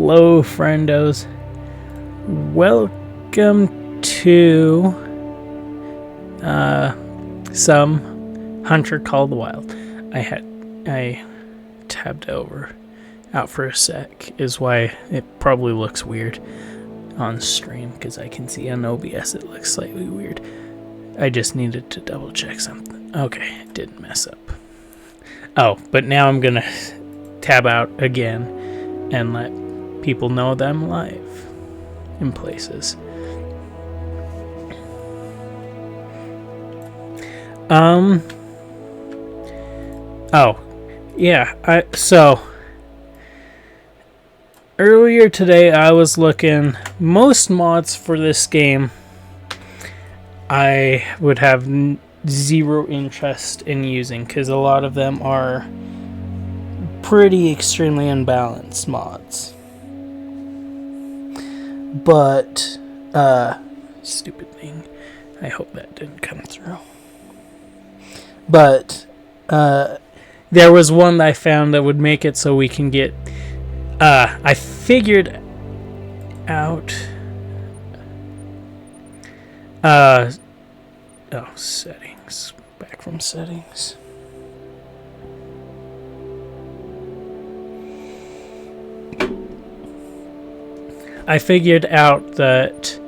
Hello, friendos. Welcome to some Hunter Call the Wild. I tabbed out for a sec, is why it probably looks weird on stream, because I can see on OBS it looks slightly weird. I just needed to double check something. Okay, it didn't mess up. Oh, but now I'm gonna tab out again and let people know that I'm live in places. Oh, yeah, so earlier today I was looking, most mods for this game I would have zero interest in using, because a lot of them are pretty extremely unbalanced mods. But, stupid thing. I hope that didn't come through. But, there was one that I found that would make it so we can get, I figured out, settings, back from settings. I figured out that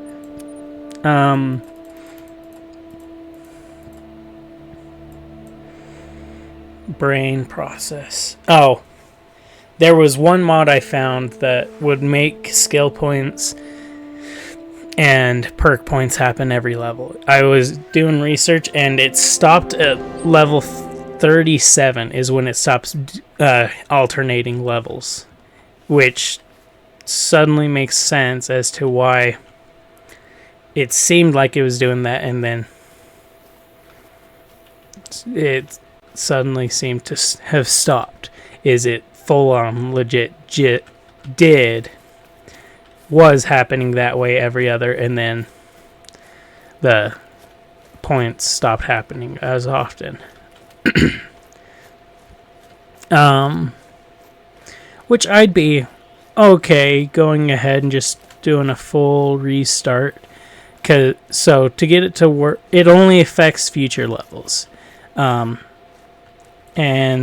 brain process. Oh, there was one mod I found that would make skill points and perk points happen every level. I was doing research and it stopped at level 37 is when it stops alternating levels, which suddenly makes sense as to why it seemed like it was doing that, and then it suddenly seemed to have stopped. Is it full on legit was happening that way every other, and then the points stopped happening as often. Which I'd be okay going ahead and just doing a full restart, so to get it to work, it only affects future levels, and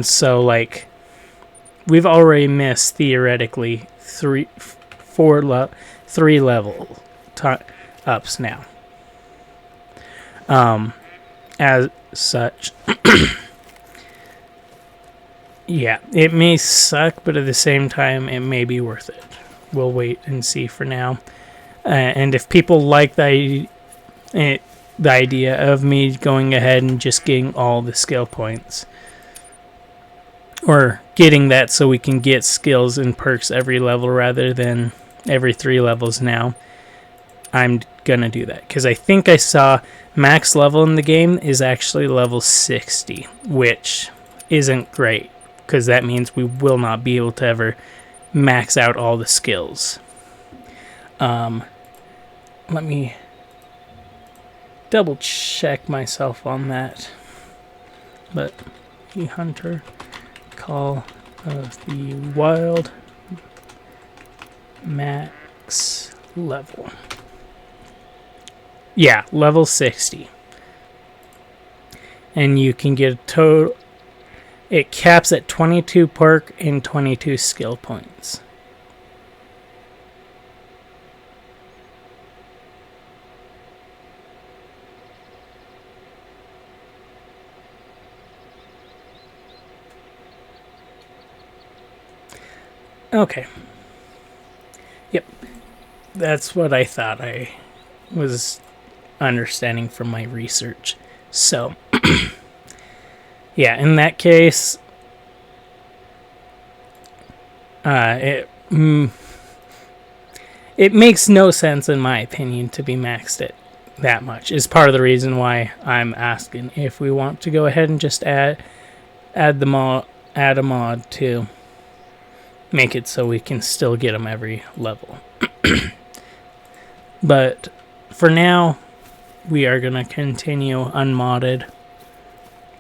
so like we've already missed theoretically three level ups now, as such. Yeah, it may suck, but at the same time, it may be worth it. We'll wait and see for now. And if people like the idea of me going ahead and just getting all the skill points, or getting that so we can get skills and perks every level rather than every 3 levels now, I'm gonna do that. Because I think I saw max level in the game is actually level 60, which isn't great, because that means we will not be able to ever max out all the skills. Let me double check myself on that. But the Hunter Call of the Wild max level. Yeah, level 60. And you can get a total. It caps at 22 perk and 22 skill points. Okay. Yep. That's what I thought I was understanding from my research. So, yeah, in that case, it makes no sense, in my opinion, to be maxed at that much. Is part of the reason why I'm asking if we want to go ahead and just add a mod to make it so we can still get them every level. But for now, we are going to continue unmodded.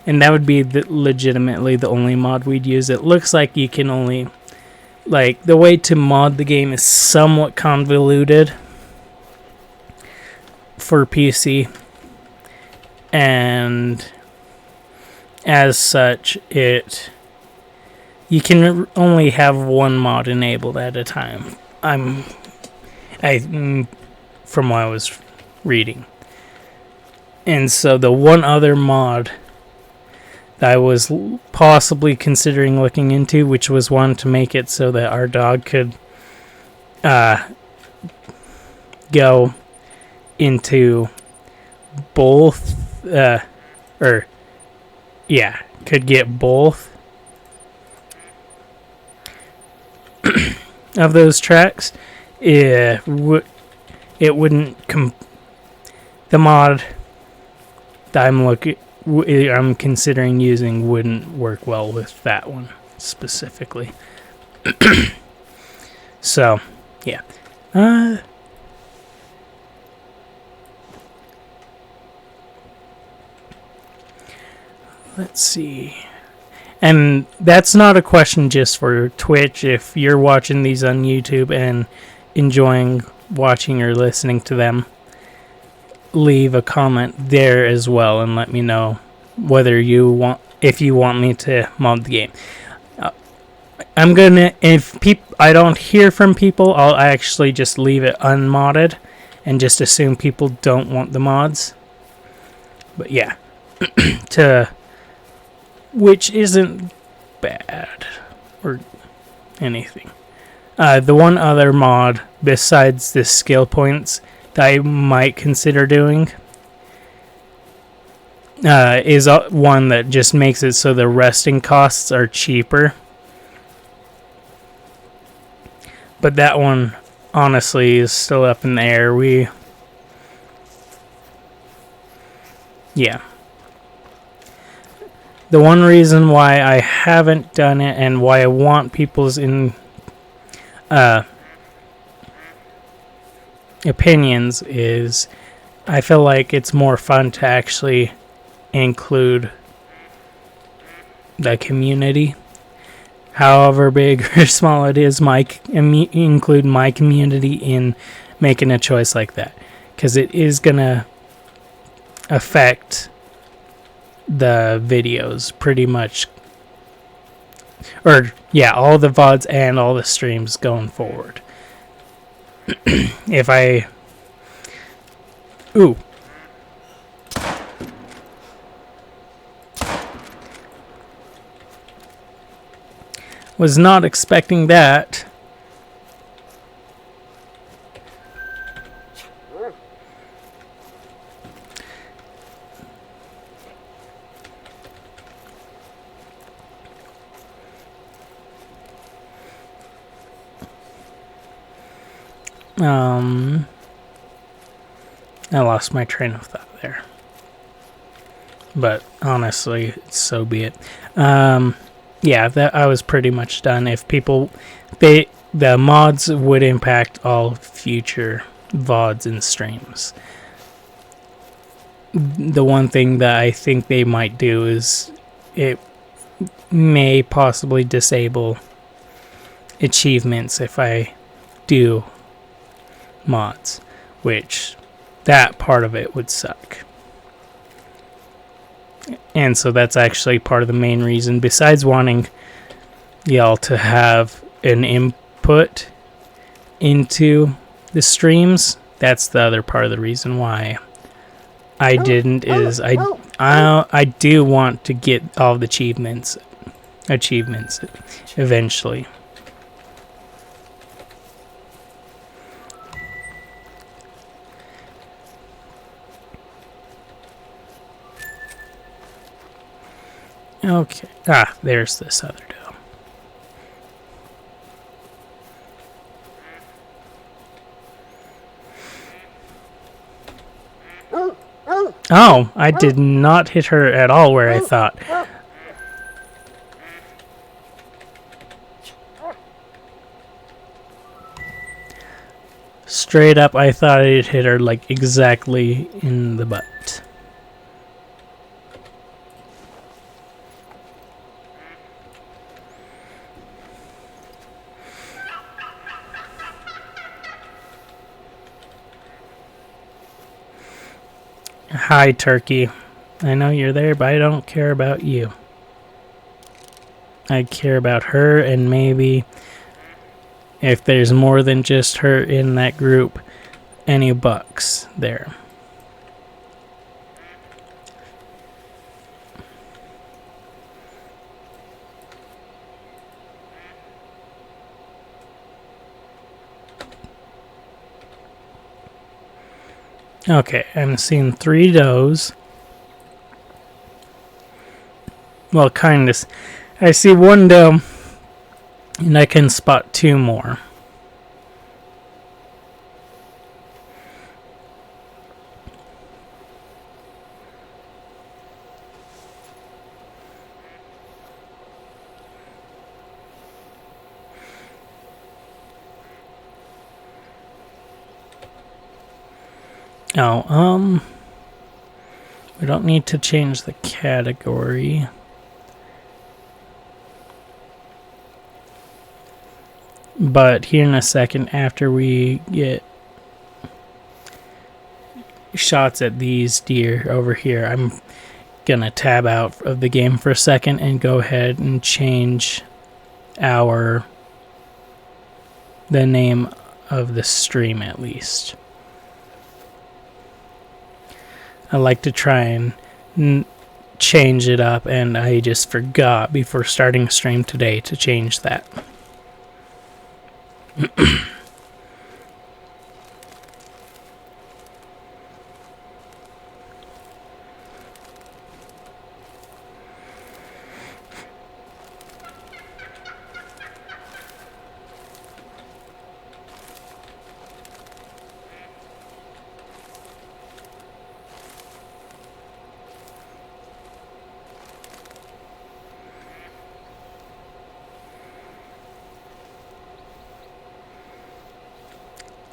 And that would be legitimately the only mod we'd use. It looks like you can only like, the way to mod the game is somewhat convoluted for PC, and as such, you can only have one mod enabled at a time. From what I was reading. And so the one other mod that I was possibly considering looking into, which was one to make it so that our dog could go into both, could get both of those tracks. It wouldn't the mod that I'm considering using wouldn't work well with that one specifically. So, yeah. Let's see. And that's not a question just for Twitch. If you're watching these on YouTube and enjoying watching or listening to them, leave a comment there as well and let me know whether if you want me to mod the game. If I don't hear from people, I'll actually just leave it unmodded and just assume people don't want the mods. But yeah, which isn't bad or anything. The one other mod besides the skill points that I might consider doing is one that just makes it so the resting costs are cheaper. But that one, honestly, is still up in the air. The one reason why I haven't done it and why I want people's opinions is I feel like it's more fun to actually include the community. However big or small it is, include my community in making a choice like that. Because it is going to affect the videos pretty much. All the VODs and all the streams going forward. Was not expecting that. I lost my train of thought there. But honestly, so be it. That I was pretty much done. If the mods would impact all future VODs and streams. The one thing that I think they might do is it may possibly disable achievements if I do mods, which that part of it would suck. And so that's actually part of the main reason, besides wanting y'all to have an input into the streams. That's the other part of the reason why I didn't, is I do want to get all the achievements eventually. Okay. There's this other doe. Oh, I did not hit her at all where I thought. Straight up, I thought I'd hit her like exactly in the butt. Hi, Turkey. I know you're there, but I don't care about you. I care about her, and maybe if there's more than just her in that group, any bucks there. Okay, I'm seeing 3 does. Well, kind of. I see 1 doe, and I can spot 2 more. Oh, we don't need to change the category. But here in a second, after we get shots at these deer over here, I'm gonna tab out of the game for a second and go ahead and change the name of the stream at least. I like to try and change it up, and I just forgot before starting a stream today to change that.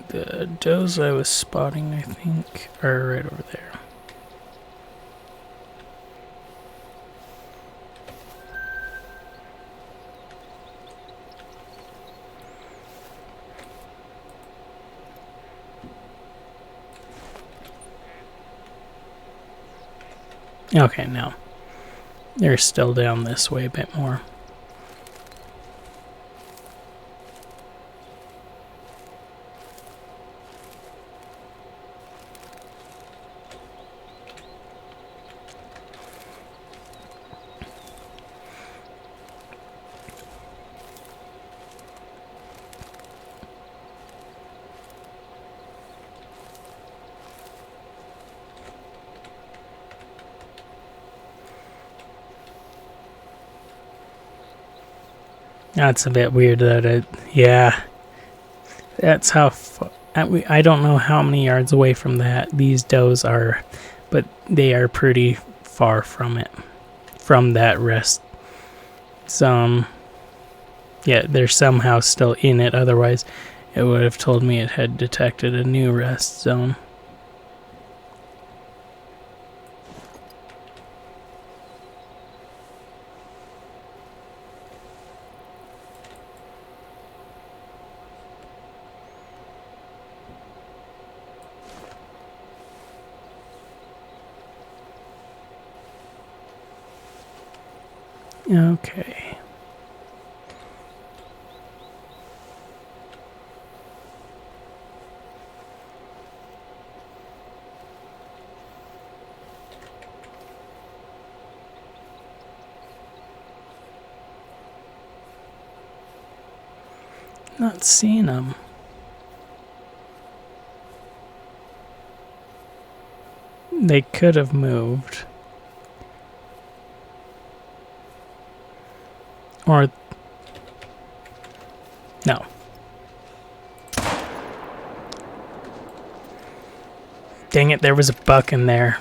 The does I was spotting, I think, are right over there. Okay, now they're still down this way a bit more. That's a bit weird that yeah. That's how, I don't know how many yards away from that these does are, but they are pretty far from it, from that rest zone. Yeah, they're somehow still in it, otherwise it would have told me it had detected a new rest zone. Okay. Not seeing them. They could have moved. Or no. Dang it, there was a buck in there.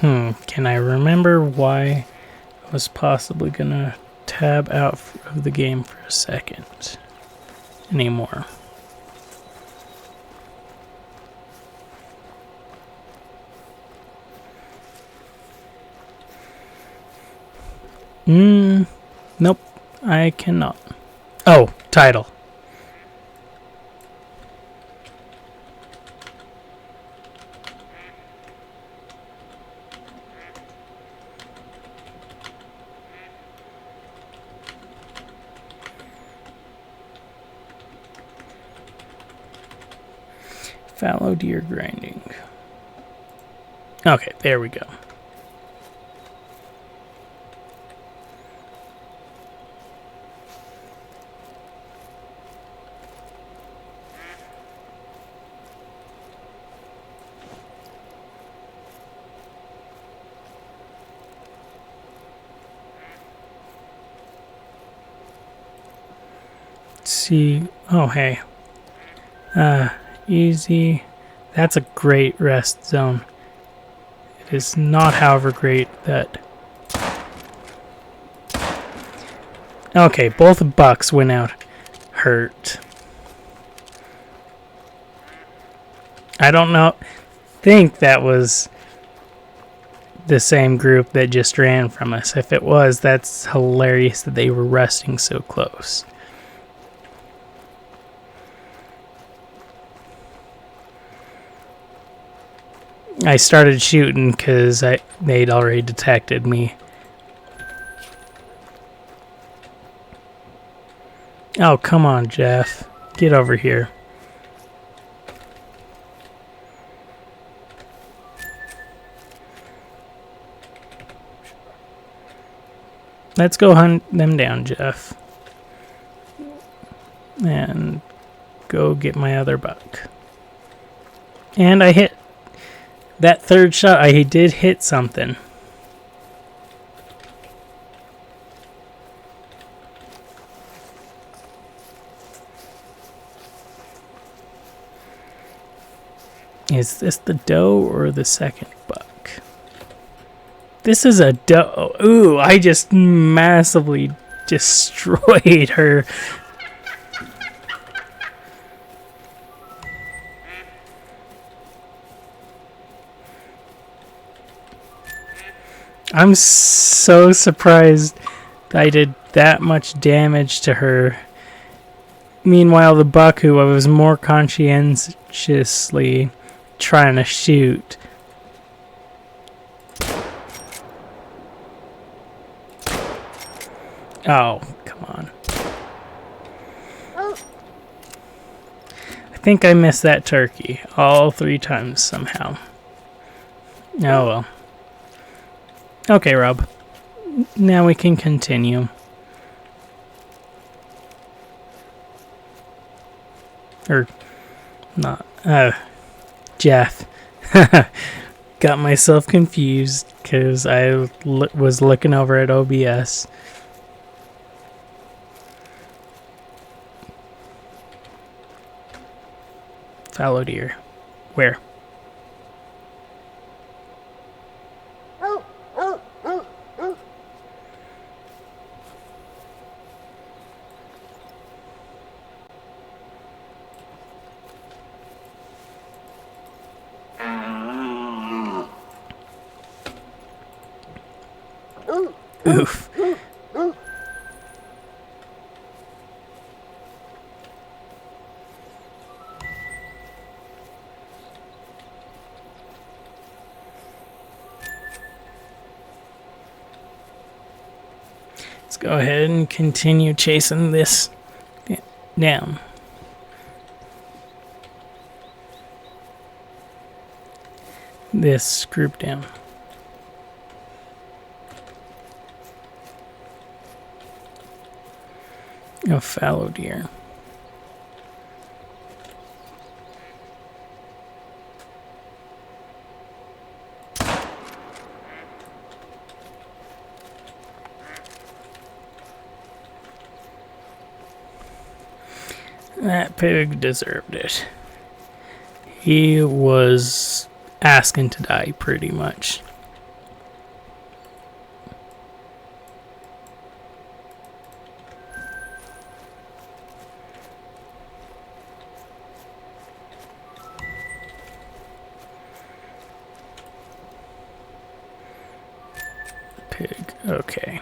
Can I remember why I was possibly gonna tab out of the game for a second anymore? Nope, I cannot. Oh, title. Fallow deer grinding. Okay, there we go. Let's see. Oh, hey. Easy. That's a great rest zone. It is not, however, great that... Okay, both bucks went out hurt. I don't know. Think that was the same group that just ran from us. If it was, that's hilarious that they were resting so close. I started shooting because they'd already detected me. Oh, come on, Jeff. Get over here. Let's go hunt them down, Jeff. And go get my other buck. And I hit. That third shot, I did hit something. Is this the doe or the second buck? This is a doe. Ooh, I just massively destroyed her. I'm so surprised that I did that much damage to her. Meanwhile, the buck who I was more conscientiously trying to shoot. Oh, come on. I think I missed that turkey all 3 times somehow. Oh well. Okay, Rob. Now we can continue. Or not. Jeff. Got myself confused because I was looking over at OBS. Fallow deer. Where? Oof. Let's go ahead and continue chasing this down. This group down. A fallow deer. That pig deserved it. He was asking to die pretty much. Okay.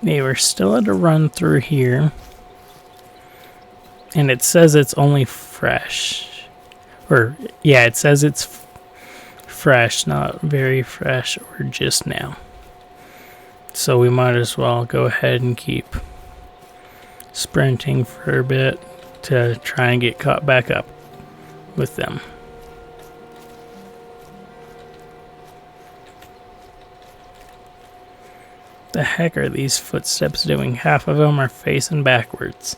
They were still at a run through here. And it says it's only fresh. Or, yeah, it says it's fresh, not very fresh or just now. So we might as well go ahead and keep sprinting for a bit to try and get caught back up with them. The heck are these footsteps doing? Half of them are facing backwards.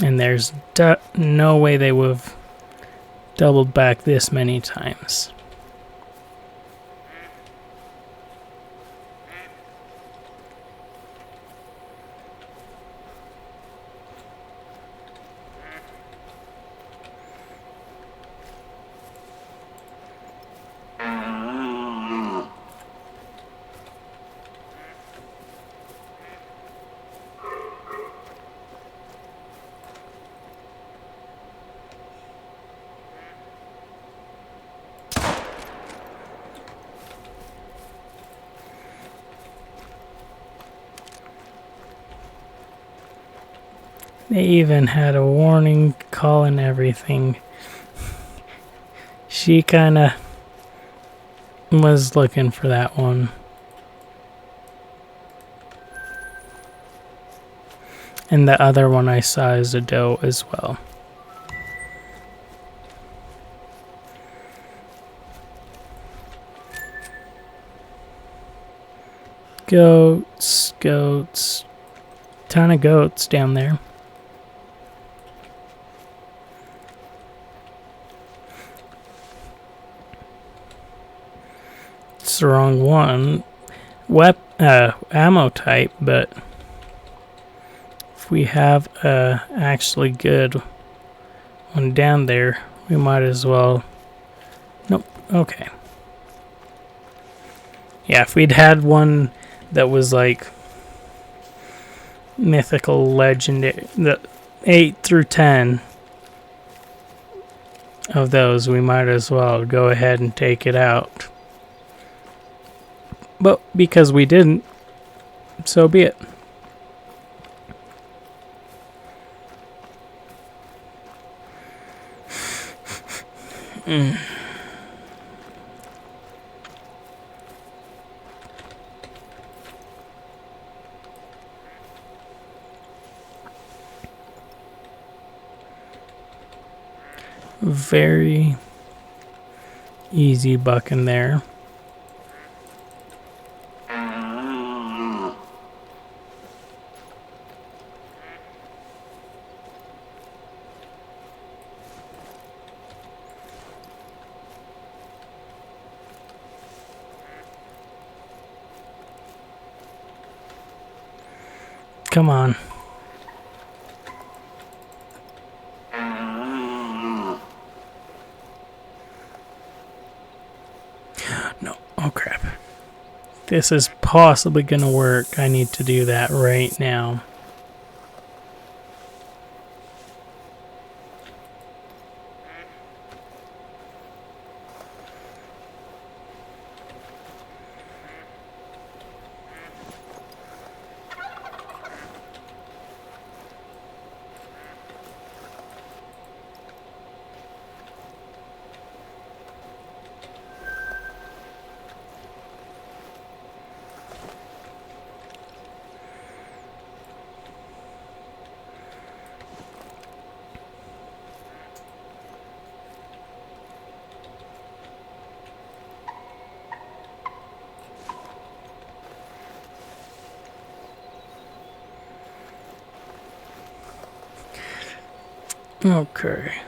And there's no way they would have doubled back this many times. They even had a warning call and everything. She kinda was looking for that one. And the other one I saw is a doe as well. Goats. Ton of goats down there. It's the wrong one. Ammo type, but if we have a actually good one down there, we might as well. Nope. Okay. Yeah, if we'd had one that was like mythical legendary, the 8 through 10 of those, we might as well go ahead and take it out. But because we didn't, so be it. Very easy bucking there. Come on. No. Oh, crap. This is possibly going to work. I need to do that right now. Okay.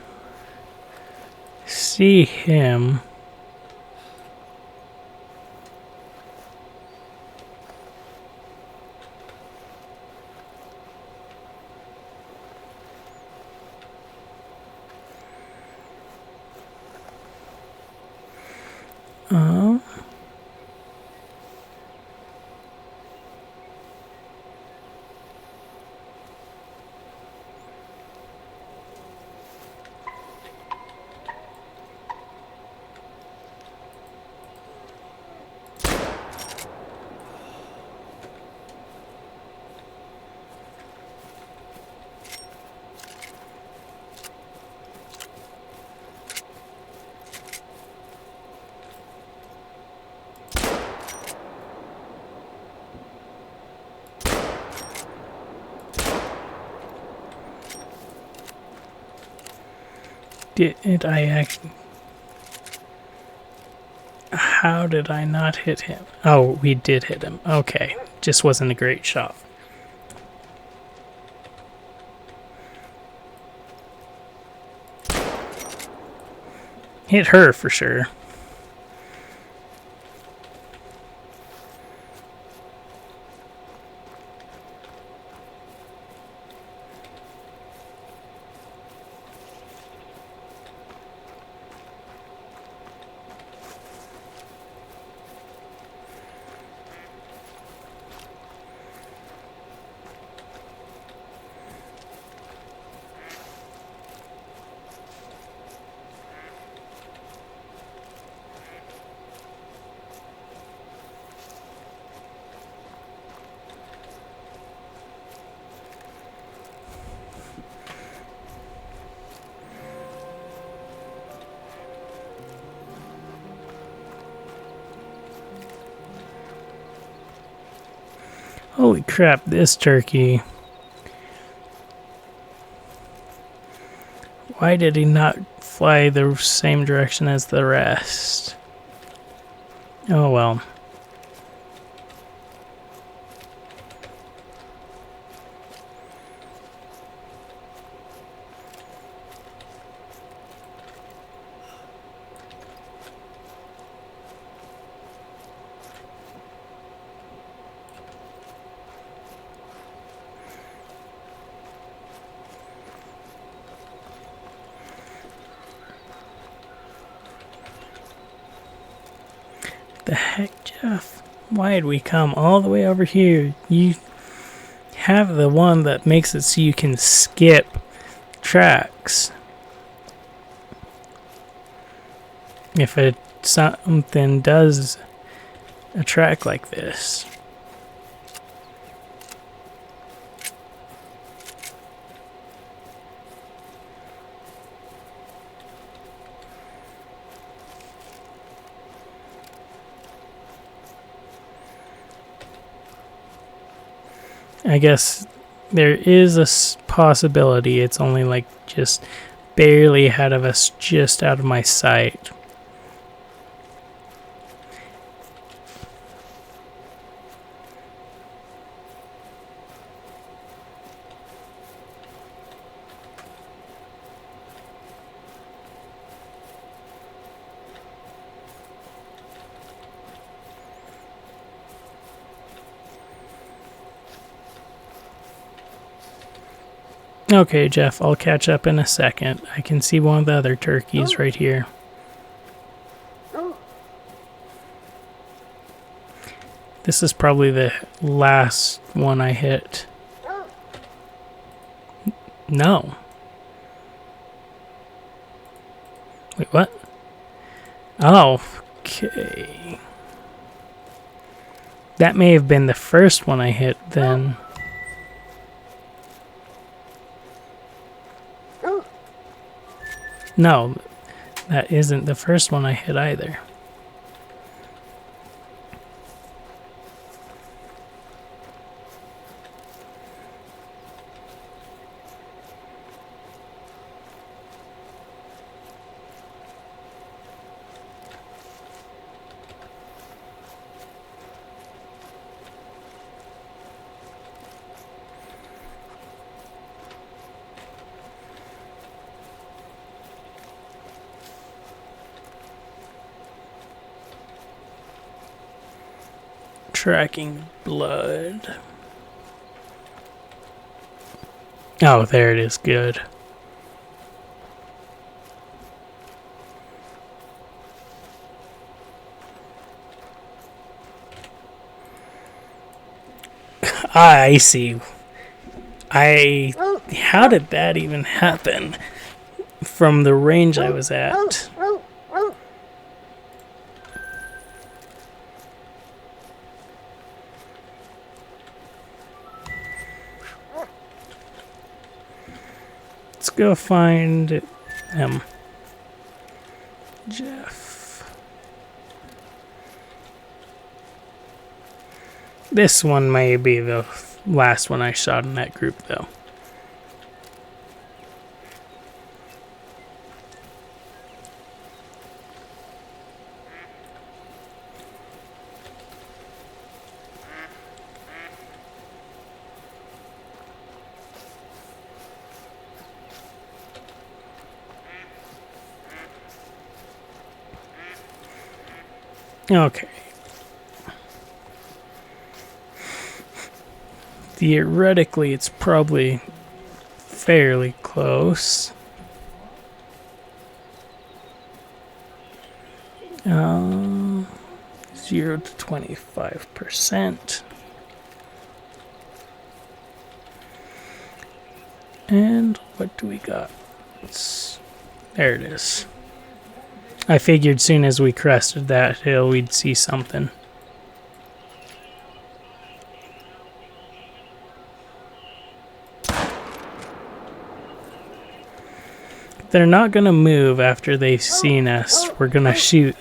See him. Did I actually... How did I not hit him? Oh, we did hit him. Okay. Just wasn't a great shot. Hit her for sure. Holy crap, this turkey. Why did he not fly the same direction as the rest? Oh well. The heck, Jeff? Why did we come all the way over here? You have the one that makes it so you can skip tracks. If something does a track like this. I guess there is a possibility it's only like just barely ahead of us, just out of my sight. Okay, Jeff, I'll catch up in a second. I can see one of the other turkeys right here. This is probably the last one I hit. No. Wait, what? Oh, okay. That may have been the first one I hit then. No, that isn't the first one I hit either. Tracking blood. Oh, there it is. Good. I see. How did that even happen? From the range I was at. Let's go find him. Jeff. This one may be the last one I shot in that group, though. Okay. Theoretically, it's probably fairly close. 0 to 25%. And what do we got? There it is. I figured soon as we crested that hill, we'd see something. They're not going to move after they've seen us. We're going to shoot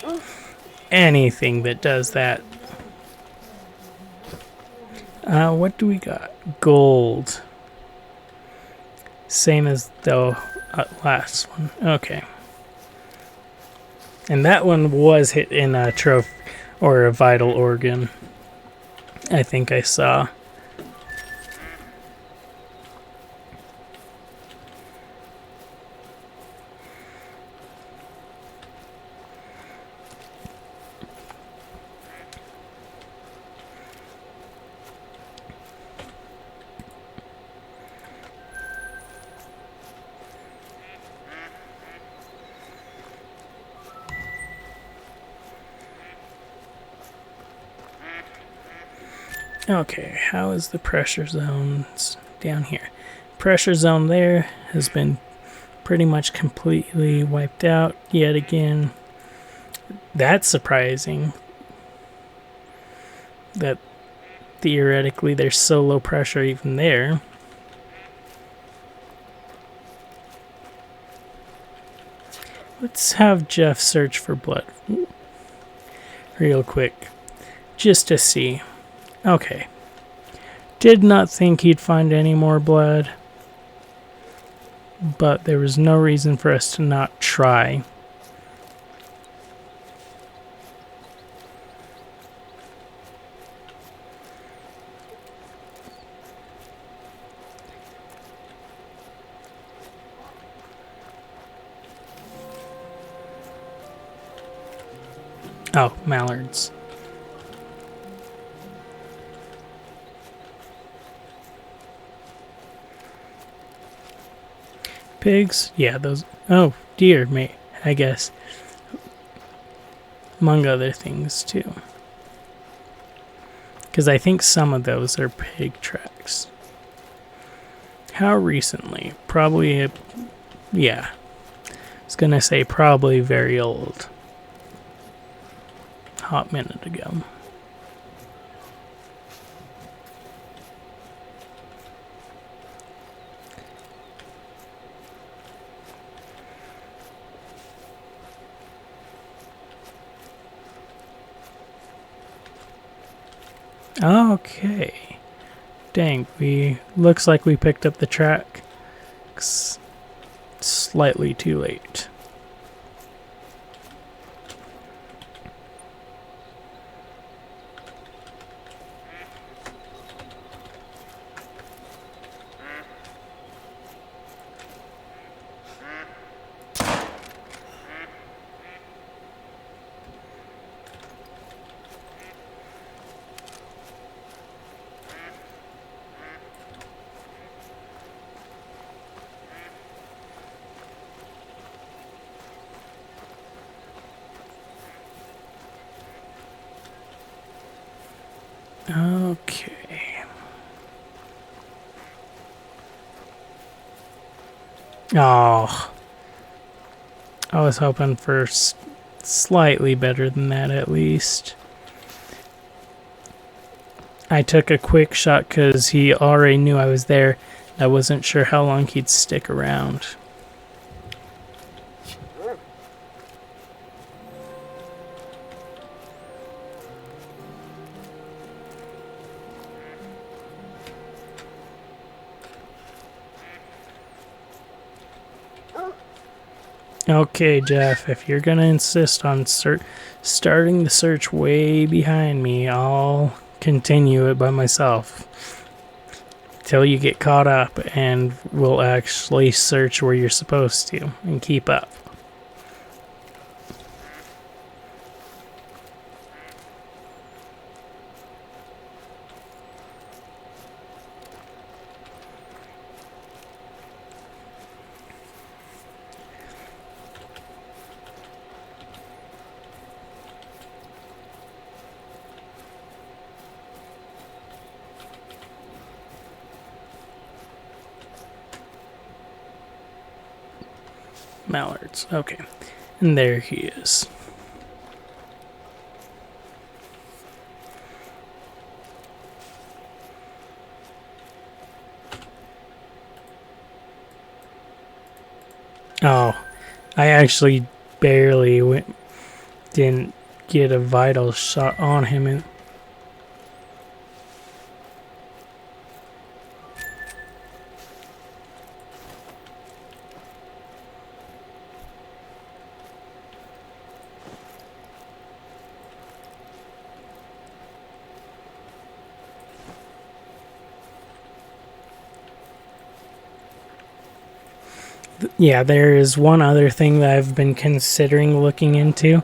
anything that does that. What do we got? Gold. Same as the last one. Okay. And that one was hit in a trophy or a vital organ. I think I saw. Okay, how is the pressure zones down here? Pressure zone there has been pretty much completely wiped out yet again. That's surprising that theoretically there's so low pressure even there. Let's have Jeff search for blood real quick just to see. Okay. Did not think he'd find any more blood, but there was no reason for us to not try. Oh, mallards. Pigs? Yeah, those. Oh, deer, mate, I guess. Among other things, too. Because I think some of those are pig tracks. How recently? Probably, yeah. I was going to say probably very old. Hot minute ago. Okay. Dang, looks like we picked up the track. Slightly too late. Okay. Oh. I was hoping for slightly better than that at least. I took a quick shot because he already knew I was there. I wasn't sure how long he'd stick around. Okay, Jeff, if you're going to insist on starting the search way behind me, I'll continue it by myself till you get caught up, and we'll actually search where you're supposed to and keep up. Mallards. Okay. And there he is. Oh, I actually barely didn't get a vital shot on him. And yeah, there is one other thing that I've been considering looking into,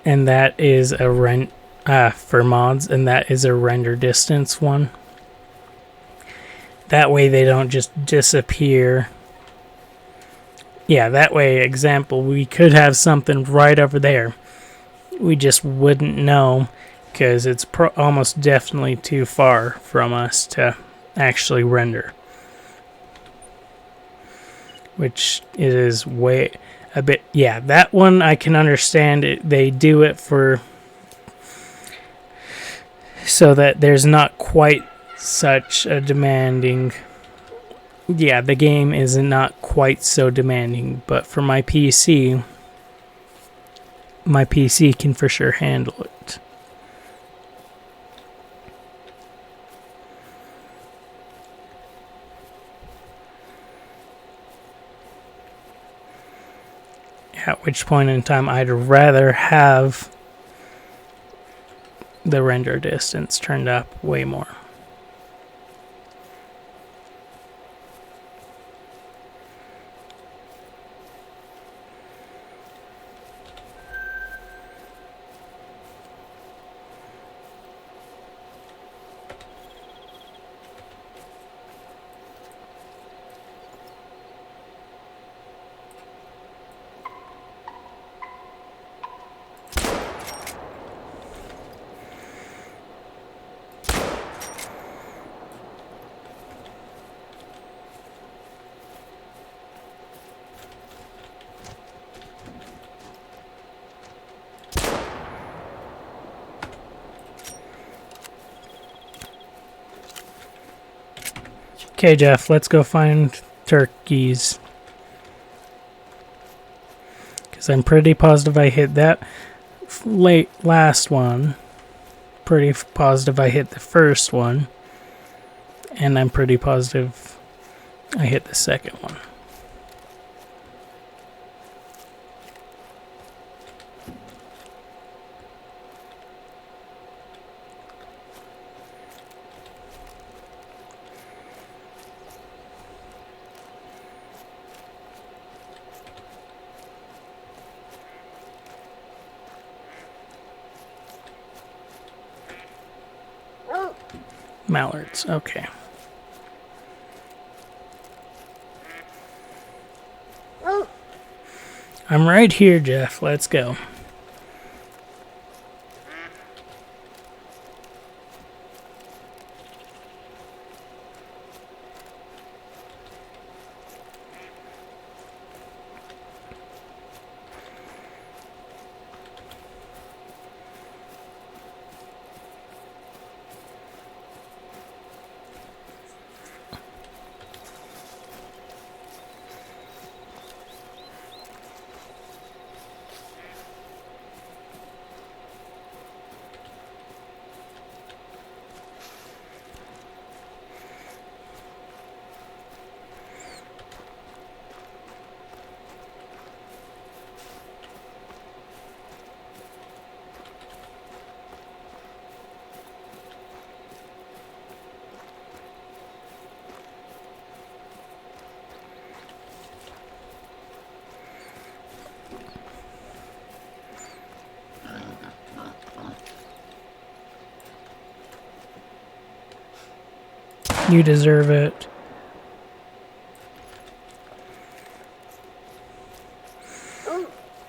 and that is a for mods, and that is a render distance one. That way they don't just disappear. Yeah, that way, example, we could have something right over there. We just wouldn't know because it's almost definitely too far from us to actually render. Which is way a bit, yeah, that one I can understand it. They do it for so that there's not quite such a demanding, yeah, the game is not quite so demanding, but for my PC can for sure handle it. At which point in time I'd rather have the render distance turned up way more. Okay, Jeff, let's go find turkeys. Because I'm pretty positive I hit that last one. Pretty positive I hit the first one. And I'm pretty positive I hit the second one. Mallards, okay. I'm right here, Jeff. Let's go. You deserve it.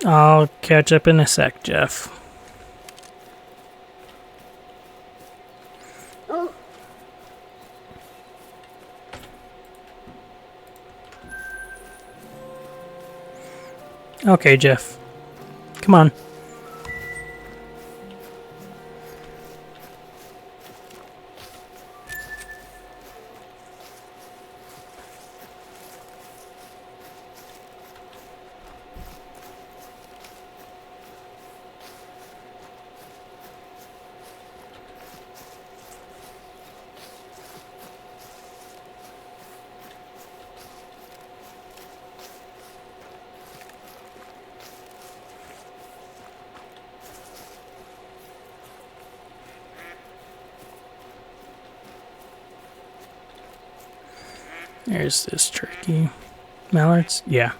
I'll catch up in a sec, Jeff. Okay, Jeff. Come on. There's this turkey. Mallards? Yeah.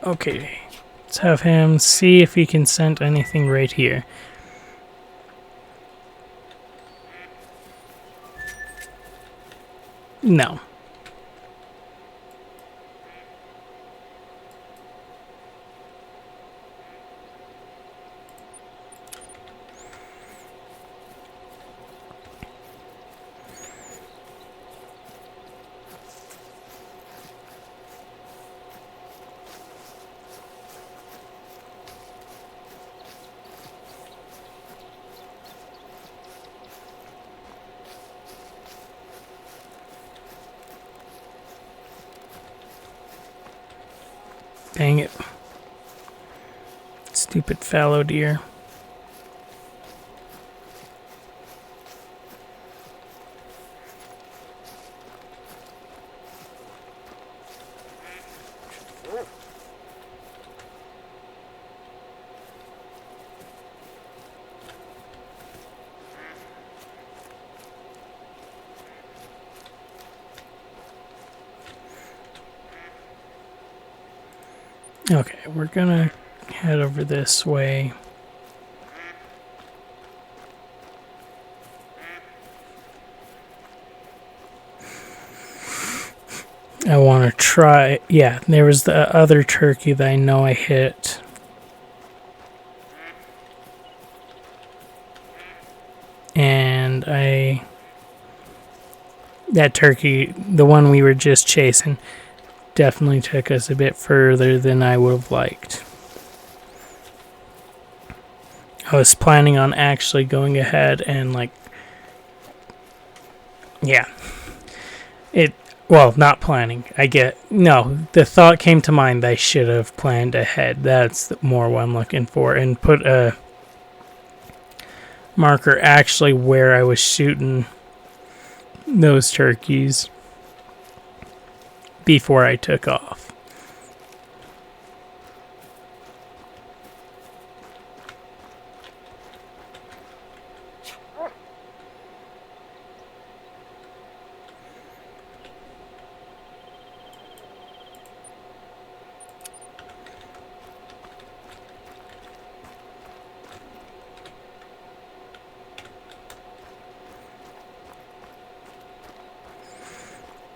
Okay. Let's have him see if he can scent anything right here. No. Dang it. Stupid fallow deer. Okay, we're gonna head over this way. I want to try... Yeah, there was the other turkey that I know I hit. And that turkey, the one we were just chasing, definitely took us a bit further than I would have liked. I was planning on actually going ahead and well, not planning. The thought came to mind that I should have planned ahead. That's more what I'm looking for, and put a marker actually where I was shooting those turkeys before I took off.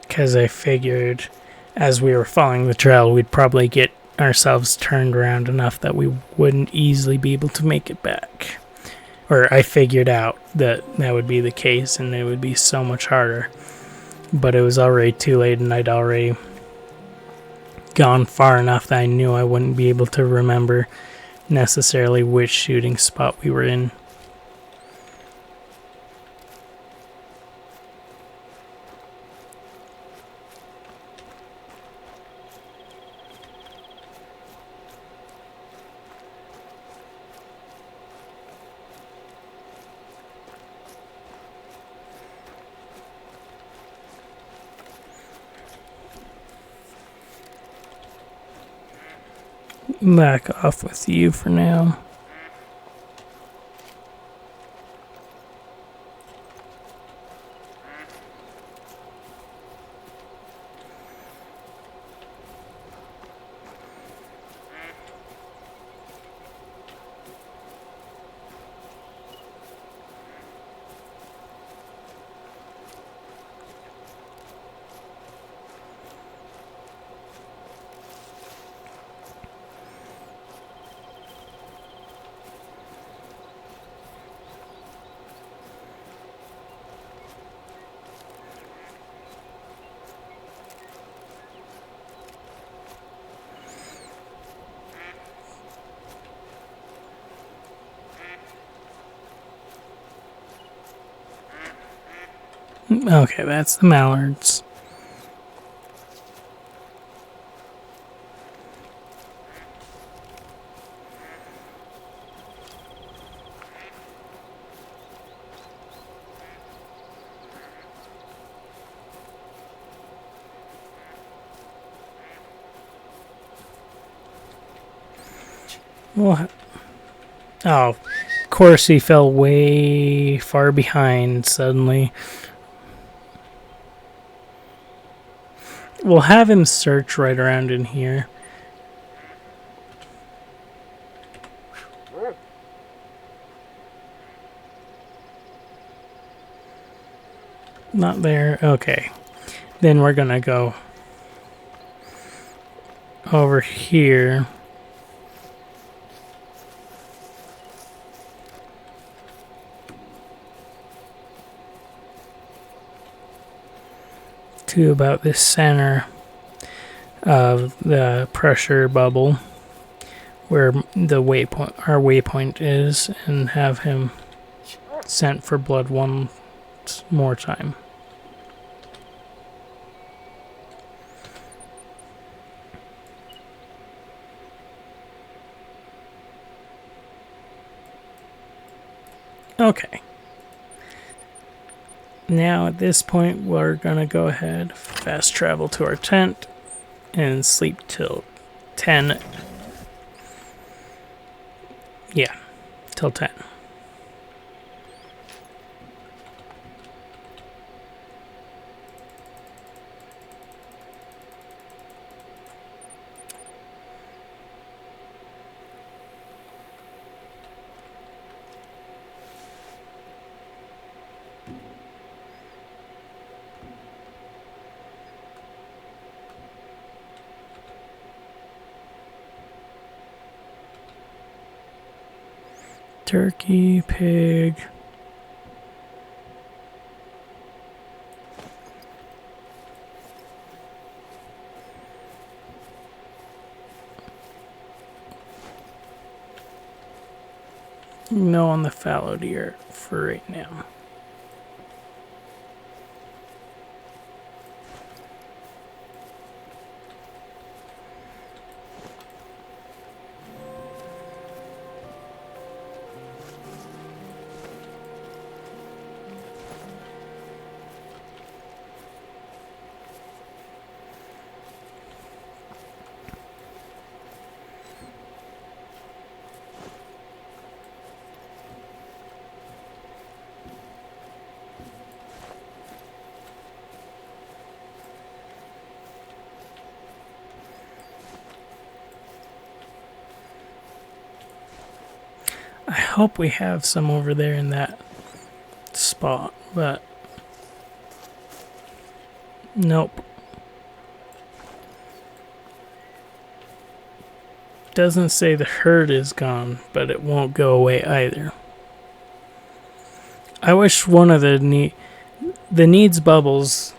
Because I figured as we were following the trail, we'd probably get ourselves turned around enough that we wouldn't easily be able to make it back. Or I figured out that that would be the case and it would be so much harder. But it was already too late and I'd already gone far enough that I knew I wouldn't be able to remember necessarily which shooting spot we were in. Back off with you for now. Okay, that's the mallards. What? Oh, of course he fell way far behind suddenly. We'll have him search right around in here. Not there. Okay. Then we're gonna go over here. To about the center of the pressure bubble where the waypoint, our waypoint is, and have him sent for blood one more time. Okay. Now at this point we're gonna go ahead, fast travel to our tent, and sleep till 10. Yeah, till 10. Turkey, pig. No on the fallow deer for right now. I hope we have some over there in that spot, but nope. Doesn't say the herd is gone, but it won't go away either. I wish one of the needs bubbles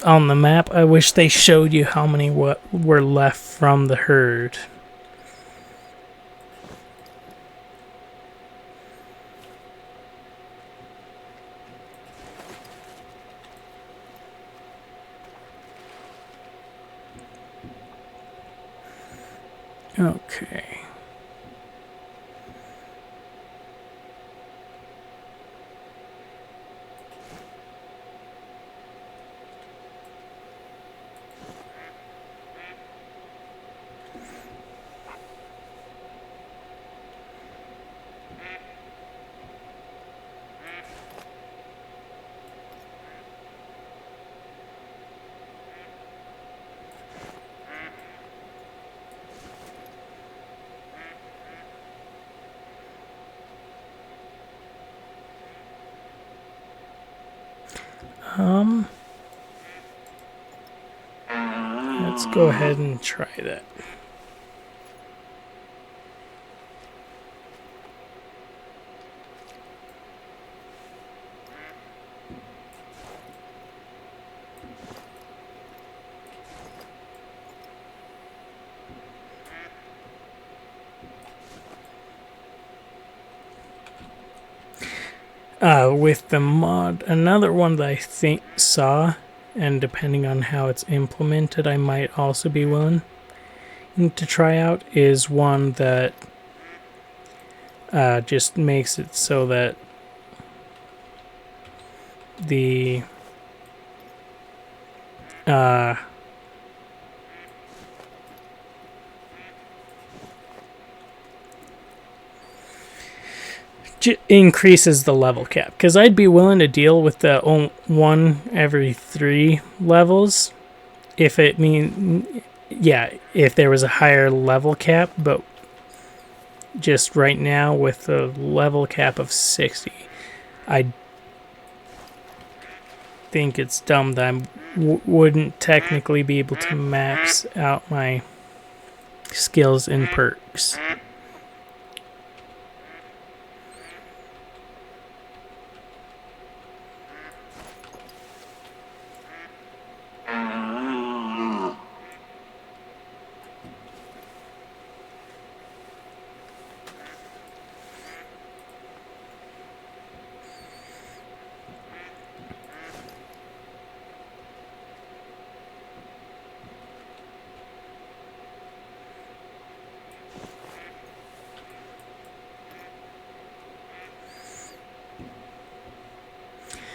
on the map, I wish they showed you how many were left from the herd. Okay. Let's go ahead and try that. with the mod, another one that I think saw, and depending on how it's implemented, I might also be willing to try out, is one that just makes it so that the increases the level cap, because I'd be willing to deal with the one every 3 levels if it if there was a higher level cap, but just right now with the level cap of 60, I think it's dumb that I wouldn't technically be able to max out my skills and perks.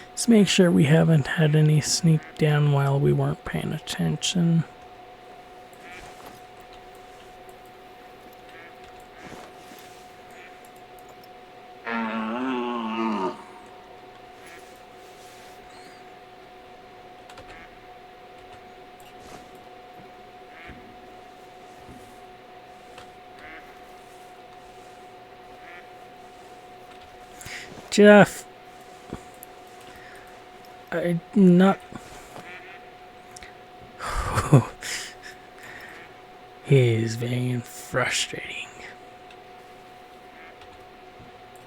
Let's make sure we haven't had any sneak down while we weren't paying attention. Jeff, I'm not. He is very frustrating.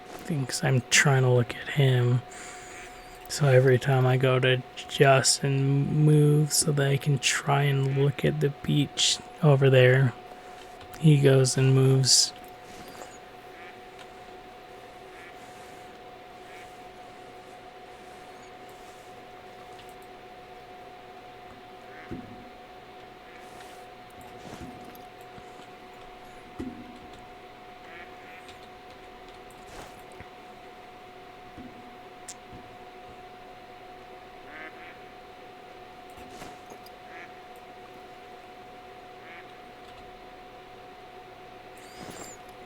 Thinks I'm trying to look at him. So every time I go to adjust and move so that I can try and look at the beach over there, he goes and moves.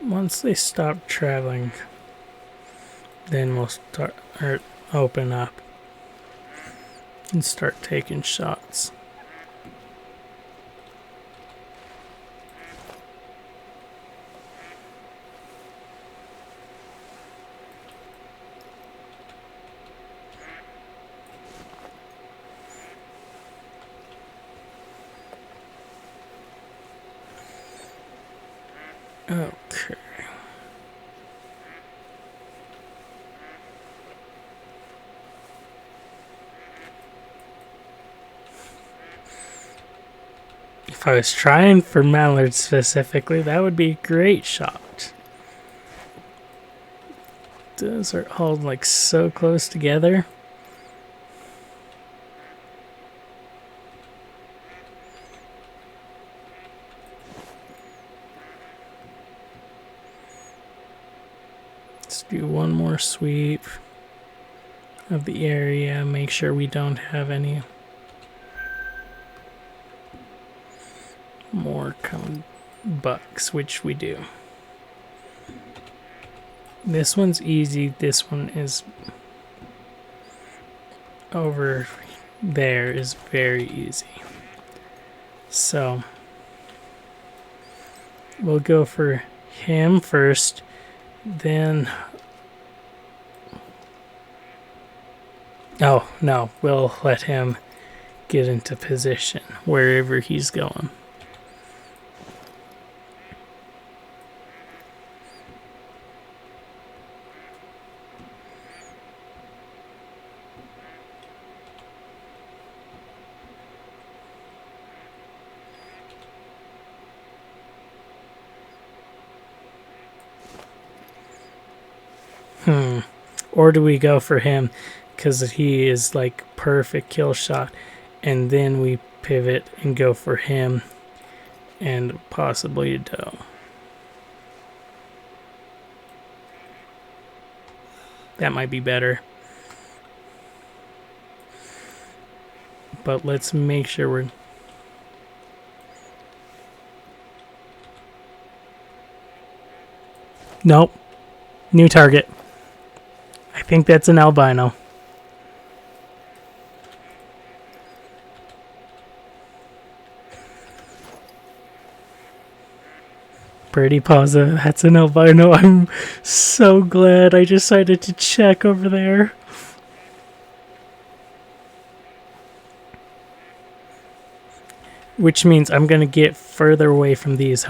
Once they stop traveling, then we'll start or open up and start taking shots. Okay. If I was trying for mallard specifically, that would be a great shot. Those are all like so close together. Let's do one more sweep of the area, make sure we don't have any more bucks, which we do. This one's easy, this one is over there is very easy. So we'll go for him first, then oh no, we'll let him get into position wherever he's going. Or do we go for him because he is like perfect kill shot, and then we pivot and go for him and possibly a doe? That might be better. But let's make sure we're... Nope. New target. I think that's an albino. Pretty positive that's an albino. I'm so glad I decided to check over there. Which means I'm going to get further away from these.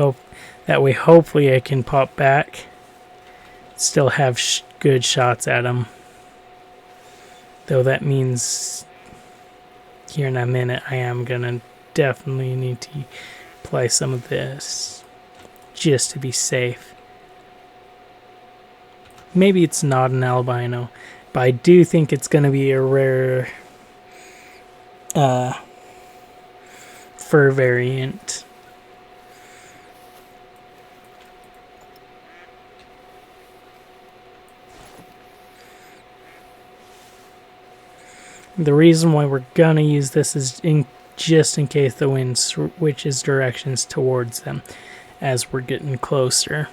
That way hopefully I can pop back. Still have good shots at them. Though that means here in a minute I am going to definitely need to apply some of this. Just to be safe. Maybe it's not an albino. But I do think it's going to be a rare... fur variant. The reason why we're gonna use this is just in case the wind switches directions towards them as we're getting closer.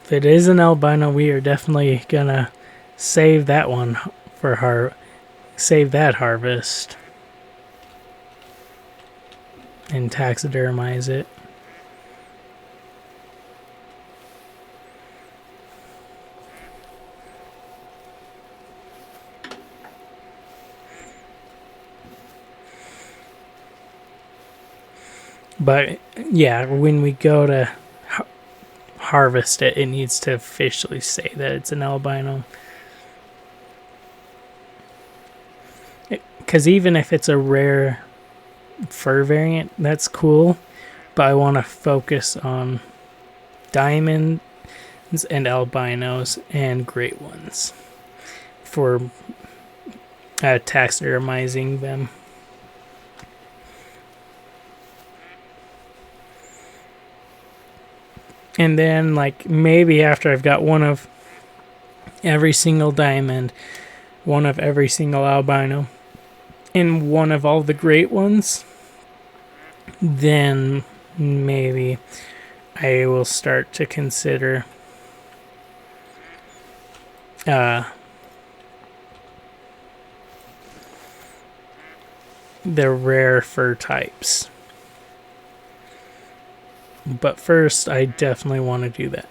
If it is an albino, we are definitely gonna save that one for save that harvest and taxidermize it. But yeah, when we go to harvest it, it needs to officially say that it's an albino. Because even if it's a rare fur variant, that's cool. But I want to focus on diamonds and albinos and great ones for taxidermizing them. And then, like, maybe after I've got one of every single diamond, one of every single albino, and one of all the great ones, then maybe I will start to consider the rare fur types. But first, I definitely want to do that.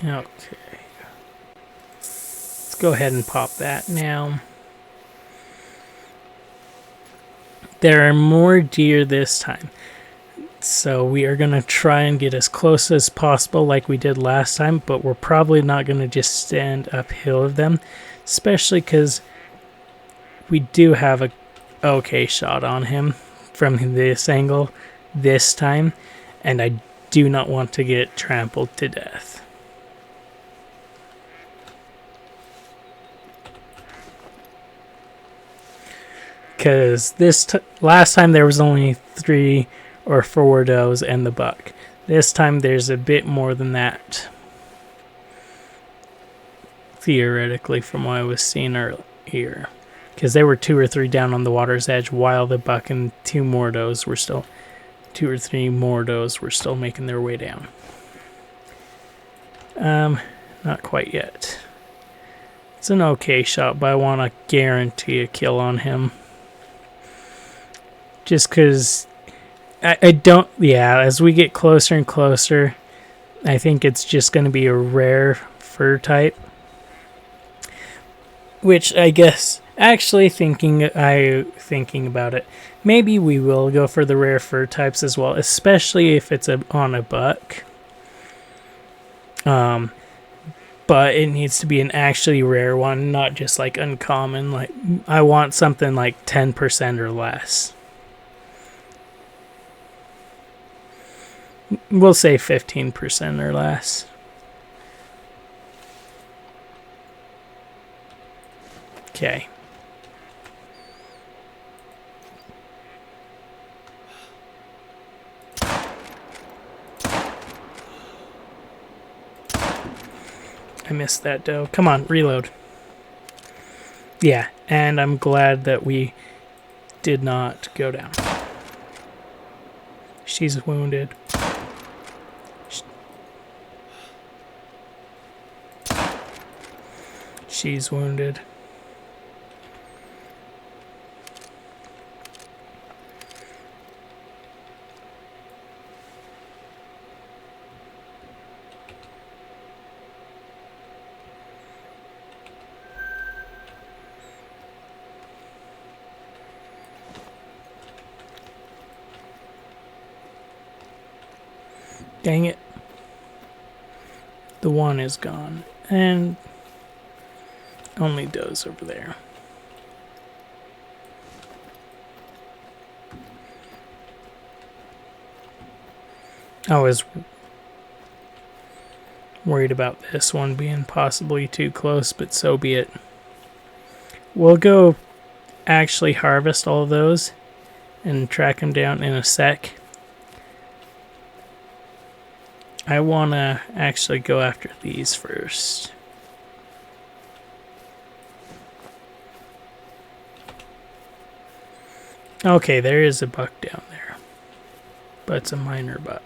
Okay. Let's go ahead and pop that now. There are more deer this time. So we are going to try and get as close as possible like we did last time, but we're probably not going to just stand uphill of them, especially because we do have a okay shot on him from this angle this time, and I do not want to get trampled to death. Because last time there was only 3 or 4 does and the buck. This time there's a bit more than that. Theoretically, from what I was seeing earlier. Because there were 2 or 3 down on the water's edge while the buck and 2 or 3 more does were still making their way down. Not quite yet. It's an okay shot, but I want to guarantee a kill on him. Just because I don't... Yeah, as we get closer and closer, I think it's just going to be a rare fur type. Which I guess, actually thinking about it, maybe we will go for the rare fur types as well, especially if it's on a buck. But it needs to be an actually rare one, not just like uncommon. Like, I want something like 10% or less. We'll say 15% or less. Okay. I missed that doe. Come on, reload. Yeah, and I'm glad that we did not go down. She's wounded. She's wounded. Dang it. The one is gone. And only does over there. I was worried about this one being possibly too close, but so be it. We'll go actually harvest all of those and track them down in a sec. I want to actually go after these first. Okay, there is a buck down there, but it's a minor buck.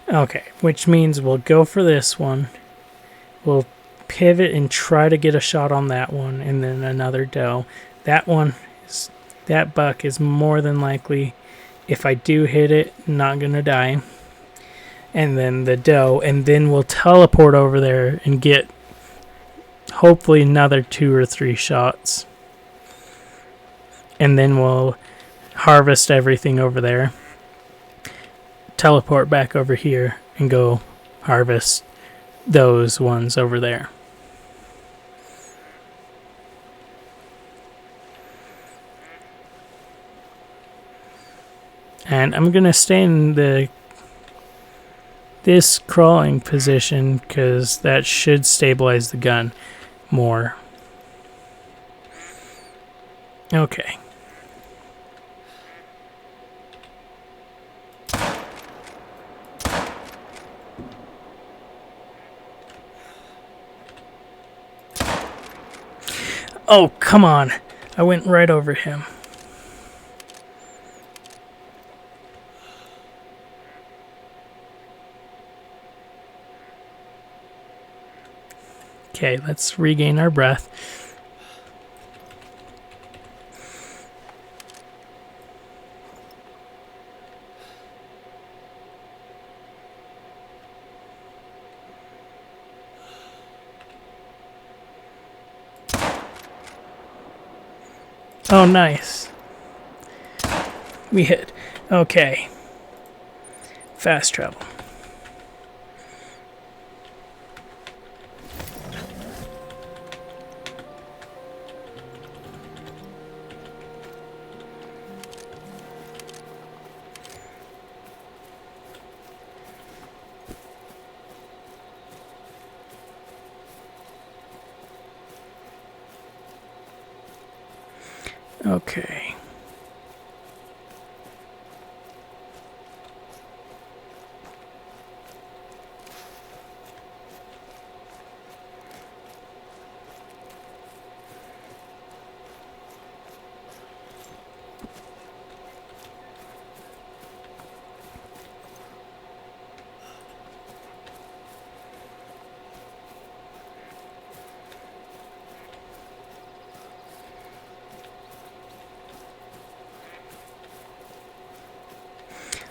Okay, which means we'll go for this one. We'll pivot and try to get a shot on that one, and then another doe. That buck is more than likely, if I do hit it, not gonna die. And then the doe, and then we'll teleport over there and get hopefully another 2 or 3 shots. And then we'll harvest everything over there. Teleport back over here and go harvest those ones over there. And I'm gonna stay in this crawling position because that should stabilize the gun more. Okay. Oh, come on. I went right over him. Okay, let's regain our breath. Oh, nice. We hit. Okay. Fast travel. Okay.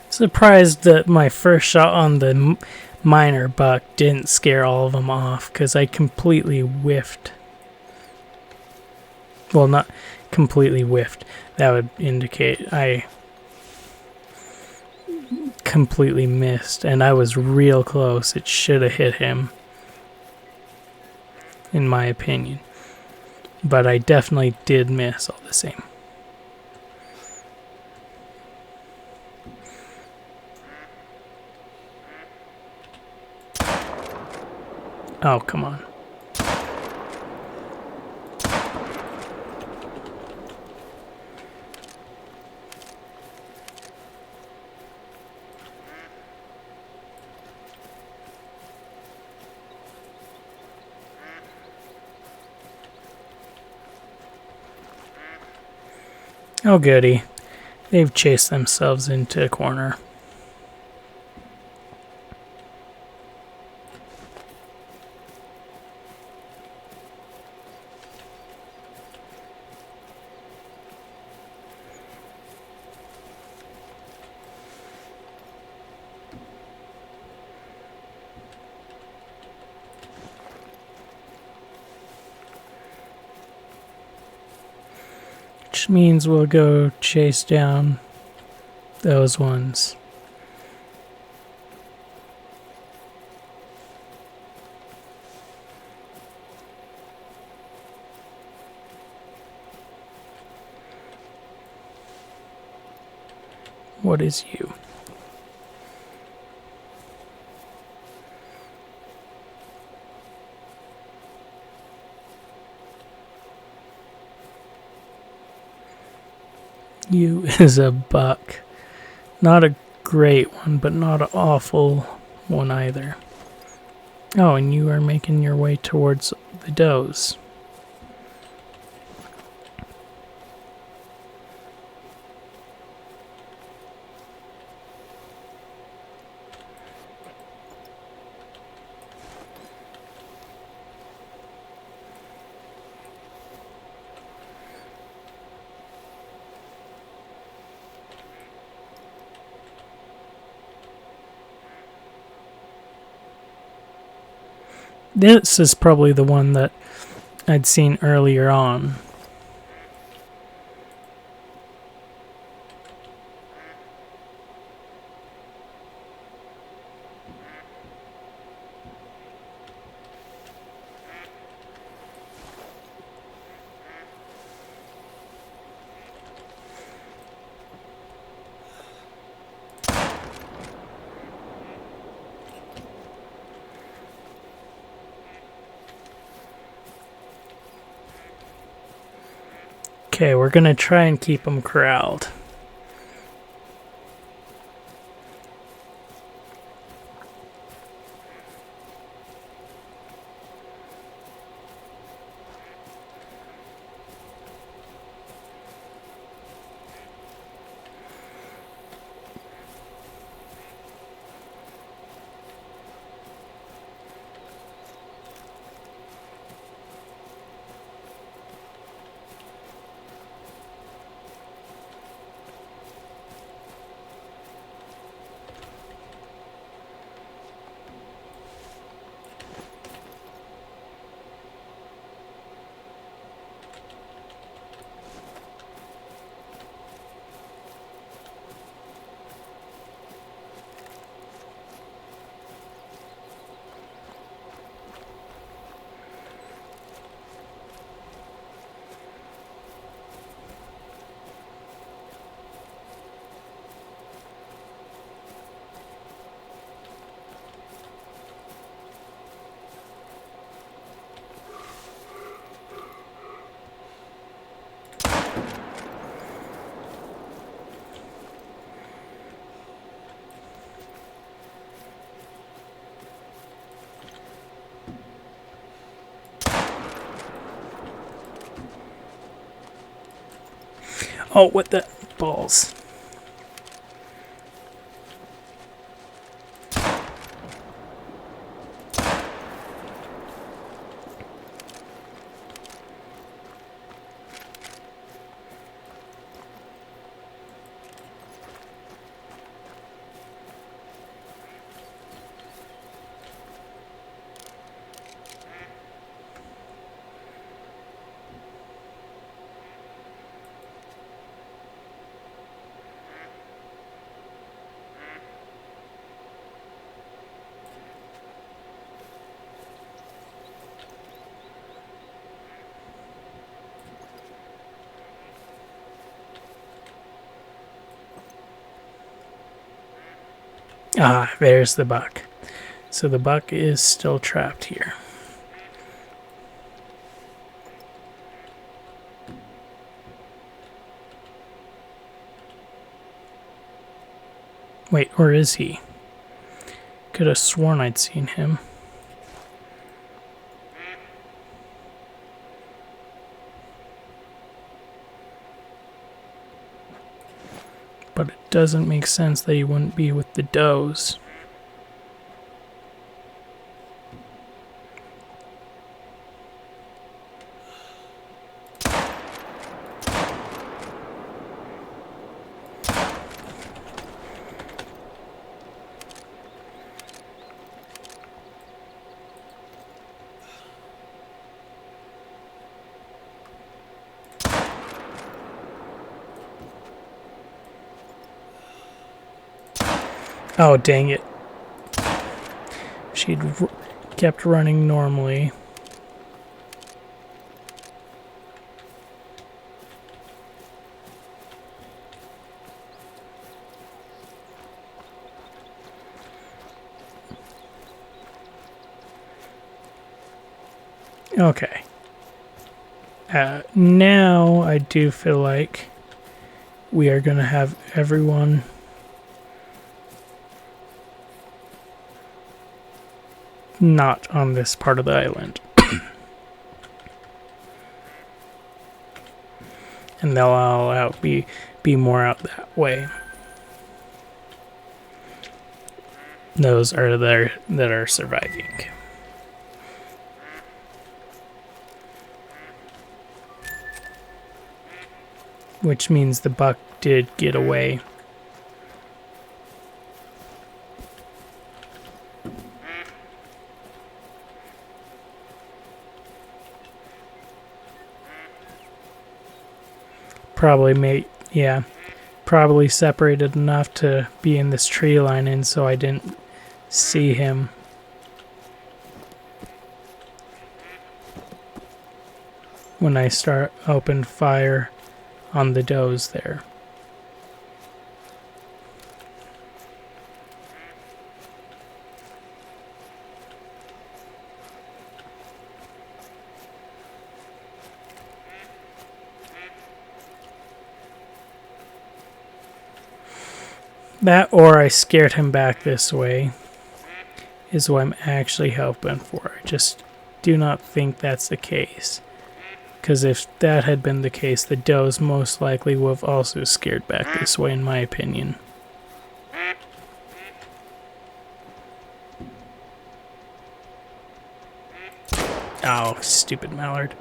Surprised that my first shot on the miner buck didn't scare all of them off, because I completely whiffed. Well, not completely whiffed. That would indicate I completely missed, and I was real close. It should have hit him, in my opinion. But I definitely did miss all the same. Oh, come on. Oh, goody. They've chased themselves into a corner. Which means we'll go chase down those ones. What is you? You is a buck. Not a great one, but not an awful one either. Oh, and you are making your way towards the does. This is probably the one that I'd seen earlier on. Okay, we're gonna try and keep them corralled. Oh, what the balls. Ah, there's the buck. So the buck is still trapped here. Wait, or is he? Could have sworn I'd seen him. But it doesn't make sense that he wouldn't be with the does. Oh, dang it. She'd kept running normally. Okay. Now I do feel like we are going to have everyone not on this part of the island. And they'll all be more out that way. Those are there that are surviving. Which means the buck did get away. Probably separated enough to be in this tree line, and so I didn't see him. When I opened fire on the does there. That, or I scared him back this way, is what I'm actually hoping for. I just do not think that's the case. Because if that had been the case, the does most likely would have also scared back this way, in my opinion. Oh, stupid mallard.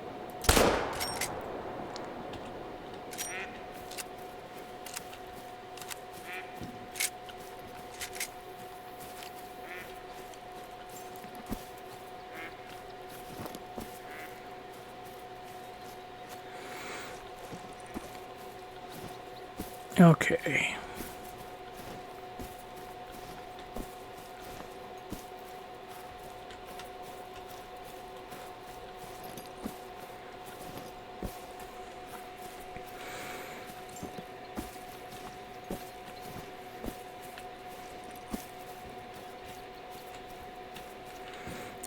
Okay.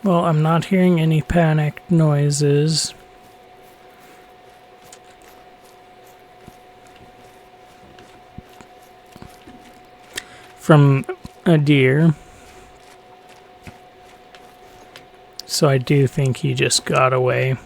Well, I'm not hearing any panic noises. From a deer. So I do think he just got away.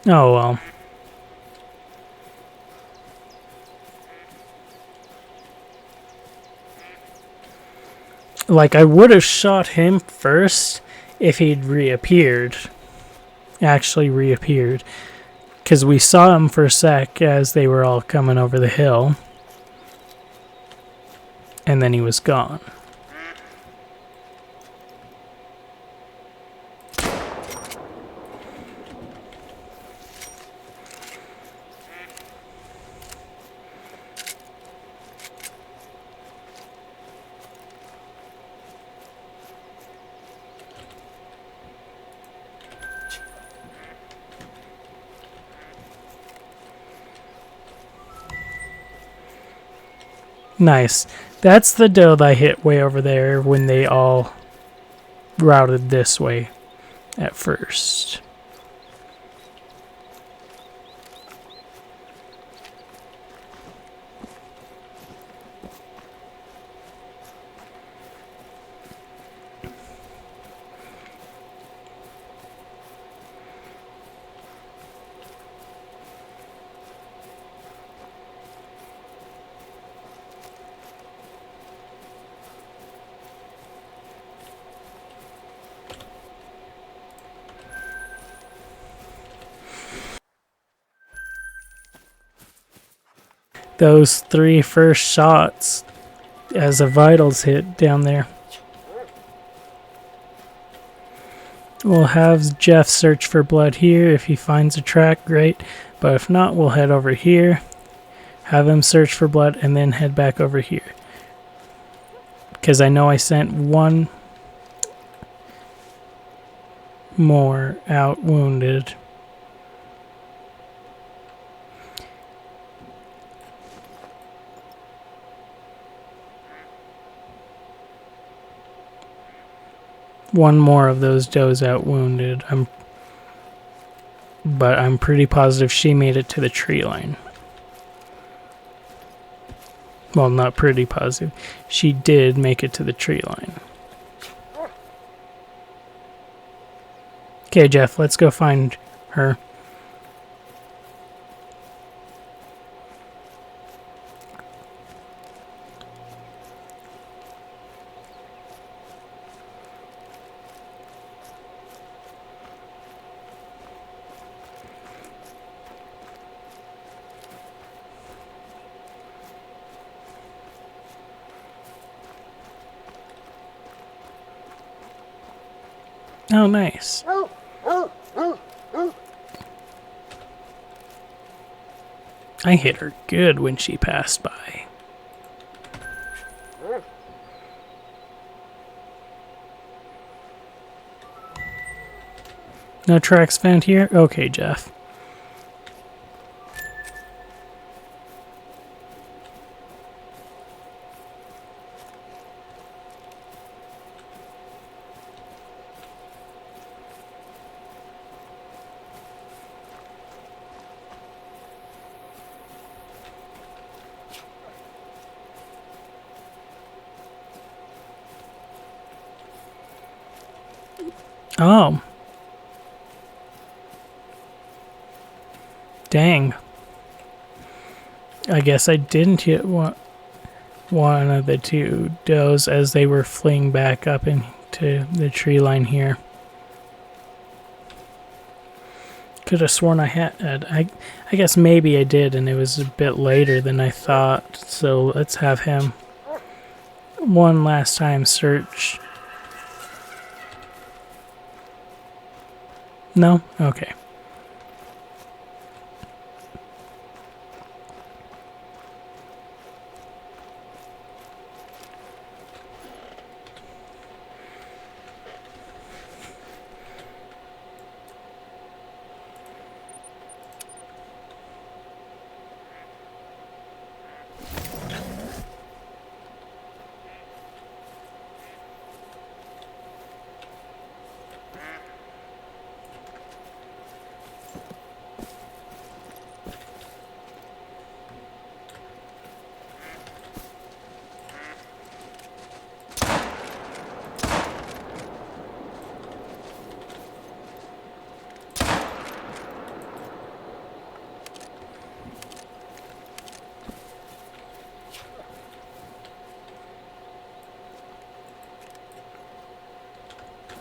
Oh well. Like, I would have shot him first if he'd reappeared. Actually reappeared. Because we saw him for a sec as they were all coming over the hill. And then he was gone. Nice. That's the doe that I hit way over there when they all routed this way at first. Those 3 first shots as a vitals hit down there. We'll have Jeff search for blood here. If he finds a track, great. But if not, we'll head over here, have him search for blood, and then head back over here. Because I know I sent one more out wounded. One more of those does out wounded. But I'm pretty positive she made it to the tree line. Well, not pretty positive. She did make it to the tree line. Okay, Jeff, let's go find her. Oh, nice. I hit her good when she passed by. No tracks found here? Okay, Jeff. Oh. Dang. I guess I didn't hit one of the 2 does as they were fleeing back up into the tree line here. Could have sworn I had. I guess maybe I did, and it was a bit later than I thought. So let's have him one last time search. No? Okay.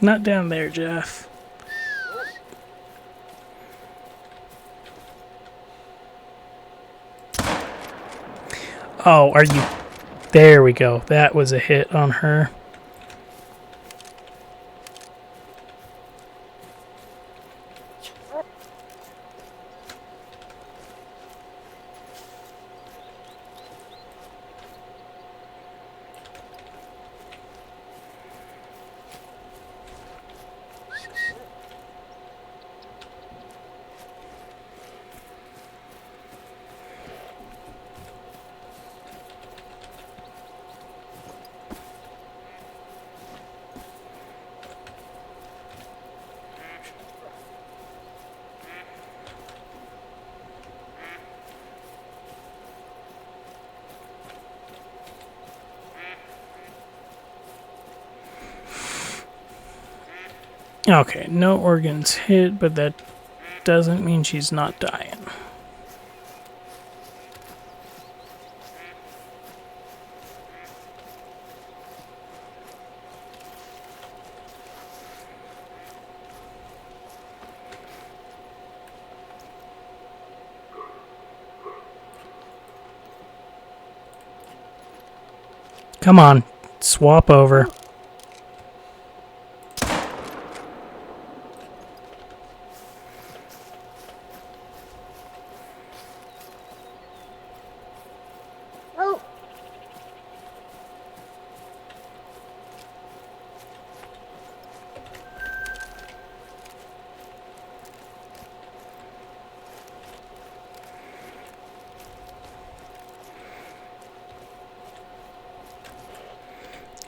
Not down there, Jeff. Oh, are you... There we go. That was a hit on her. Okay, no organs hit, but that doesn't mean she's not dying. Come on, swap over.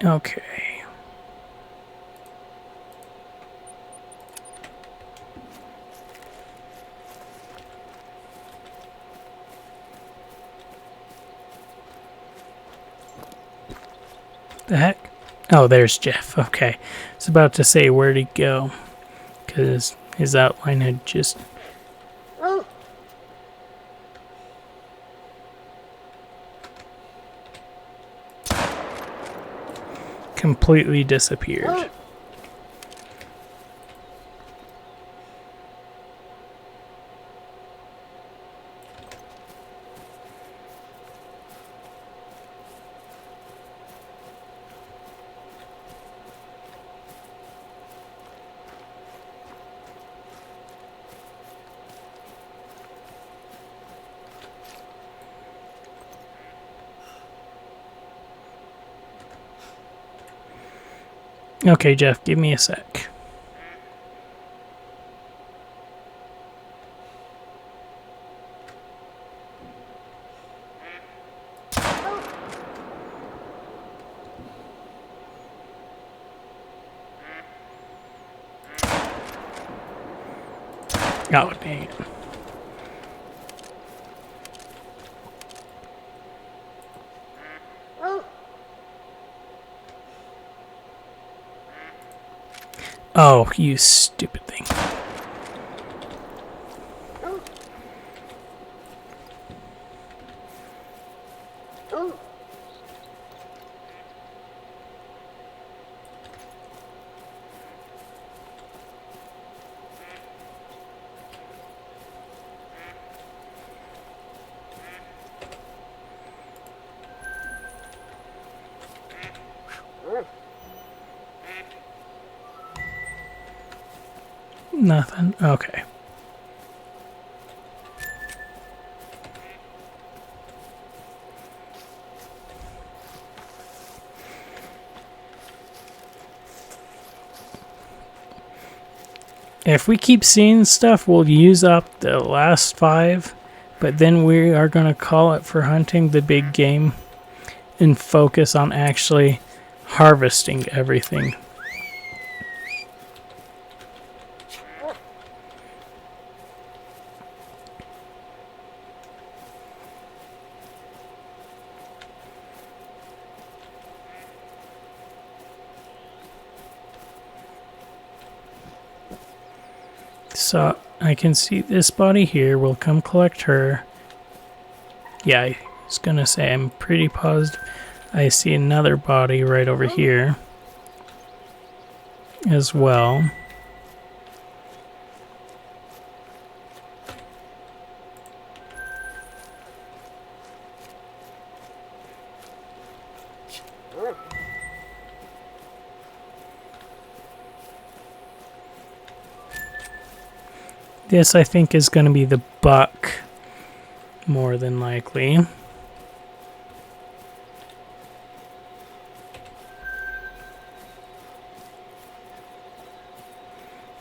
Okay. The heck? Oh, there's Jeff. Okay. I was about to say where'd he go, because his outline had just... completely disappeared. Okay, Jeff, give me a sec. Oh, dang it. Oh, you stupid thing. Nothing. Okay. If we keep seeing stuff, we'll use up the last 5, but then we are going to call it for hunting the big game and focus on actually harvesting everything. So I can see this body here. We'll come collect her. Yeah, I was gonna say I'm pretty positive I see another body right over here. as well. This, I think, is going to be the buck, more than likely.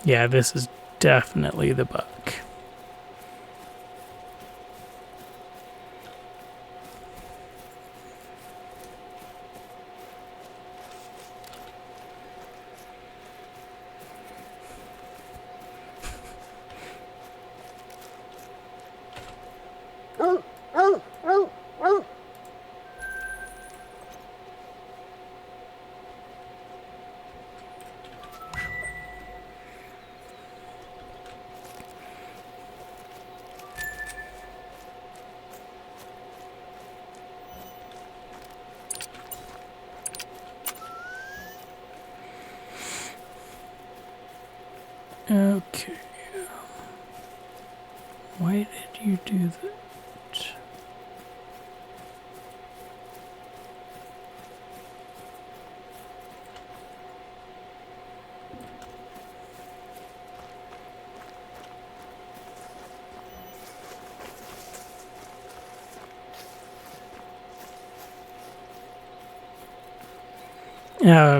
Yeah, this is definitely the buck. Okay. Why did you do that?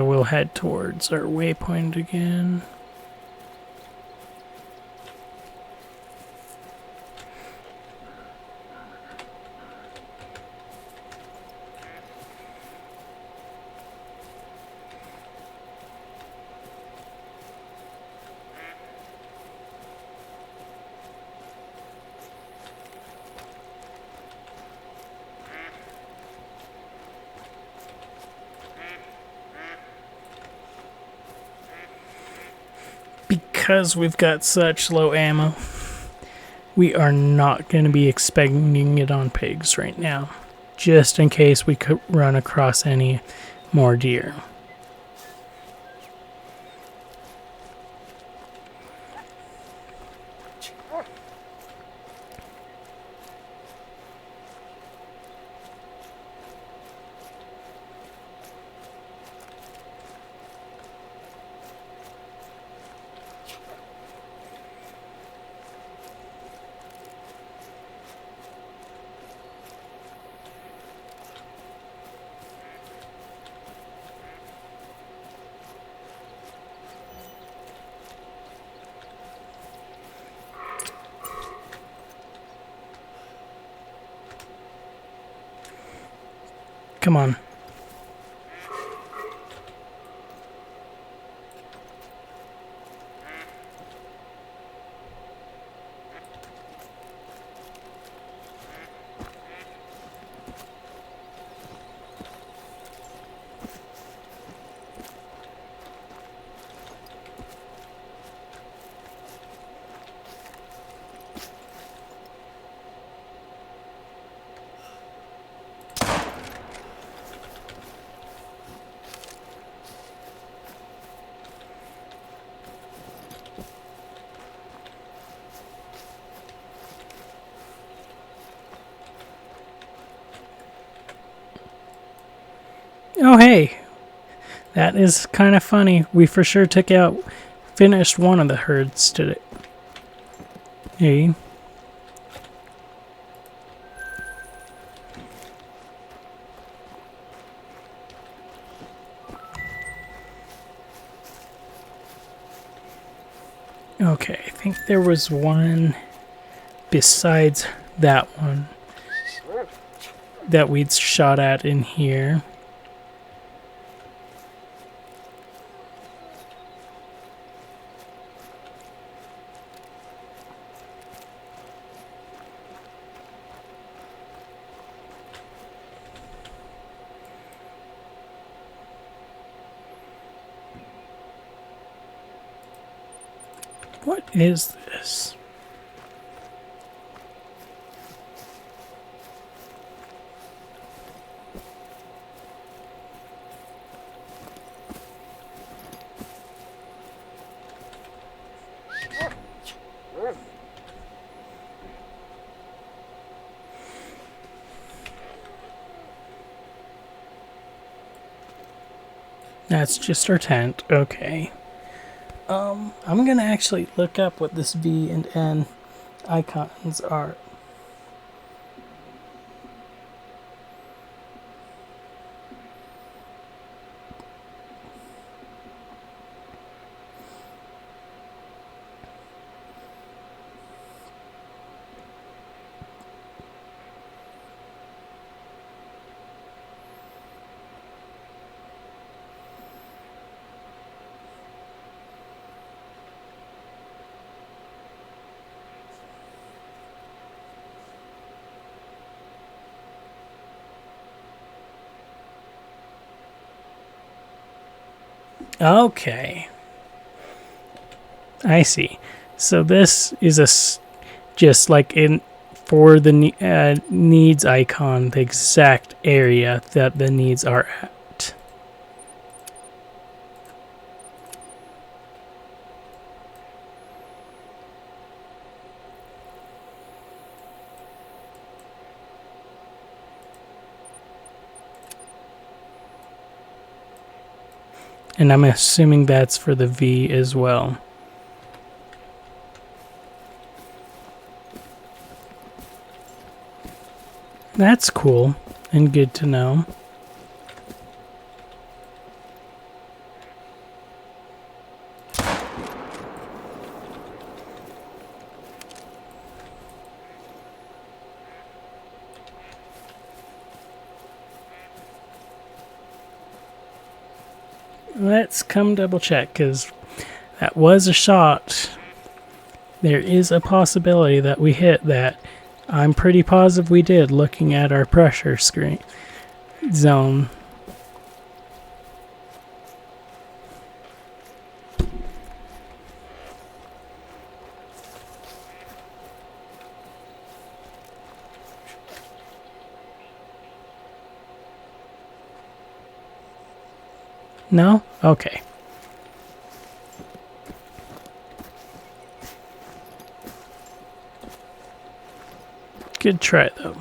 We'll head towards our waypoint again. Because we've got such low ammo, we are not going to be expending it on pigs right now, just in case we could run across any more deer. Come on. Oh, hey, that is kind of funny. We for sure finished one of the herds today. Hey. Okay, I think there was one besides that one that we'd shot at in here. What is this? That's just our tent. Okay. I'm gonna actually look up what this V and N icons are. Okay. I see. So this is just like in for the needs icon, the exact area that the needs are at. And I'm assuming that's for the V as well. That's cool and good to know. Let's come double check, because that was a shot. There is a possibility that we hit that. I'm pretty positive we did, looking at our pressure screen zone. No? Okay. Good try, though.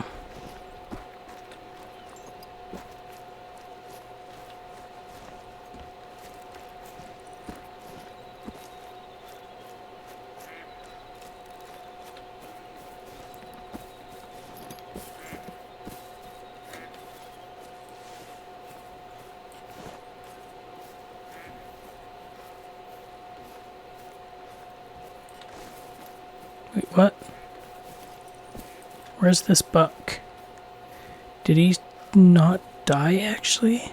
Wait, what? Where's this buck? Did he not die, actually?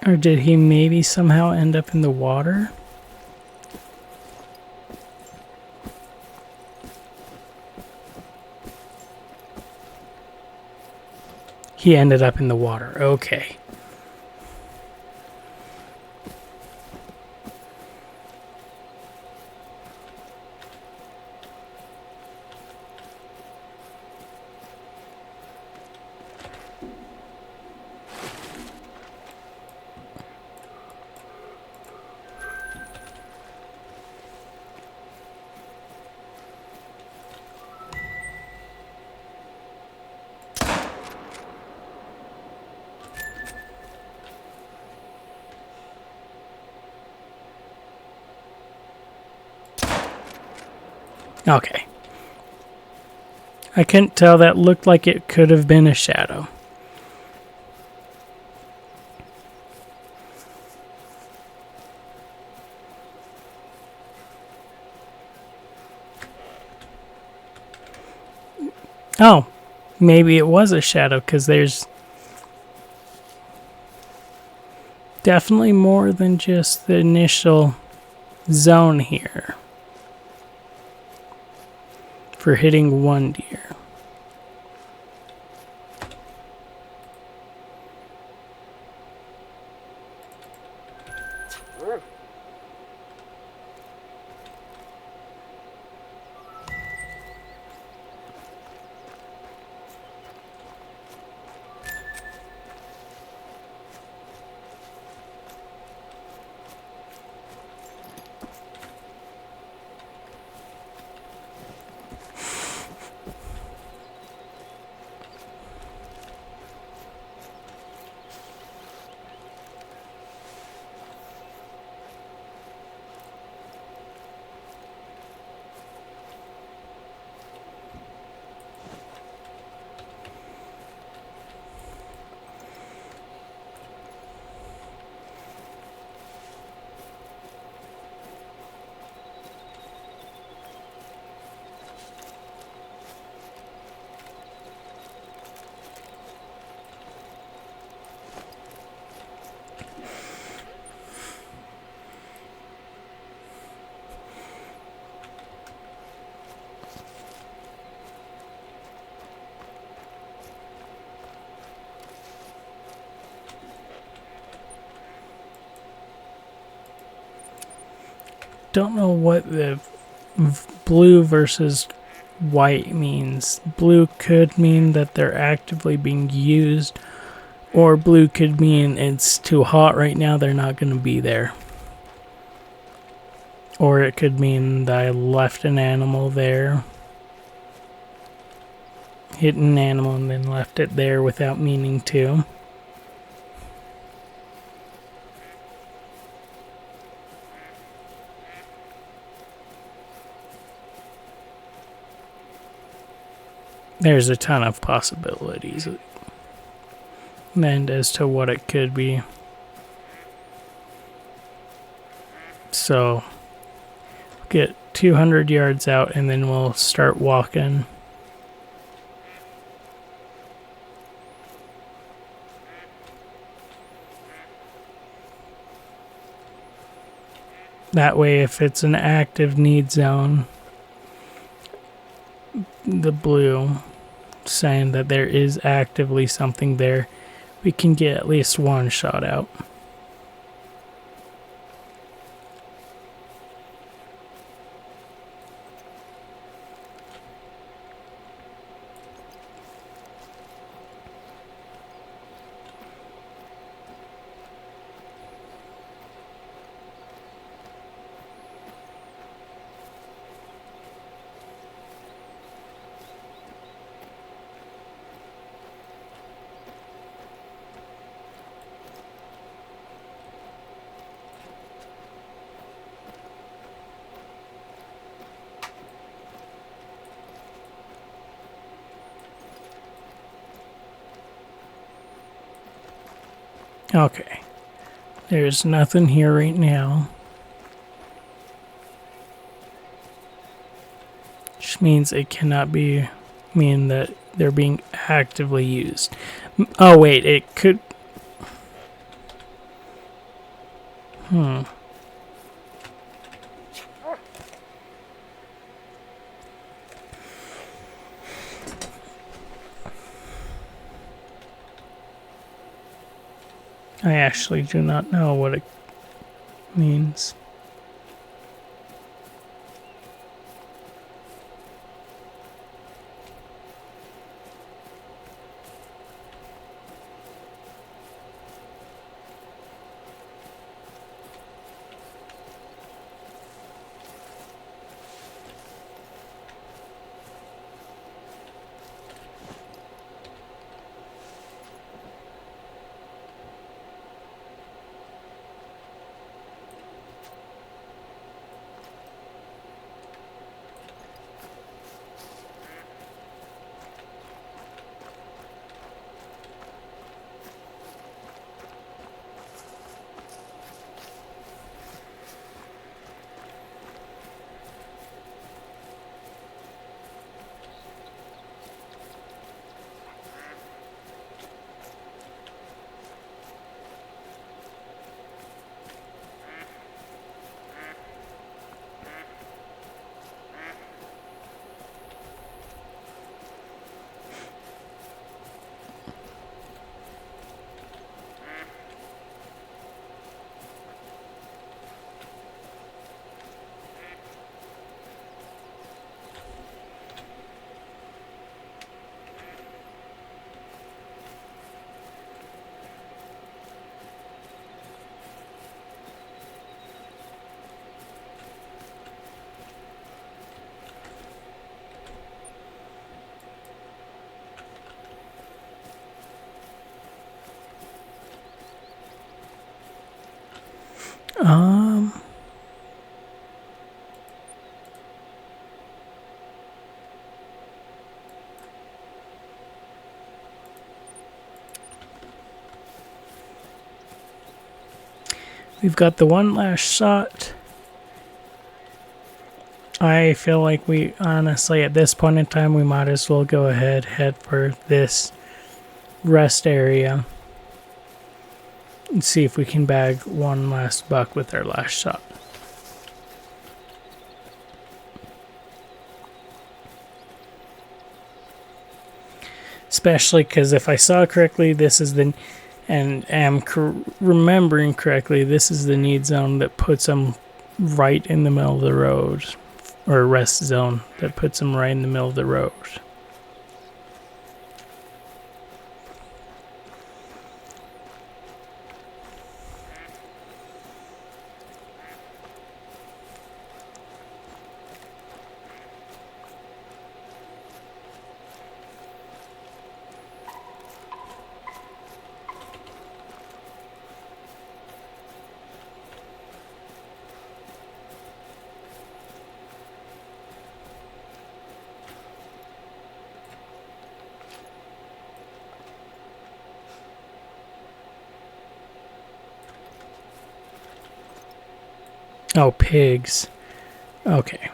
Or did he maybe somehow end up in the water? He ended up in the water. Okay. Okay. I couldn't tell. That looked like it could have been a shadow. Oh, maybe it was a shadow, because there's definitely more than just the initial zone here for hitting one deer. don't know what the blue versus white means. Blue could mean that they're actively being used, or blue could mean it's too hot right now, they're not going to be there. Or it could mean that I left an animal there, hit an animal and then left it there without meaning to. There's a ton of possibilities and as to what it could be. So get 200 yards out and then we'll start walking. That way, if it's an active need zone, the blue saying that there is actively something there, we can get at least one shot out. Okay, there's nothing here right now, which means it cannot mean that they're being actively used. Oh wait, it could. I actually do not know what it means. We've got the one last shot. I feel like we honestly, at this point in time, we might as well go ahead, head for this rest area and see if we can bag one last buck with our last shot. Especially because if I saw correctly, this is the, and am remembering correctly, this is the need zone that puts them right in the middle of the road, or a rest zone that puts them right in the middle of the road. Oh, pigs. Okay.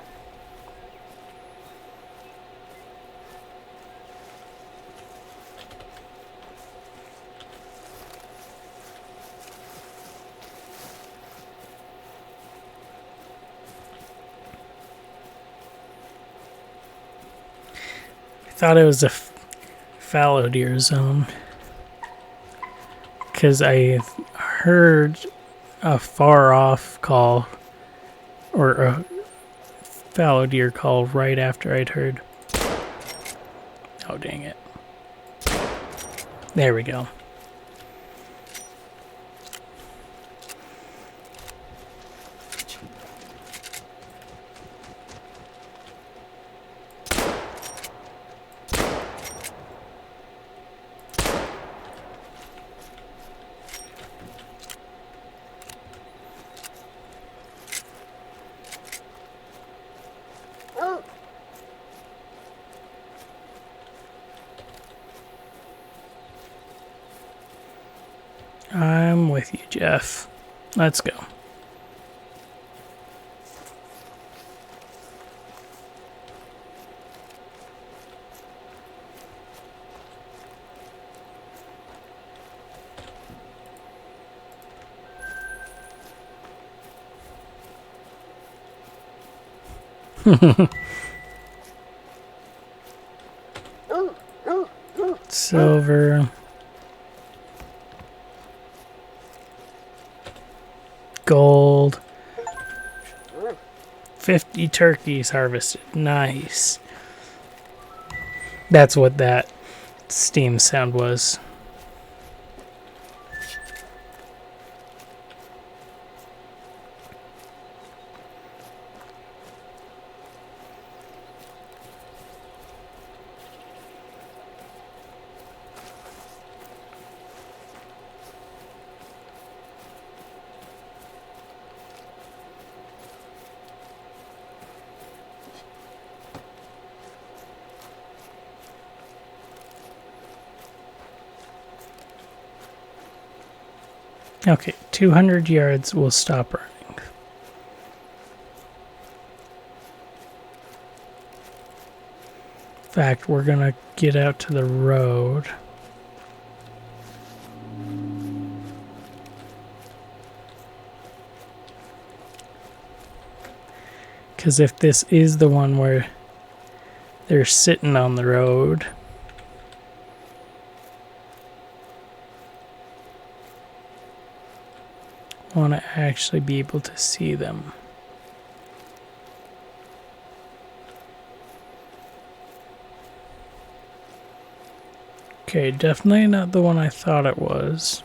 I thought it was a fallow deer zone, because I heard a far off call, or a fallow deer call right after I'd heard. Oh, dang it. There we go. I'm with you, Jeff. Let's go. Silver. Gold. 50 turkeys harvested. Nice. That's what that steam sound was. Okay, 200 yards, we'll stop running. In fact, we're gonna get out to the road. Because if this is the one where they're sitting on the road, I want to actually be able to see them. Okay, definitely not the one I thought it was.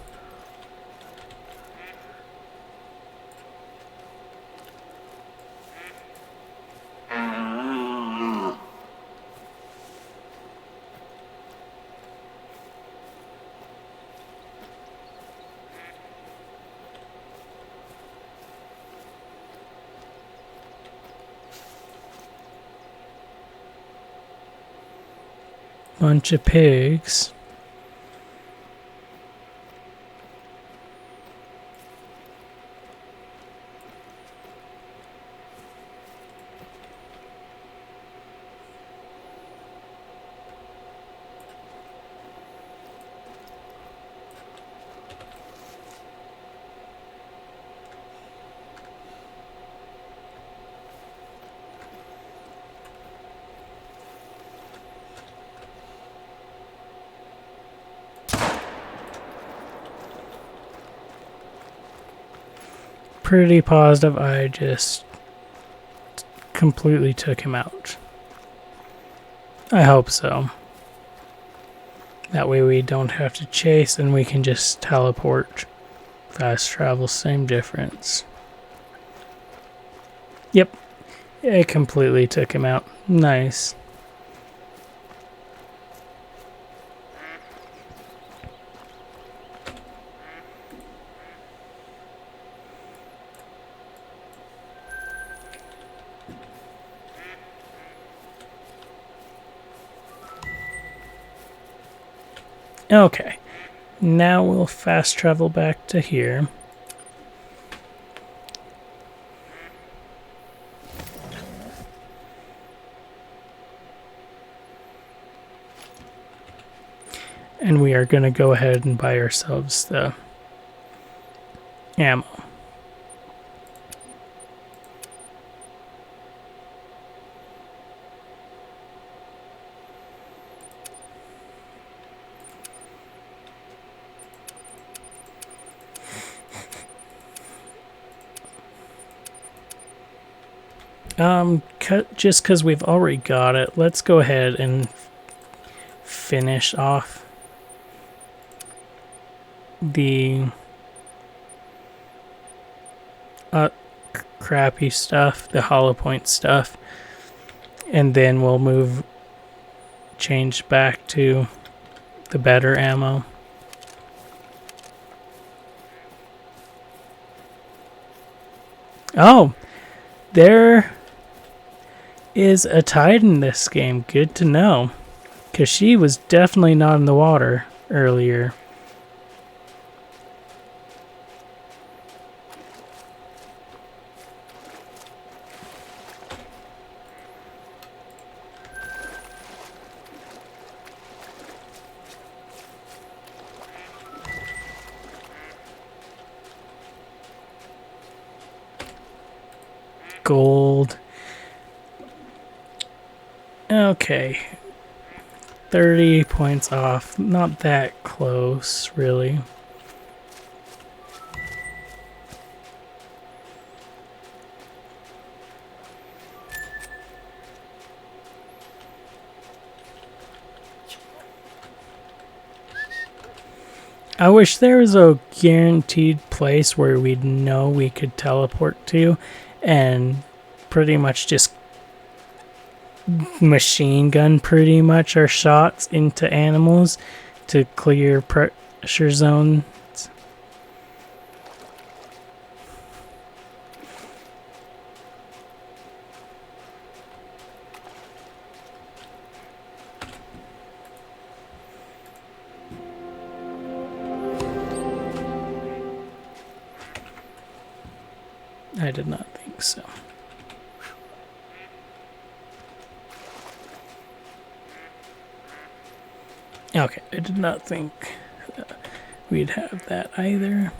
Bunch of pigs. pretty positive I just completely took him out. I hope so. That way we don't have to chase and we can just teleport. Fast travel, same difference. Yep, it completely took him out. Nice. Okay, now we'll fast travel back to here. And we are going to go ahead and buy ourselves the ammo. Just because we've already got it, let's go ahead and finish off the crappy stuff, the hollow point stuff, and then we'll change back to the better ammo. Oh, there is a tide in this game. Good to know, because she was definitely not in the water earlier. Gold. Okay. 30 points off. Not that close, really. I wish there was a guaranteed place where we'd know we could teleport to and pretty much just machine gun pretty much our shots into animals to clear pressure zones. I did not think so. Okay, I did not think we'd have that either.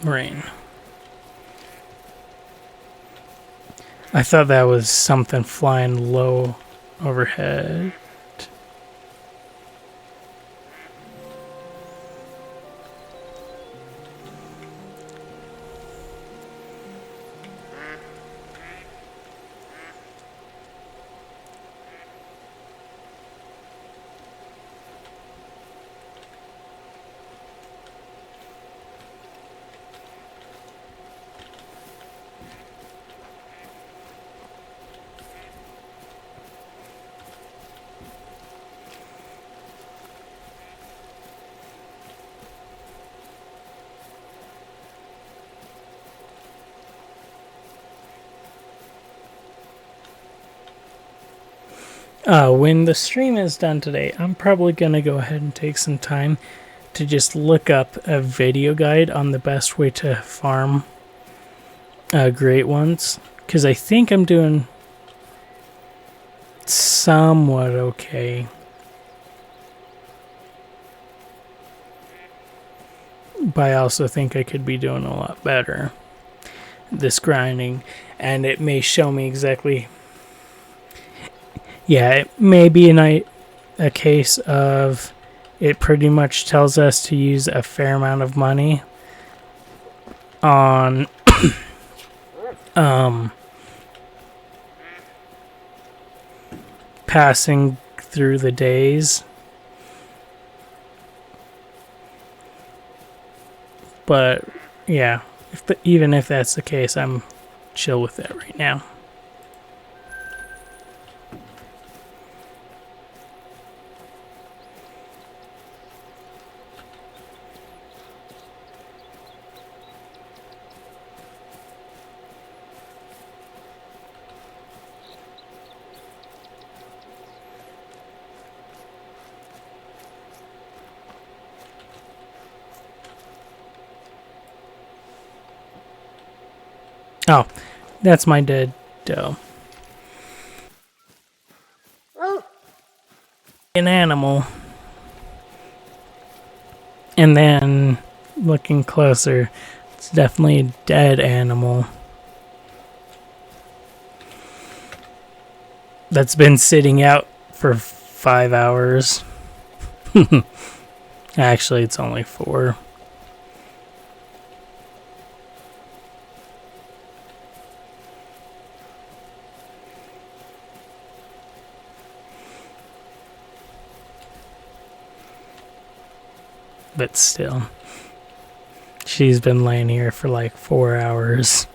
Rain. I thought that was something flying low overhead. When the stream is done today, I'm probably going to go ahead and take some time to just look up a video guide on the best way to farm great ones, because I think I'm doing somewhat okay. But I also think I could be doing a lot better this grinding, and it may show me exactly Yeah, it may be a case of it pretty much tells us to use a fair amount of money on passing through the days. But yeah, even if that's the case, I'm chill with that right now. Oh, that's my dead doe. An animal. And then, looking closer, it's definitely a dead animal that's been sitting out for 5 hours. Actually, it's only 4. But still, she's been laying here for like 4 hours.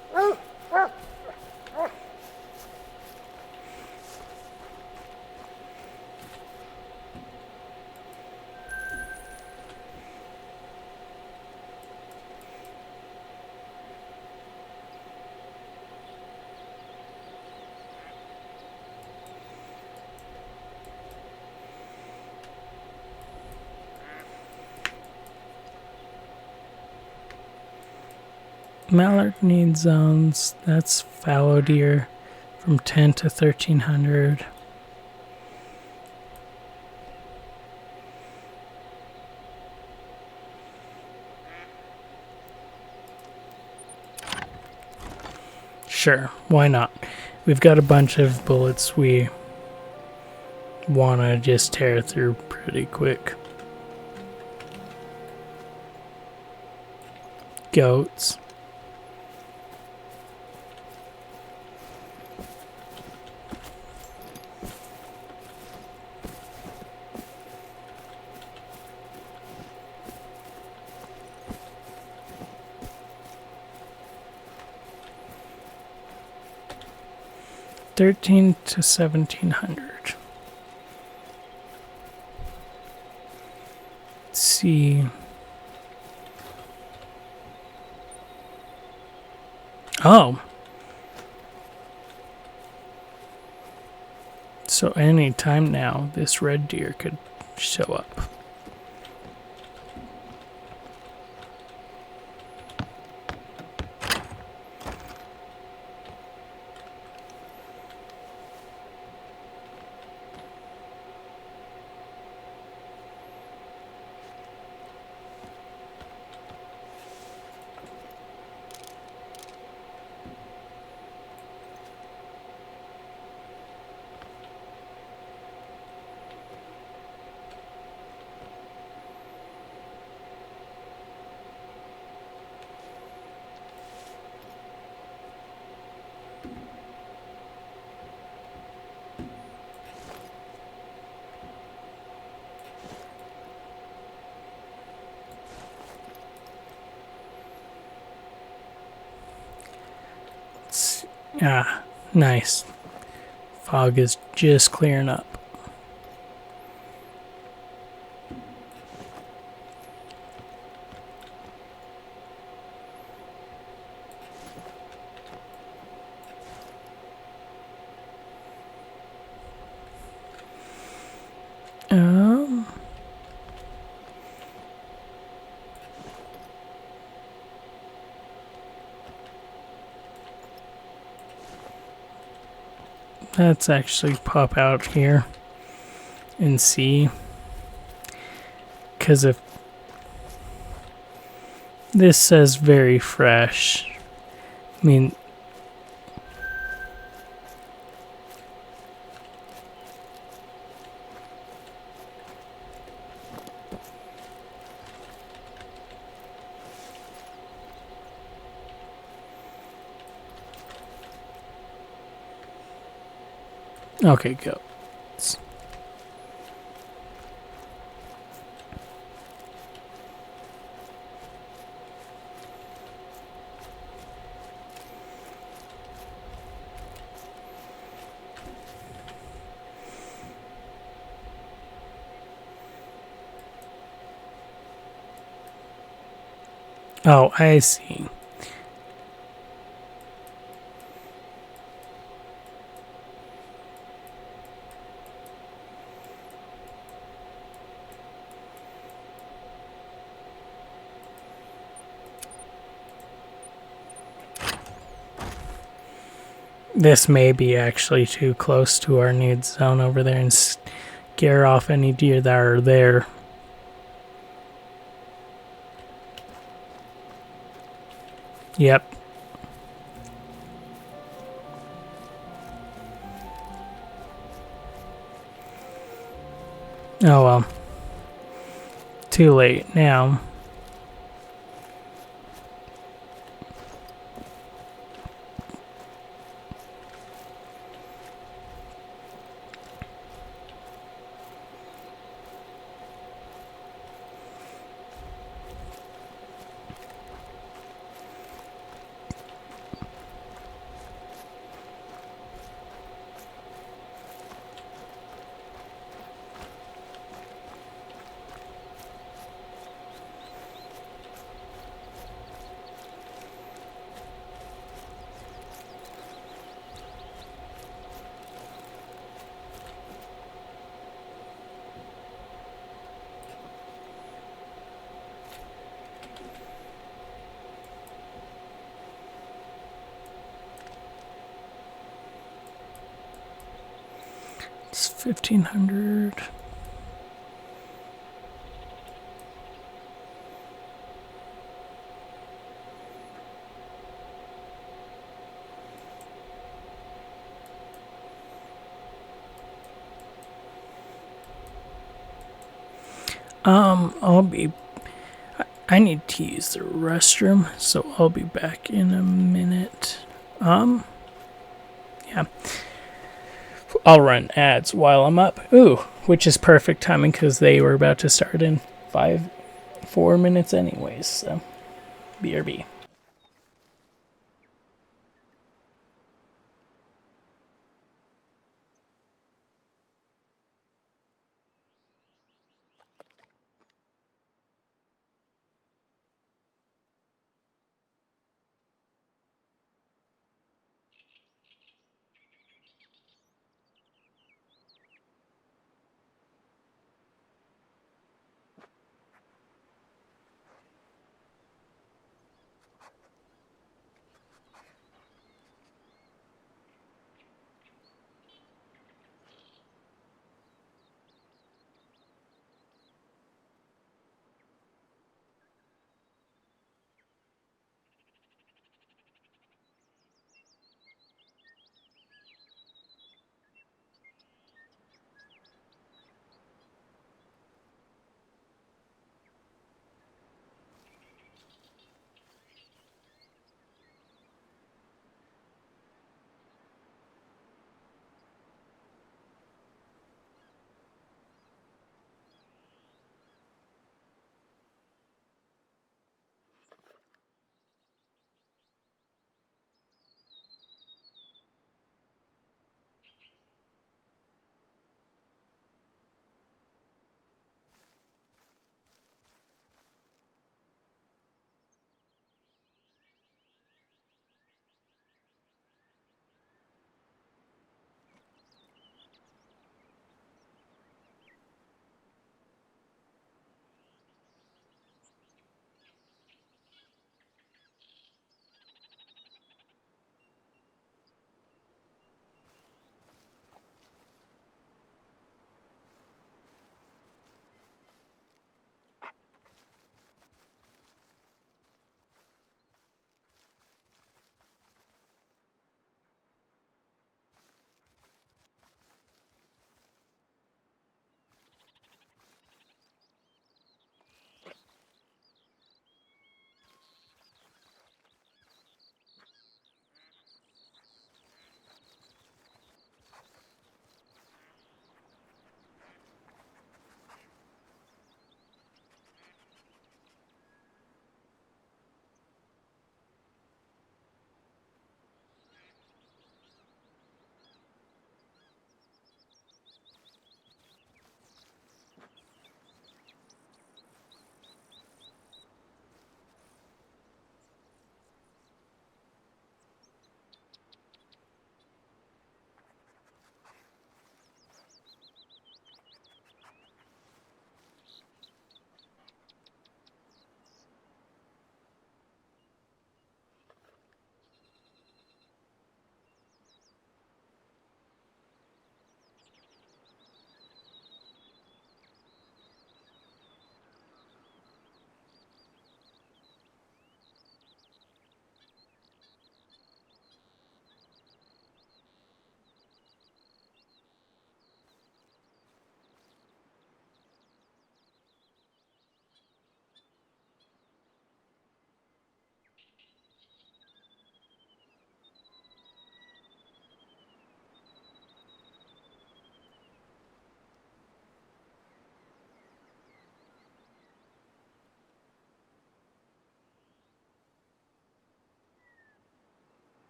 Mallard needs zones. That's fallow deer from 10 to 1300. Sure, why not? We've got a bunch of bullets we want to just tear through pretty quick. Goats. $1,300 to $1,700. Let's see. Oh. So any time now, this red deer could show up. Ah, nice. Fog is just clearing up. Let's actually pop out here and see, because if this says very fresh, I mean, Okay, go. Oh, I see. This may be actually too close to our need zone over there and scare off any deer that are there. Yep. Oh well. Too late now. It's 1500. I'll be. I need to use the restroom, so I'll be back in a minute. Yeah. I'll run ads while I'm up. Ooh, which is perfect timing because they were about to start in 4 minutes anyways, so BRB.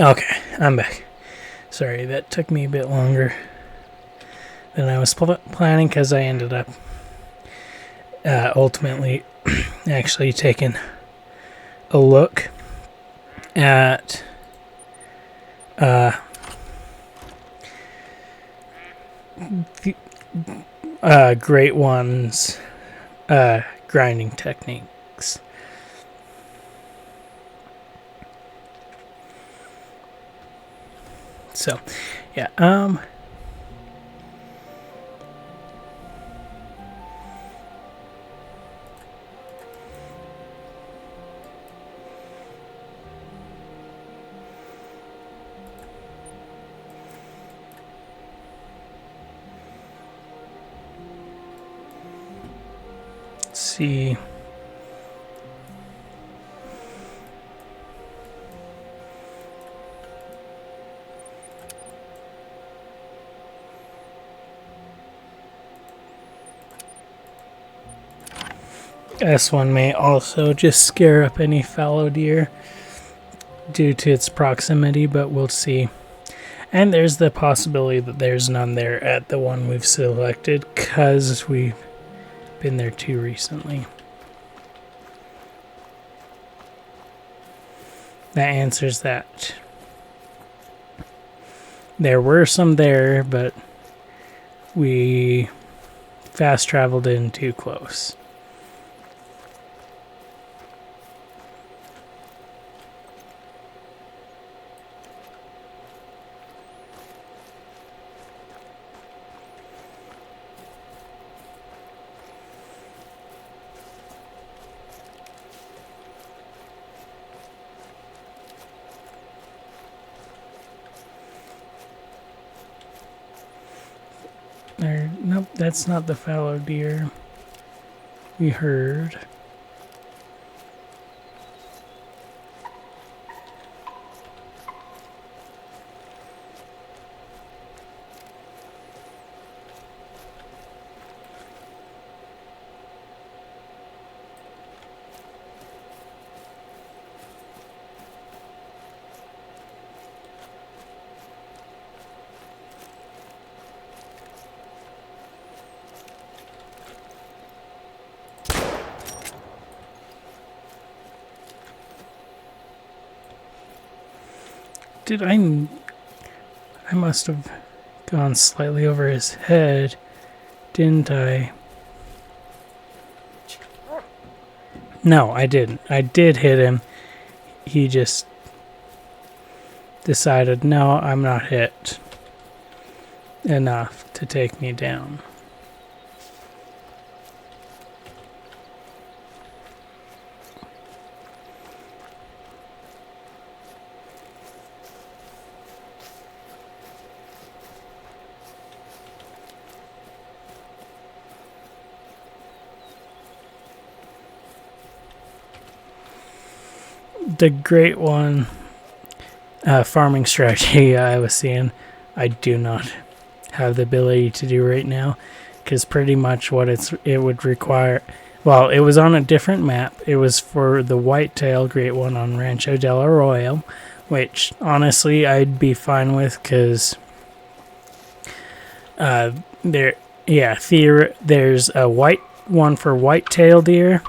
Okay, I'm back. Sorry, that took me a bit longer than I was planning because I ended up ultimately actually taking a look at the Great One's grinding techniques. So, yeah, let's see. This one may also just scare up any fallow deer due to its proximity, but we'll see. And there's the possibility that there's none there at the one we've selected because we've been there too recently. That answers that. There were some there, but we fast traveled in too close. Nope, that's not the fallow deer we heard. Did I must have gone slightly over his head, didn't I? No, I didn't. I did hit him. He just decided, no, I'm not hit enough to take me down. The Great One farming strategy I was seeing, I do not have the ability to do right now, because pretty much what it would require, well, it was on a different map. It was for the whitetail Great One on Rancho del Arroyo, which honestly I'd be fine with, because there's a white one for whitetail deer,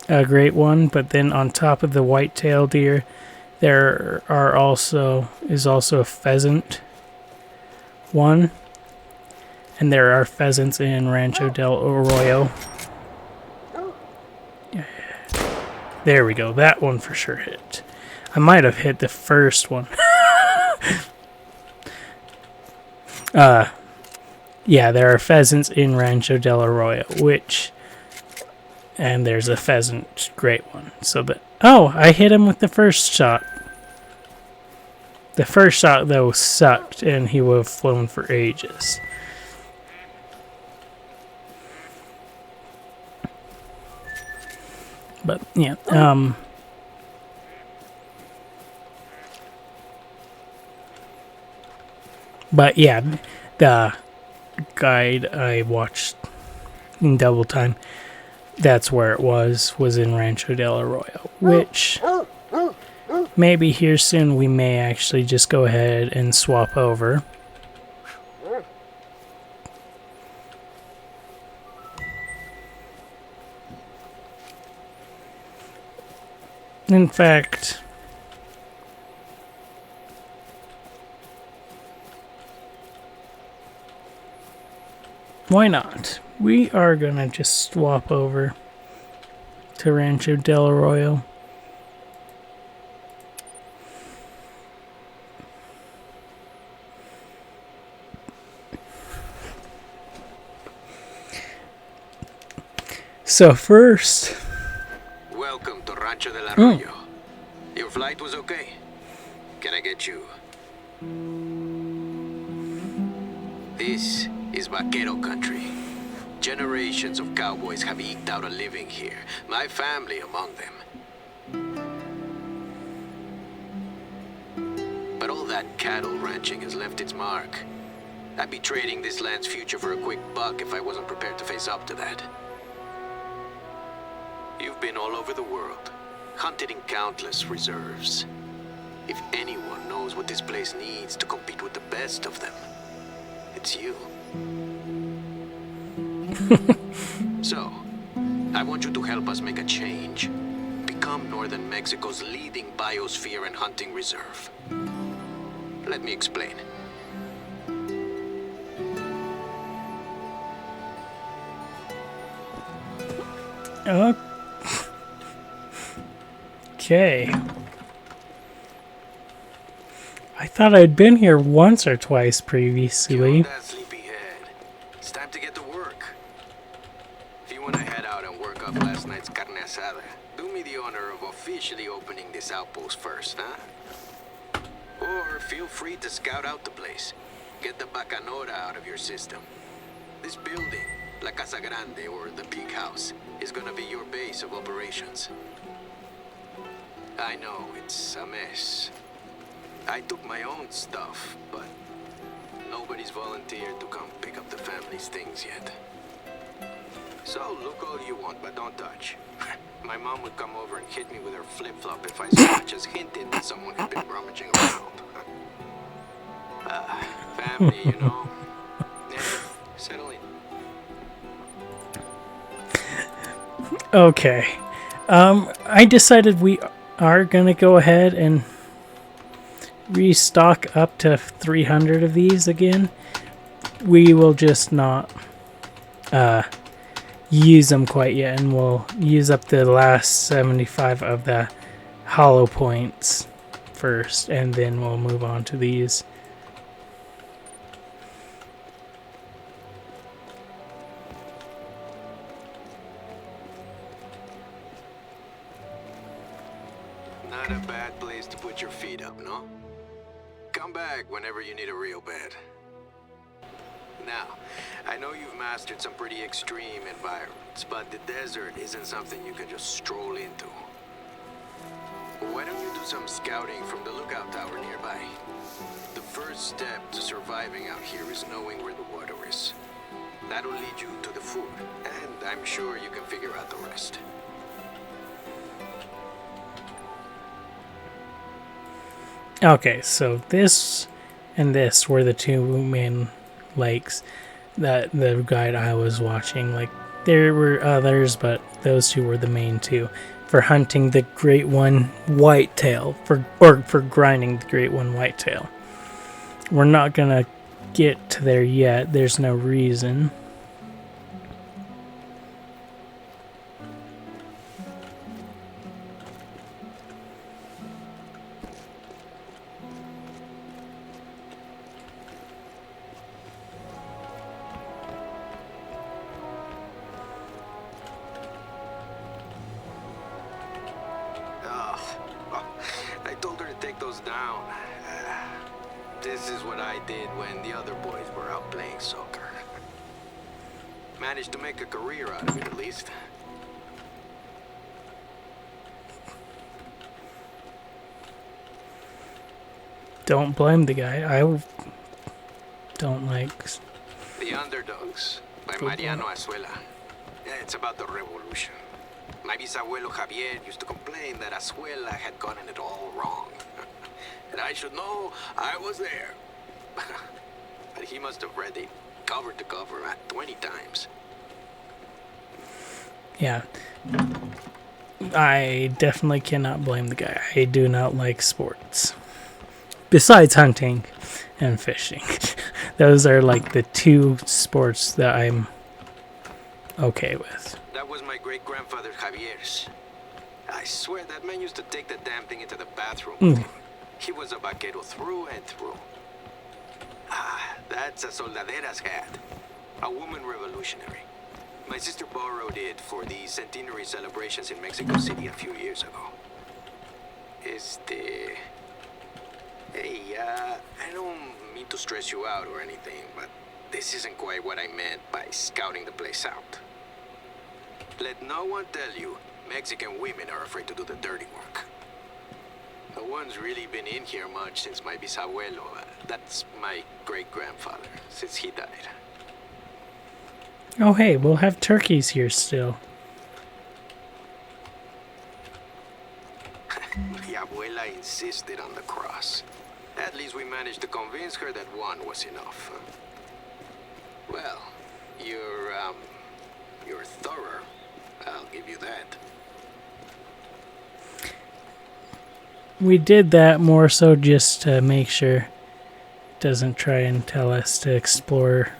a Great One, but then on top of the whitetail deer there is also a pheasant one, and there are pheasants in Rancho del Arroyo. There we go, that one for sure hit. I might have hit the first one. Yeah, there are pheasants in Rancho del Arroyo, and there's a pheasant Great One. I hit him with the first shot. The first shot, though, sucked, and he would have flown for ages. But, yeah, but, yeah, the guide I watched in double time, that's where it was in Rancho del Arroyo, which maybe here soon we may actually just go ahead and swap over. In fact, why not? We are gonna just swap over to Rancho Del Arroyo. So first, welcome to Rancho del Arroyo. Your flight was okay? Can I get you? This is Vaquero country. Generations of cowboys have eked out a living here, my family among them. But all that cattle ranching has left its mark. I'd be trading this land's future for a quick buck if I wasn't prepared to face up to that. You've been all over the world, hunted in countless reserves. If anyone knows what this place needs to compete with the best of them, it's you. So, I want you to help us make a change. Become northern Mexico's leading biosphere and hunting reserve. Let me explain. Okay. I thought I'd been here once or twice previously. That sleepyhead. It's time to get to work. If you want to head out and work up last night's carne asada, do me the honor of officially opening this outpost first, huh? Or feel free to scout out the place. Get the bacanora out of your system. This building, La Casa Grande or the Big House, is gonna be your base of operations. I know, it's a mess. I took my own stuff, but nobody's volunteered to come pick up the family's things yet. So look all you want, but don't touch. My mom would come over and hit me with her flip-flop if I so much as hinted that someone had been rummaging around. Family, you know. Yeah, settle in. Okay. I decided we are gonna go ahead and restock up to 300 of these again. We will just not use them quite yet, and we'll use up the last 75 of the hollow points first, and then we'll move on to these. Not a bad place to put your feet up, no? Come back whenever you need a real bed. Now, I know you've mastered some pretty extreme environments, but the desert isn't something you can just stroll into. Why don't you do some scouting from the lookout tower nearby? The first step to surviving out here is knowing where the water is. That'll lead you to the food, and I'm sure you can figure out the rest. Okay, so this and this were the two main lakes that the guide I was watching. Like, there were others, but those two were the main two for hunting the great one whitetail, for grinding the great one whitetail. We're not gonna get to there yet. There's no reason. This is what I did when the other boys were out playing soccer. Managed to make a career out of it, at least. Don't blame the guy. I don't like... The Underdogs by Mariano Azuela. Yeah, it's about the revolution. My bisabuelo Javier used to complain that Azuela had gotten it all wrong. And I should know I was there. But he must have read it cover to cover 20 times. Yeah. I definitely cannot blame the guy. I do not like sports. Besides hunting and fishing. Those are like the two sports that I'm okay with. That was my great-grandfather Javier's. I swear that man used to take the damn thing into the bathroom with him. He was a vaquero through and through. Ah, that's a soldaderas hat. A woman revolutionary. My sister borrowed it for the centenary celebrations in Mexico City a few years ago. Hey, I don't mean to stress you out or anything, but this isn't quite what I meant by scouting the place out. Let no one tell you Mexican women are afraid to do the dirty work. No one's really been in here much since my bisabuelo, that's my great-grandfather, since he died. Oh hey, we'll have turkeys here still. My abuela insisted on the cross. At least we managed to convince her that one was enough. Well, you're thorough. I'll give you that. We did that more so just to make sure it doesn't try and tell us to explore.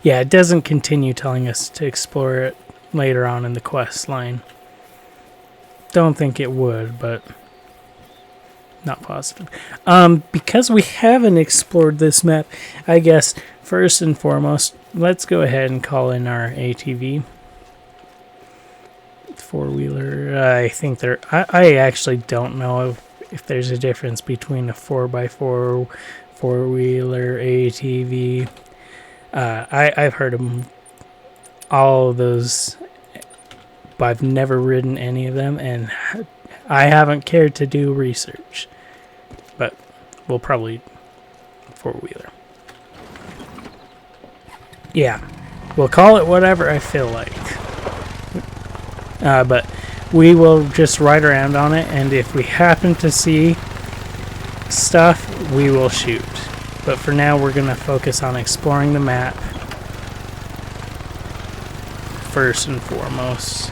Yeah, it doesn't continue telling us to explore it later on in the quest line. Don't think it would, but not positive. Because we haven't explored this map, I guess first and foremost, let's go ahead and call in our ATV. Four-wheeler. I think I actually don't know if there's a difference between a 4x4 four-wheeler ATV. I've heard of all of those, but I've never ridden any of them, and I haven't cared to do research. But we'll probably four-wheeler. Yeah, we'll call it whatever I feel like. But we will just ride around on it, and if we happen to see stuff, we will shoot. But for now, we're going to focus on exploring the map first and foremost.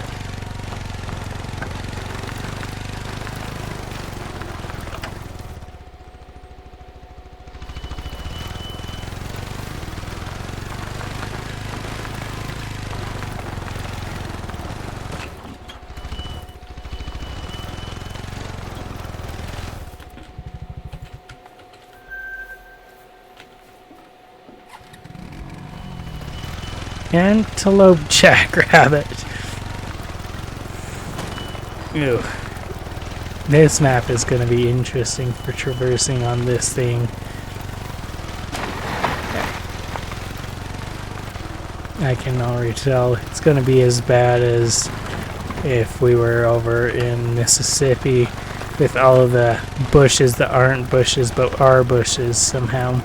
Antelope jackrabbit. Ew. This map is going to be interesting for traversing on this thing. I can already tell it's going to be as bad as if we were over in Mississippi with all of the bushes that aren't bushes but are bushes somehow.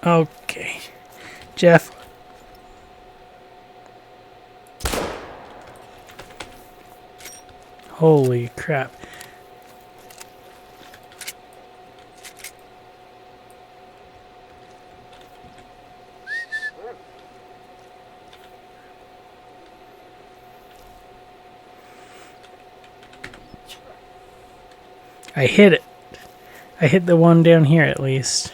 Okay, Jeff. Holy crap. I hit it. I hit the one down here at least.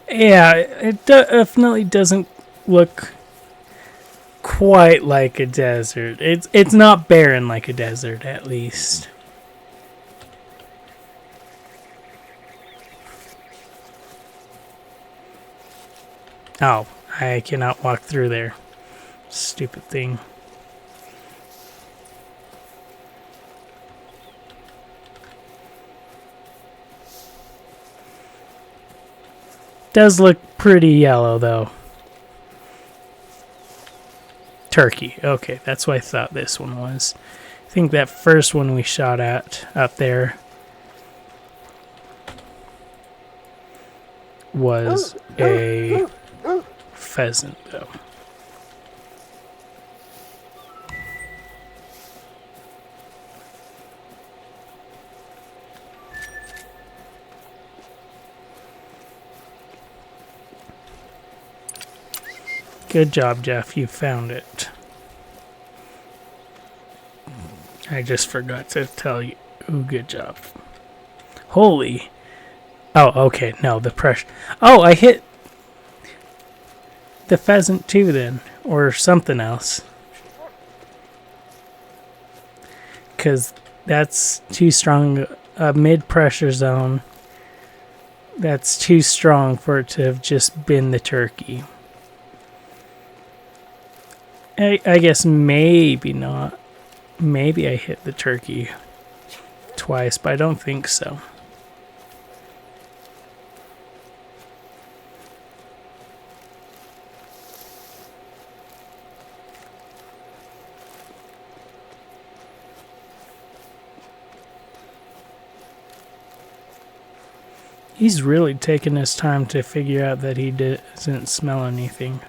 Yeah, it definitely doesn't look quite like a desert. It's not barren like a desert, at least. Oh, I cannot walk through there. Stupid thing. Does look pretty yellow, though. Turkey. Okay, that's what I thought this one was. I think that first one we shot at up there was a pheasant, though. Good job, Jeff. You found it. I just forgot to tell you. Ooh, good job. Holy. Oh, okay. No, the pressure. Oh, I hit the pheasant too then. Or something else. Because that's too strong. A mid-pressure zone. That's too strong for it to have just been the turkey. I guess maybe not. Maybe I hit the turkey twice, but I don't think so. He's really taking his time to figure out that he doesn't smell anything.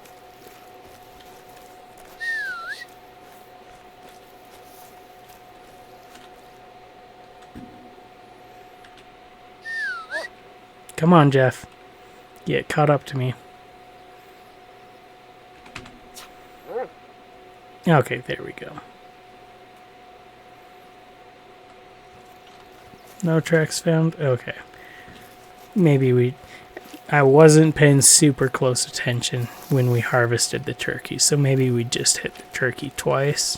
Come on, Jeff. Get caught up to me. Okay, there we go. No tracks found? Okay. Maybe I wasn't paying super close attention when we harvested the turkey, so maybe we just hit the turkey twice.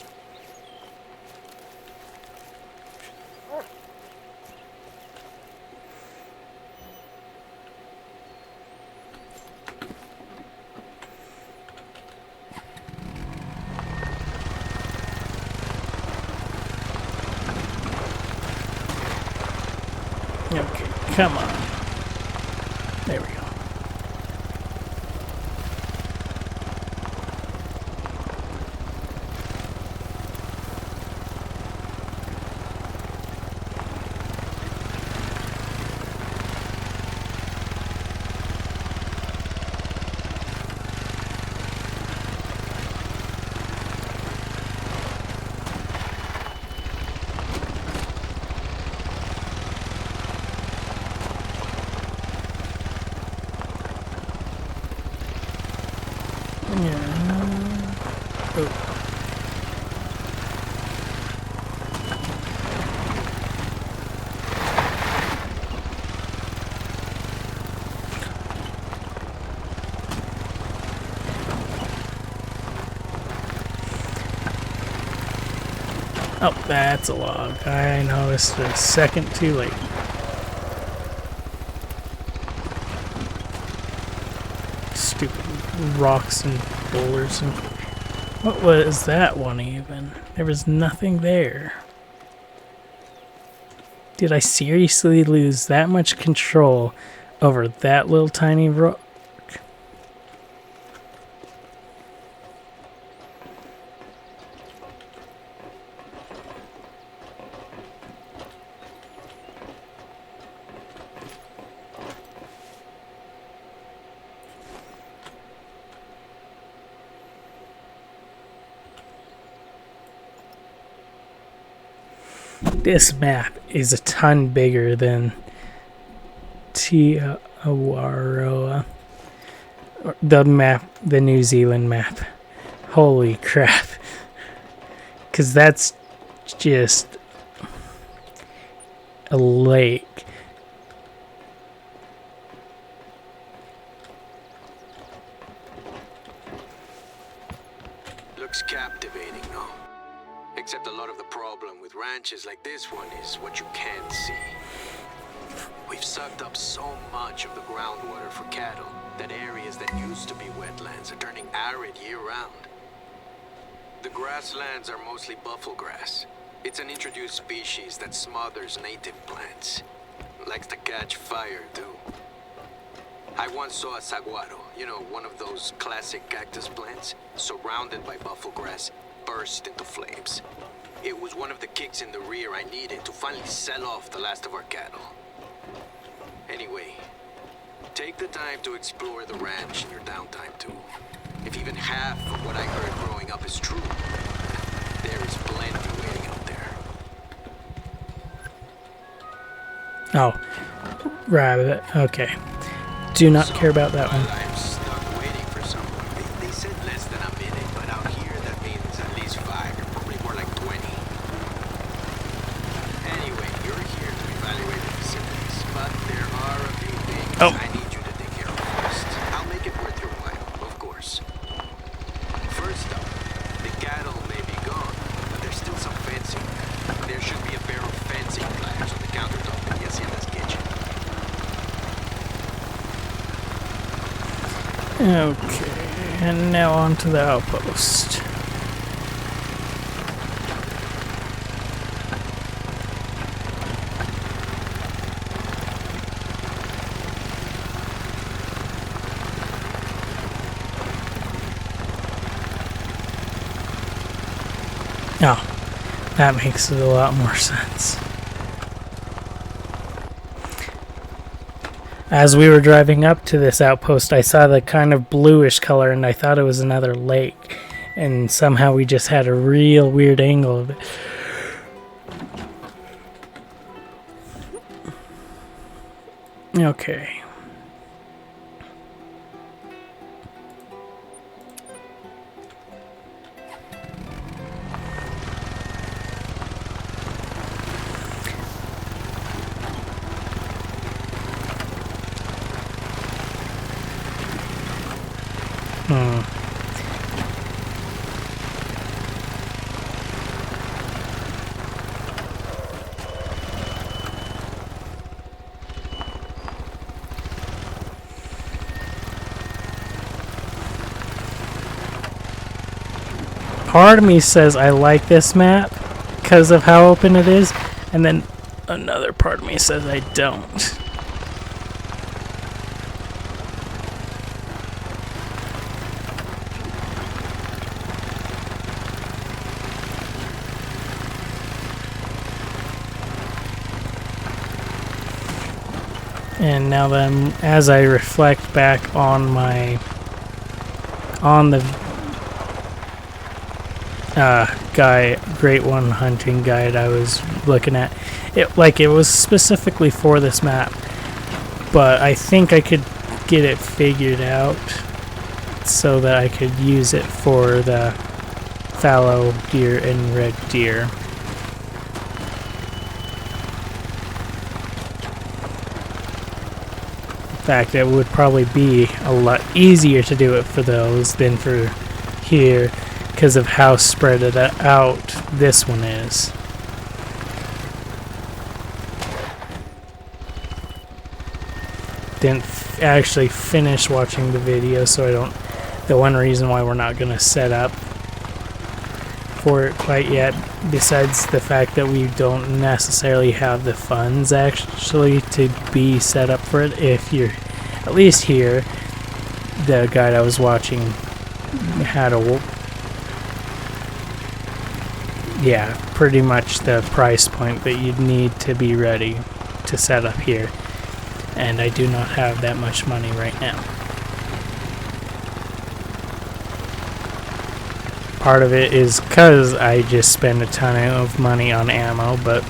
Okay, come on. There we go. Oh, that's a log. I noticed a second too late. Stupid rocks and boulders. And what was that one even? There was nothing there. Did I seriously lose that much control over that little tiny rock? This map is a ton bigger than Awaroa. The map, the New Zealand map. Holy crap. Because that's just a lake. looks captivating, no? Except a lot of the problem with ranches like this one is what you can't see. We've sucked up so much of the groundwater for cattle that areas that used to be wetlands are turning arid year-round. The grasslands are mostly buffalo grass. It's an introduced species that smothers native plants. Likes to catch fire, too. I once saw a saguaro, you know, one of those classic cactus plants, surrounded by buffalo grass, burst into flames. It was one of the kicks in the rear I needed to finally sell off the last of our cattle. Anyway, take the time to explore the ranch in your downtime, too. If even half of what I heard growing up is true, there is plenty waiting out there. Oh, rabbit. Okay. Do not care about that one. I'm stuck waiting for someone. They said less than a minute, but out here that means at least 5, or probably more like 20. Anyway, you're here to evaluate the facilities, but there are a few things I need you to take care of first. I'll make it worth your while, of course. First up, the cattle may be gone, but there's still some fencing. There should be a pair of fencing pliers on the countertop in the Hacienda's kitchen. Okay, and now on to the outpost. Oh, that makes a lot more sense. As we were driving up to this outpost, I saw the kind of bluish color and I thought it was another lake. And somehow we just had a real weird angle of it. Okay. Part of me says I like this map because of how open it is, and then another part of me says I don't. And now then, as I reflect back on the Great One hunting guide I was looking at, it was specifically for this map, but I think I could get it figured out so that I could use it for the fallow deer and red deer. In fact, it would probably be a lot easier to do it for those than for here, because of how spread it out this one is. Didn't actually finish watching the video, so I don't. The one reason why we're not going to set up for it quite yet, besides the fact that we don't necessarily have the funds actually to be set up for it. If you're at least here, the guide I was watching had pretty much the price point that you'd need to be ready to set up here, and I do not have that much money right now. Part of it is because I just spend a ton of money on ammo, but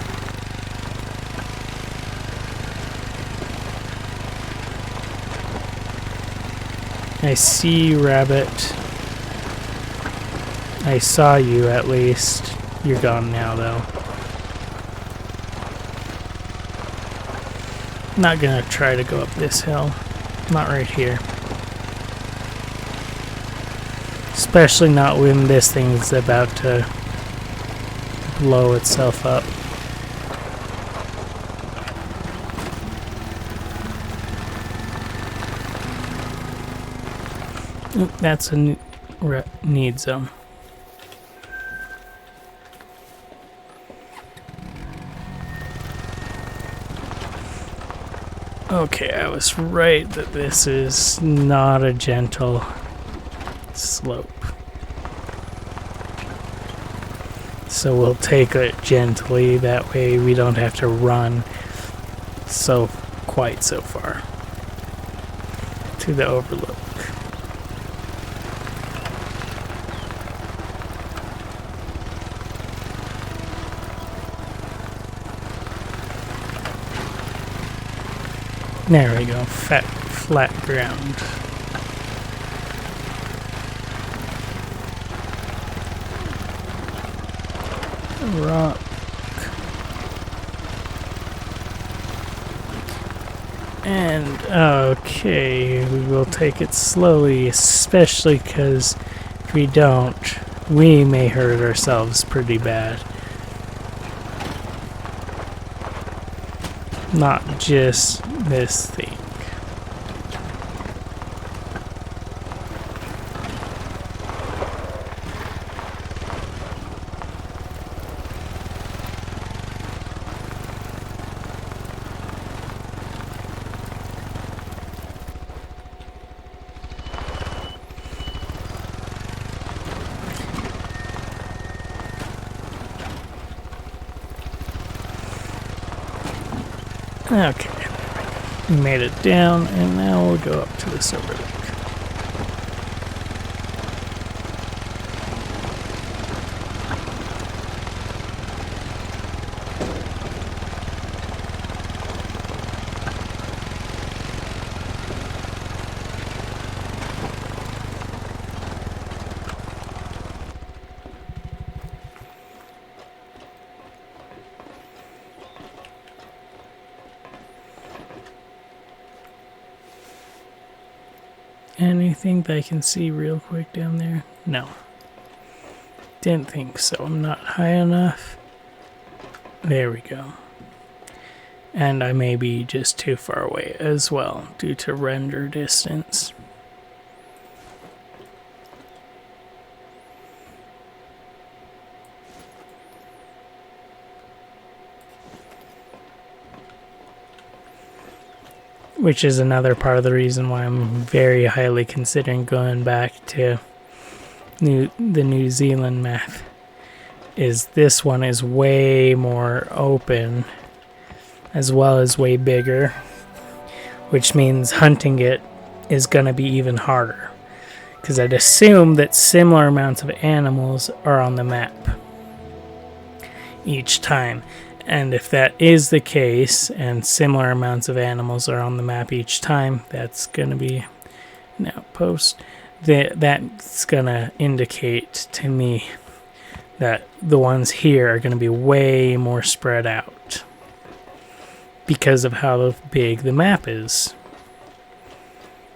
I see you, rabbit. I saw you at least. You're gone now, though. Not gonna try to go up this hill. Not right here. Especially not when this thing's about to blow itself up. Oop, that's a need zone. Okay, I was right that this is not a gentle slope. So we'll take it gently, that way we don't have to run quite so far to the overlook. There we go, flat ground. Rock. And okay, we will take it slowly, especially because if we don't, we may hurt ourselves pretty bad. Not just this thing. Okay, we made it down, and now we'll go up to this overlook. Anything that I can see real quick down there? No. Didn't think so. I'm not high enough. There we go. And I may be just too far away as well due to render distance. Which is another part of the reason why I'm very highly considering going back to the New Zealand map. Is this one is way more open, as well as way bigger, which means hunting it is going to be even harder. Because I'd assume that similar amounts of animals are on the map each time. And if that is the case, and similar amounts of animals are on the map each time, that's going to be an outpost. That's going to indicate to me that the ones here are going to be way more spread out because of how big the map is.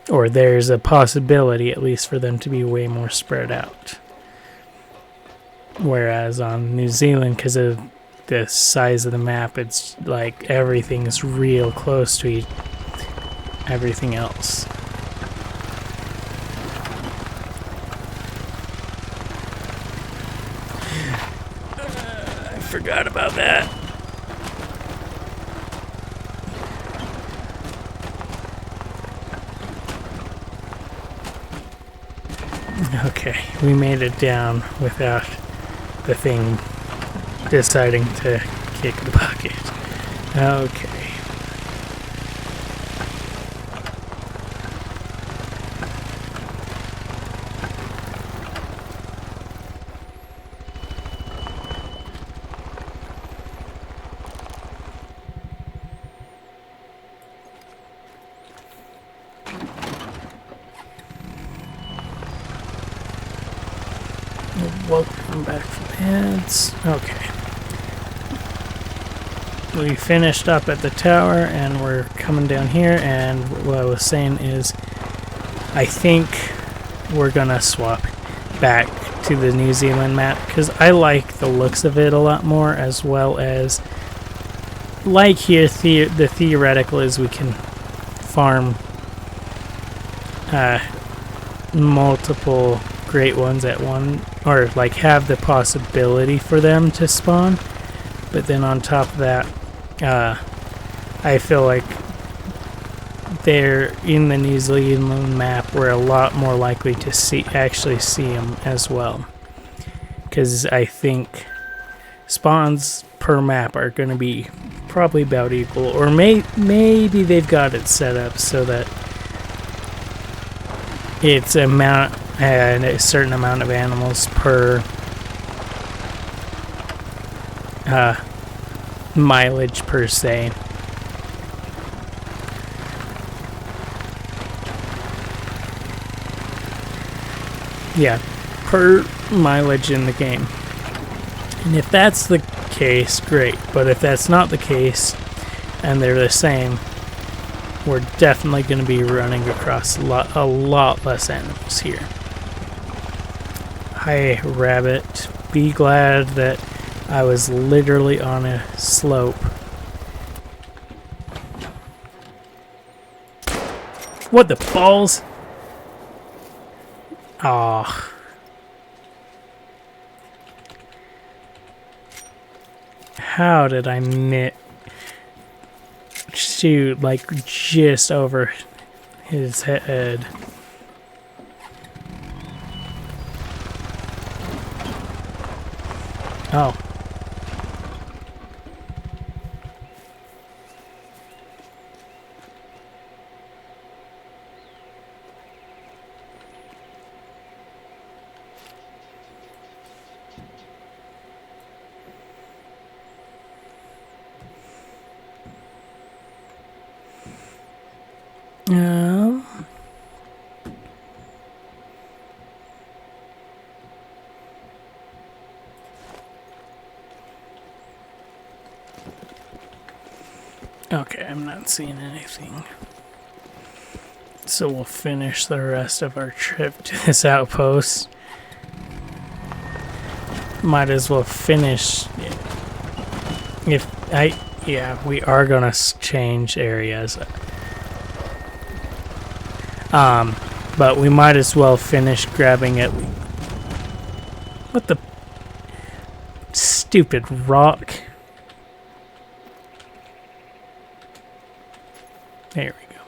Or there's a possibility, at least, for them to be way more spread out. Whereas on New Zealand, because of the size of the map, it's like everything is real close to everything else. I forgot about that. Okay, we made it down without the thing deciding to kick the bucket. Okay. Welcome back from heads. Okay. We finished up at the tower and we're coming down here, and what I was saying is I think we're gonna swap back to the New Zealand map because I like the looks of it a lot more, as well as like here the theoretical is we can farm multiple great ones at one, or like have the possibility for them to spawn. But then on top of that, I feel like they're in the New Zealand map, we're a lot more likely to actually see them as well, because I think spawns per map are going to be probably about equal, or maybe they've got it set up so that it's a certain amount of animals per mileage per se. Yeah, per mileage in the game. And if that's the case, great. But if that's not the case, and they're the same, we're definitely going to be running across a lot less animals here. Hi, rabbit. Be glad that I was literally on a slope. What the balls? Ah. How did I shoot like just over his head? Oh. Okay, I'm not seeing anything. So we'll finish the rest of our trip to this outpost. Might as well finish. Yeah, we are gonna change areas. But we might as well finish grabbing it. What the stupid rock? There we go.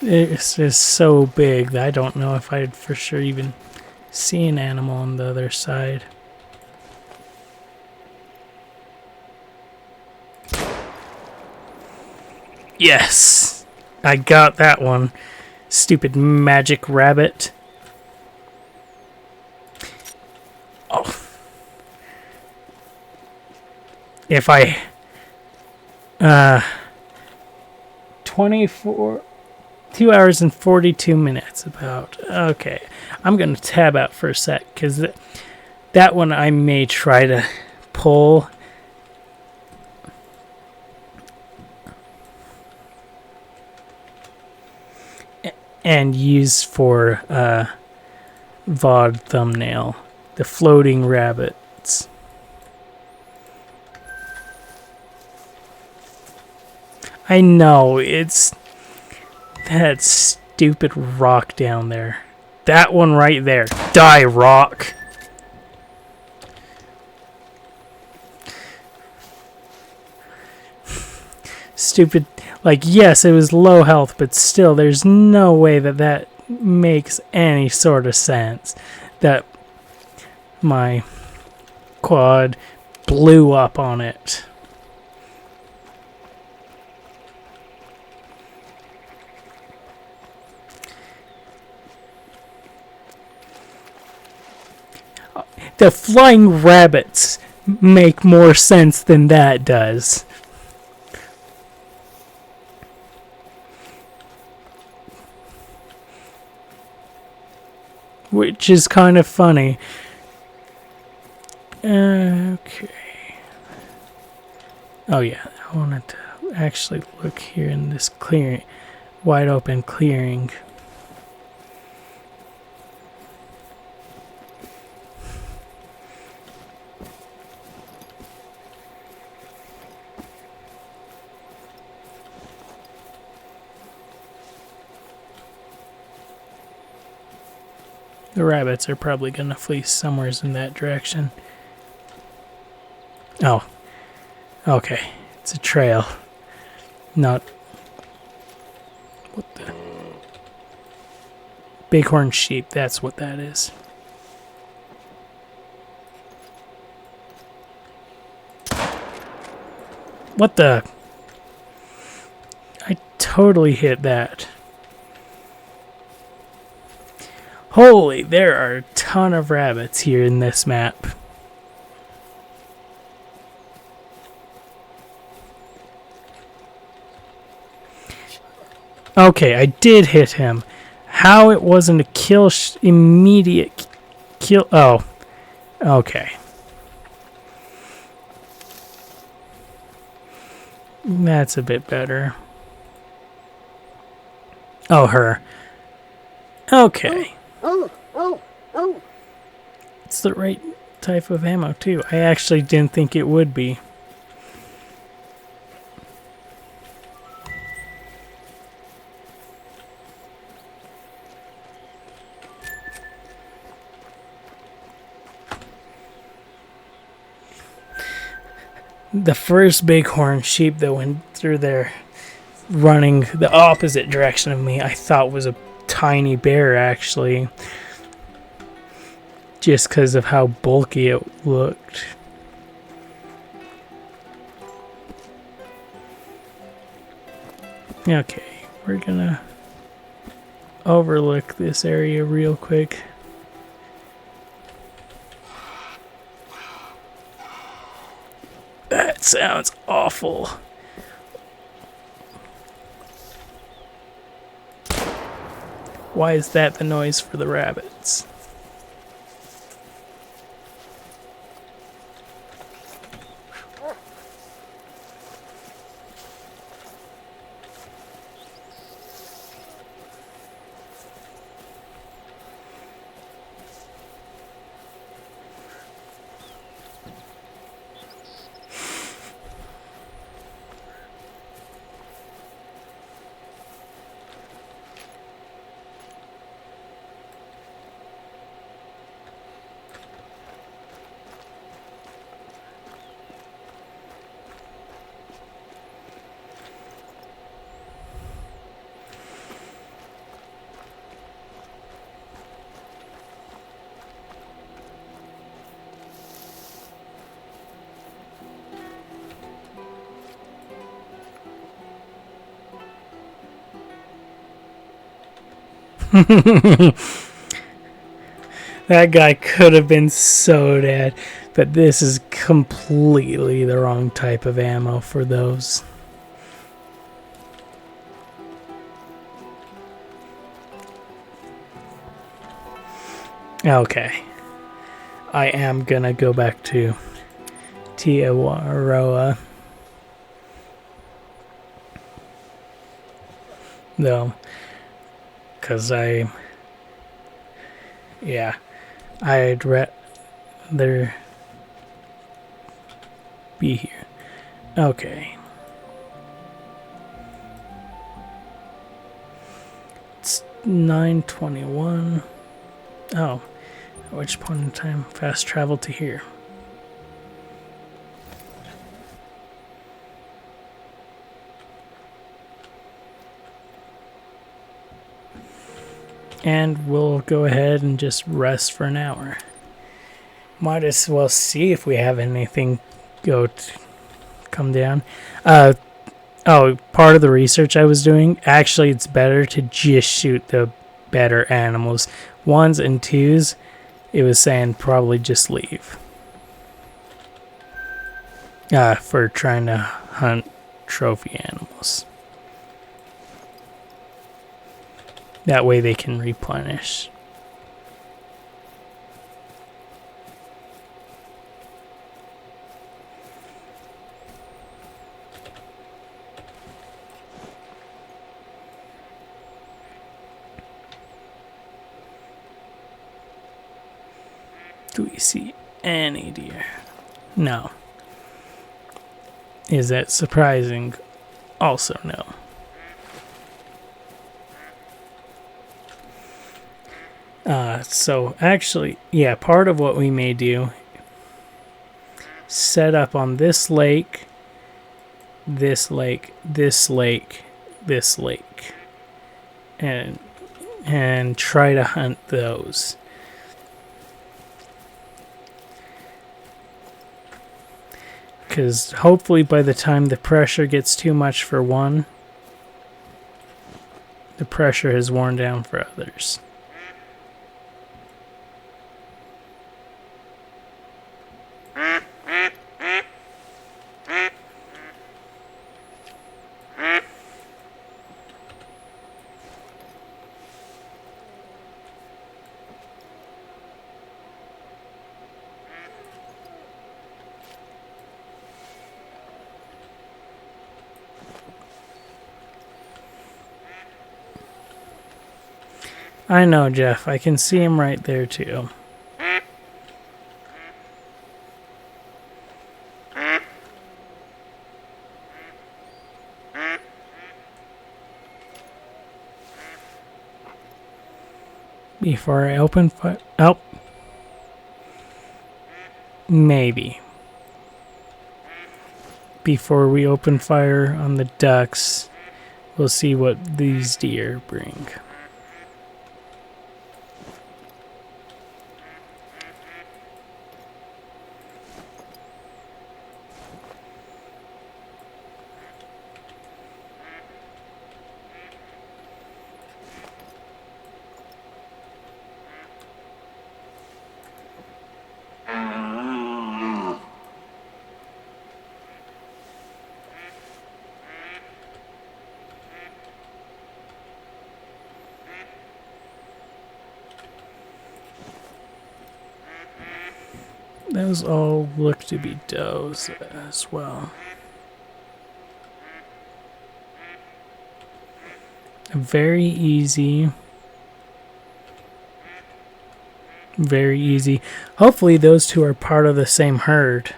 This is so big that I don't know if I'd for sure even see an animal on the other side. Yes! I got that one. Stupid magic rabbit. Oh. If I 2 hours and 42 minutes about. Okay. I'm going to tab out for a sec because that one I may try to pull. And use for VOD thumbnail. The floating rabbits. I know, it's that stupid rock down there. That one right there. Die, rock! Stupid. Like, yes, it was low health, but still, there's no way that makes any sort of sense. That my quad blew up on it. The flying rabbits make more sense than that does. Which is kind of funny. Okay. Oh yeah, I wanted to actually look here in this clearing, wide open clearing. The rabbits are probably going to flee somewhere in that direction. Oh. Okay. It's a trail. Not... What the... Bighorn sheep. That's what that is. What the... I totally hit that. Holy, there are a ton of rabbits here in this map. Okay, I did hit him. How it wasn't a kill immediate kill... Oh, okay. That's a bit better. Oh, her. Okay. It's the right type of ammo, too. I actually didn't think it would be. The first bighorn sheep that went through there, running the opposite direction of me, I thought was a tiny bear, actually. Just because of how bulky it looked. Okay, we're gonna overlook this area real quick. That sounds awful. Why is that the noise for the rabbits? That guy could have been so dead, but this is completely the wrong type of ammo for those. Okay. I am gonna go back to Tiawaroa. Though. Because I'd rather be here. Okay. It's 9:21. Oh, at which point in time fast travel to here. And we'll go ahead and just rest for an hour. Might as well see if we have anything come down. Oh, part of the research I was doing, actually it's better to just shoot the better animals. 1s and 2s, it was saying probably just leave. For trying to hunt trophy animals. That way they can replenish. Do we see any deer? No. Is that surprising? Also no. So actually, yeah, part of what we may do, set up on this lake, this lake, this lake, this lake, and try to hunt those. Because hopefully by the time the pressure gets too much for one, the pressure has worn down for others. I know, Jeff. I can see him right there, too. Before I open fire... Oh. Maybe. Before we open fire on the ducks, we'll see what these deer bring. Those all look to be does as well. Very easy. Very easy. Hopefully those two are part of the same herd.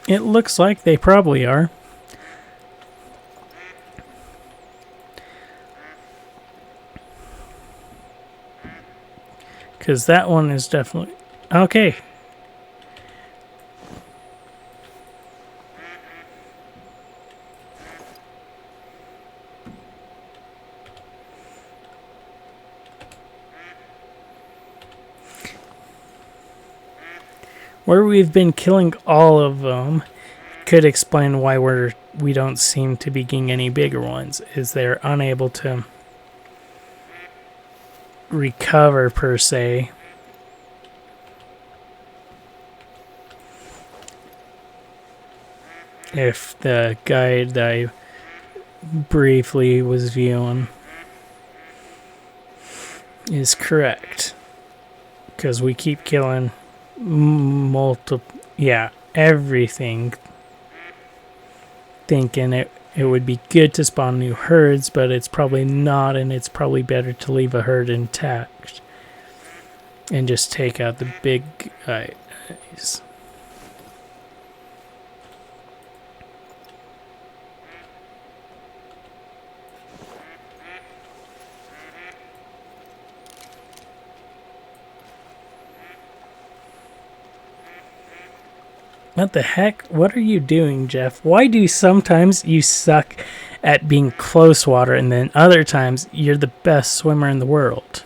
It looks like they probably are. Because that one is definitely... Okay. Where we've been killing all of them could explain why we don't seem to be getting any bigger ones, is they're unable to recover per se. If the guide that I briefly was viewing is correct, because we keep killing everything, thinking it would be good to spawn new herds, but it's probably not, and it's probably better to leave a herd intact and just take out the big guys. What the heck? What are you doing, Jeff? Why do sometimes you suck at being close water and then other times you're the best swimmer in the world?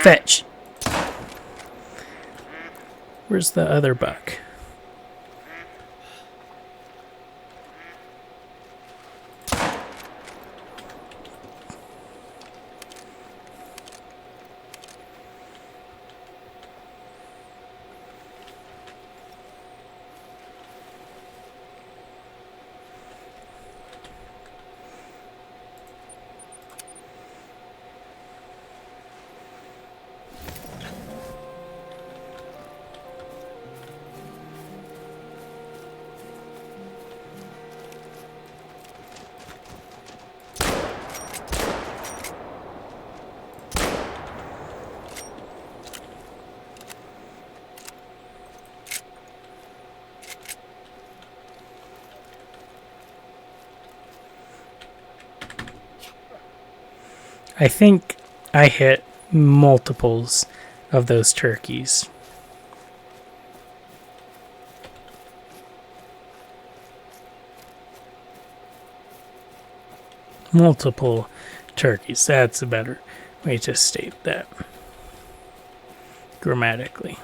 Fetch. Where's the other buck? I think I hit multiples of those turkeys. Multiple turkeys. That's a better way to state that grammatically.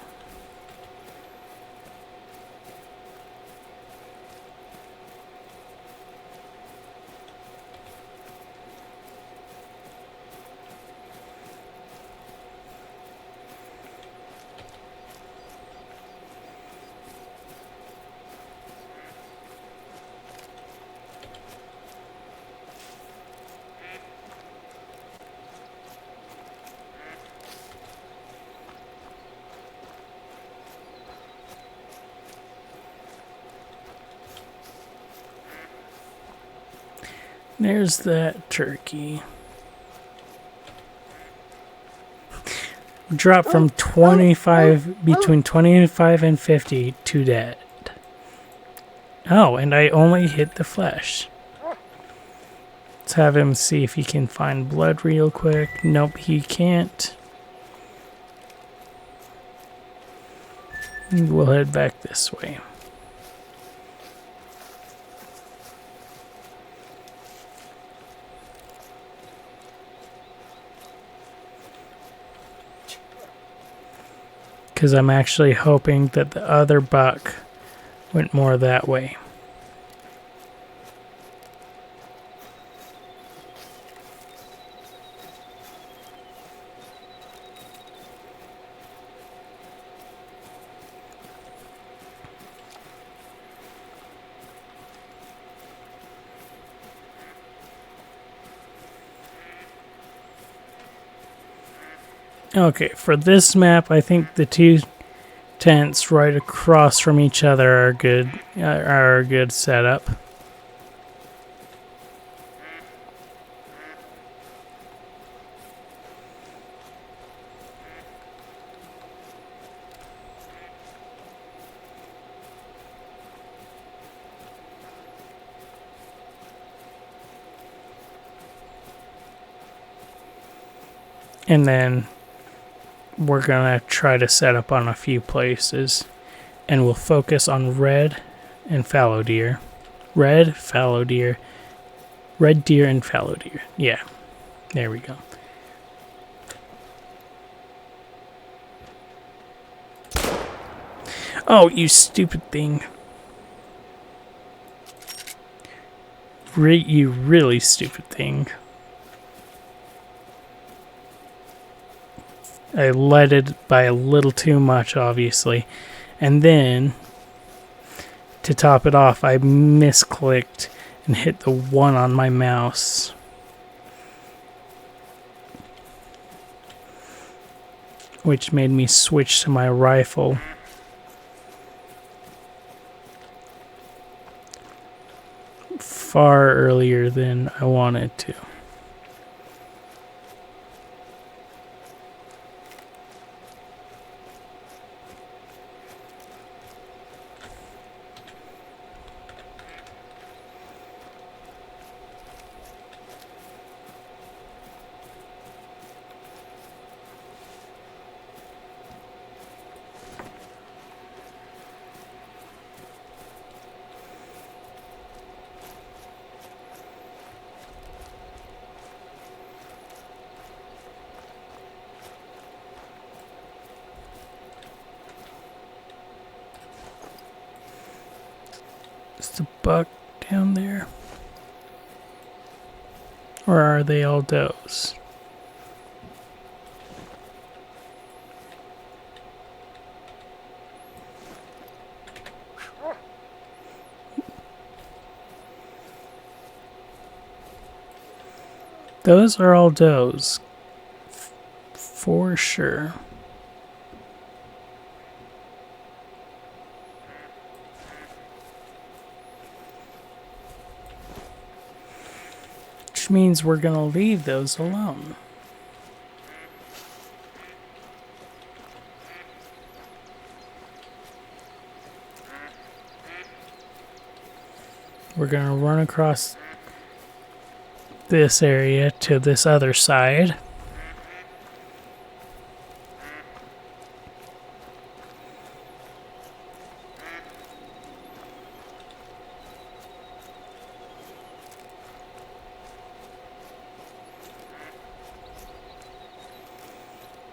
There's that turkey. Dropped from 25, between 25 and 50 to dead. Oh, and I only hit the flesh. Let's have him see if he can find blood real quick. Nope, he can't. We'll head back this way. Because I'm actually hoping that the other buck went more that way. Okay, for this map, I think the two tents right across from each other are a good setup. And then we're gonna try to set up on a few places, and we'll focus on red and fallow deer. Red, fallow deer. Red deer and fallow deer. Yeah, there we go. Oh, you stupid thing. You really stupid thing. I led it by a little too much, obviously. And then, to top it off, I misclicked and hit the 1 on my mouse. Which made me switch to my rifle. Far earlier than I wanted to. Is the buck down there? Or are they all does? Those are all does. For sure. Which means we're gonna leave those alone. We're gonna run across this area to this other side.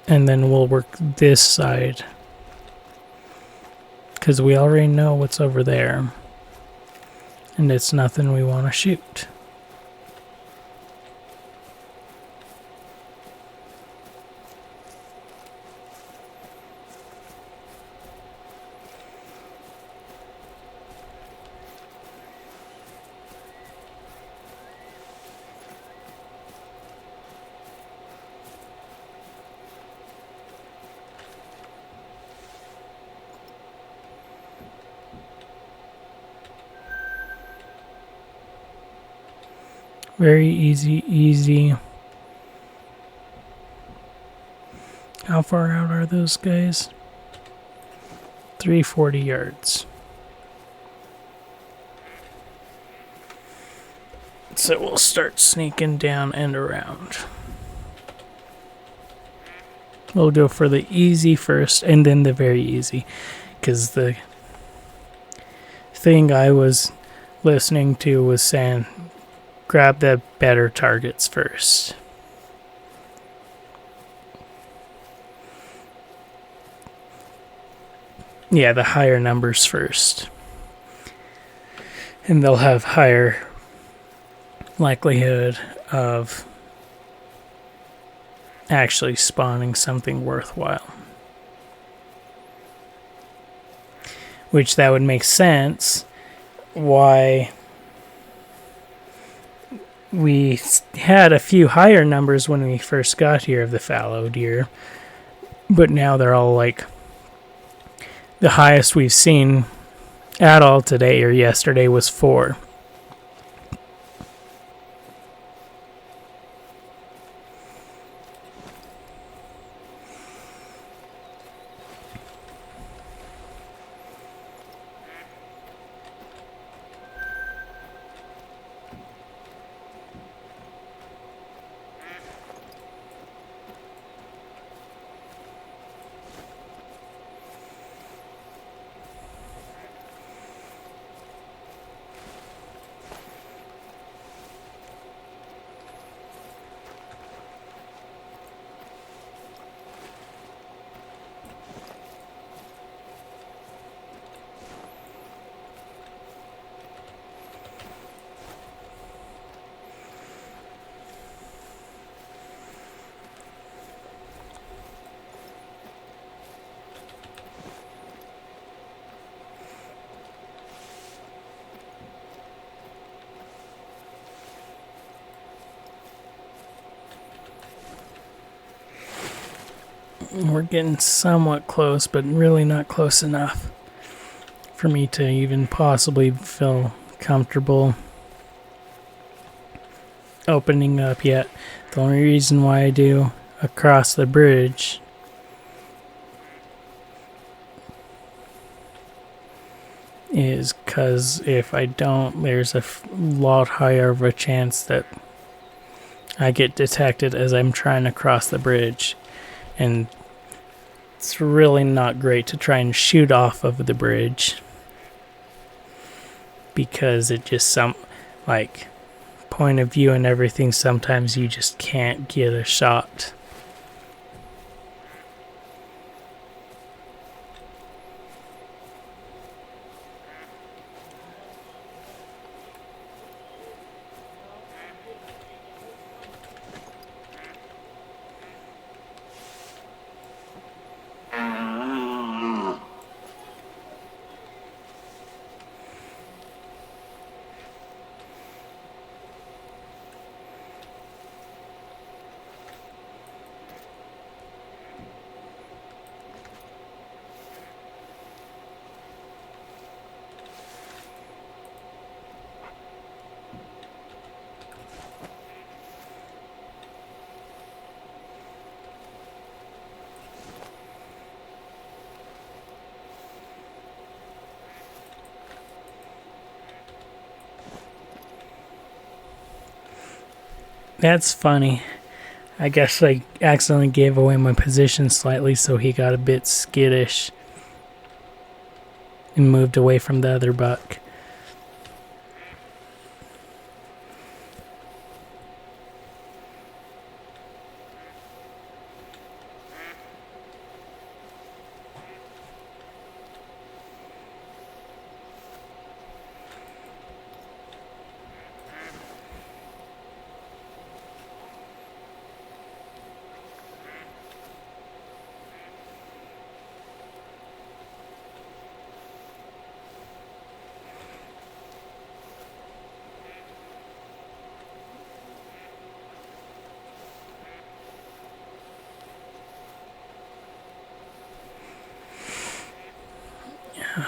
And then we'll work this side, because we already know what's over there, and it's nothing we want to shoot. Very easy. How far out are those guys? 340 yards. So we'll start sneaking down and around. We'll go for the easy first and then the very easy, because the thing I was listening to was saying grab the better targets first. Yeah, the higher numbers first. And they'll have higher likelihood of actually spawning something worthwhile. Which that would make sense why we had a few higher numbers when we first got here of the fallow deer, but now they're all like the highest we've seen at all today or yesterday was 4. We're getting somewhat close, but really not close enough for me to even possibly feel comfortable opening up yet. The only reason why I do across the bridge is because if I don't, there's a lot higher of a chance that I get detected as I'm trying to cross the bridge. And it's really not great to try and shoot off of the bridge, because it just point of view and everything, sometimes you just can't get a shot. That's funny. I guess I accidentally gave away my position slightly, so he got a bit skittish and moved away from the other buck.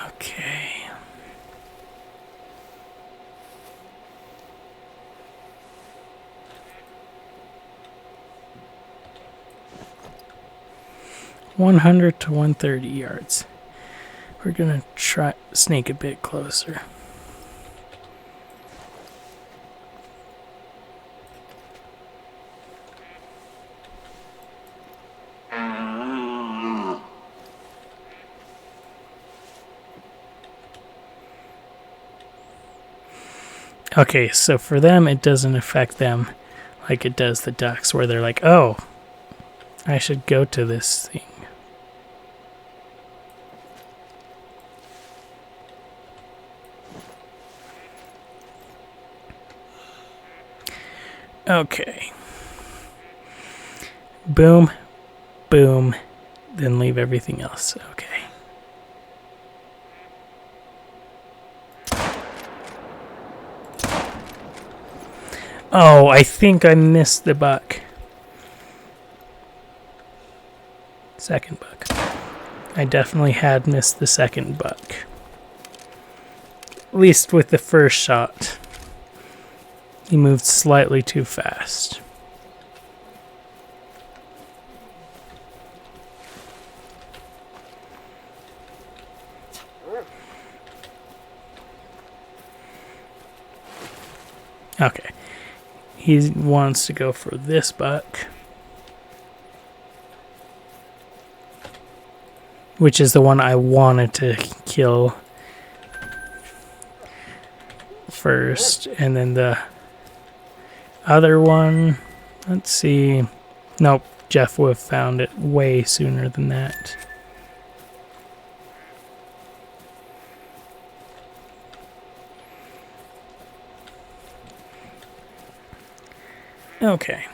Okay. (100 to 130 yards). We're gonna try sneak a bit closer. Okay, so for them, it doesn't affect them like it does the ducks, where they're like, oh, I should go to this thing. Okay. Boom, boom, then leave everything else. Okay. Oh, I think I missed the buck. Second buck. I definitely had missed the second buck. At least with the first shot. He moved slightly too fast. Okay. He wants to go for this buck, which is the one I wanted to kill first, and then the other one, let's see. Nope, Jeff would have found it way sooner than that. Okay.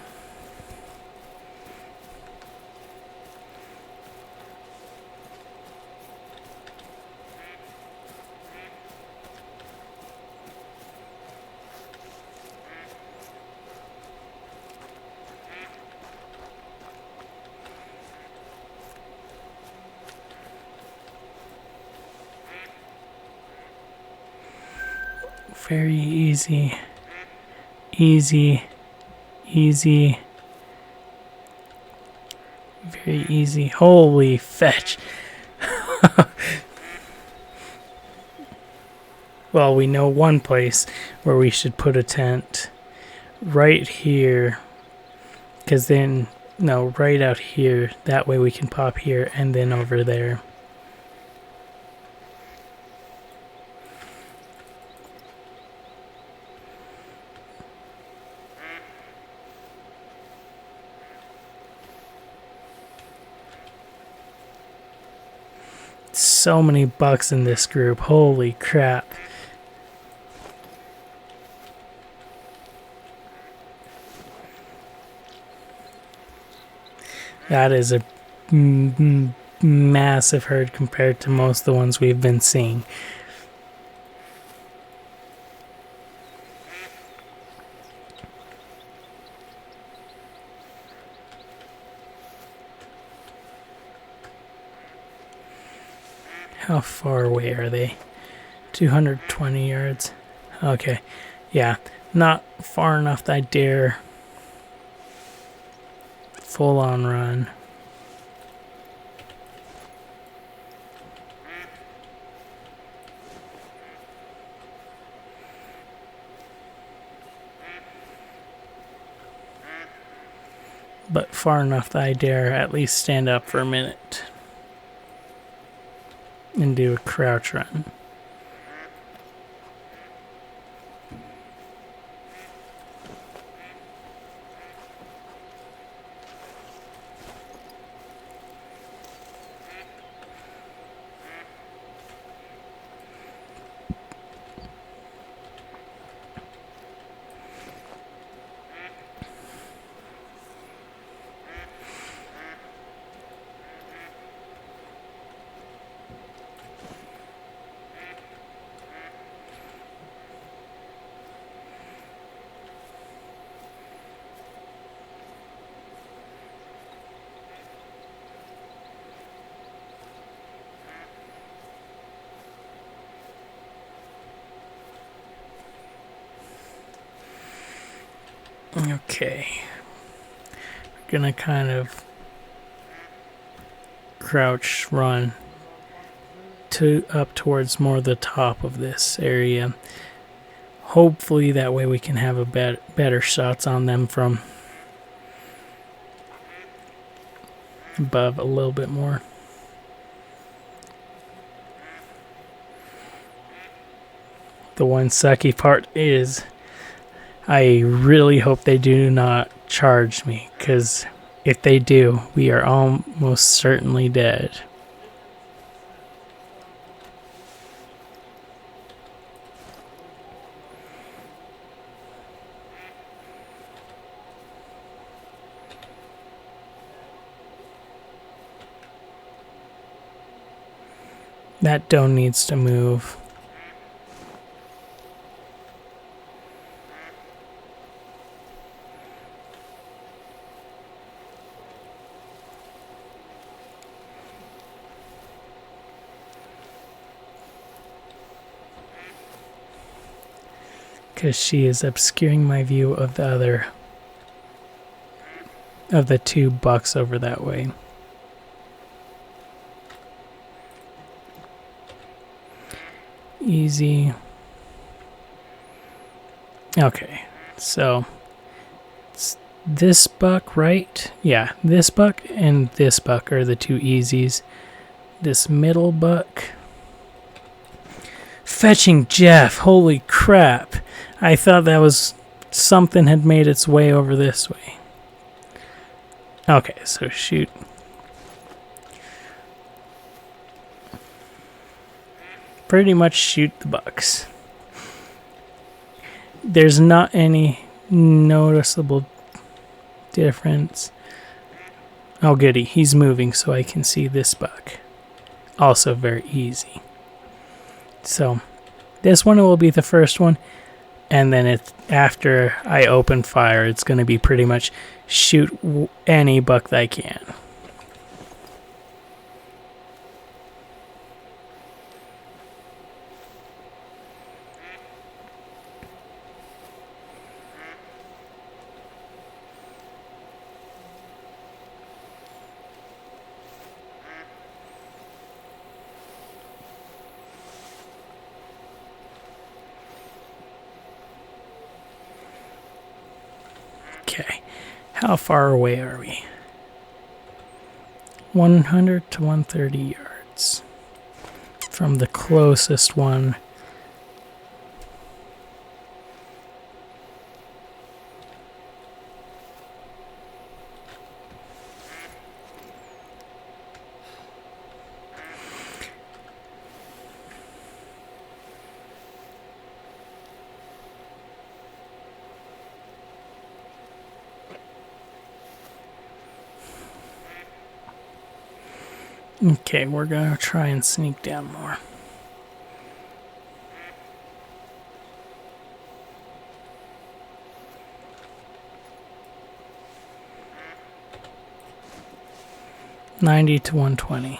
Very easy. Easy. Easy. Very easy. Holy fetch. Well, we know one place where we should put a tent. Right here. Because then, no, right out here. That way we can pop here and then over there. So many bucks in this group. Holy crap. That is a massive herd compared to most of the ones we've been seeing. How far away are they? 220 yards. Okay. Yeah, not far enough that I dare full on run. but far enough that I dare at least stand up for a minute and do a crouch run. Okay, we're gonna kind of crouch run up towards more the top of this area. Hopefully that way we can have a better shots on them from above a little bit more. The one sucky part is I really hope they do not charge me, because if they do, we are almost certainly dead. That doe needs to move. Because she is obscuring my view of the two bucks over that way. Easy. Okay, so it's this buck, right? Yeah, this buck and this buck are the two easies. This middle buck. Fetching Jeff, holy crap. I thought that was something had made its way over this way. Okay, so shoot. Pretty much shoot the bucks. There's not any noticeable difference. Oh goody, he's moving so I can see this buck. Also very easy. So this one will be the first one, and then after I open fire, it's going to be pretty much shoot any buck that I can. Okay, how far away are we? 100 to 130 yards from the closest one. Okay, we're gonna try and sneak down more. $90 to $120.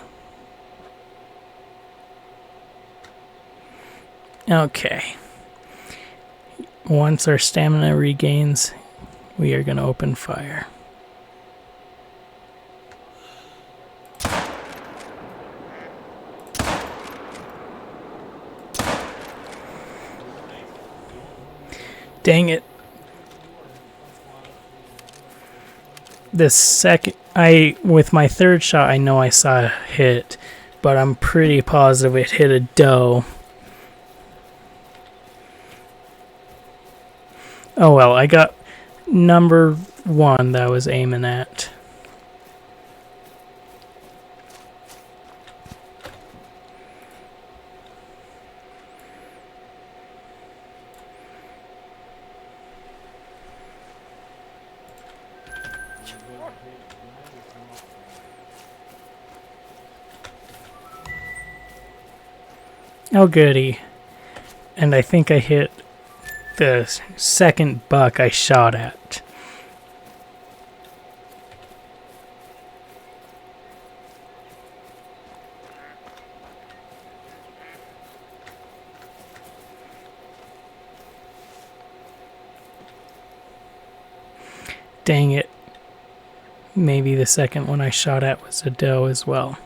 Okay. Once our stamina regains, we are gonna open fire. Dang it. the second with my third shot, I know I saw a hit, but I'm pretty positive it hit a doe. Oh well, I got number 1 that I was aiming at. Oh goody. And I think I hit the second buck I shot at. Dang it. Maybe the second one I shot at was a doe as well.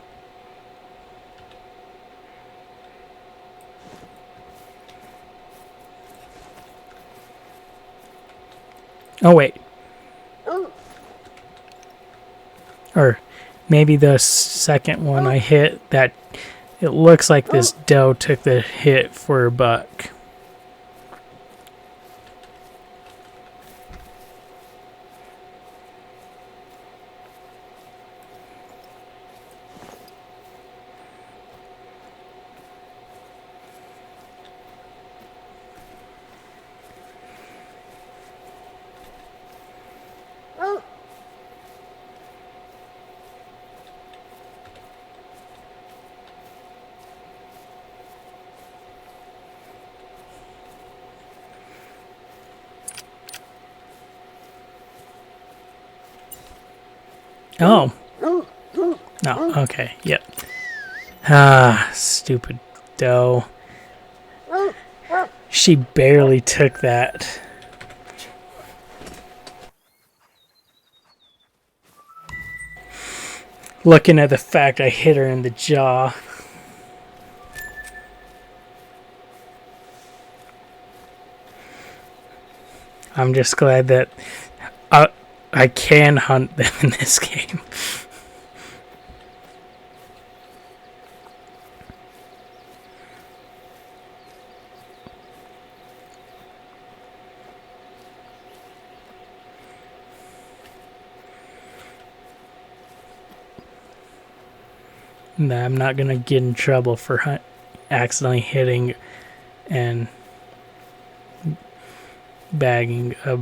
Oh wait. Or maybe the second one I hit, that it looks like this doe took the hit for a buck. Oh. No, okay, yep. Ah, stupid doe. She barely took that. Looking at the fact I hit her in the jaw. I'm just glad that I can hunt them in this game. Nah, I'm not gonna get in trouble for accidentally hitting and bagging a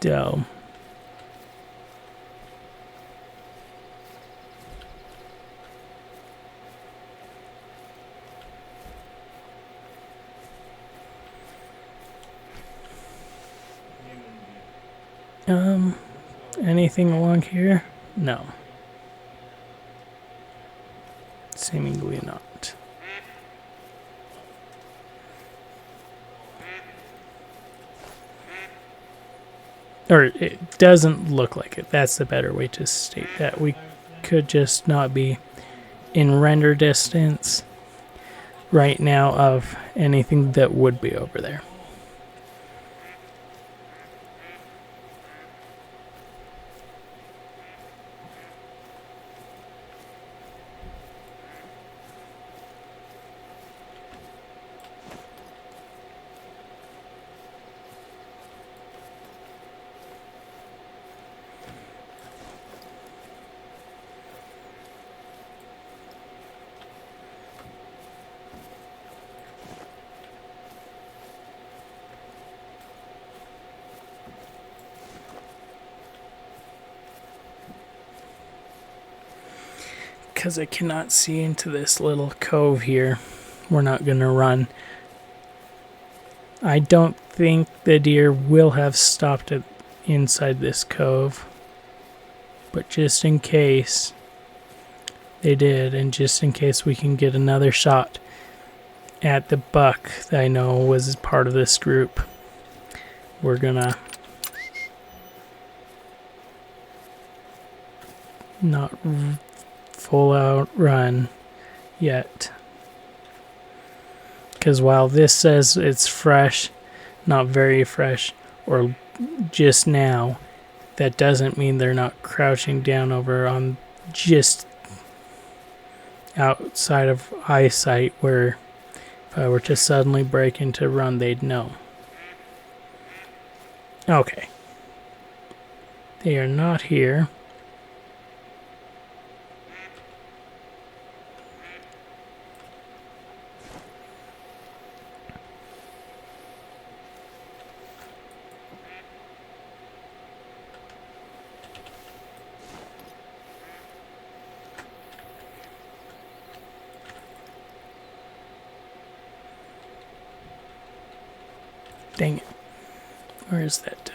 doe. Anything along here? No. Seemingly not. Or it doesn't look like it. That's the better way to state that. We could just not be in render distance right now of anything that would be over there. Because I cannot see into this little cove here, we're not going to run. I don't think the deer will have stopped it inside this cove, but just in case they did, and just in case we can get another shot at the buck that I know was part of this group, we're gonna not full out run yet, because while this says it's fresh, not very fresh, or just now, that doesn't mean they're not crouching down over on just outside of eyesight where if I were to suddenly break into run, they'd know. Okay. They are not here. Dang it. Where is that dough?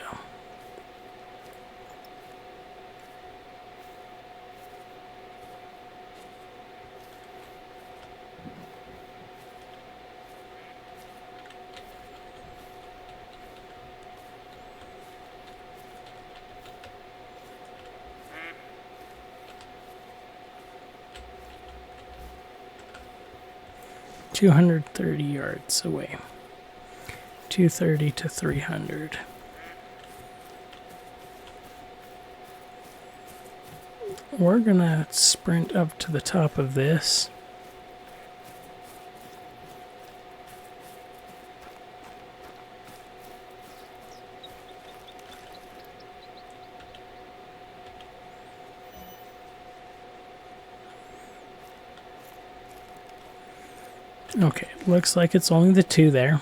$230 yards away. 230 to 300. We're gonna sprint up to the top of this. Okay, looks like it's only the two there.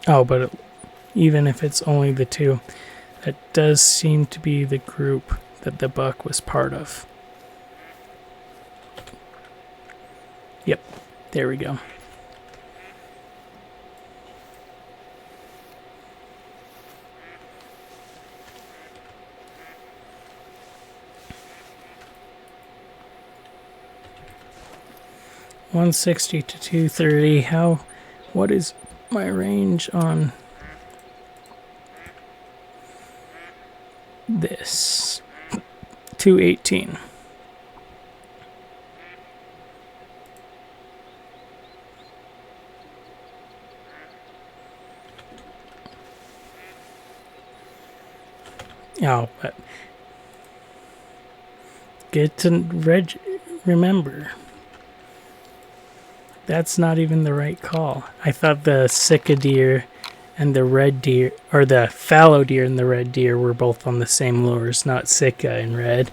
Oh, but even if it's only the two, that does seem to be the group that the buck was part of. Yep, there we go. $160 to $230. What is my range on this? 218. Oh, but get to remember. That's not even the right call. I thought the sika deer and the red deer, or the fallow deer and the red deer were both on the same lures, not sika and red.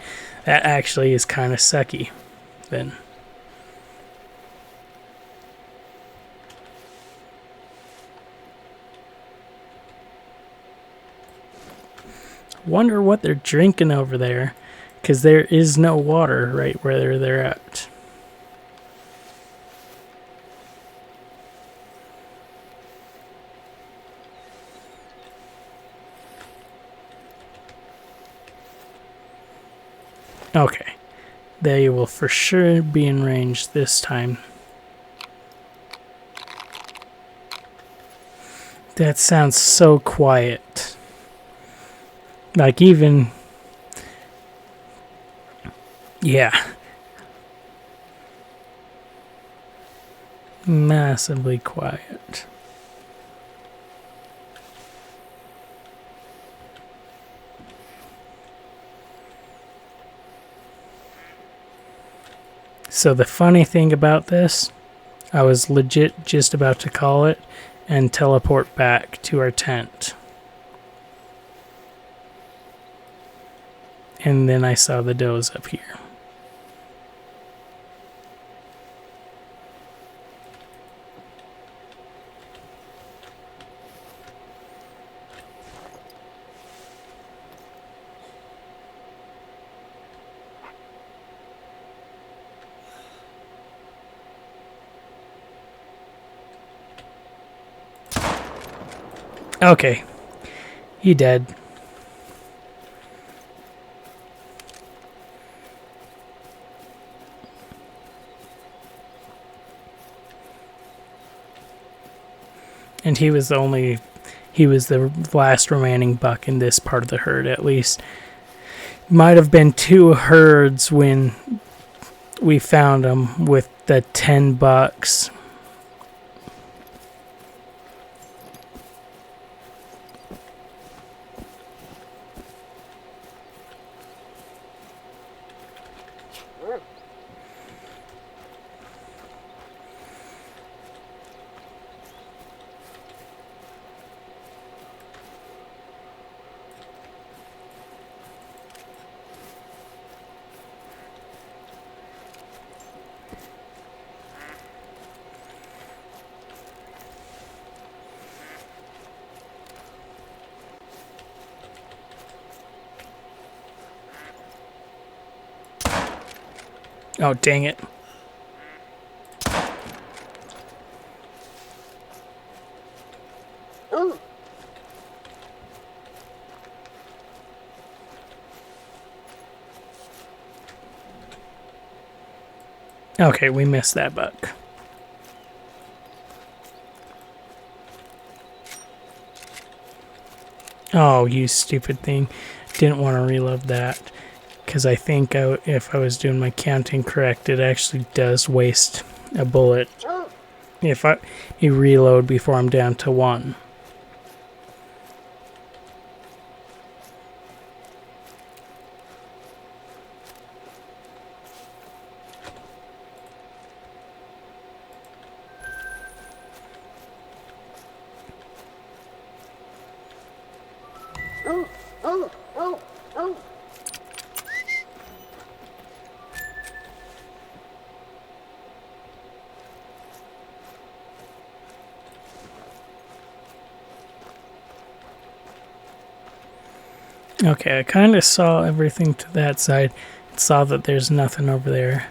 That actually is kind of sucky then. Wonder what they're drinking over there, because there is no water right where they're at. Okay, they will for sure be in range this time. That sounds so quiet. Like even... yeah. Massively quiet. So the funny thing about this, I was legit just about to call it and teleport back to our tent. And then I saw the does up here. Okay, he dead. And he was the last remaining buck in this part of the herd, at least. Might have been two herds when we found them with the 10 bucks. Oh, dang it. Okay, we missed that buck. Oh, you stupid thing. Didn't want to reload that. Because I think if I was doing my counting correct, it actually does waste a bullet if you reload before I'm down to 1. Okay, I kind of saw everything to that side. Saw that there's nothing over there.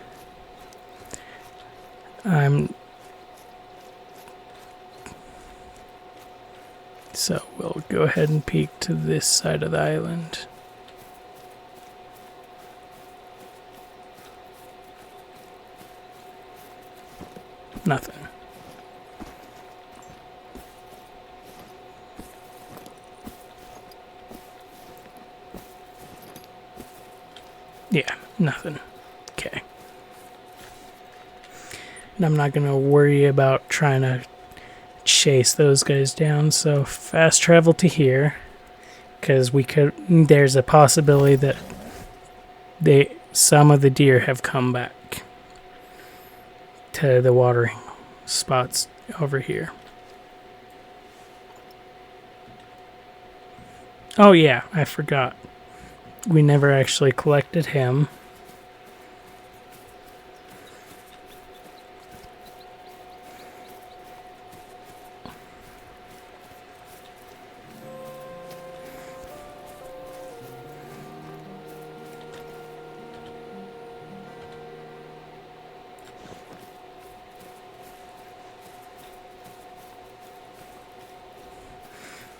So we'll go ahead and peek to this side of the island. Nothing. Yeah, nothing. Okay. And I'm not going to worry about trying to chase those guys down, so fast travel to here, because there's a possibility that some of the deer have come back to the watering spots over here. Oh yeah, I forgot. We never actually collected him.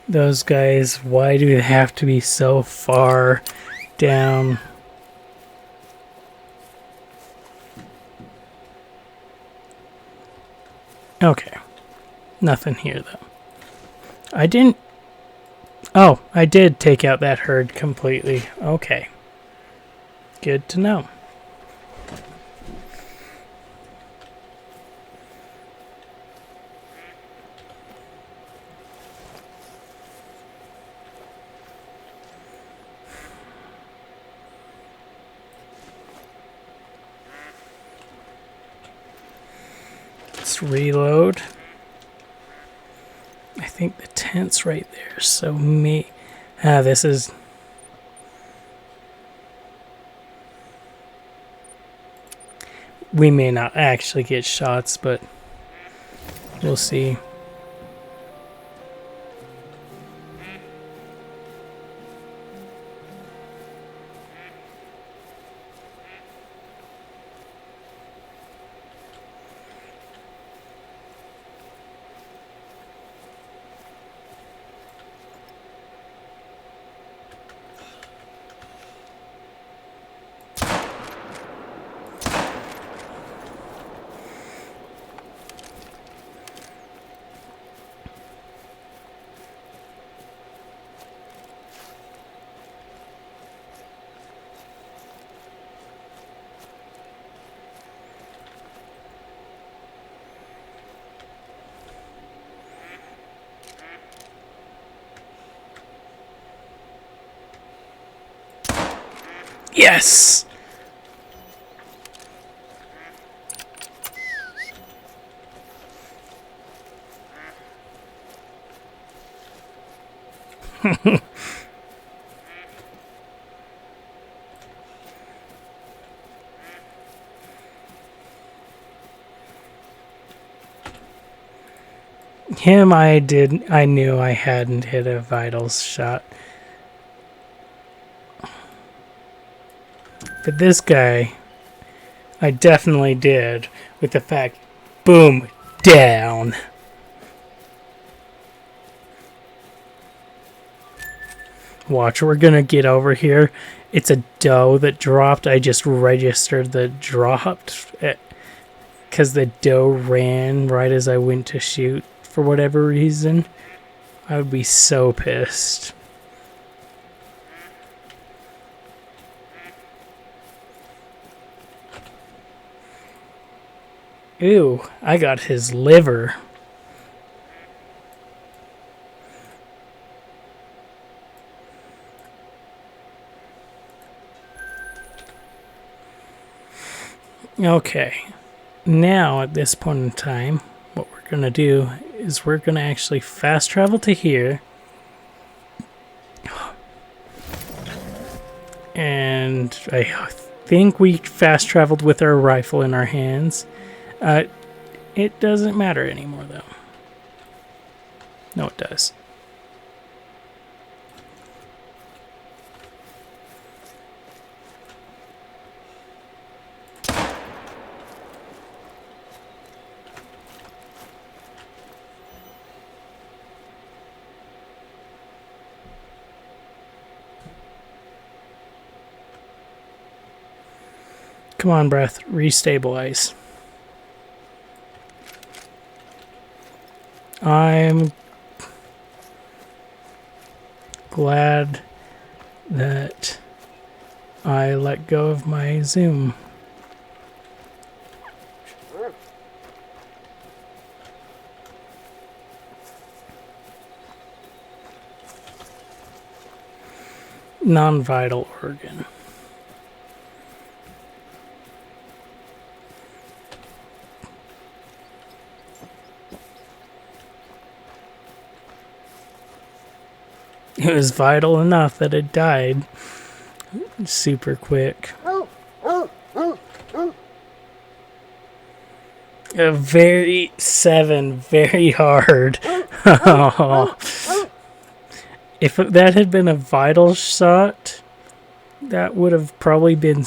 Those guys, why do they have to be so far down? Okay. Nothing here, though. I didn't... Oh, I did take out that herd completely. Okay. Good to know. Let's reload. I think the tent's right there, so this is... We may not actually get shots, but we'll see. Yes! Him, I knew I hadn't hit a vitals shot. But this guy, I definitely did. With the fact, boom, down. Watch, we're gonna get over here. It's a doe that dropped. I just registered the dropped because the doe ran right as I went to shoot for whatever reason. I would be so pissed. Ew, I got his liver. Okay, now at this point in time, what we're going to do is we're going to actually fast travel to here. And I think we fast traveled with our rifle in our hands. It doesn't matter anymore, though. No, it does. Come on, breath. Restabilize. I'm glad that I let go of my zoom. Non-vital organ. It was vital enough that it died super quick. A very hard. If that had been a vital shot, that would have probably been...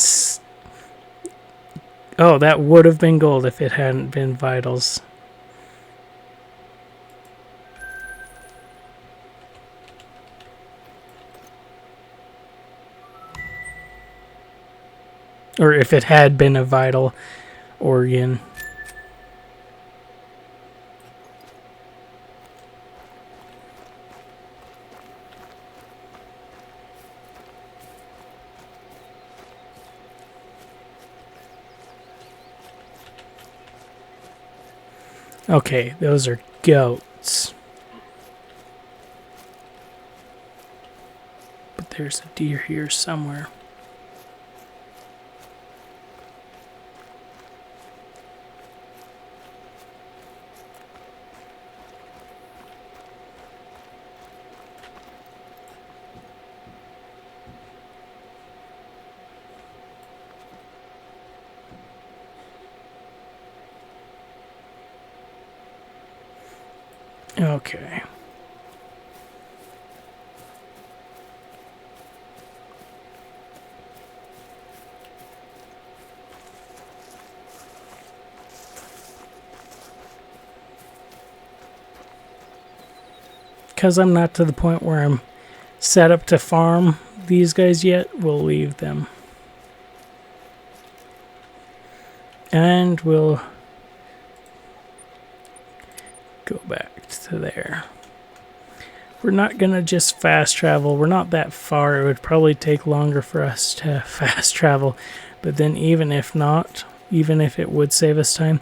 Oh, that would have been gold if it hadn't been vitals. Or if it had been a vital organ. Okay, those are goats. But there's a deer here somewhere. Okay. Because I'm not to the point where I'm set up to farm these guys yet, we'll leave them. And we'll go back to there. We're not gonna just fast travel. We're not that far. It would probably take longer for us to fast travel. But then even if not, even if it would save us time,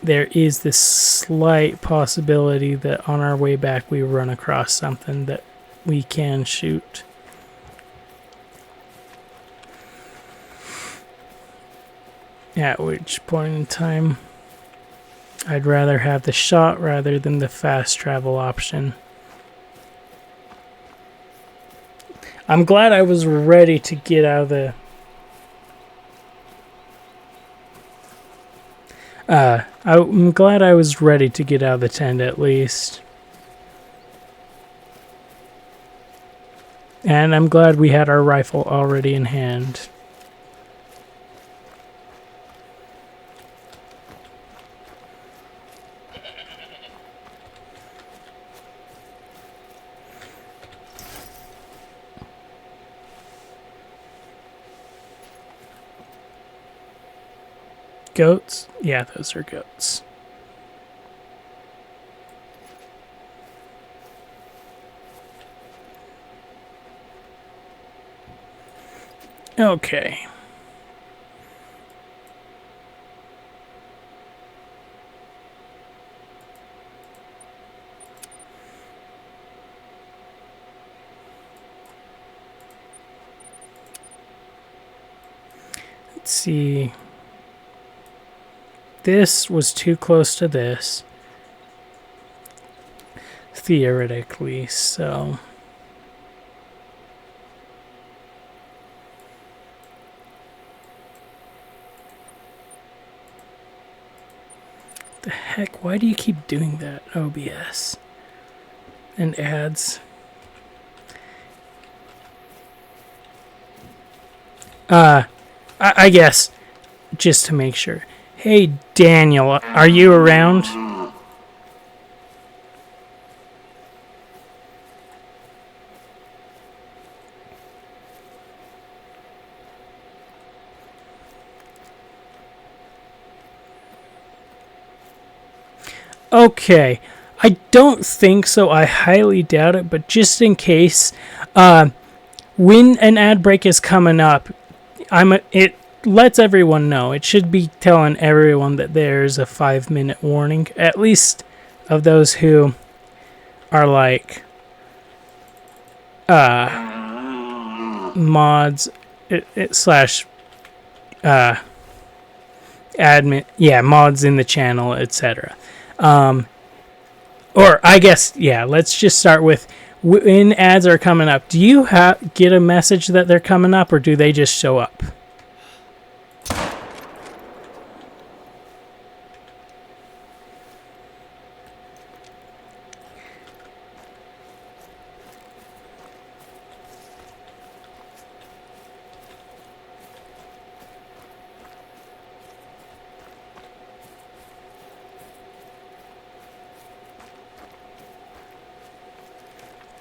there is this slight possibility that on our way back we run across something that we can shoot. At which point in time, I'd rather have the shot rather than the fast travel option. I'm glad I was ready to get out of the... I'm glad I was ready to get out of the tent at least. And I'm glad we had our rifle already in hand. Goats? Yeah, those are goats. Okay. Let's see. This was too close to this. Theoretically, so... The heck? Why do you keep doing that, OBS? And ads. I guess, just to make sure. Hey, Daniel, are you around? Okay, I don't think so. I highly doubt it, but just in case, when an ad break is coming up, it lets everyone know. It should be telling everyone that there's a 5-minute warning, at least of those who are like mods slash admin, yeah, mods in the channel, etc. Or I guess, yeah, let's just start with when ads are coming up. Do you get a message that they're coming up, or do they just show up?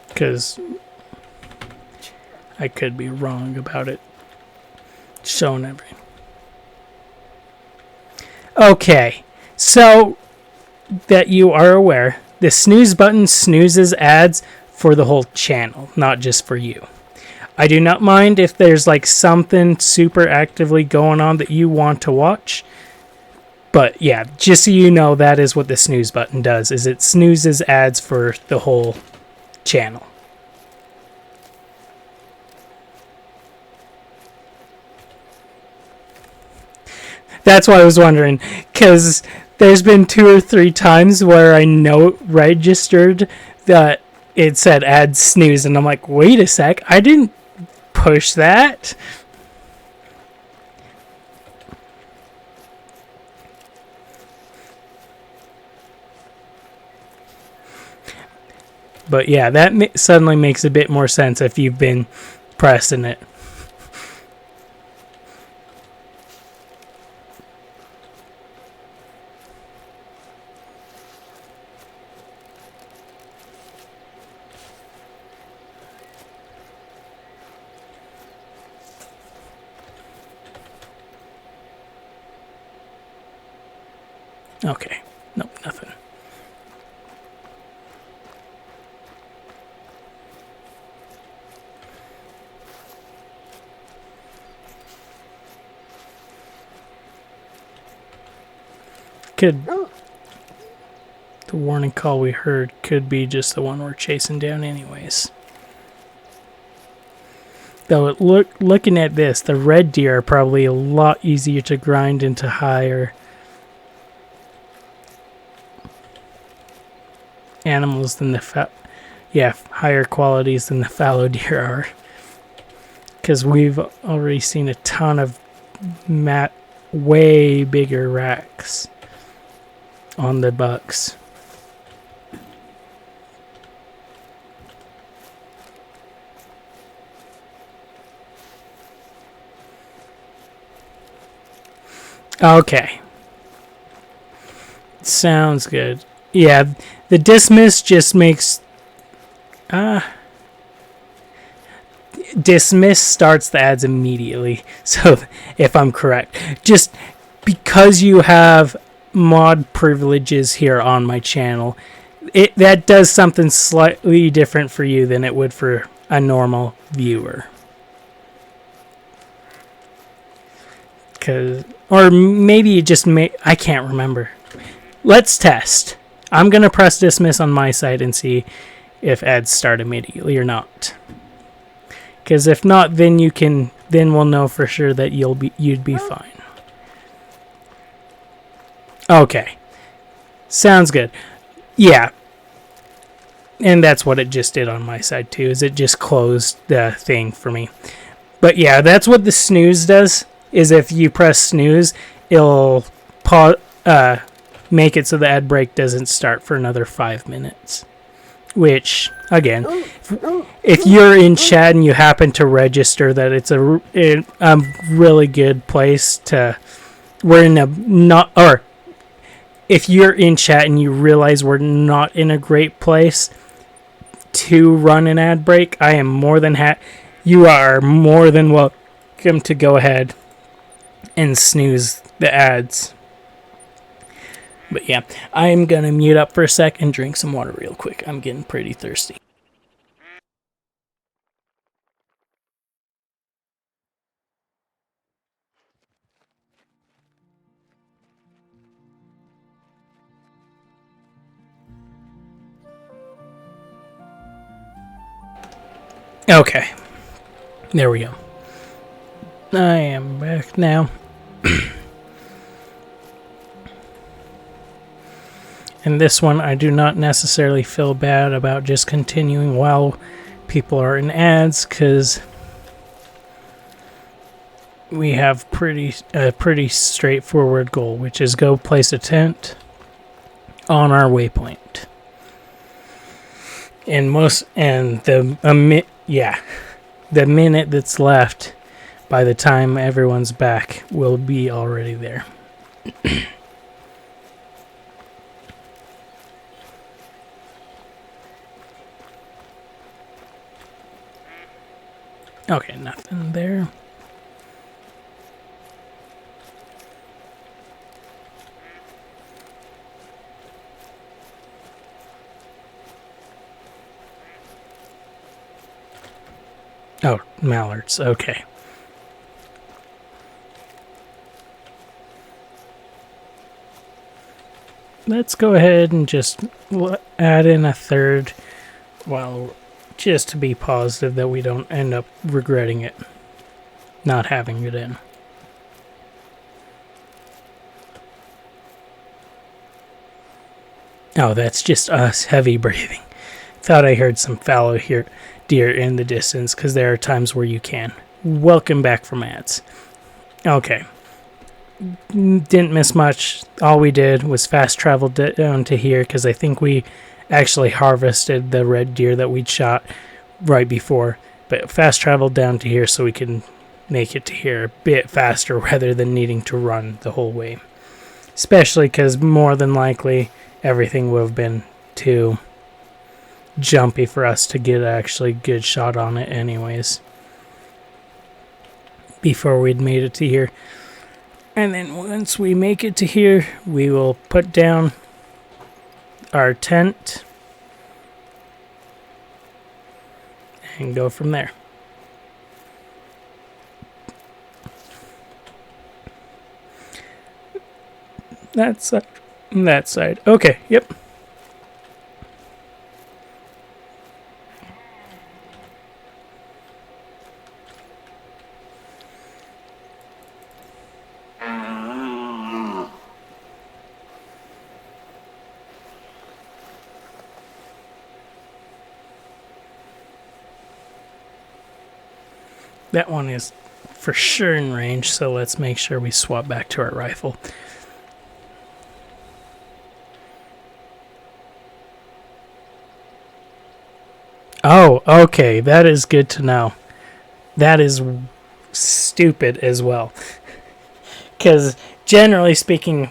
Because I could be wrong about it showing everything. Okay, so that you are aware, the snooze button snoozes ads for the whole channel, not just for you. I do not mind if there's like something super actively going on that you want to watch. But yeah, just so you know, that is what the snooze button does, is it snoozes ads for the whole channel. That's why I was wondering, because there's been 2 or 3 times where I registered that it said add snooze, and I'm like, wait a sec, I didn't push that. But yeah, that suddenly makes a bit more sense if you've been pressing it. Okay, nope, nothing. The warning call we heard could be just the one we're chasing down anyways. Though looking at this, the red deer are probably a lot easier to grind into higher animals than higher qualities than the fallow deer are. Because we've already seen a ton of way bigger racks on the bucks. Okay. Sounds good. Yeah, the dismiss just makes... dismiss starts the ads immediately. So, if I'm correct. Just because you have mod privileges here on my channel, that does something slightly different for you than it would for a normal viewer. Or maybe it just I can't remember. Let's test. I'm going to press dismiss on my side and see if ads start immediately or not. Because if not, then we'll know for sure that you'd be fine. Okay. Sounds good. Yeah. And that's what it just did on my side too, is it just closed the thing for me. But yeah, that's what the snooze does, is if you press snooze, it'll make it so the ad break doesn't start for another 5 minutes. Which, again, if you're in chat and you happen to register that it's a really good place to... if you're in chat and you realize we're not in a great place to run an ad break, I am more than you are more than welcome to go ahead and snooze the ads. But yeah, I'm gonna mute up for a sec and drink some water real quick. I'm getting pretty thirsty. Okay, there we go. I am back now. And this one, I do not necessarily feel bad about just continuing while people are in ads, because we have a pretty straightforward goal, which is go place a tent on our waypoint. And the minute that's left by the time everyone's back will be already there. Okay, nothing there. Oh, mallards, okay. Let's go ahead and just add in a third, just to be positive that we don't end up regretting it, not having it in. Oh, that's just us heavy breathing. Thought I heard some fallow deer in the distance, because there are times where you can. Welcome back from ads. Okay. Didn't miss much. All we did was fast travel down to here, because I think we actually harvested the red deer that we'd shot right before. But fast traveled down to here so we can make it to here a bit faster rather than needing to run the whole way. Especially because more than likely everything would have been too jumpy for us to get actually a good shot on it anyways before we'd made it to here. And then once we make it to here, we will put down our tent and go from there. That side. Okay, yep. That one is for sure in range, so let's make sure we swap back to our rifle. Oh, okay, that is good to know. That is stupid as well. Because generally speaking,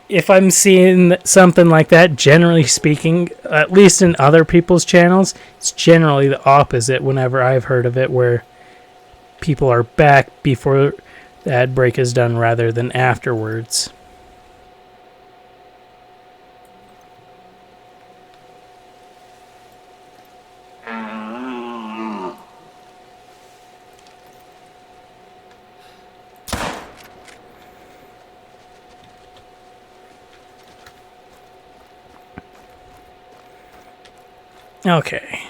if I'm seeing something like that, generally speaking, at least in other people's channels, it's generally the opposite whenever I've heard of it, where people are back before the ad break is done rather than afterwards. Okay.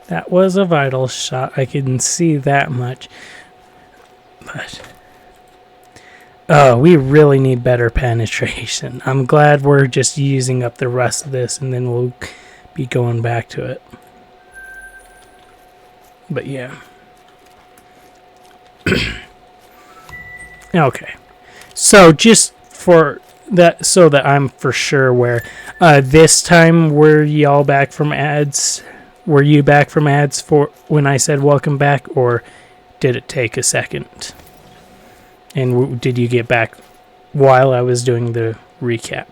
That was a vital shot. I can see that much. But oh, we really need better penetration. I'm glad we're just using up the rest of this and then we'll be going back to it. But yeah. Okay. So just for that, so that I'm for sure where this time were y'all back from ads? Were you back from ads for when I said welcome back, or did it take a second? And did you get back while I was doing the recap?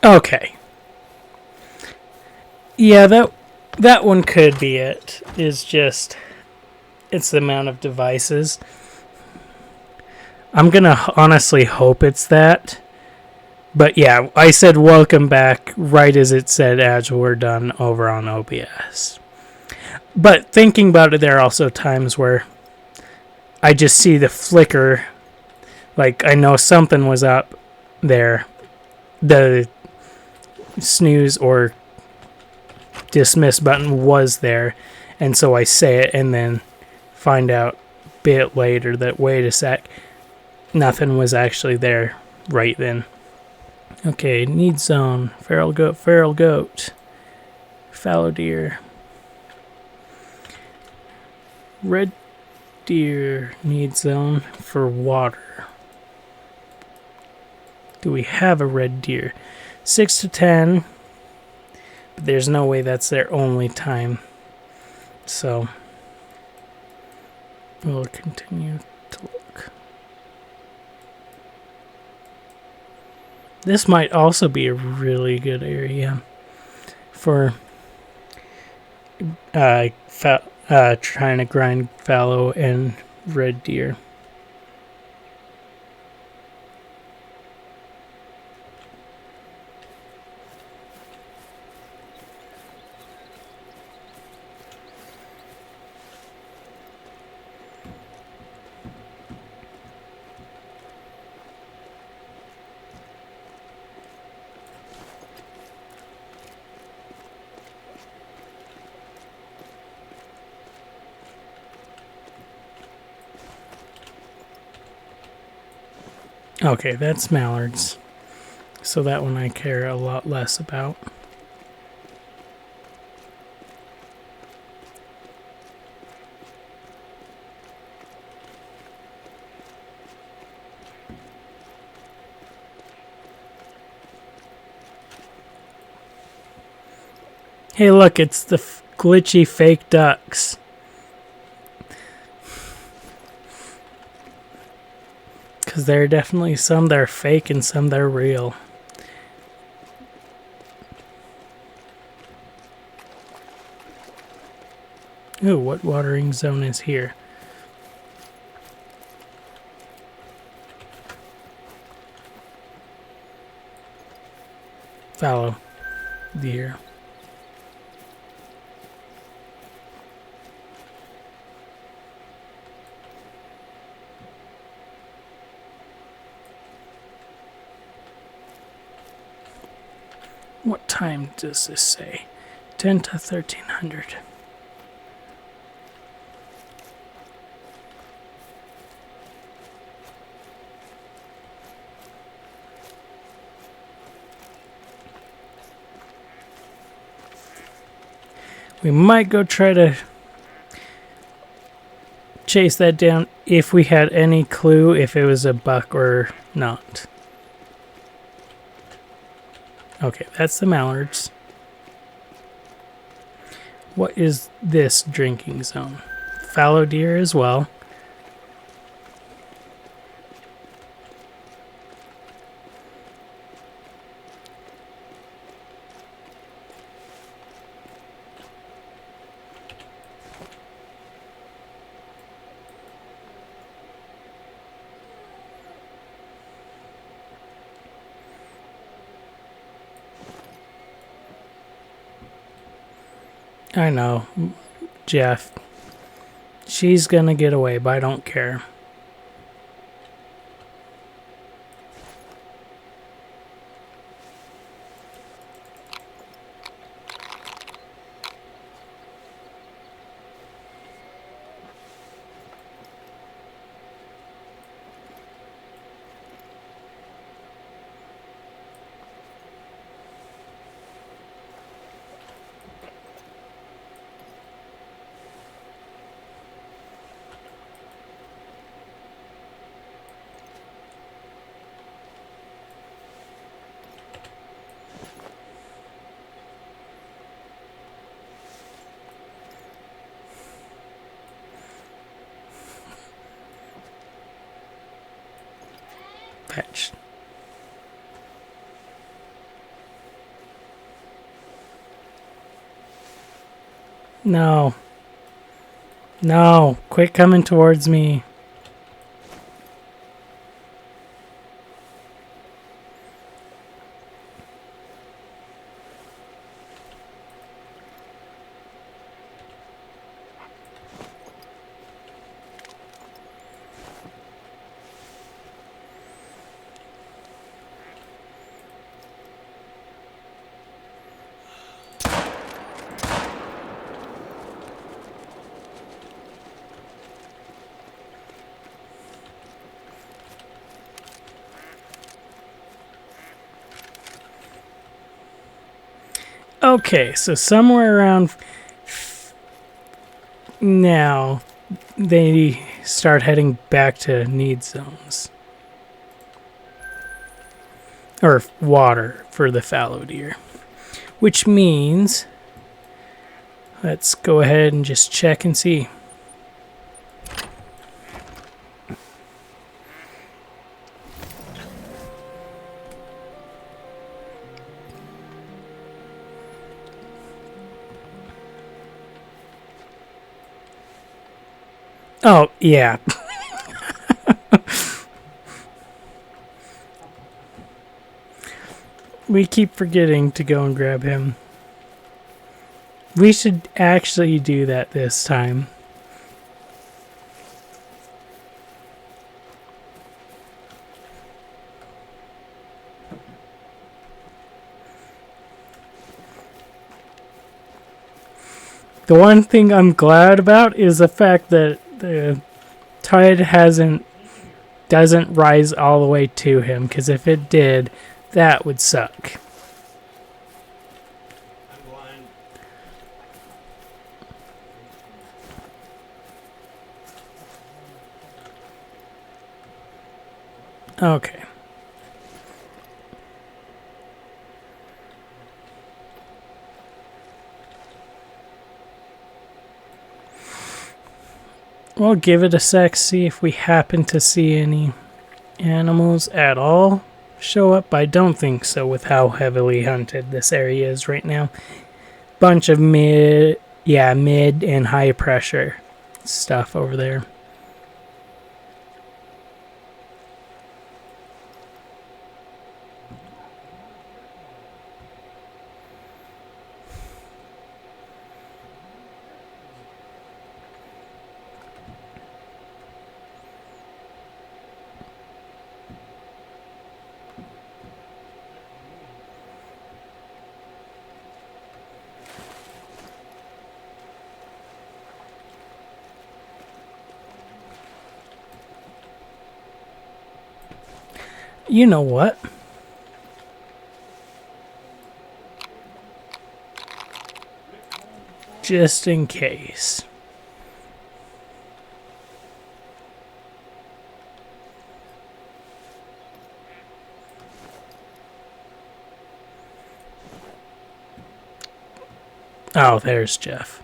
Okay. Yeah, that one could be it. Is just it's the amount of devices. I'm gonna honestly hope it's that. But yeah, I said welcome back right as it said ads were done over on OBS. But thinking about it, there are also times where I just see the flicker. Like I know something was up there. The snooze or dismiss button was there, and so I say it and then find out a bit later that wait a sec, nothing was actually there right then. Okay, need zone, feral goat, fallow deer, red deer need zone for water. Do we have a red deer? 6 to 10, but there's no way that's their only time. So we'll continue to look. This might also be a really good area for trying to grind fallow and red deer. Okay, that's mallards. So that one I care a lot less about. Hey look, it's the glitchy fake ducks. Because there are definitely some that are fake and some that are real. Ooh, what watering zone is here? Fallow deer. What time does this say? 10 to 1300. We might go try to chase that down if we had any clue if it was a buck or not. Okay, that's the mallards. What is this drinking zone? Fallow deer as well. I know, Jeff. She's gonna get away, but I don't care. Fetch. No. No. Quit coming towards me. Okay, so somewhere around now, they start heading back to need zones. Or water for the fallow deer. Which means, let's go ahead and just check and see. Oh, yeah. We keep forgetting to go and grab him. We should actually do that this time. The one thing I'm glad about is the fact that the tide doesn't rise all the way to him, because if it did, that would suck. I'm blind. Okay. We'll give it a sec, see if we happen to see any animals at all show up. I don't think so with how heavily hunted this area is right now. Bunch of mid and high pressure stuff over there. You know what? just in case. Oh, there's Jeff.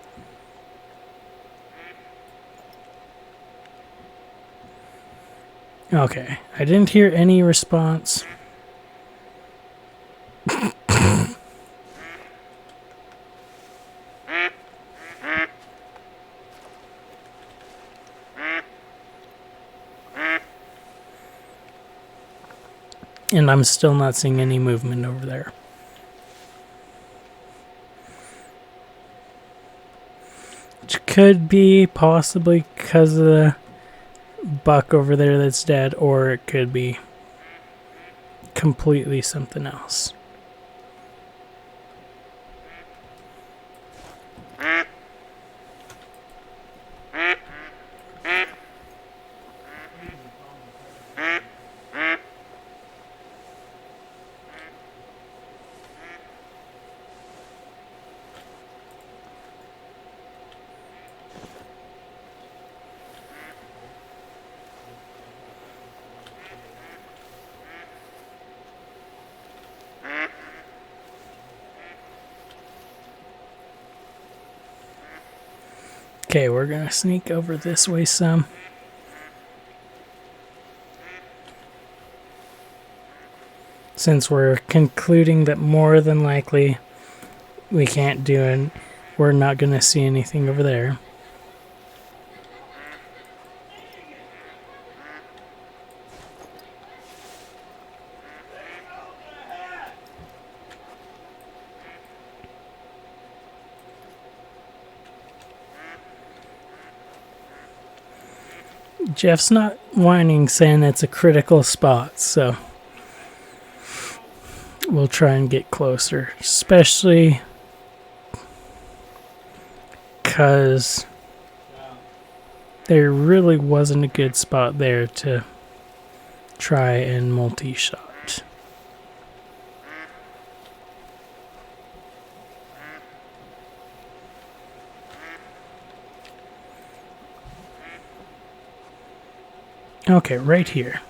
Okay, I didn't hear any response. And I'm still not seeing any movement over there. Which could be possibly because of the buck over there that's dead, or it could be completely something else. Okay, we're gonna sneak over this way some. Since we're concluding that more than likely we can't do it, we're not gonna see anything over there. Jeff's not whining, saying it's a critical spot, so we'll try and get closer, especially because there really wasn't a good spot there to try and multi-shot. Okay, right here.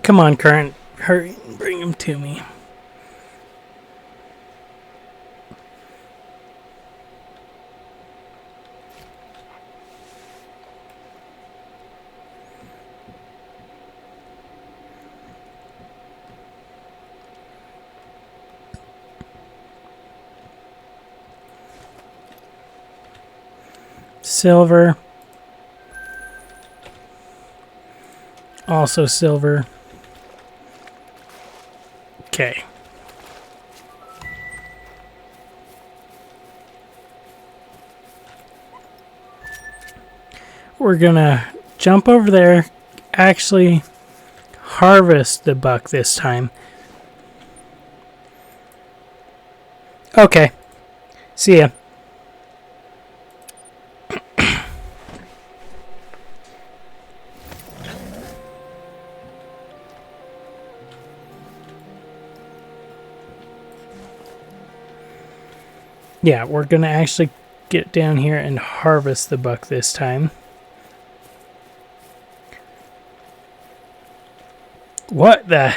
Come on, Current. Hurry and bring him to me. Silver. Also silver. Okay. We're gonna jump over there, actually harvest the buck this time. Okay. See ya. Yeah, we're going to actually get down here and harvest the buck this time. What the?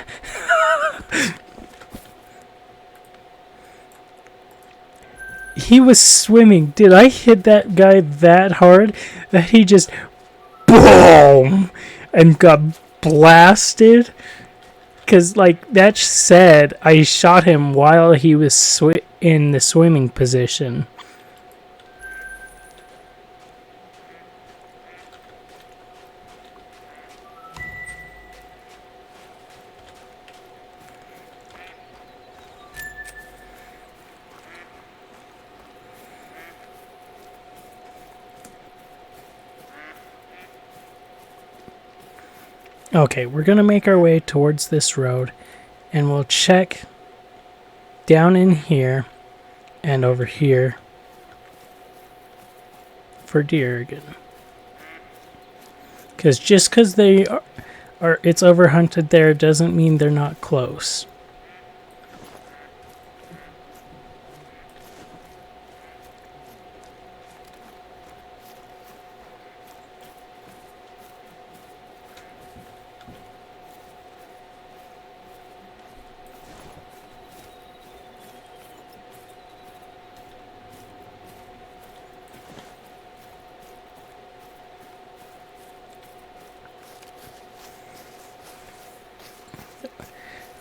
He was swimming. Did I hit that guy that hard that he just boom and got blasted? Because, like, that said, I shot him while he was in the swimming position. Okay, we're going to make our way towards this road, and we'll check down in here and over here for deer again. Because just because they are it's overhunted there doesn't mean they're not close.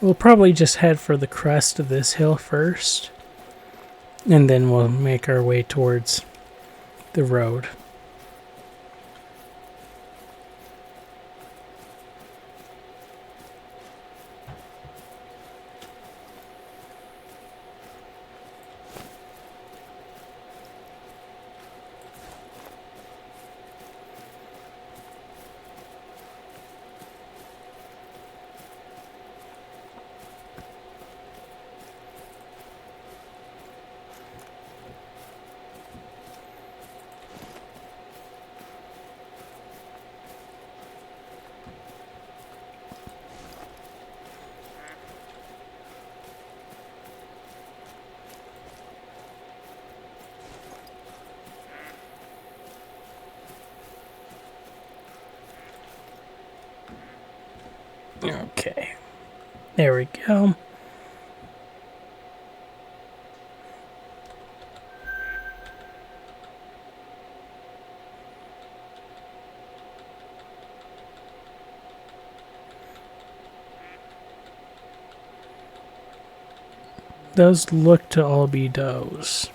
We'll probably just head for the crest of this hill first, and then we'll make our way towards the road. Okay, there we go. Those look to all be does.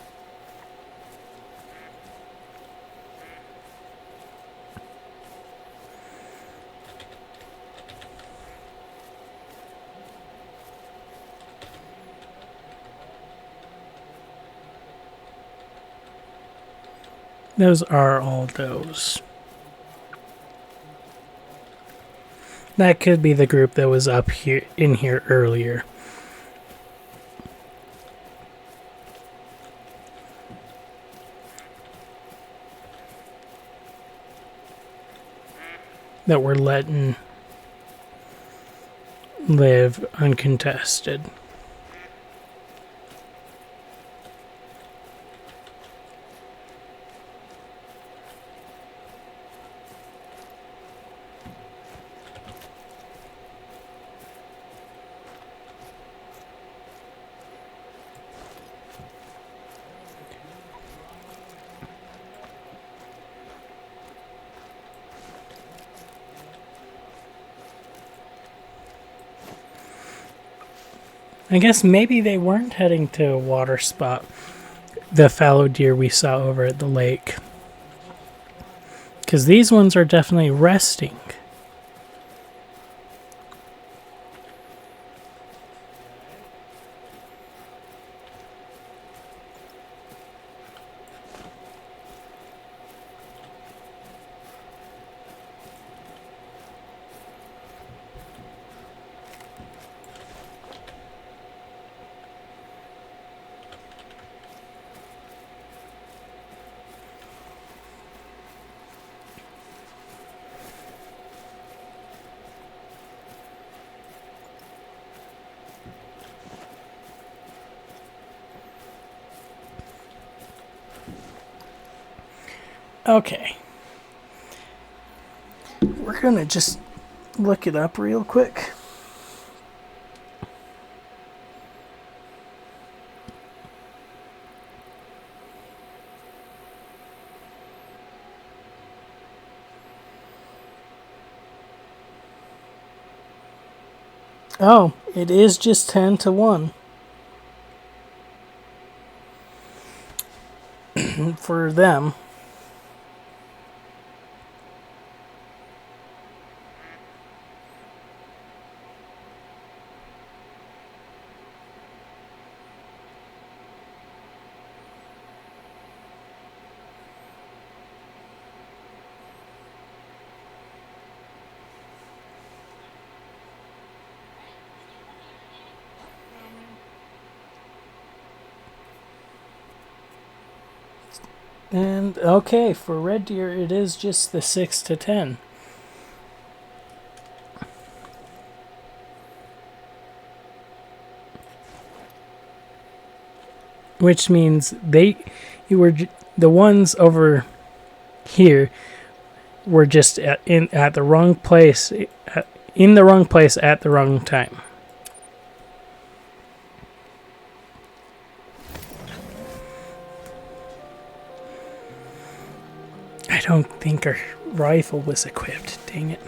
Those are all does. That could be the group that was up here in here earlier. That we're letting live uncontested. I guess maybe they weren't heading to a water spot, the fallow deer we saw over at the lake. Because these ones are definitely resting. Okay. We're gonna just look it up real quick. Oh, it is just 10-1. For them. And okay, for red deer, it is just the 6 to 10. Which means you were the ones over here were just at the wrong place, in the wrong place at the wrong time. I don't think our rifle was equipped. Dang it.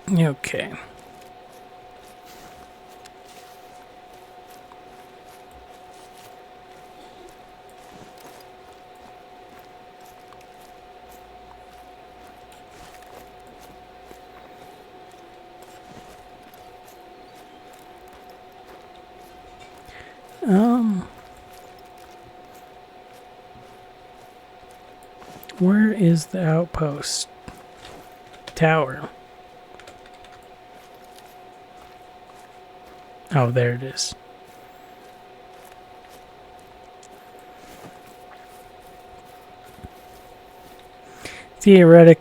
Okay. Where is the outpost? Tower. Oh, there it is. Theoretic.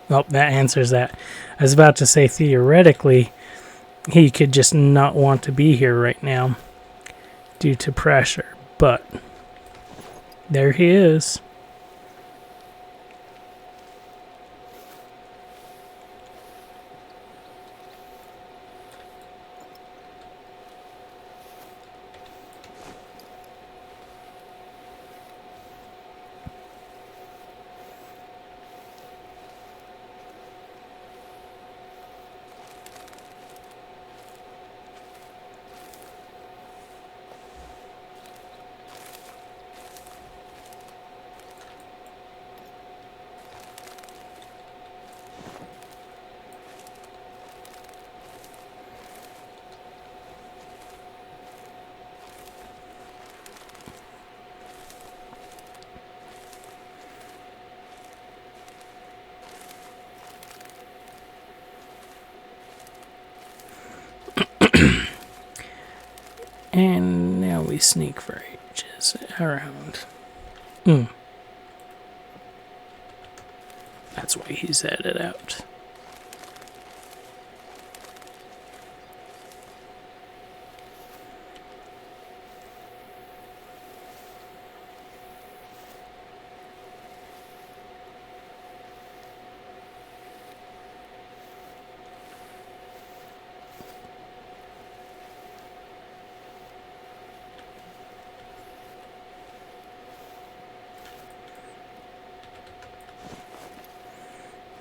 Well, that answers that. I was about to say theoretically, he could just not want to be here right now due to pressure, but there he is. And now we sneak for ages around. That's why he's headed out.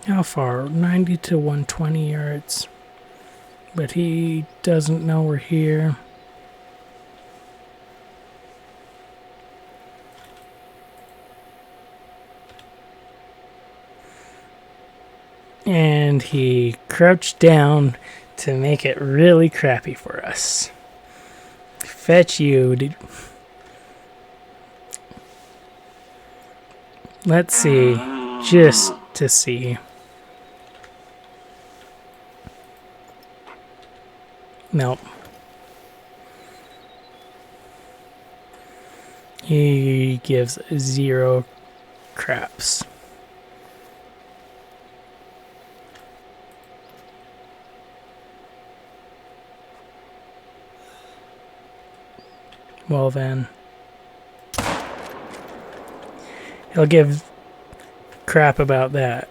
How far? 90 to 120 yards. But he doesn't know we're here. And he crouched down to make it really crappy for us. Fetch you. Let's see. Just to see. Nope. He gives 0 craps. Well then. He'll give crap about that.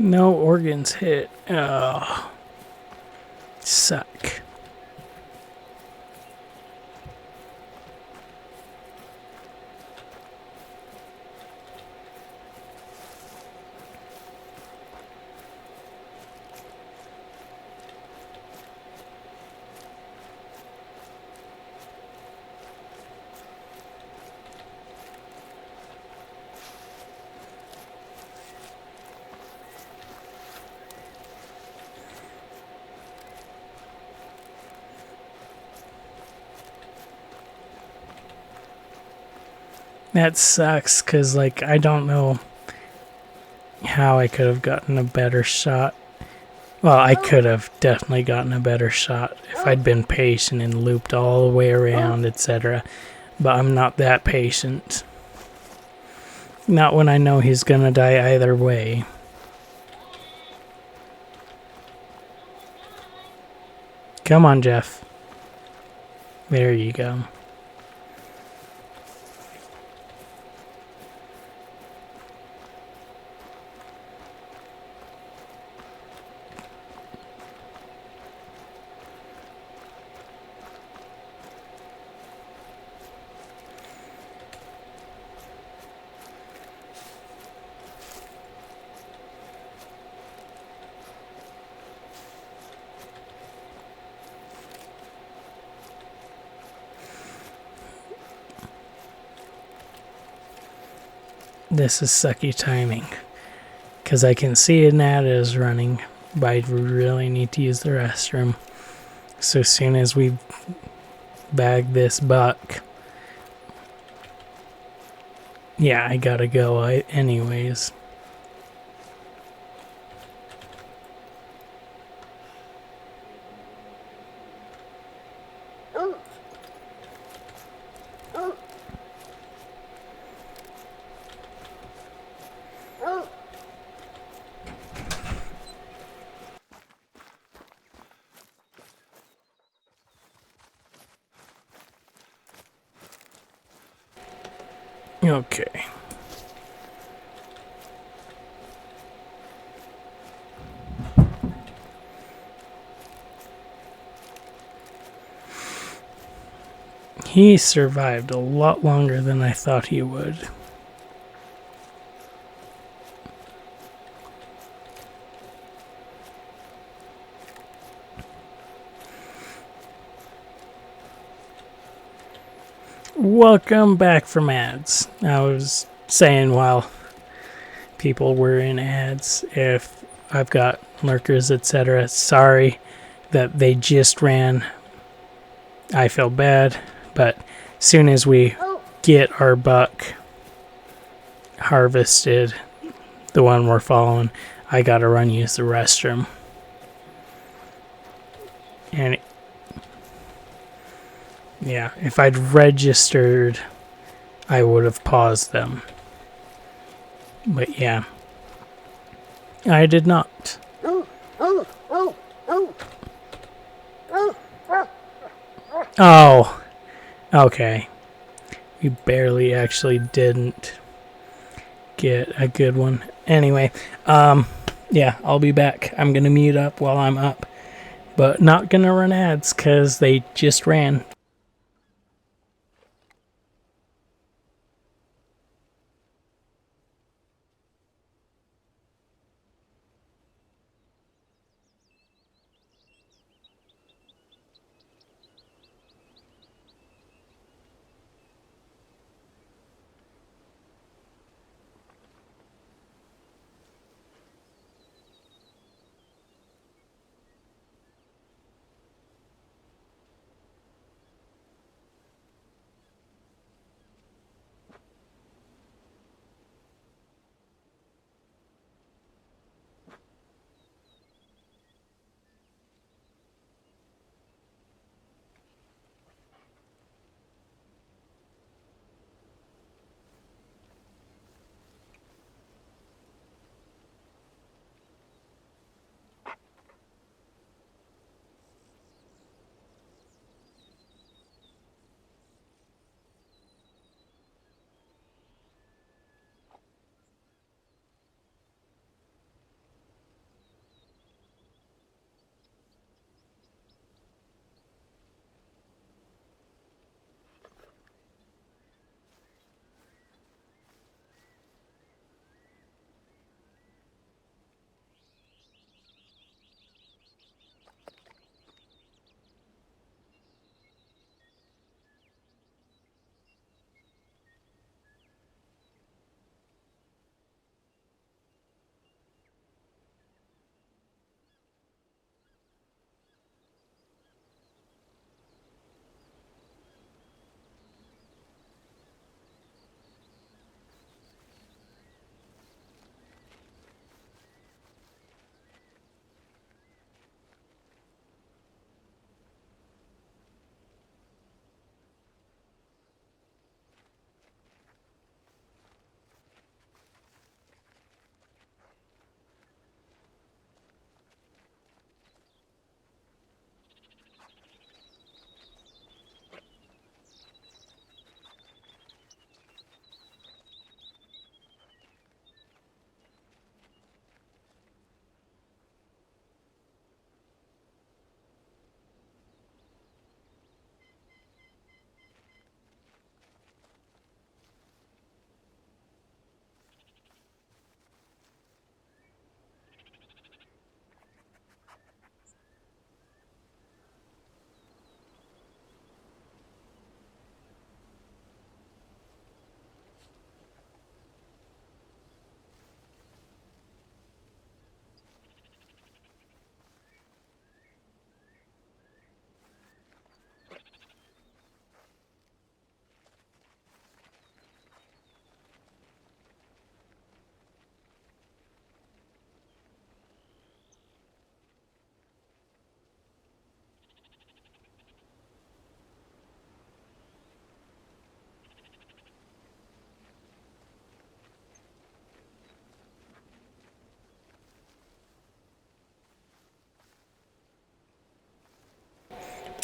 No organs hit. Oh, suck. That sucks, because, like, I don't know how I could have gotten a better shot. Well, I could have definitely gotten a better shot if I'd been patient and looped all the way around, etc. But I'm not that patient. Not when I know he's gonna die either way. Come on, Jeff. There you go. This is sucky timing. Because I can see an ad is running, but I really need to use the restroom. So as soon as we bag this buck, yeah, I gotta go anyways. Okay. He survived a lot longer than I thought he would. Welcome back from ads. I was saying while people were in ads, if I've got lurkers, etc., sorry that they just ran. I feel bad, but as soon as we get our buck harvested, the one we're following, I gotta run use the restroom. And yeah, if I'd registered, I would have paused them. But yeah, I did not. Oh, okay. We barely actually didn't get a good one. Anyway, yeah, I'll be back. I'm gonna mute up while I'm up, but not gonna run ads because they just ran.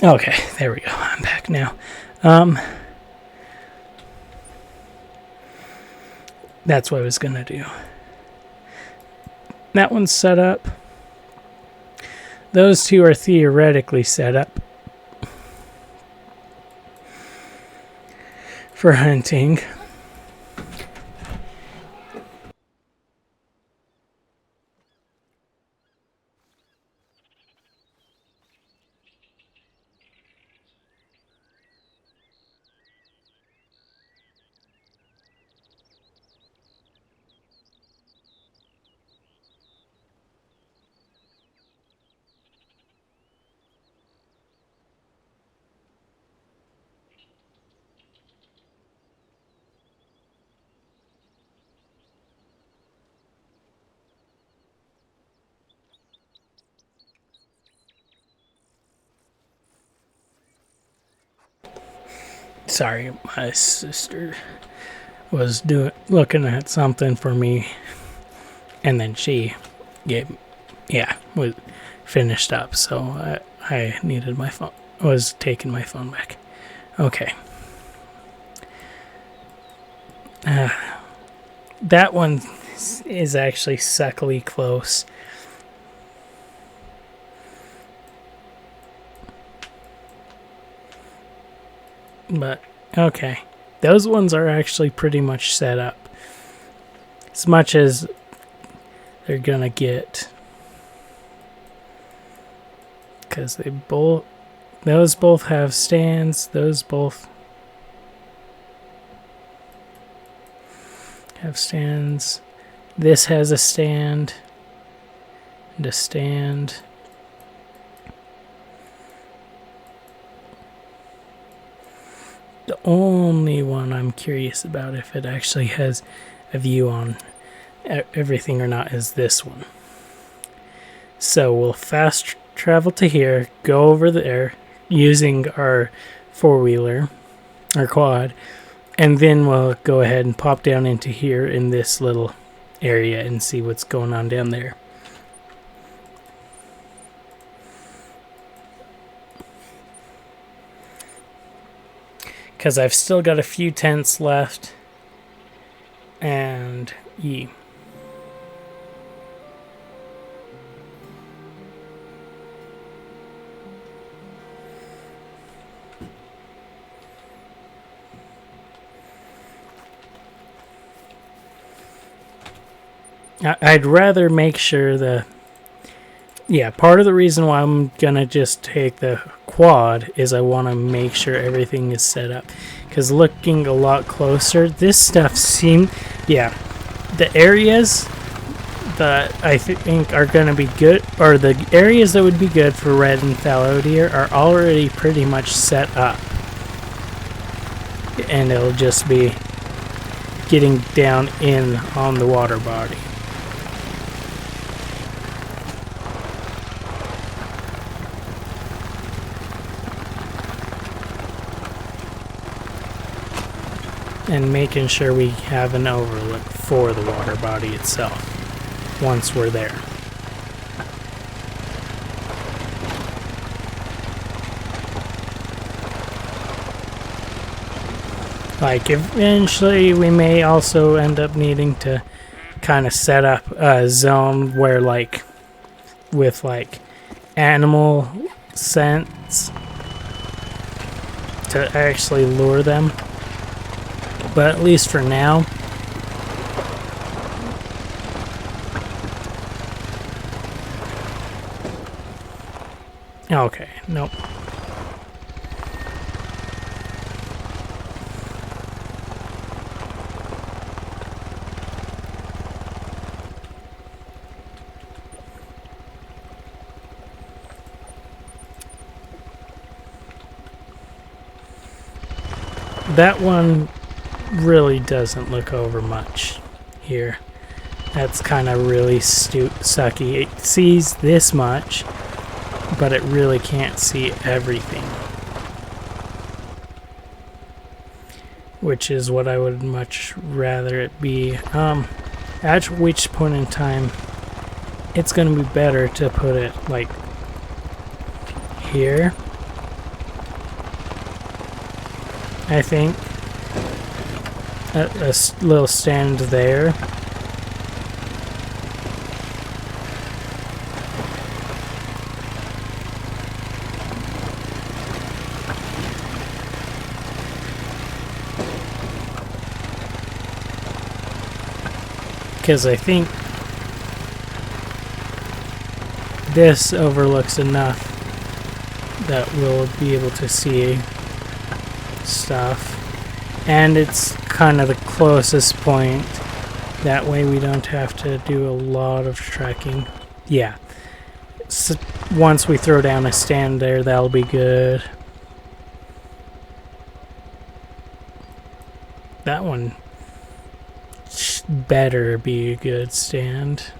Okay, there we go. I'm back now. That's what I was gonna do. That one's set up. Those two are theoretically set up for hunting. Sorry, my sister was looking at something for me, and then she was finished up. So I needed my phone. Was taking my phone back. Okay. That one is actually suckily close. But, okay. Those ones are actually pretty much set up. As much as they're gonna get. Because those both have stands. Those both have stands. This has a stand. And a stand. The only one I'm curious about if it actually has a view on everything or not is this one. So we'll fast travel to here, go over there using our four-wheeler, our quad, and then we'll go ahead and pop down into here in this little area and see what's going on down there. Because I've still got a few tents left. And I'd rather make sure part of the reason why I'm gonna just take the quad is I want to make sure everything is set up, because looking a lot closer, this stuff the areas that I think are gonna be good, or the areas that would be good for red and fallow deer, are already pretty much set up, and it'll just be getting down in on the water body. And making sure we have an overlook for the water body itself once we're there. Like, eventually we may also end up needing to kind of set up a zone where, like, with like animal scents to actually lure them. But at least for now, okay, nope. That one really doesn't look over much here. That's kind of really sucky. It sees this much, but it really can't see everything, which is what I would much rather it be. At which point in time it's going to be better to put it like here I think. A little stand there. Because I think this overlooks enough that we'll be able to see stuff. And it's kind of the closest point. That way we don't have to do a lot of trekking. Yeah. So once we throw down a stand there, that'll be good. That one better be a good stand.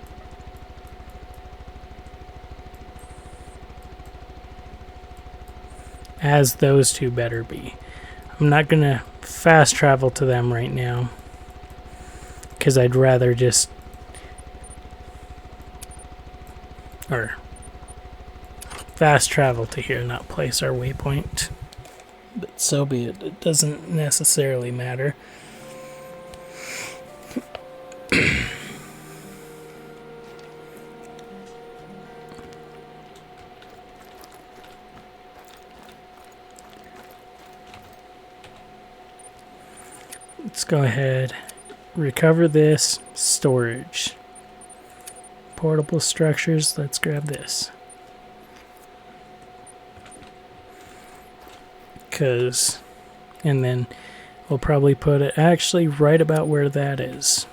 As those two better be. I'm not gonna fast travel to them right now, because I'd rather just, or fast travel to here, not place our waypoint. But so be it. It doesn't necessarily matter. Let's go ahead, recover this, storage. Portable structures, let's grab this. And then we'll probably put it actually right about where that is.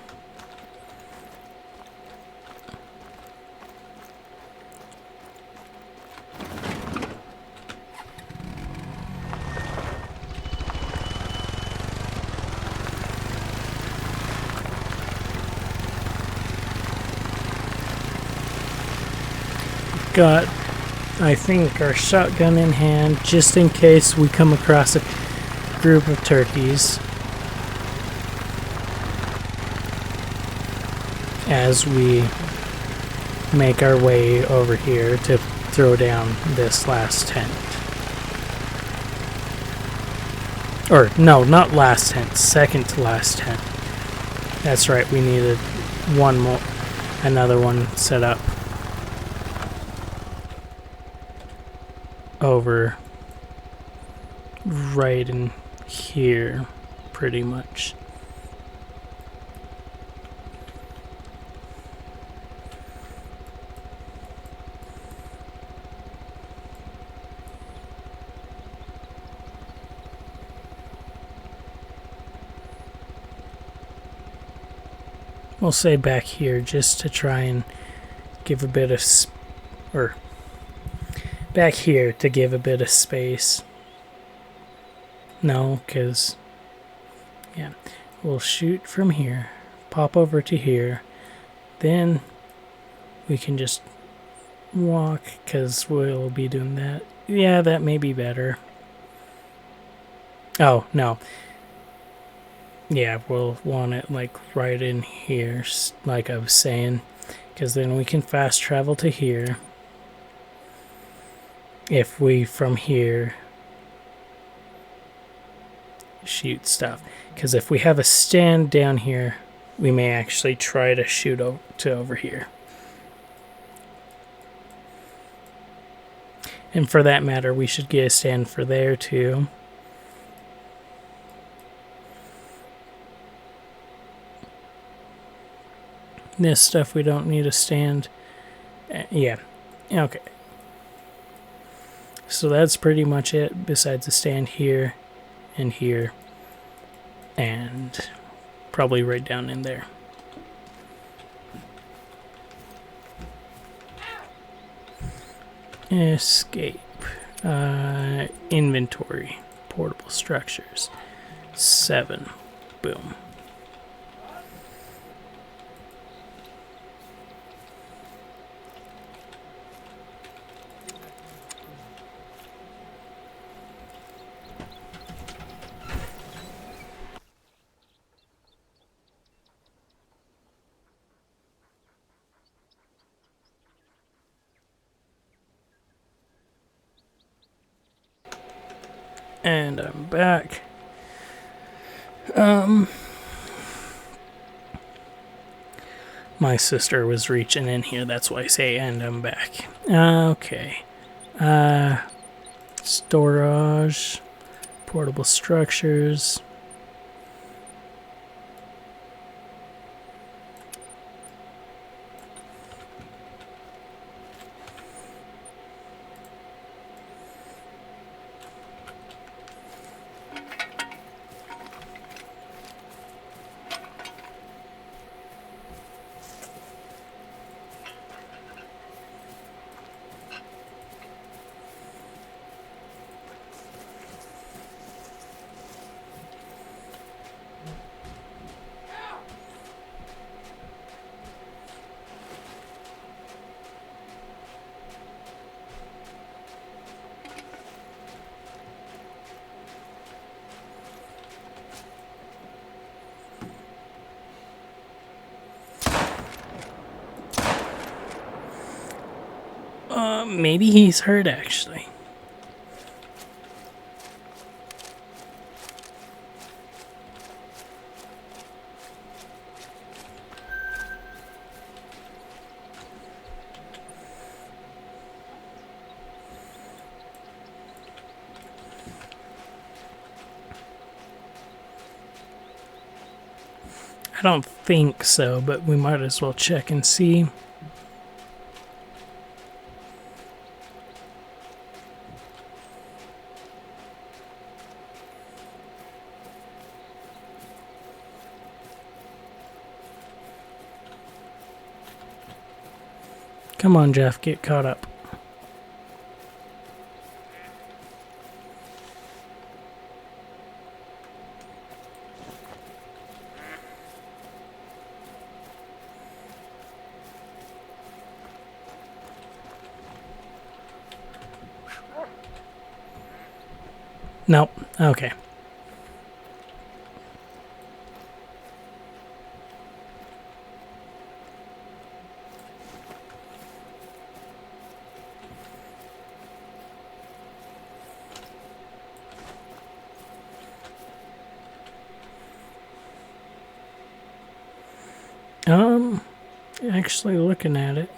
Got, I think, our shotgun in hand just in case we come across a group of turkeys as we make our way over here to throw down this last tent. Or no, not last tent, second to last tent. That's right, we needed one more, another one set up over right in here, pretty much. We'll say back here just to try and give a bit of back here to give a bit of space. No, because, yeah, we'll shoot from here, pop over to here, then we can just walk, because we'll be doing that. Yeah, that may be better. Oh, no. Yeah, we'll want it like right in here, like I was saying, because then we can fast travel to here. If we from here shoot stuff, because if we have a stand down here, we may actually try to shoot to over here. And for that matter, we should get a stand for there too. This stuff we don't need a stand. Yeah, okay. So that's pretty much it, besides a stand here and here and probably right down in there. Escape. Inventory. Portable structures. 7. Boom. And I'm back. My sister was reaching in here, that's why I say, and I'm back. Okay. Storage, portable structures. Maybe he's hurt, actually. I don't think so, but we might as well check and see. Come on, Jeff, get caught up. Nope. Okay. Actually looking at it.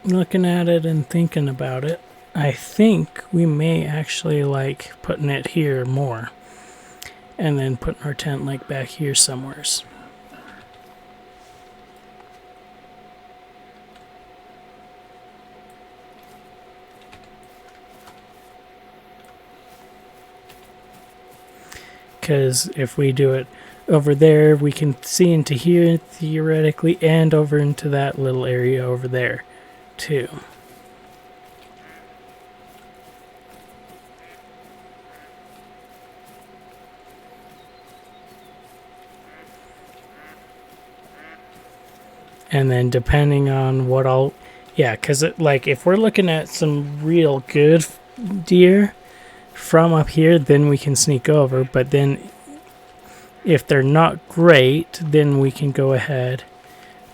Looking at it and thinking about it, I think we may actually like putting it here more. And then putting our tent like back here somewheres. Because if we do it over there, we can see into here theoretically, and over into that little area over there too. And then depending on what I'll, yeah, because like if we're looking at some real good deer from up here, then we can sneak over. But then if they're not great, then we can go ahead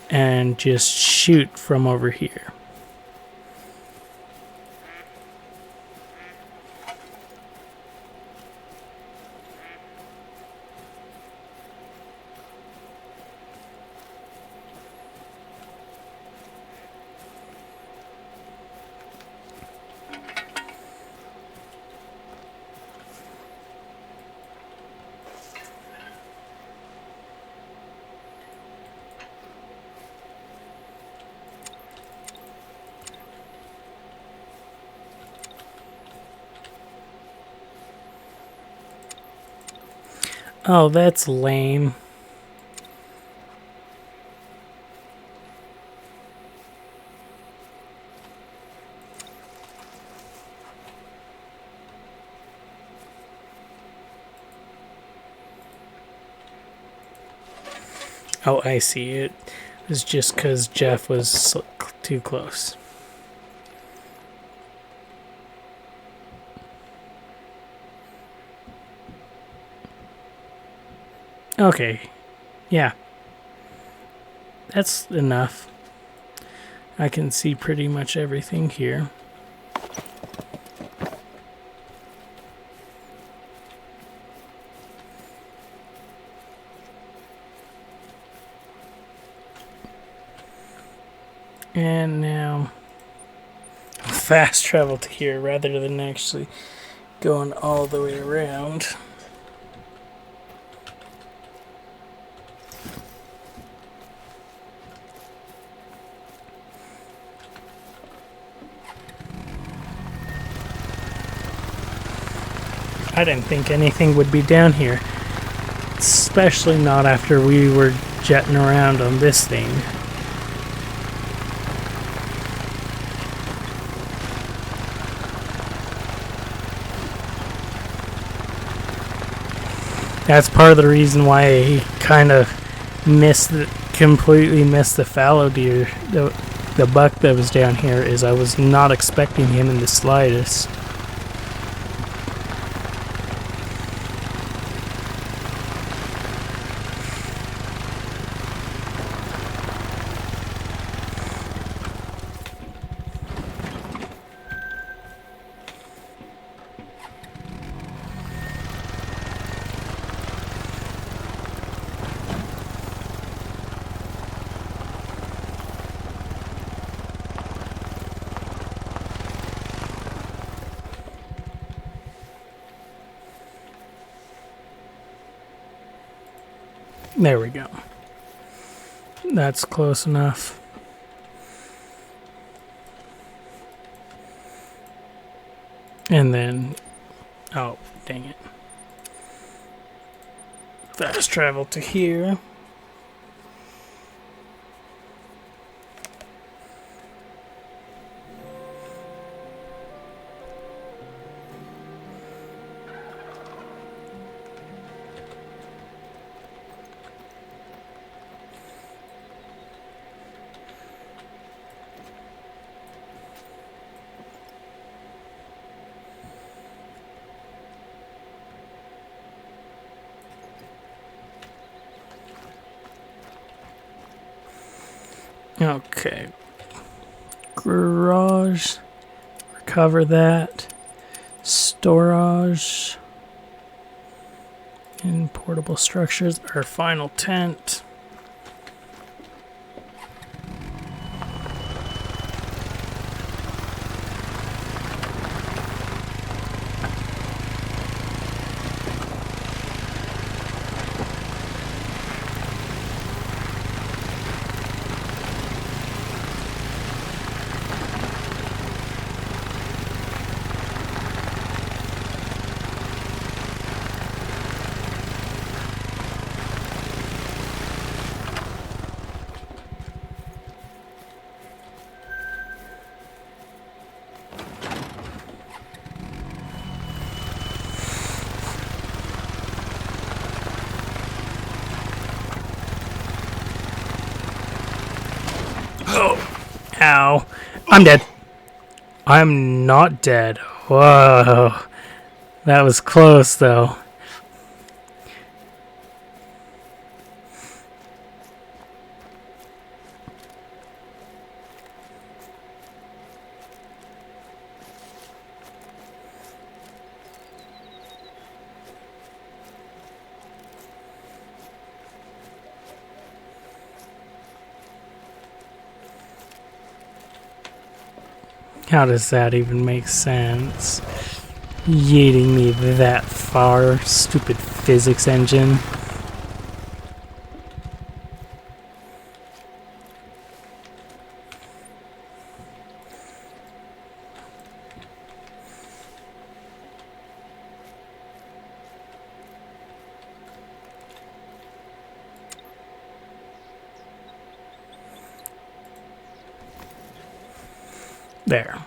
and just shoot from over here. Oh, that's lame. Oh, I see. It was just because Jeff was too close. Okay. Yeah. That's enough. I can see pretty much everything here. And now fast travel to here rather than actually going all the way around. I didn't think anything would be down here, especially not after we were jetting around on this thing. That's part of the reason why he kind of completely missed the fallow deer, the buck that was down here, is I was not expecting him in the slightest. There we go. That's close enough. And then, oh, dang it. Fast travel to here. Okay. Garage. Recover that. Storage. And portable structures. Our final tent. Ow. I'm dead. I'm not dead. Whoa. That was close, though. How does that even make sense? Yeeting me that far, stupid physics engine. There.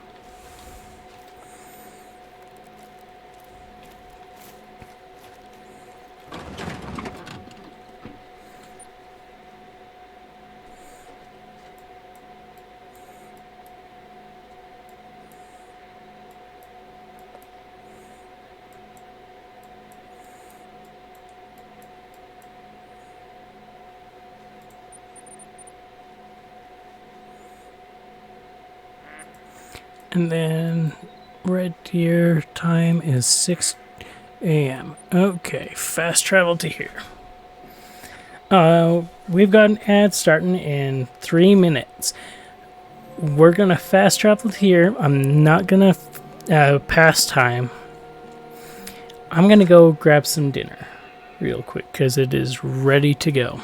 And then red deer time is 6 a.m. Okay, fast travel to here. We've got an ad starting in 3 minutes. We're gonna fast travel here. I'm not gonna pass time. I'm gonna go grab some dinner real quick because it is ready to go.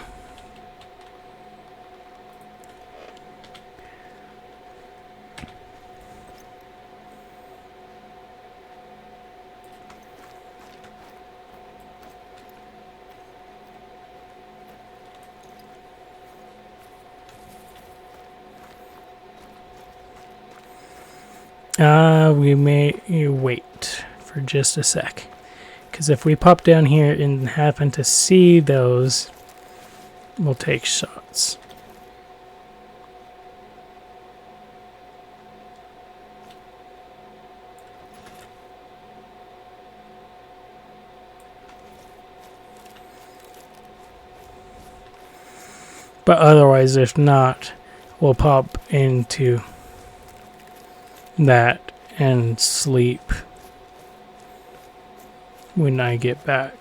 We may wait for just a sec. Because if we pop down here and happen to see those, we'll take shots. But otherwise, if not, we'll pop into that and sleep when I get back.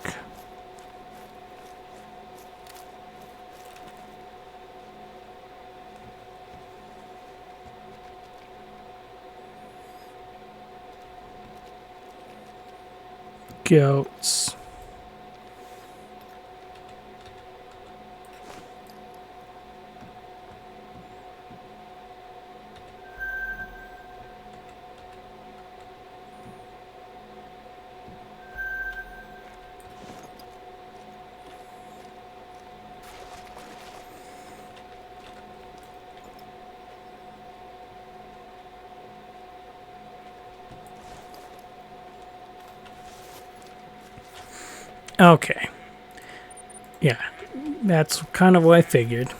Goats. Okay. Yeah, that's kind of what I figured.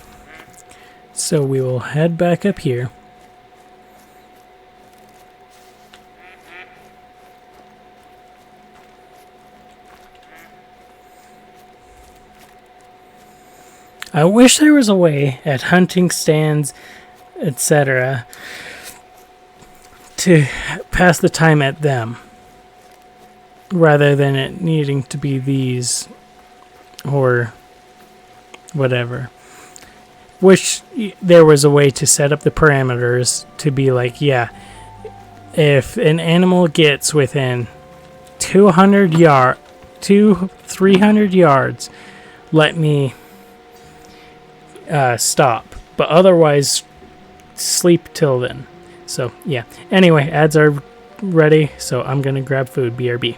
So we will head back up here. I wish there was a way at hunting stands, etc., to pass the time at them, rather than it needing to be these or whatever. Wish there was a way to set up the parameters to be like, yeah, if an animal gets within 300 yards, let me stop. But otherwise, sleep till then. So, yeah. Anyway, ads are ready, so I'm going to grab food. BRB.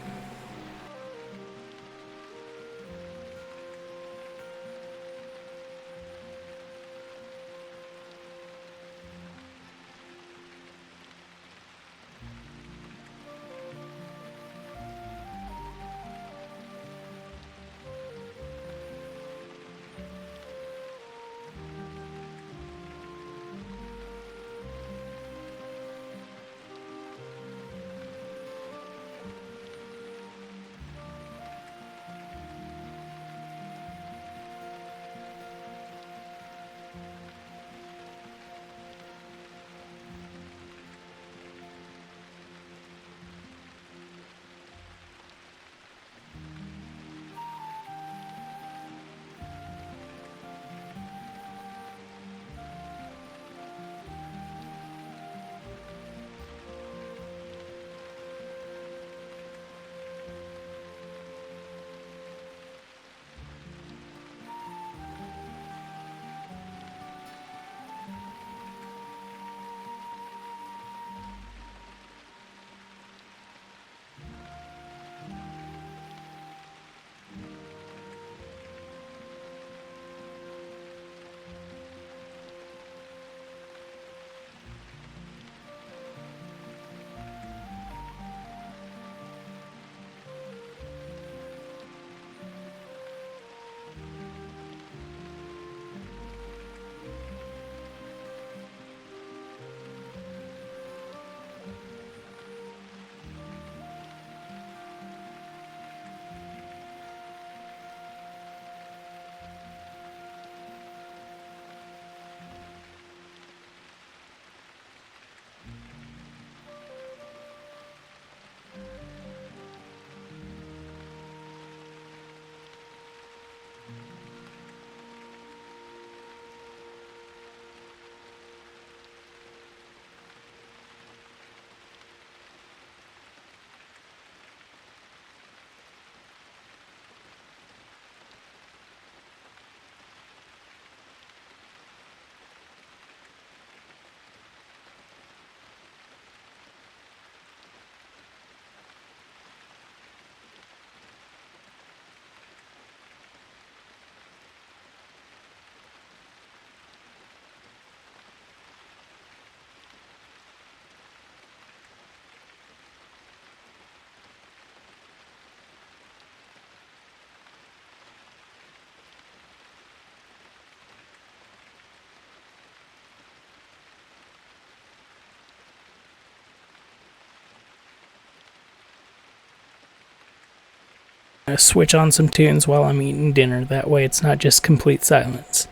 switch on some tunes while I'm eating dinner. That way it's not just complete silence.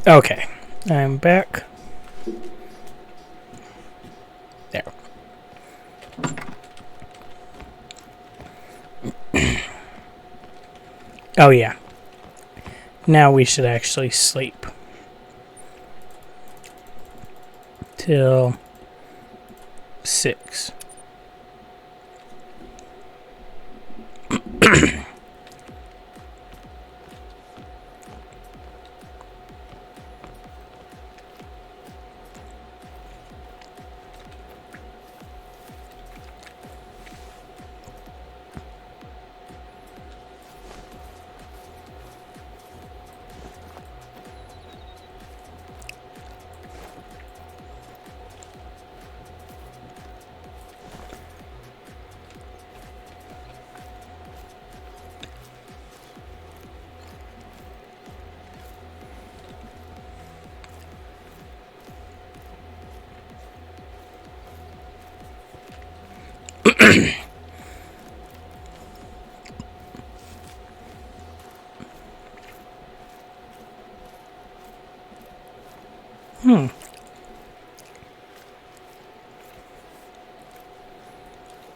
Okay, I'm back. There. Oh yeah. Now we should actually sleep. Till 6.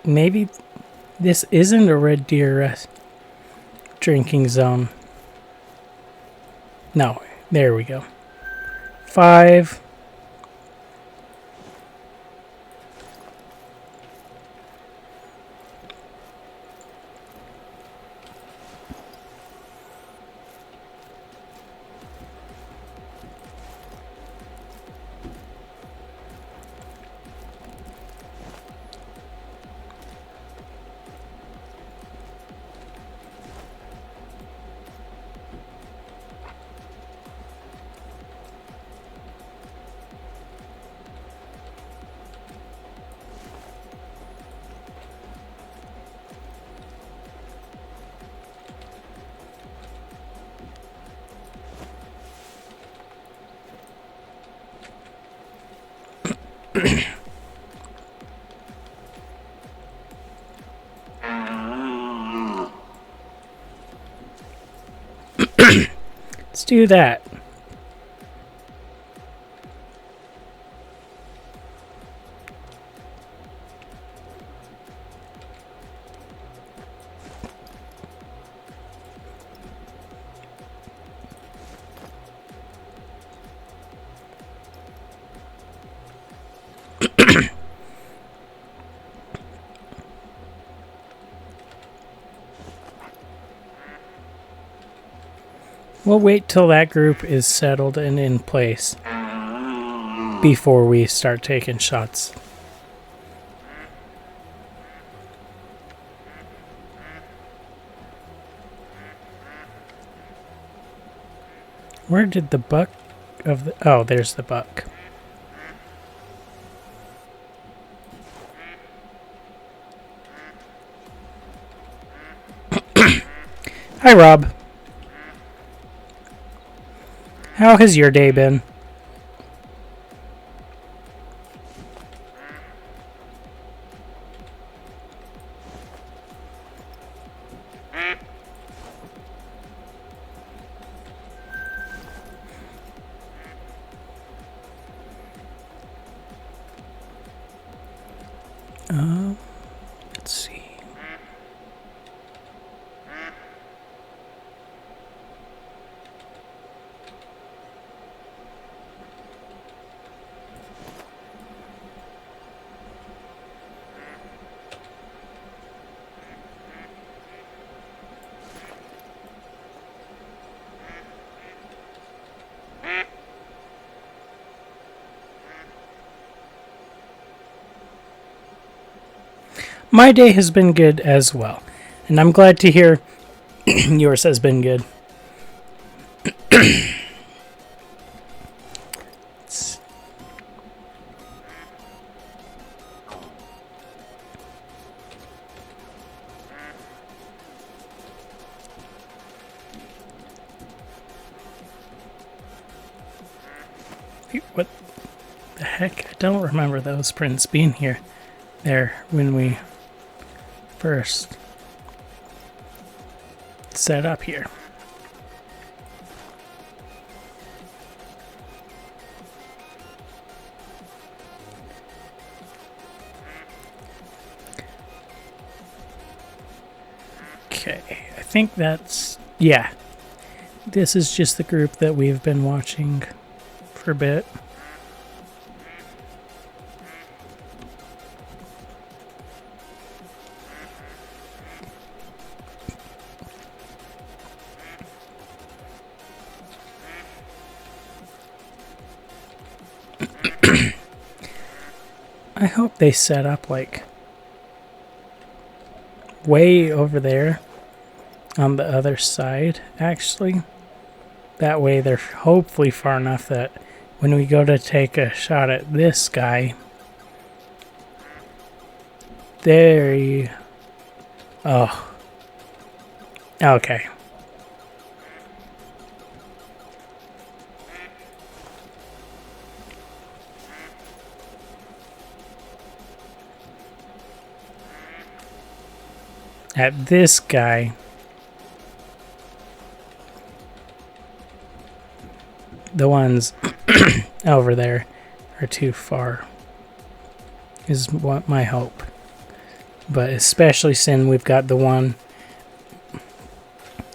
Maybe this isn't a Red Deer drinking zone. No, there we go. 5. Let's do that. We'll wait till that group is settled and in place before we start taking shots. Where did the buck of the... Oh, there's the buck. Hi, Rob. How has your day been? Let's see. My day has been good as well, and I'm glad to hear yours has been good. What the heck? I don't remember those prints being here. There, when we first set up here. Okay, I think that's... yeah. This is just the group that we've been watching for a bit. I hope they set up like way over there on the other side, actually. That way they're hopefully far enough that when we go to take a shot at this guy, there you... oh. Okay. At this guy, the ones over there are too far, is what my hope. But especially since we've got the one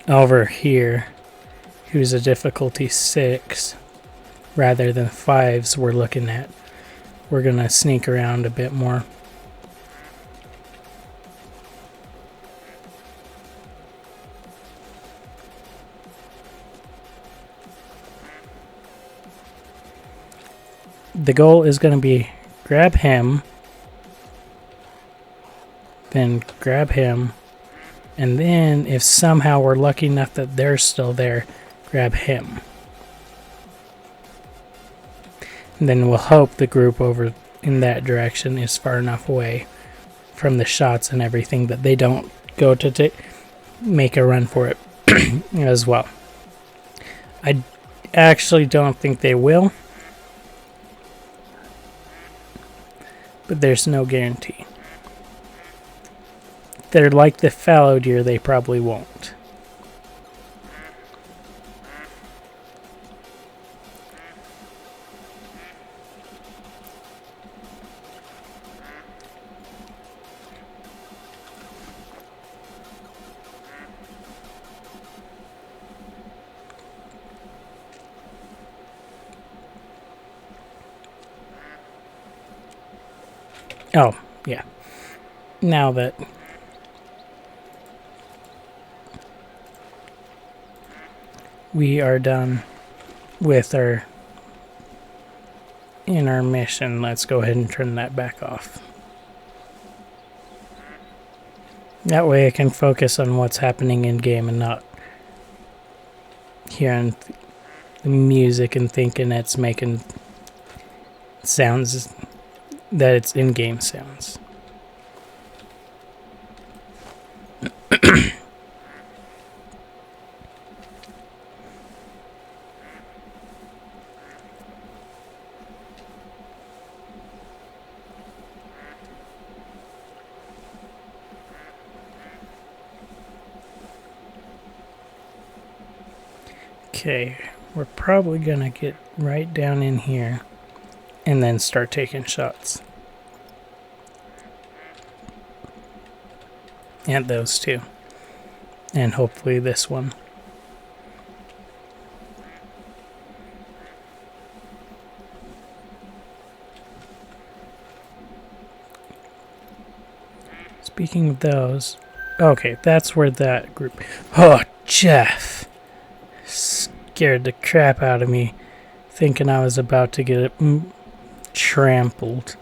over here who's a difficulty 6 rather than 5s we're looking at. We're gonna sneak around a bit more. The goal is going to be grab him, then grab him, and then if somehow we're lucky enough that they're still there, grab him. And then we'll hope the group over in that direction is far enough away from the shots and everything that they don't go to make a run for it as well. I actually don't think they will. But there's no guarantee. If they're like the fallow deer, they probably won't. Oh, yeah. Now that we are done with our mission, let's go ahead and turn that back off. That way I can focus on what's happening in game and not hearing the music and thinking it's making sounds that it's in-game sounds. Okay, we're probably gonna get right down in here and then start taking shots. And those two. And hopefully this one. Speaking of those, okay, that's where that group... Oh, Jeff! Scared the crap out of me, thinking I was about to get it trampled.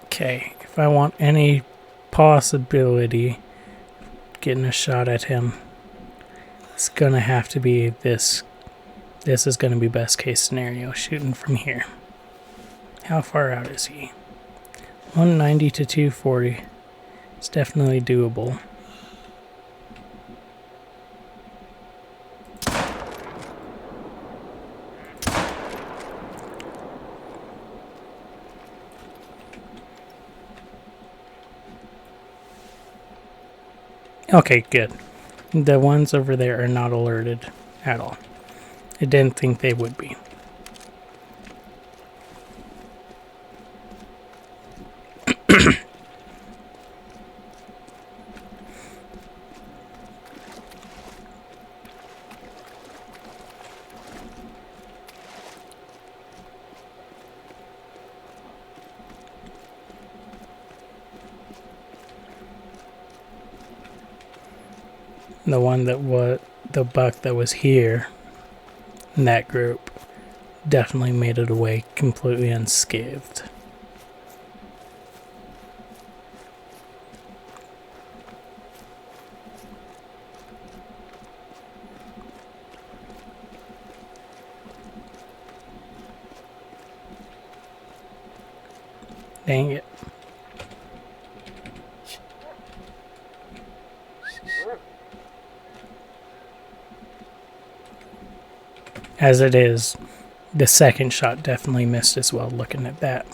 Okay, if I want any possibility of getting a shot at him, it's gonna have to be this. This is gonna be best case scenario, shooting from here. How far out is he? 190 to 240. It's definitely doable. Okay, good. The ones over there are not alerted at all. I didn't think they would be. The one that was the buck that was here in that group definitely made it away completely unscathed. Dang it. As it is, the second shot definitely missed as well, looking at that.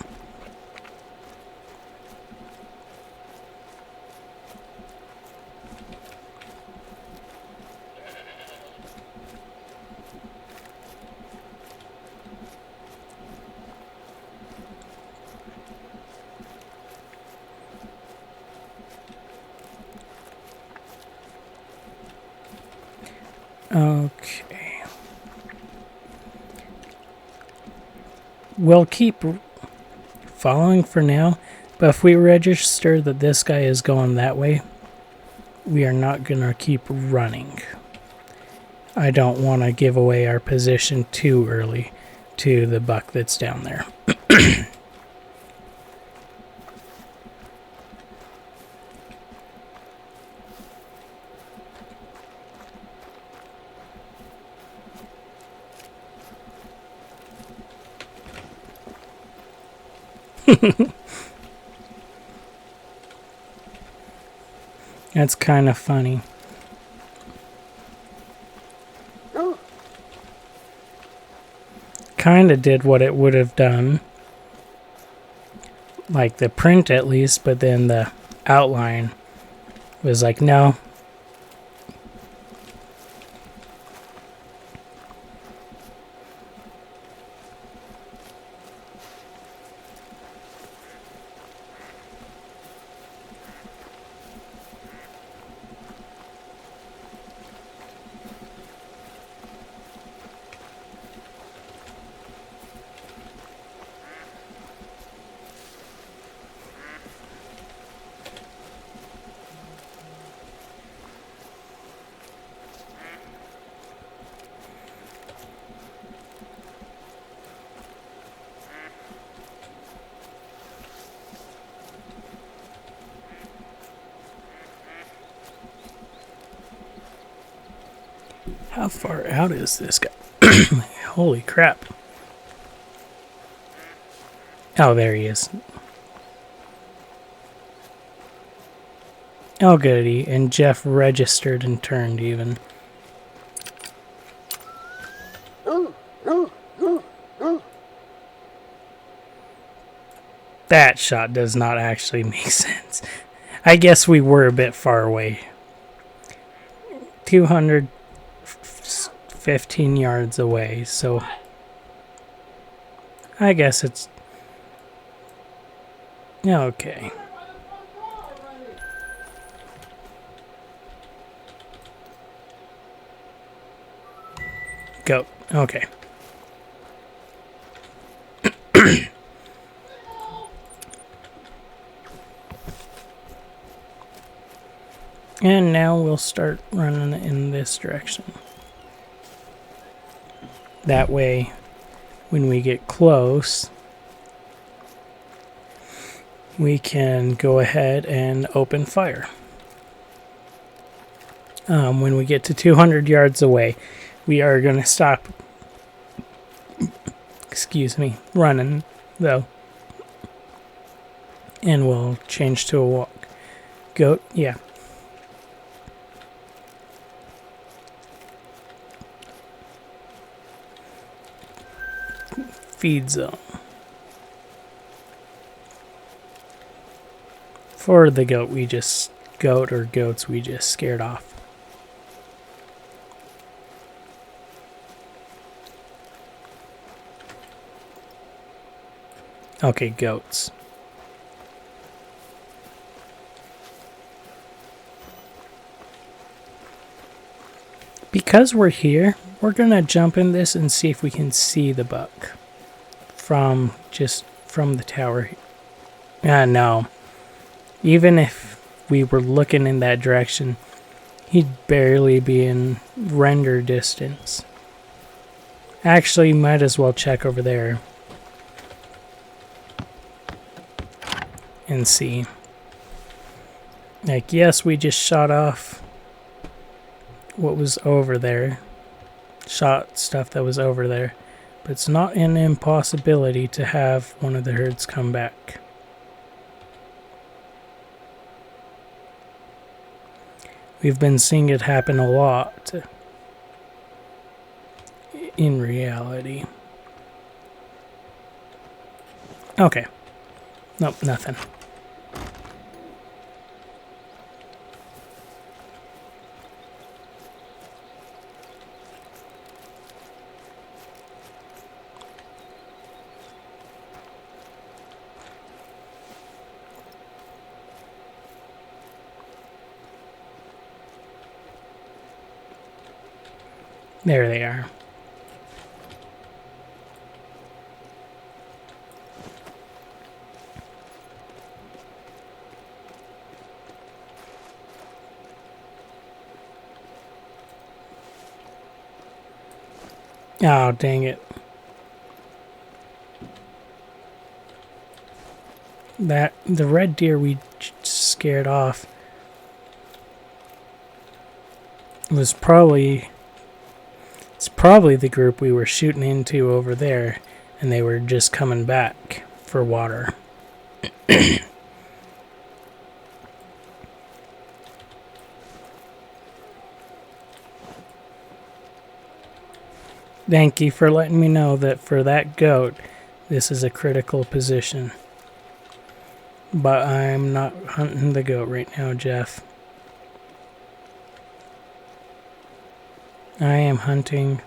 Okay. We'll keep following for now, but if we register that this guy is going that way, we are not going to keep running. I don't want to give away our position too early to the buck that's down there. That's kind of funny. Kind of did what it would have done. Like the print at least, but then the outline was like, no. How far out is this guy? Holy crap. Oh, there he is. Oh, goody. And Jeff registered and turned even. That shot does not actually make sense. I guess we were a bit far away. 215 yards away, so I guess it's okay. Go. Okay. And now we'll start running in this direction. That way, when we get close, we can go ahead and open fire. When we get to 200 yards away, we are going to stop, running, though. And we'll change to a walk. Goat, yeah. Feed zone. For the goat, we just goat or goats we just scared off. Okay, goats. Because we're here, we're gonna jump in this and see if we can see the buck from the tower. No. Even if we were looking in that direction, he'd barely be in render distance. Actually, might as well check over there and see. Like, yes, we just shot off what was over there. Shot stuff that was over there. But it's not an impossibility to have one of the herds come back. We've been seeing it happen a lot in reality. Okay. Nope, nothing. There they are. Oh, dang it. The red deer we scared off was probably the group we were shooting into over there, and they were just coming back for water. Thank you for letting me know that for that goat, this is a critical position. But I'm not hunting the goat right now, Jeff. I am hunting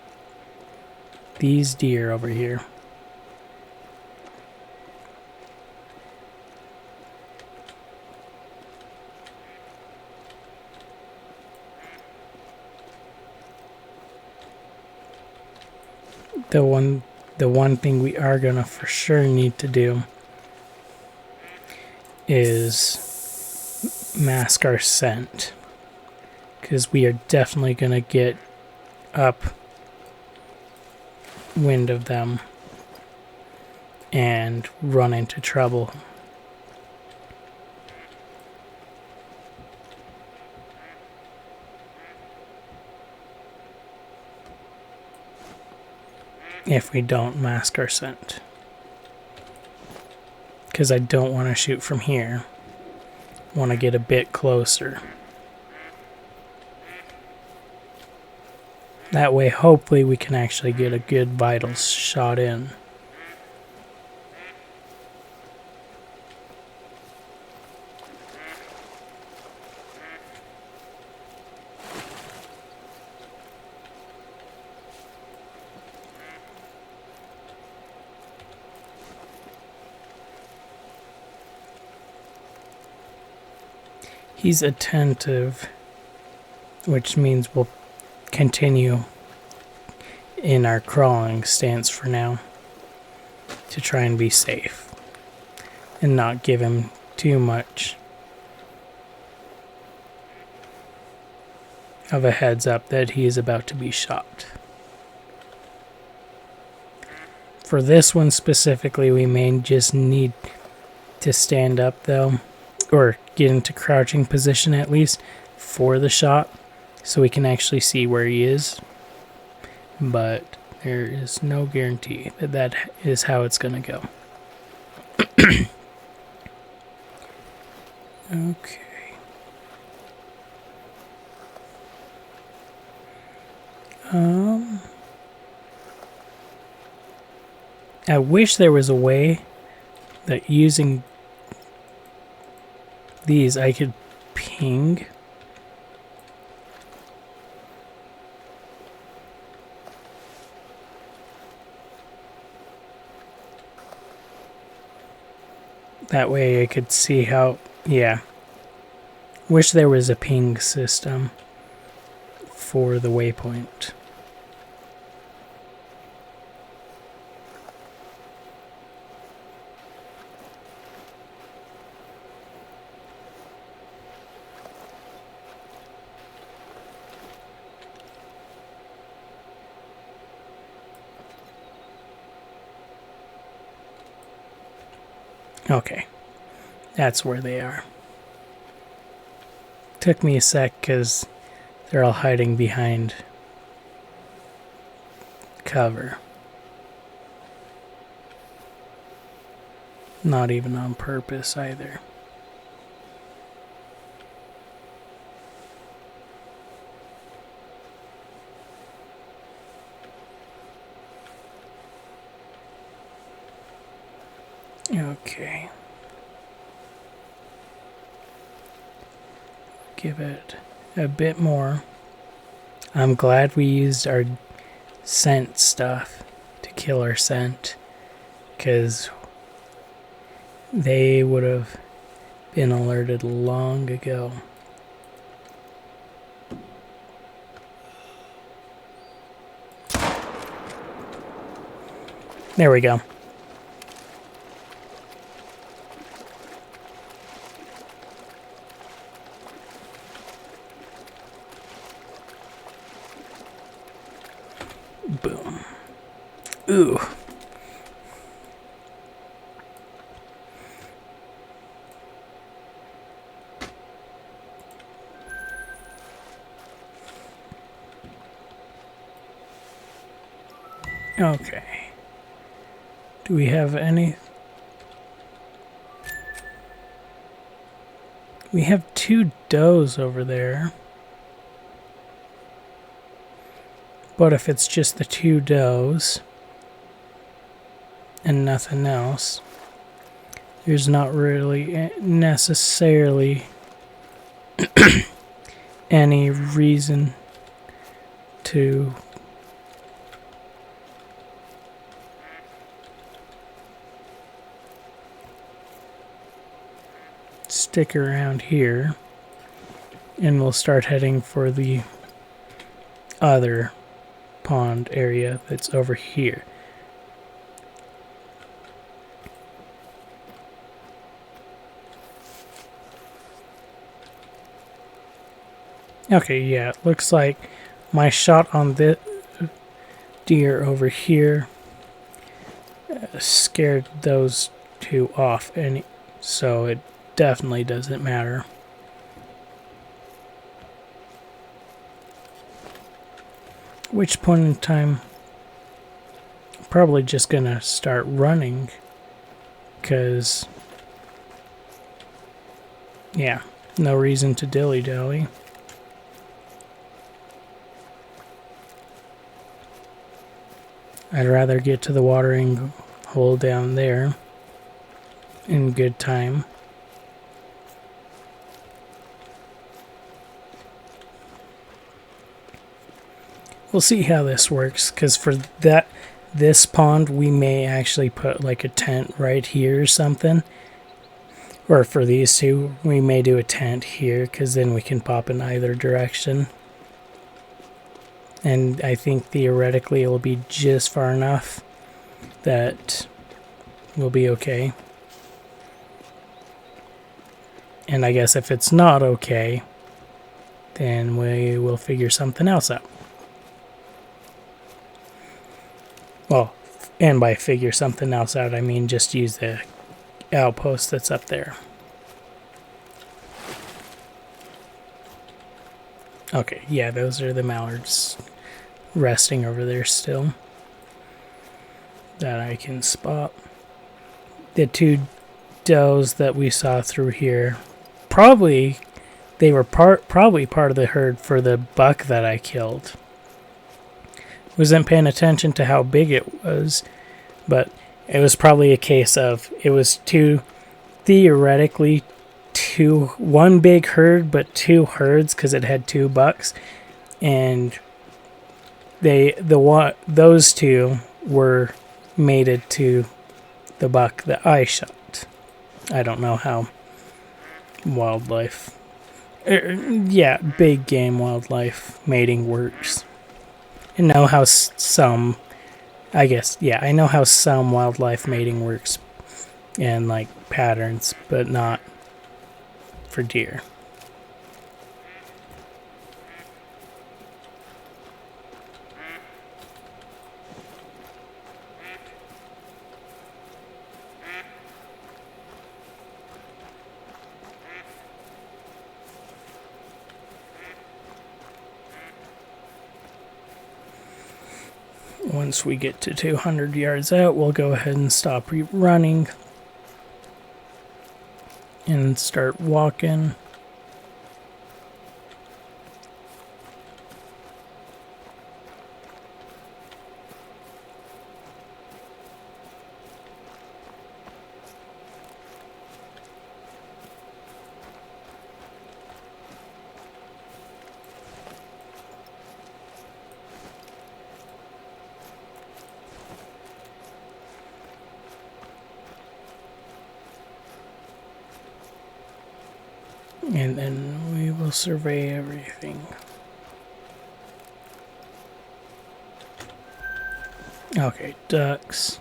these deer over here. The one thing we are gonna for sure need to do is mask our scent, because we are definitely gonna get up wind of them and run into trouble. If we don't mask our scent. Because I don't want to shoot from here. I want to get a bit closer. That way, hopefully, we can actually get a good vital shot in. He's attentive, which means we'll continue in our crawling stance for now to try and be safe and not give him too much of a heads up that he is about to be shot. For this one specifically, we may just need to stand up though, or get into crouching position at least for the shot so we can actually see where he is. But there is no guarantee that that is how it's going to go. Okay. I wish there was a way that using these I could ping. That way I could see how, yeah. Wish there was a ping system for the waypoint. Okay, that's where they are. Took me a sec because they're all hiding behind cover. Not even on purpose either. Okay. Give it a bit more. I'm glad we used our scent stuff to kill our scent, because they would have been alerted long ago. There we go. Boom. Ooh. Okay. Do we have any? We have 2 does over there. But if it's just the 2 does and nothing else, there's not really necessarily any reason to stick around here, and we'll start heading for the other pond area that's over here. Okay, yeah, it looks like my shot on the deer over here scared those 2 off, and so it definitely doesn't matter. Which point in time, probably just gonna start running, because, yeah, no reason to dilly-dally. I'd rather get to the watering hole down there in good time. We'll see how this works, because for this pond we may actually put like a tent right here or something. Or for these 2 we may do a tent here, because then we can pop in either direction. And I think theoretically it will be just far enough that we'll be okay. And I guess if it's not okay, then we will figure something else out. Well, and by figure something else out, I mean just use the outpost that's up there. Okay, yeah, those are the mallards resting over there still that I can spot. The 2 does that we saw through here, probably they were probably part of the herd for the buck that I killed. Wasn't paying attention to how big it was, but it was probably a case of it was theoretically one big herd, but two herds because it had two bucks, and those two were mated to the buck that I shot. I don't know how wildlife, big game wildlife mating works. I know how some, I know how some wildlife mating works and like patterns, but not for deer. Once we get to 200 yards out, we'll go ahead and stop running and start walking. And then we will survey everything. Okay, ducks.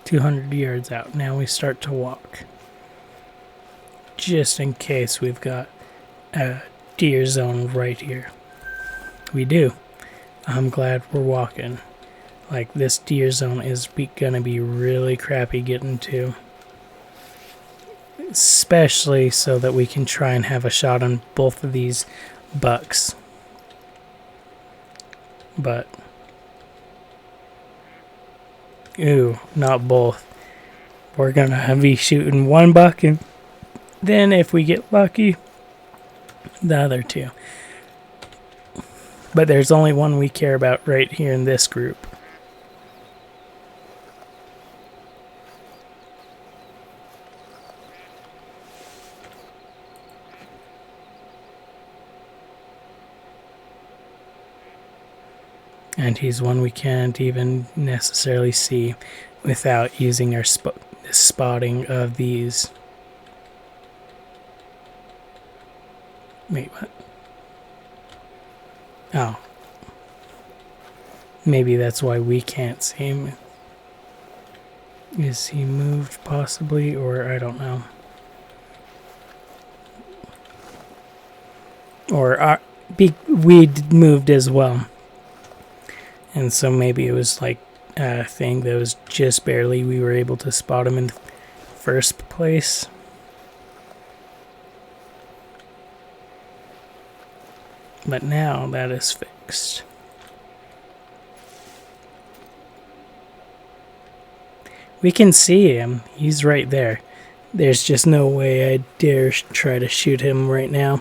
200 yards out. Now we start to walk. Just in case we've got a deer zone right here. We do. I'm glad we're walking. Like, this deer zone is gonna be really crappy getting to. Especially so that we can try and have a shot on both of these bucks. But, ooh, not both. We're gonna be shooting one buck, and then if we get lucky, the other two. But there's only one we care about right here in this group. And he's one we can't even necessarily see without using our spotting of these. Wait, what? Oh. Maybe that's why we can't see him. Is he moved possibly, or I don't know. Or we moved as well. And so maybe it was like a thing that was just barely we were able to spot him in the first place. But now that is fixed. We can see him. He's right there. There's just no way I dare try to shoot him right now.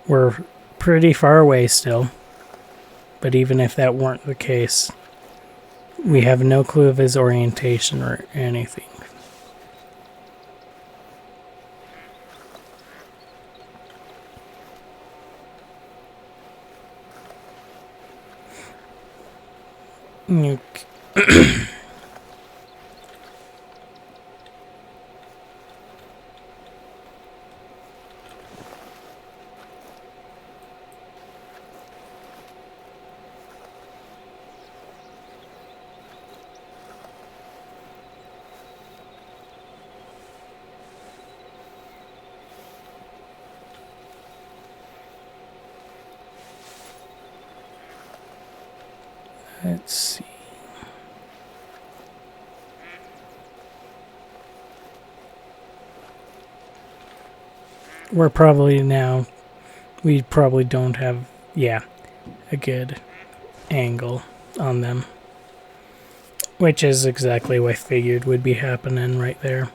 We're pretty far away still. But even if that weren't the case, we have no clue of his orientation or anything. Okay. Let's see. We're probably now, we probably don't have, a good angle on them. Which is exactly what I figured would be happening right there.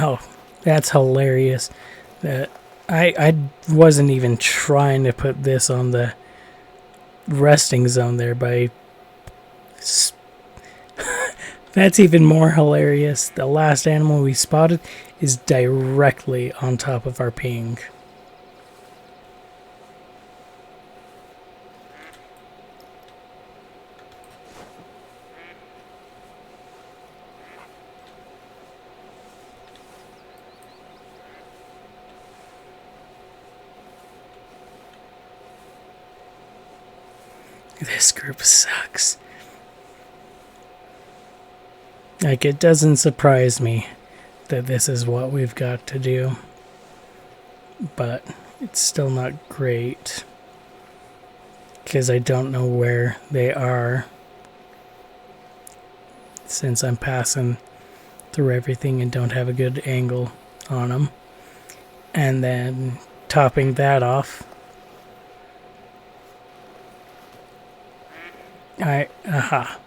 Oh, that's hilarious. That I wasn't even trying to put this on the resting zone there by... That's even more hilarious. The last animal we spotted is directly on top of our ping. This group sucks. Like, it doesn't surprise me that this is what we've got to do. But it's still not great. Because I don't know where they are. Since I'm passing through everything and don't have a good angle on them. And then topping that off, aha.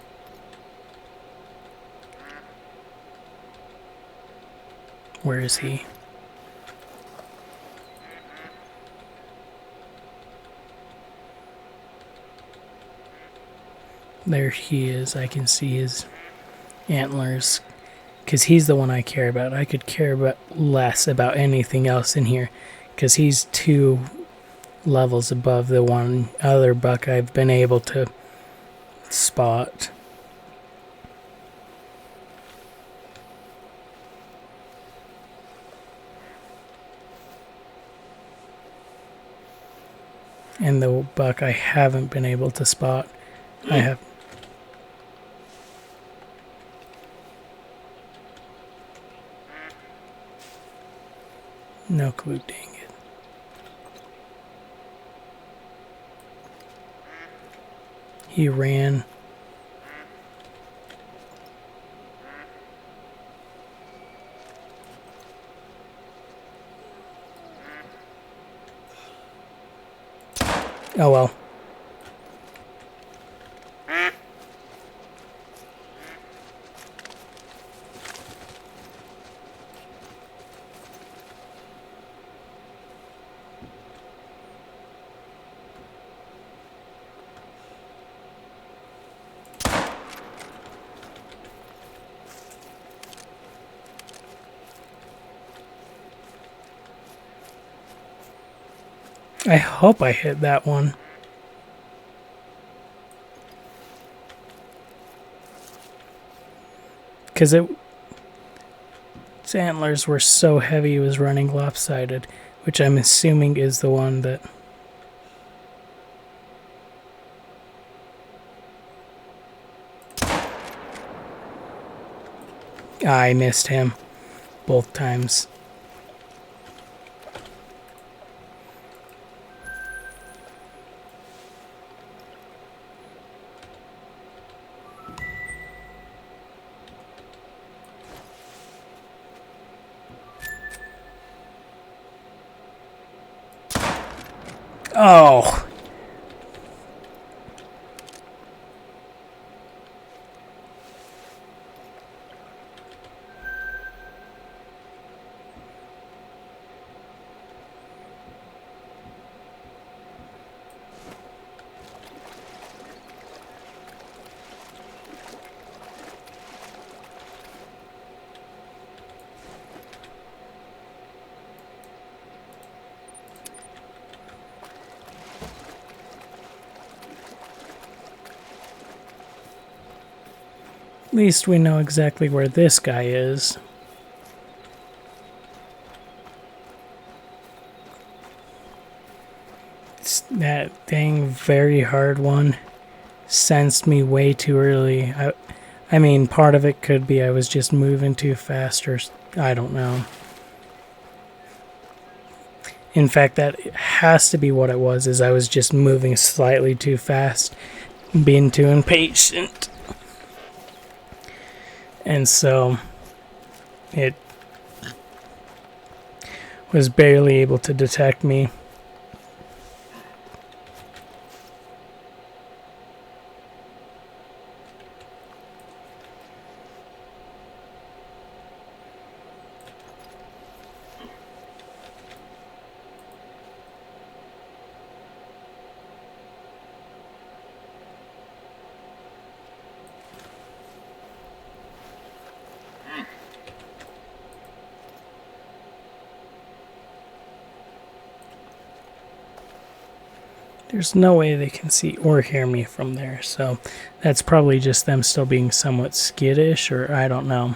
Where is he? There he is. I can see his antlers. Because he's the one I care about. I could care about less about anything else in here. Because he's 2 levels above the one other buck I've been able to spot. And the buck I haven't been able to spot, I have... No clue, dang it. He ran. Oh well. I hope I hit that one. Because its antlers were so heavy it was running lopsided, which I'm assuming is the one that... I missed him both times. Oh! At least we know exactly where this guy is. It's that dang very hard one sensed me way too early. I mean, part of it could be I was just moving too fast, or I don't know. In fact, that has to be what it was, is I was just moving slightly too fast, being too impatient. And so it was barely able to detect me. There's no way they can see or hear me from there, so that's probably just them still being somewhat skittish, or I don't know.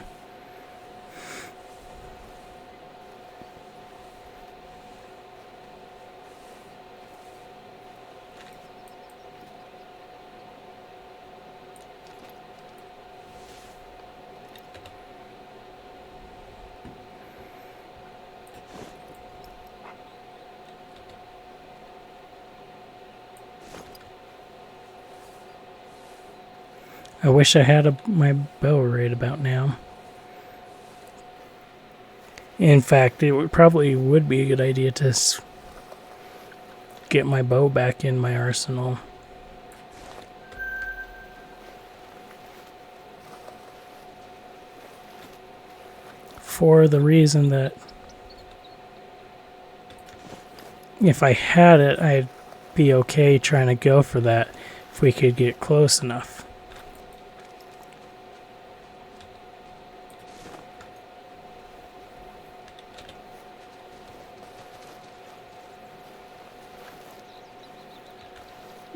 I wish I had my bow right about now. In fact, it probably would be a good idea to get my bow back in my arsenal. For the reason that if I had it, I'd be okay trying to go for that if we could get close enough.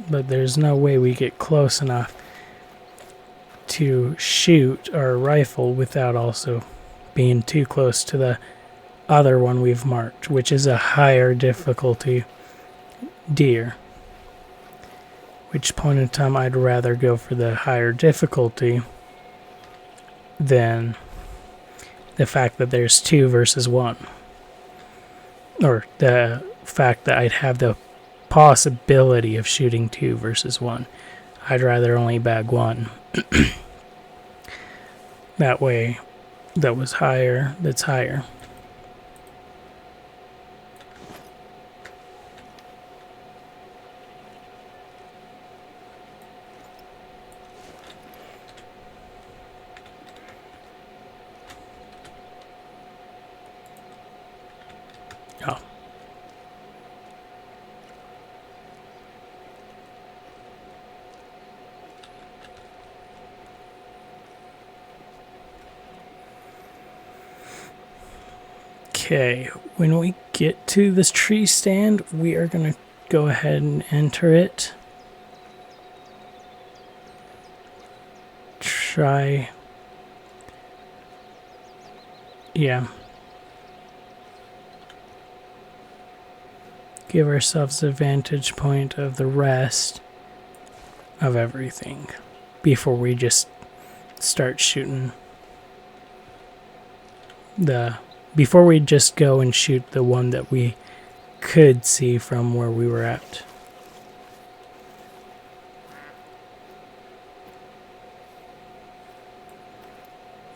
But there's no way we get close enough to shoot our rifle without also being too close to the other one we've marked, which is a higher difficulty deer. Which point in time I'd rather go for the higher difficulty than the fact that there's 2 versus 1. Or the fact that I'd have the possibility of shooting 2 versus 1. I'd rather only bag 1. That way, that's higher. Oh. Okay, when we get to this tree stand, we are going to go ahead and enter it. Yeah. Give ourselves a vantage point of the rest of everything before we just start shooting before we just go and shoot the one that we could see from where we were at.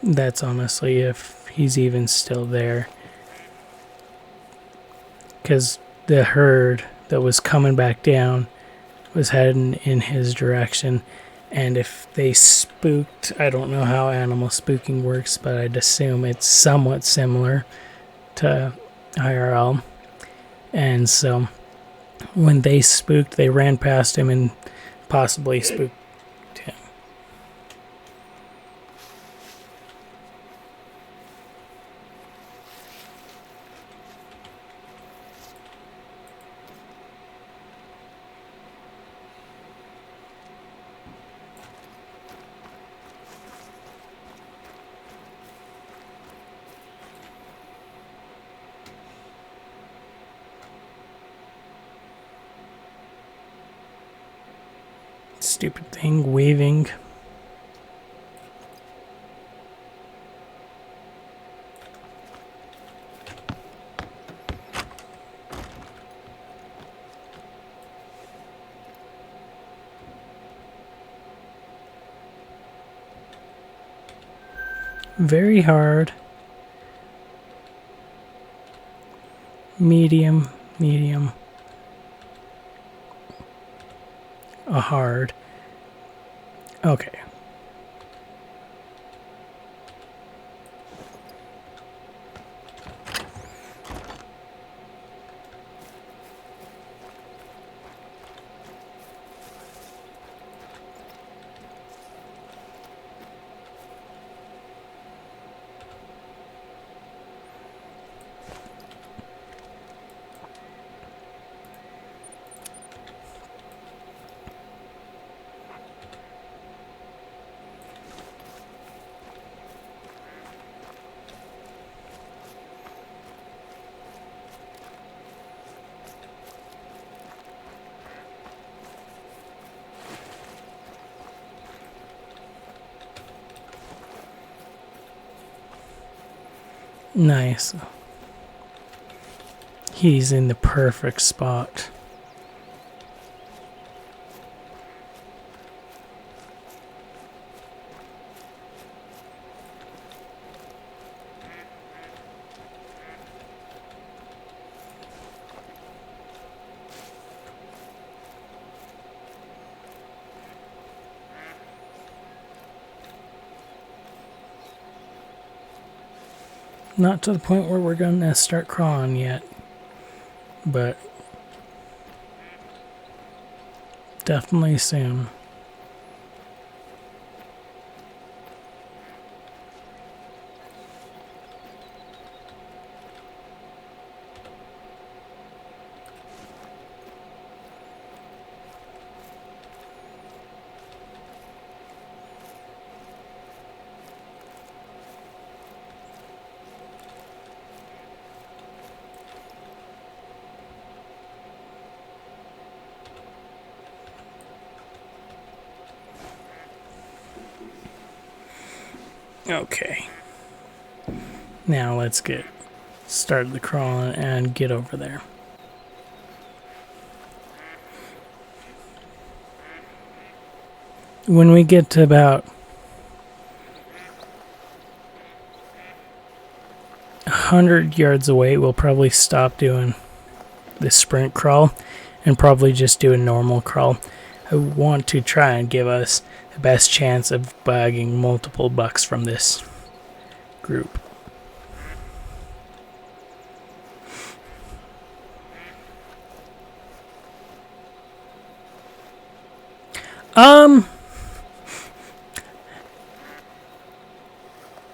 That's honestly if he's even still there. Because the herd that was coming back down was heading in his direction. And if they spooked, I don't know how animal spooking works, but I'd assume it's somewhat similar to IRL. And so when they spooked, they ran past him and possibly spooked him. Stupid thing waving. Very hard. Medium. A hard. Okay. Nice. He's in the perfect spot. Not to the point where we're gonna start crawling yet, but definitely soon. Okay. Now let's get started the crawling and get over there. When we get to about 100 yards away, we'll probably stop doing the sprint crawl and probably just do a normal crawl. I want to try and give us the best chance of bagging multiple bucks from this group.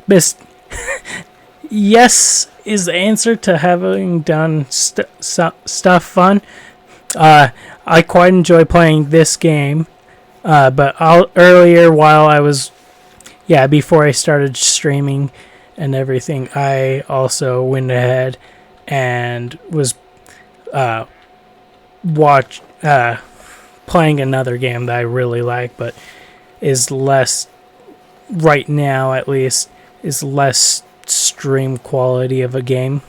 Best yes is the answer to having done stuff fun. I quite enjoy playing this game, but earlier while I was, before I started streaming and everything, I also went ahead and was playing another game that I really like, but is less, right now at least, is less stream quality of a game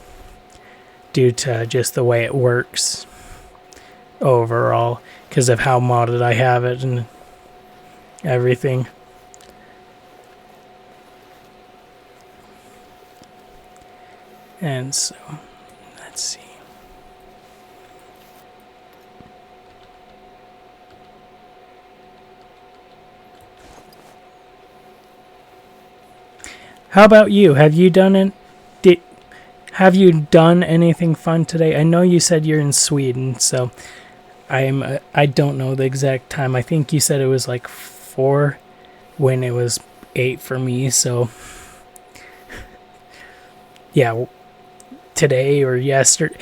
due to just the way it works overall, because of how modded I have it and everything. And so, let's see. How about you? Have you done anything fun today? I know you said you're in Sweden, so I don't know the exact time. I think you said it was like 4 when it was 8 for me, so yeah, today or yesterday.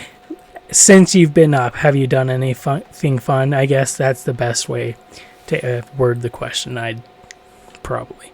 Since you've been up, have you done anything fun? I guess that's the best way to word the question. I'd probably.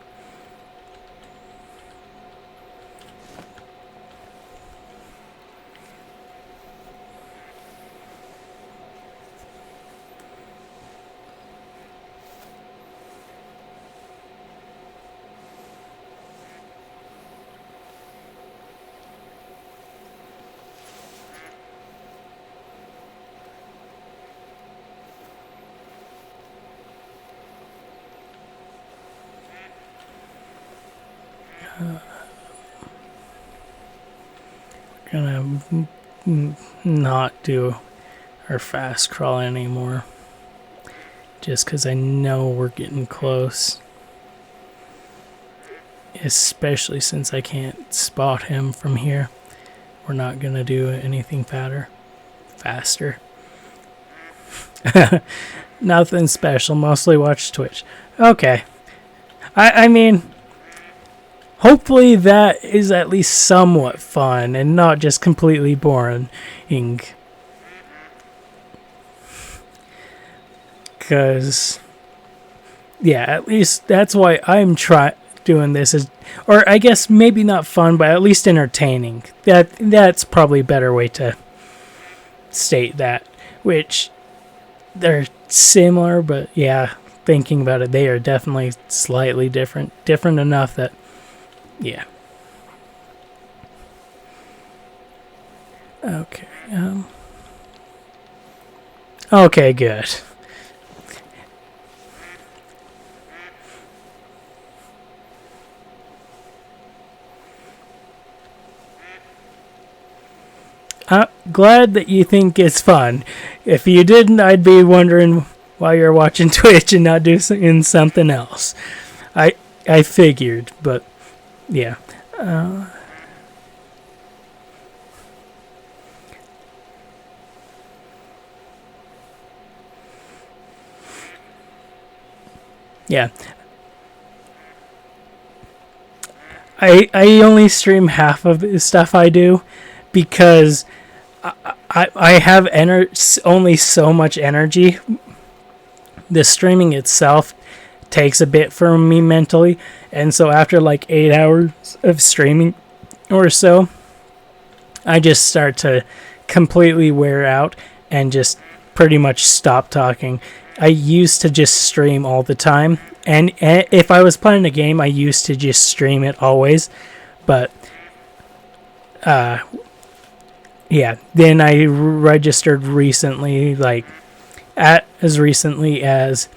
Gonna not do our fast crawl anymore, just because I know we're getting close, especially since I can't spot him from here. We're not gonna do anything faster. Nothing special, mostly watch Twitch. Okay, I mean, hopefully that is at least somewhat fun and not just completely boring. Because, at least that's why I'm doing this. Or I guess maybe not fun, but at least entertaining. That's probably a better way to state that. Which, they're similar, but thinking about it, they are definitely slightly different. Different enough that, Okay. Okay, good. I'm glad that you think it's fun. If you didn't, I'd be wondering why you're watching Twitch and not doing something else. I figured, but yeah. Yeah. I only stream half of the stuff I do because I have only so much energy. The streaming itself takes a bit from me mentally, and so after like 8 hours of streaming or so, I just start to completely wear out and just pretty much stop talking. I used to just stream all the time, and if I was playing a game, I used to just stream it always, but yeah, then I registered recently, like as recently as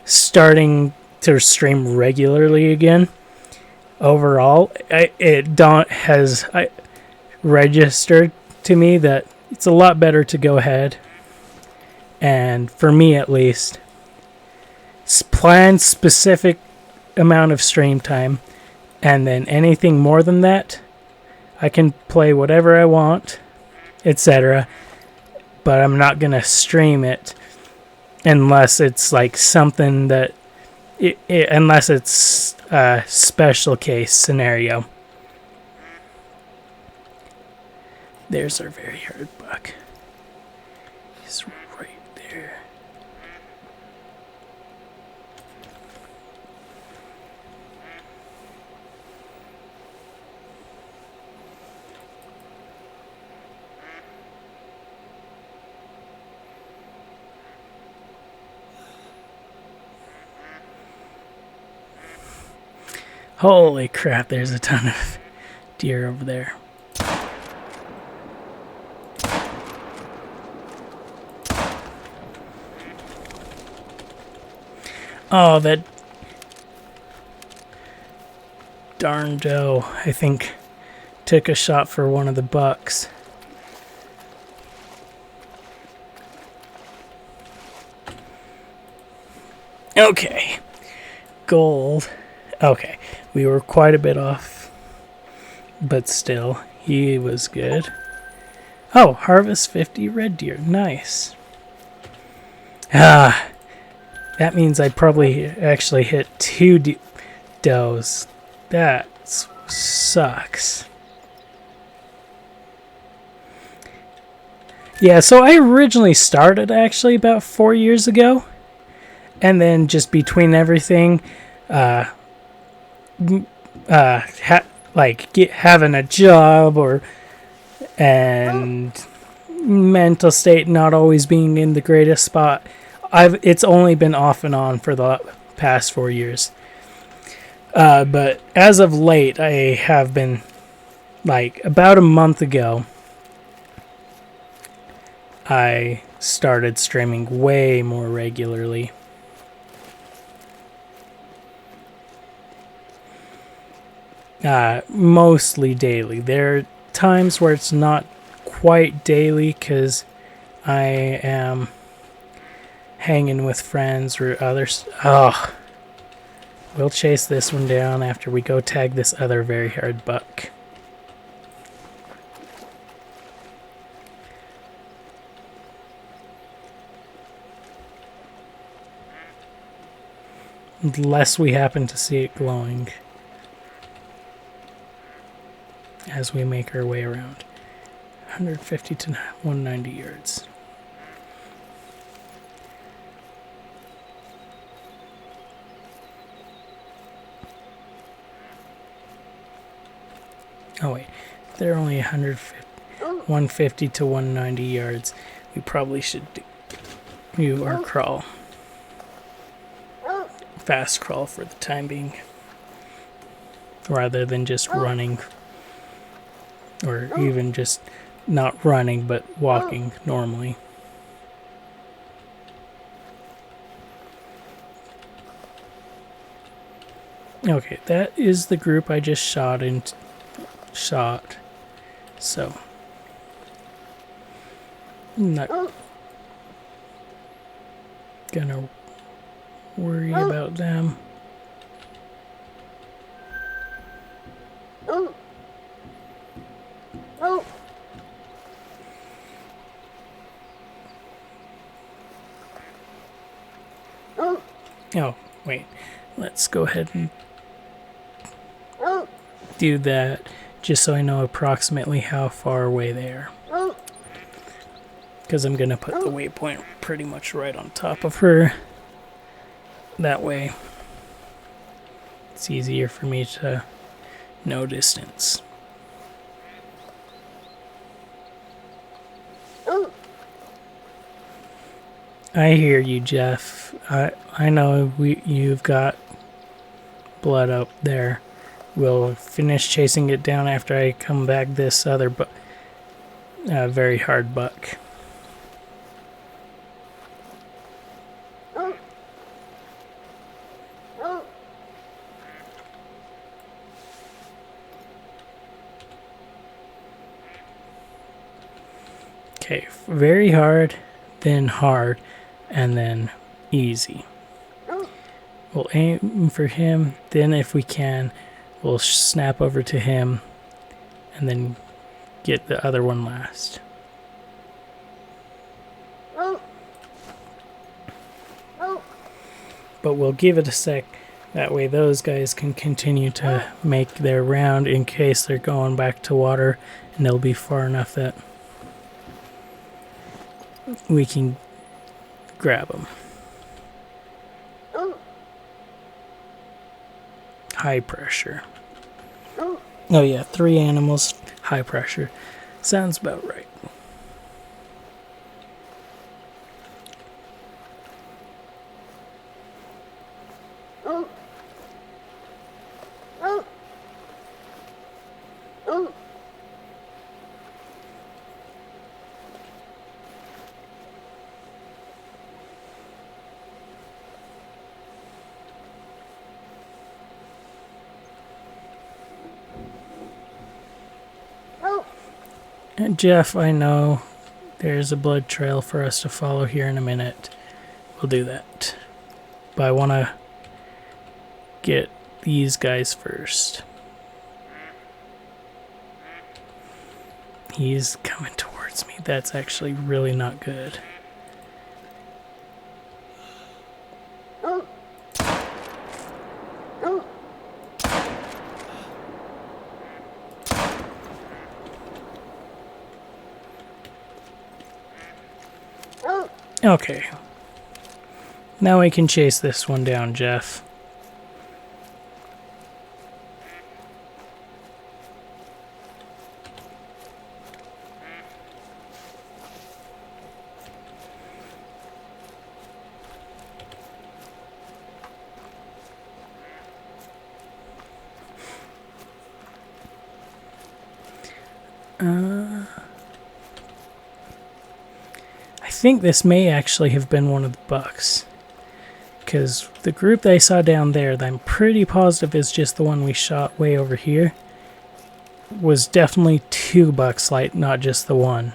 starting to stream regularly again. Overall, I registered to me that it's a lot better to go ahead and, for me at least, plan specific amount of stream time, and then anything more than that, I can play whatever I want, etc. But I'm not gonna stream it unless it's like something that, unless it's a special case scenario. There's our very hard buck. He's right there. Holy crap, there's a ton of deer over there. Oh, that darn doe, I think, took a shot for one of the bucks. Okay. Gold. Okay. We were quite a bit off, but still, he was good. Oh, harvest 50 red deer. Nice. Ah. That means I probably actually hit 2 does. That sucks. Yeah, so I originally started actually about 4 years ago. And then just between everything, having a job and mental state not always being in the greatest spot, it's only been off and on for the past 4 years. But as of late, I have been, like, about a month ago, I started streaming way more regularly. Mostly daily. There are times where it's not quite daily because I am hanging with friends or others. Oh, we'll chase this one down after we go tag this other very hard buck. Unless we happen to see it glowing as we make our way around. 150 to 190 yards. Oh wait, they're only 150 to 190 yards. We probably should do our crawl. Fast crawl for the time being, rather than just running or even just Not running, but walking normally. Okay, that is the group I just shot. So, I'm not gonna worry about them. Oh, wait. Let's go ahead and do that just so I know approximately how far away they are. Because I'm going to put the waypoint pretty much right on top of her. That way, it's easier for me to know distance. I hear you, Jeff. I know you've got blood up there. We'll finish chasing it down after I come back this other very hard buck. Okay, very hard, then hard, and then easy. We'll aim for him, then if we can, we'll snap over to him, and then get the other one last. But we'll give it a sec, that way those guys can continue to make their round in case they're going back to water, and they'll be far enough that we can grab them. High pressure. Oh yeah, 3 animals, high pressure. Sounds about right. And Jeff, I know there's a blood trail for us to follow here in a minute. We'll do that. But I want to get these guys first. He's coming towards me. That's actually really not good. Okay. Now we can chase this one down, Jeff. I think this may actually have been one of the bucks. Because the group that I saw down there, that I'm pretty positive is just the one we shot way over here, was definitely 2 bucks, like not just the one.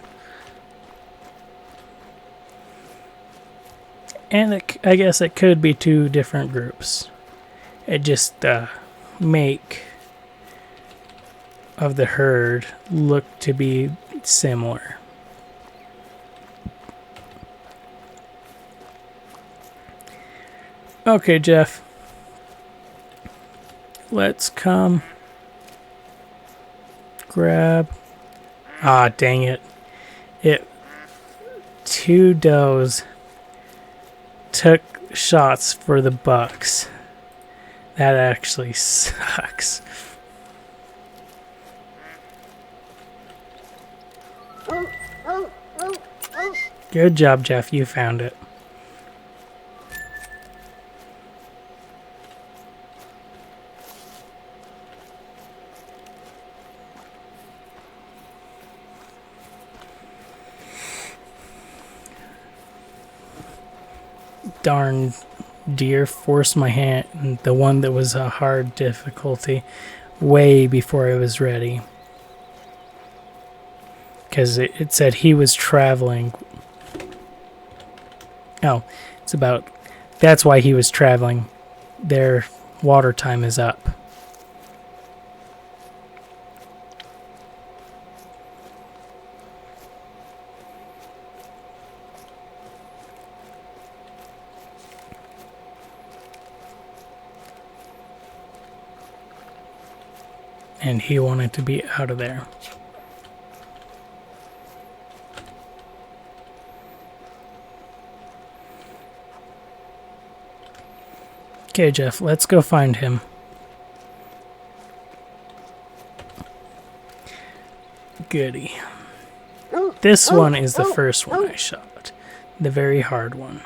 And I guess it could be 2 different groups. It just make of the herd look to be similar. Okay, Jeff. Let's come grab. Ah, dang it. 2 does took shots for the bucks. That actually sucks. Good job, Jeff. You found it. darn deer forced my hand, the one that was a hard difficulty, way before I was ready. Because it said he was traveling. Oh, that's why he was traveling. Their water time is up. And he wanted to be out of there. Okay, Jeff, let's go find him. Goody. This one is the first one I shot. The very hard one.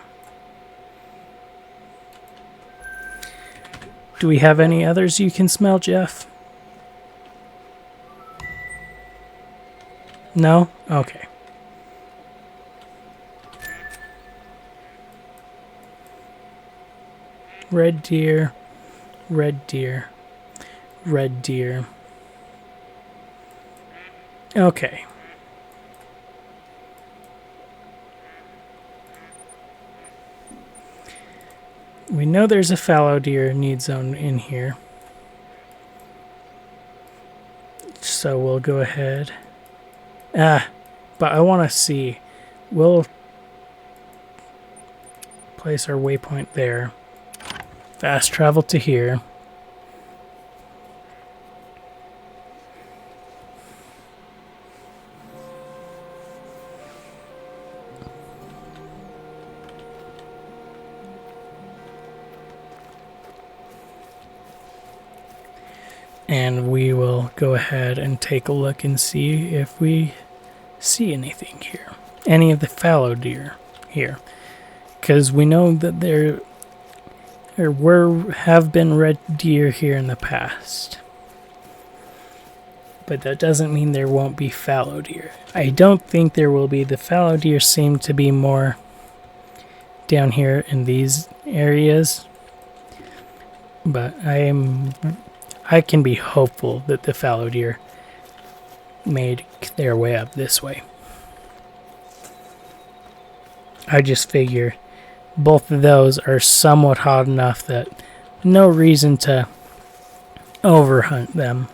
Do we have any others you can smell, Jeff? No? Okay. Red deer, red deer, red deer. Okay. We know there's a fallow deer need zone in here. So we'll go ahead. But I want to see. We'll place our waypoint there. Fast travel to here. And we will go ahead and take a look and see if we see anything here. Any of the fallow deer here. Because we know that there have been red deer here in the past. But that doesn't mean there won't be fallow deer. I don't think there will be. The fallow deer seem to be more down here in these areas. But I can be hopeful that the fallow deer made their way up this way. I just figure both of those are somewhat hot enough that no reason to overhunt them.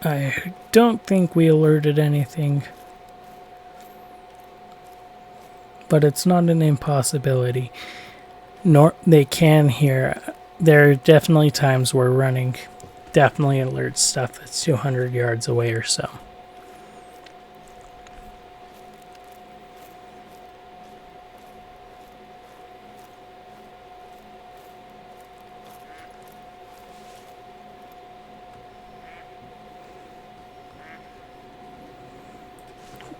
I don't think we alerted anything, but it's not an impossibility. Nor they can hear. There are definitely times where running definitely alerts stuff that's 200 yards away or so.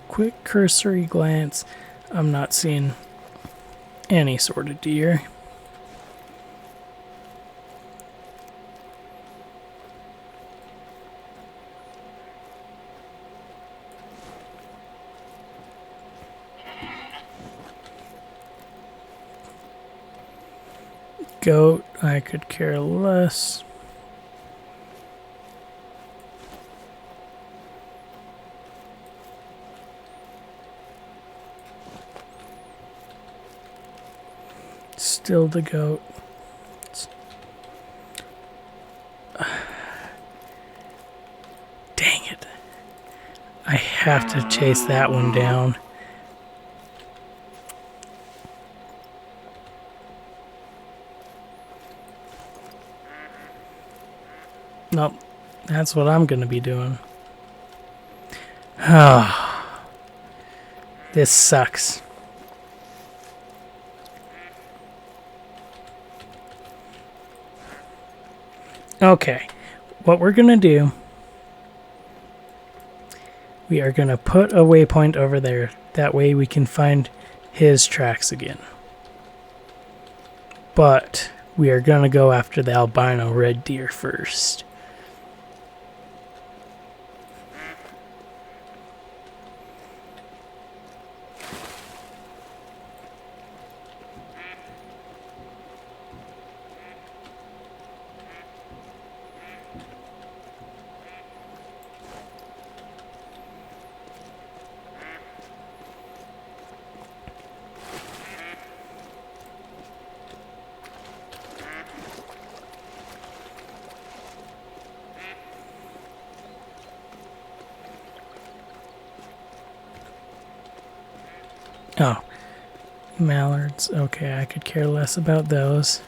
Quick cursory glance. I'm not seeing any sort of deer. Goat, I could care less. Still the goat. Dang it. I have to chase that one down. Nope. That's what I'm going to be doing. This sucks. Okay, what we're going to do, we are going to put a waypoint over there. That way we can find his tracks again. but we are going to go after the albino red deer first. Oh, mallards. Okay, I could care less about those.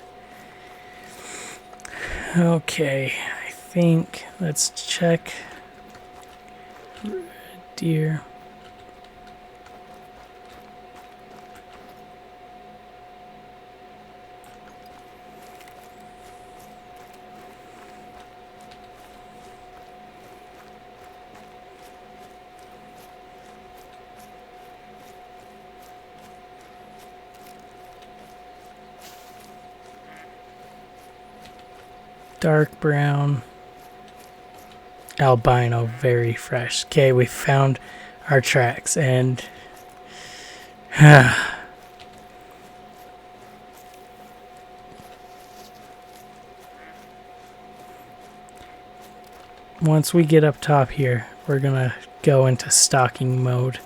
Okay, I think let's check red deer. Dark brown. Albino, very fresh. Okay, we found our tracks, and once we get up top here, we're gonna go into stalking mode.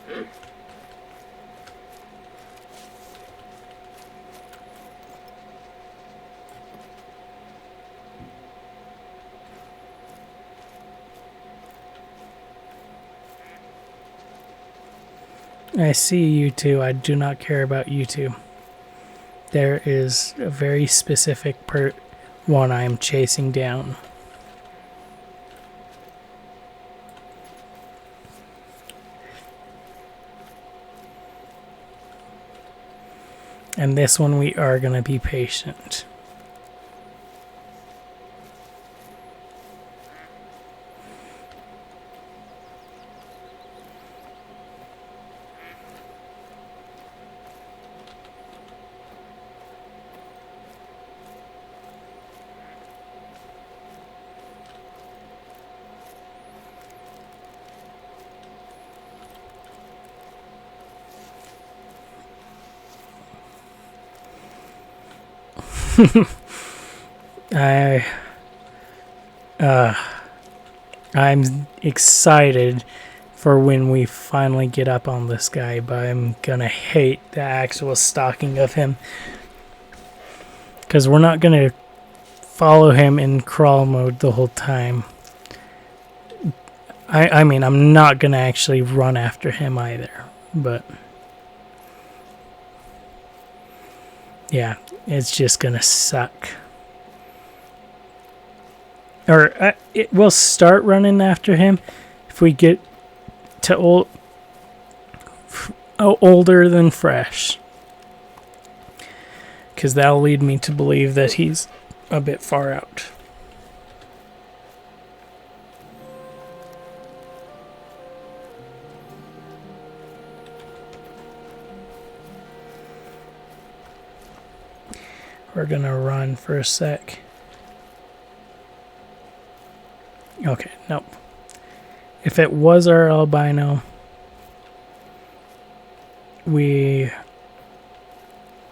I see you two. I do not care about you two. There is a very specific one I am chasing down. And this one we are going to be patient. I'm excited for when we finally get up on this guy, but I'm gonna hate the actual stalking of him, because we're not gonna follow him in crawl mode the whole time. I mean, I'm not gonna actually run after him either, but yeah, it's just gonna suck. Or we'll start running after him if we get to older than fresh, because that'll lead me to believe that he's a bit far out. We're gonna run for a sec. Okay, nope. If it was our albino, he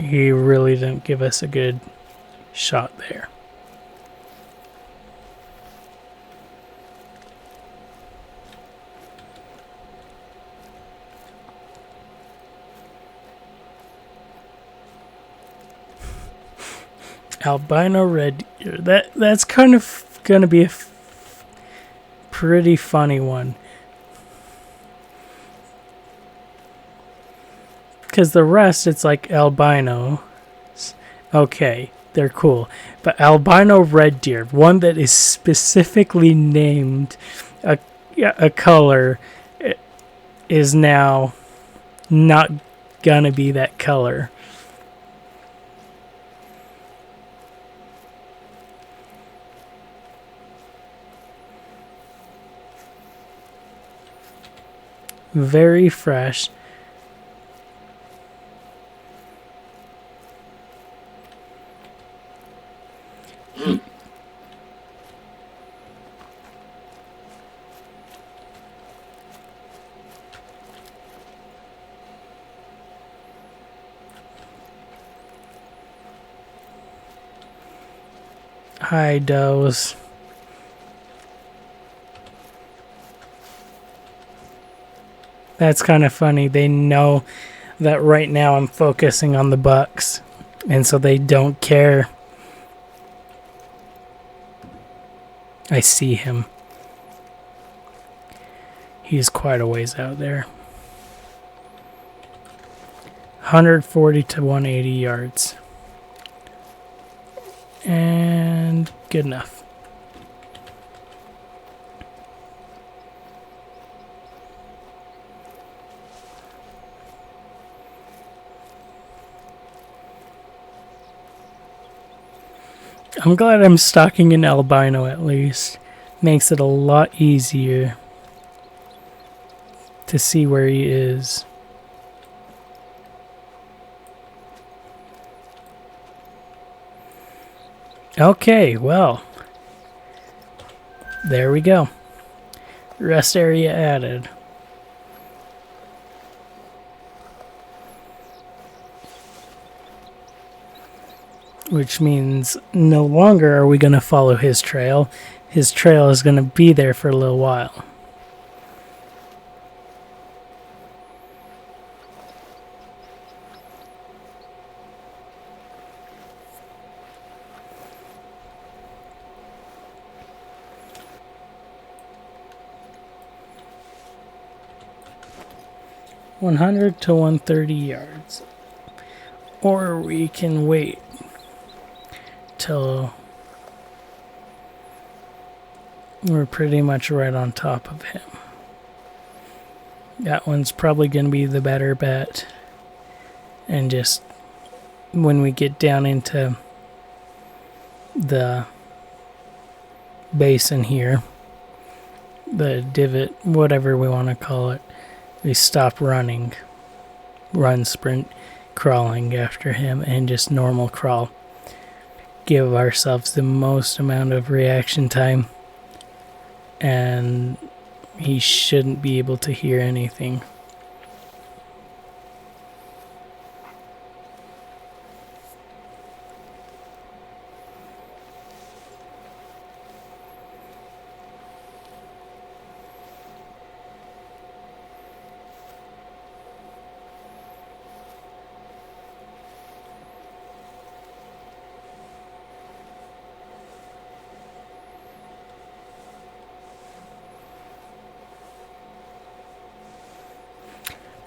really didn't give us a good shot there. Albino red deer. That's kind of gonna be a pretty funny one, because the rest, it's like albino. Okay, they're cool, but albino red deer, one that is specifically named a color, is now not gonna be that color. Very fresh. Hi, does. That's kind of funny. They know that right now I'm focusing on the bucks, and so they don't care. I see him. He's quite a ways out there. 140 to 180 yards. And good enough. I'm glad I'm stalking an albino at least. Makes it a lot easier to see where he is. Okay, well, there we go. Rest area added. Which means no longer are we going to follow his trail. His trail is going to be there for a little while. (100 to 130 yards). Or we can wait till we're pretty much right on top of him. That one's probably going to be the better bet. And just when we get down into the basin here, the divot, whatever we want to call it, we stop running, run, sprint, crawling after him, and just normal crawl. Give ourselves the most amount of reaction time, and he shouldn't be able to hear anything.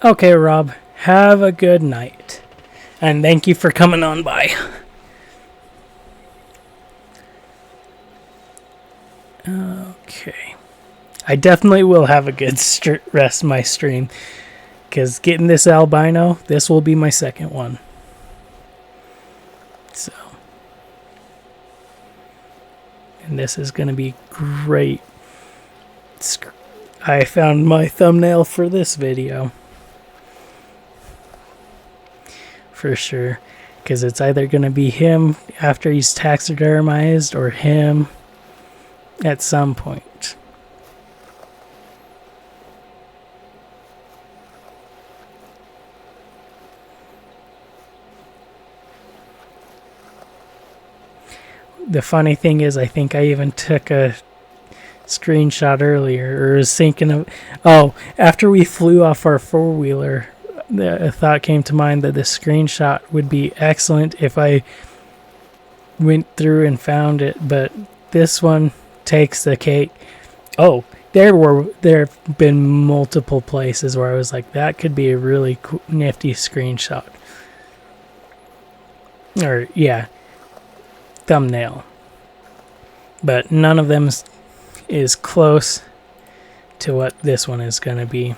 Okay, Rob, have a good night. And thank you for coming on by. Okay. I definitely will have a good rest of my stream. Because getting this albino, this will be my second one. So. And this is going to be great. I found my thumbnail for this video. For sure, because it's either going to be him after he's taxidermized or him at some point. The funny thing is, I think I even took a screenshot earlier, or was thinking of, after we flew off our four-wheeler, the thought came to mind that the screenshot would be excellent if I went through and found it, but this one takes the cake. Oh, there have been multiple places where I was like, that could be a really cool, nifty screenshot. Or, yeah, thumbnail. But none of them is close to what this one is going to be.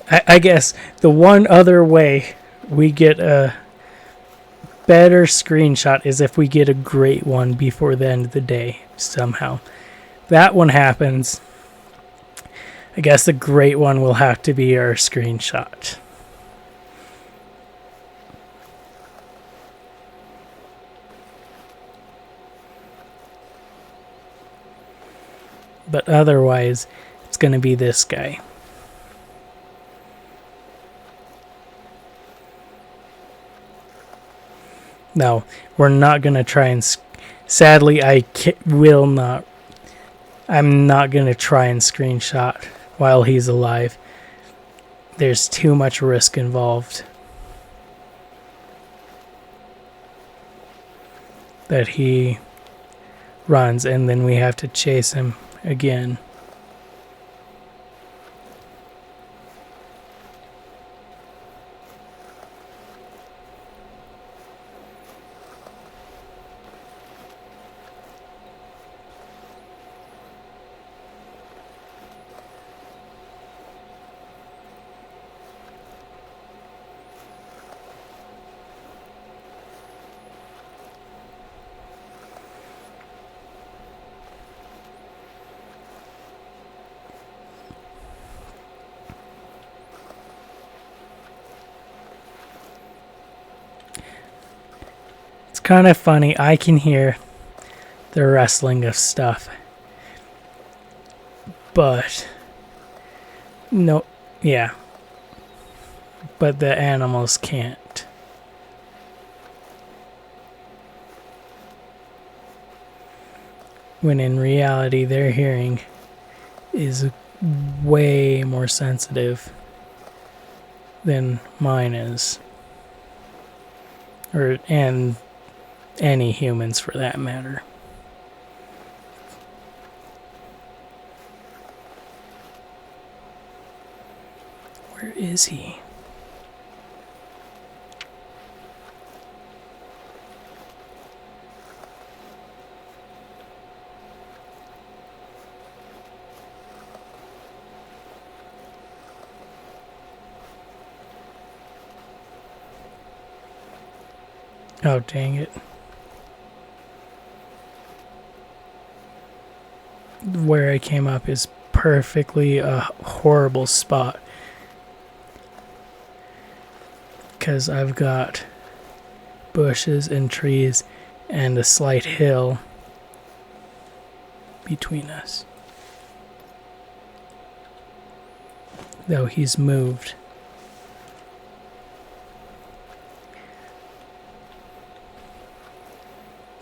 I guess the one other way we get a better screenshot is if we get a great one before the end of the day somehow. That one happens. I guess the great one will have to be our screenshot. But otherwise, it's going to be this guy. No, we're not going to try and... Sadly, I'm not going to try and screenshot while he's alive. There's too much risk involved. That he runs and then we have to chase him again. Kind of funny, I can hear the rustling of stuff, but no, yeah, but the animals can't. When in reality their hearing is way more sensitive than mine is, and any humans for that matter. Where is he? Oh, dang it. Where I came up is perfectly a horrible spot. Because I've got bushes and trees and a slight hill between us. Though he's moved.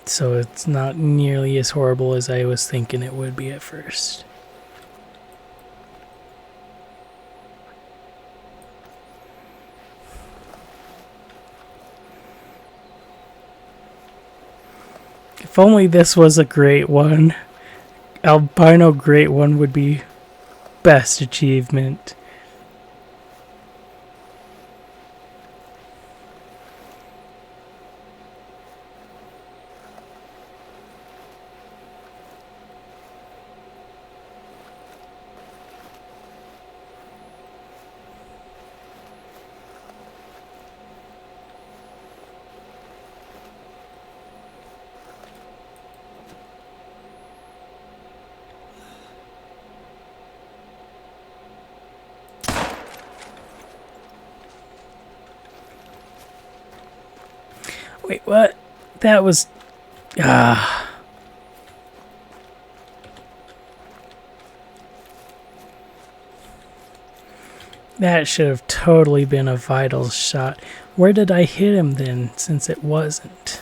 So it's not nearly as horrible as I was thinking it would be at first. If only this was a great one. Albino great one would be best achievement. Wait, what? That was... That should have totally been a vital shot. Where did I hit him then, since it wasn't?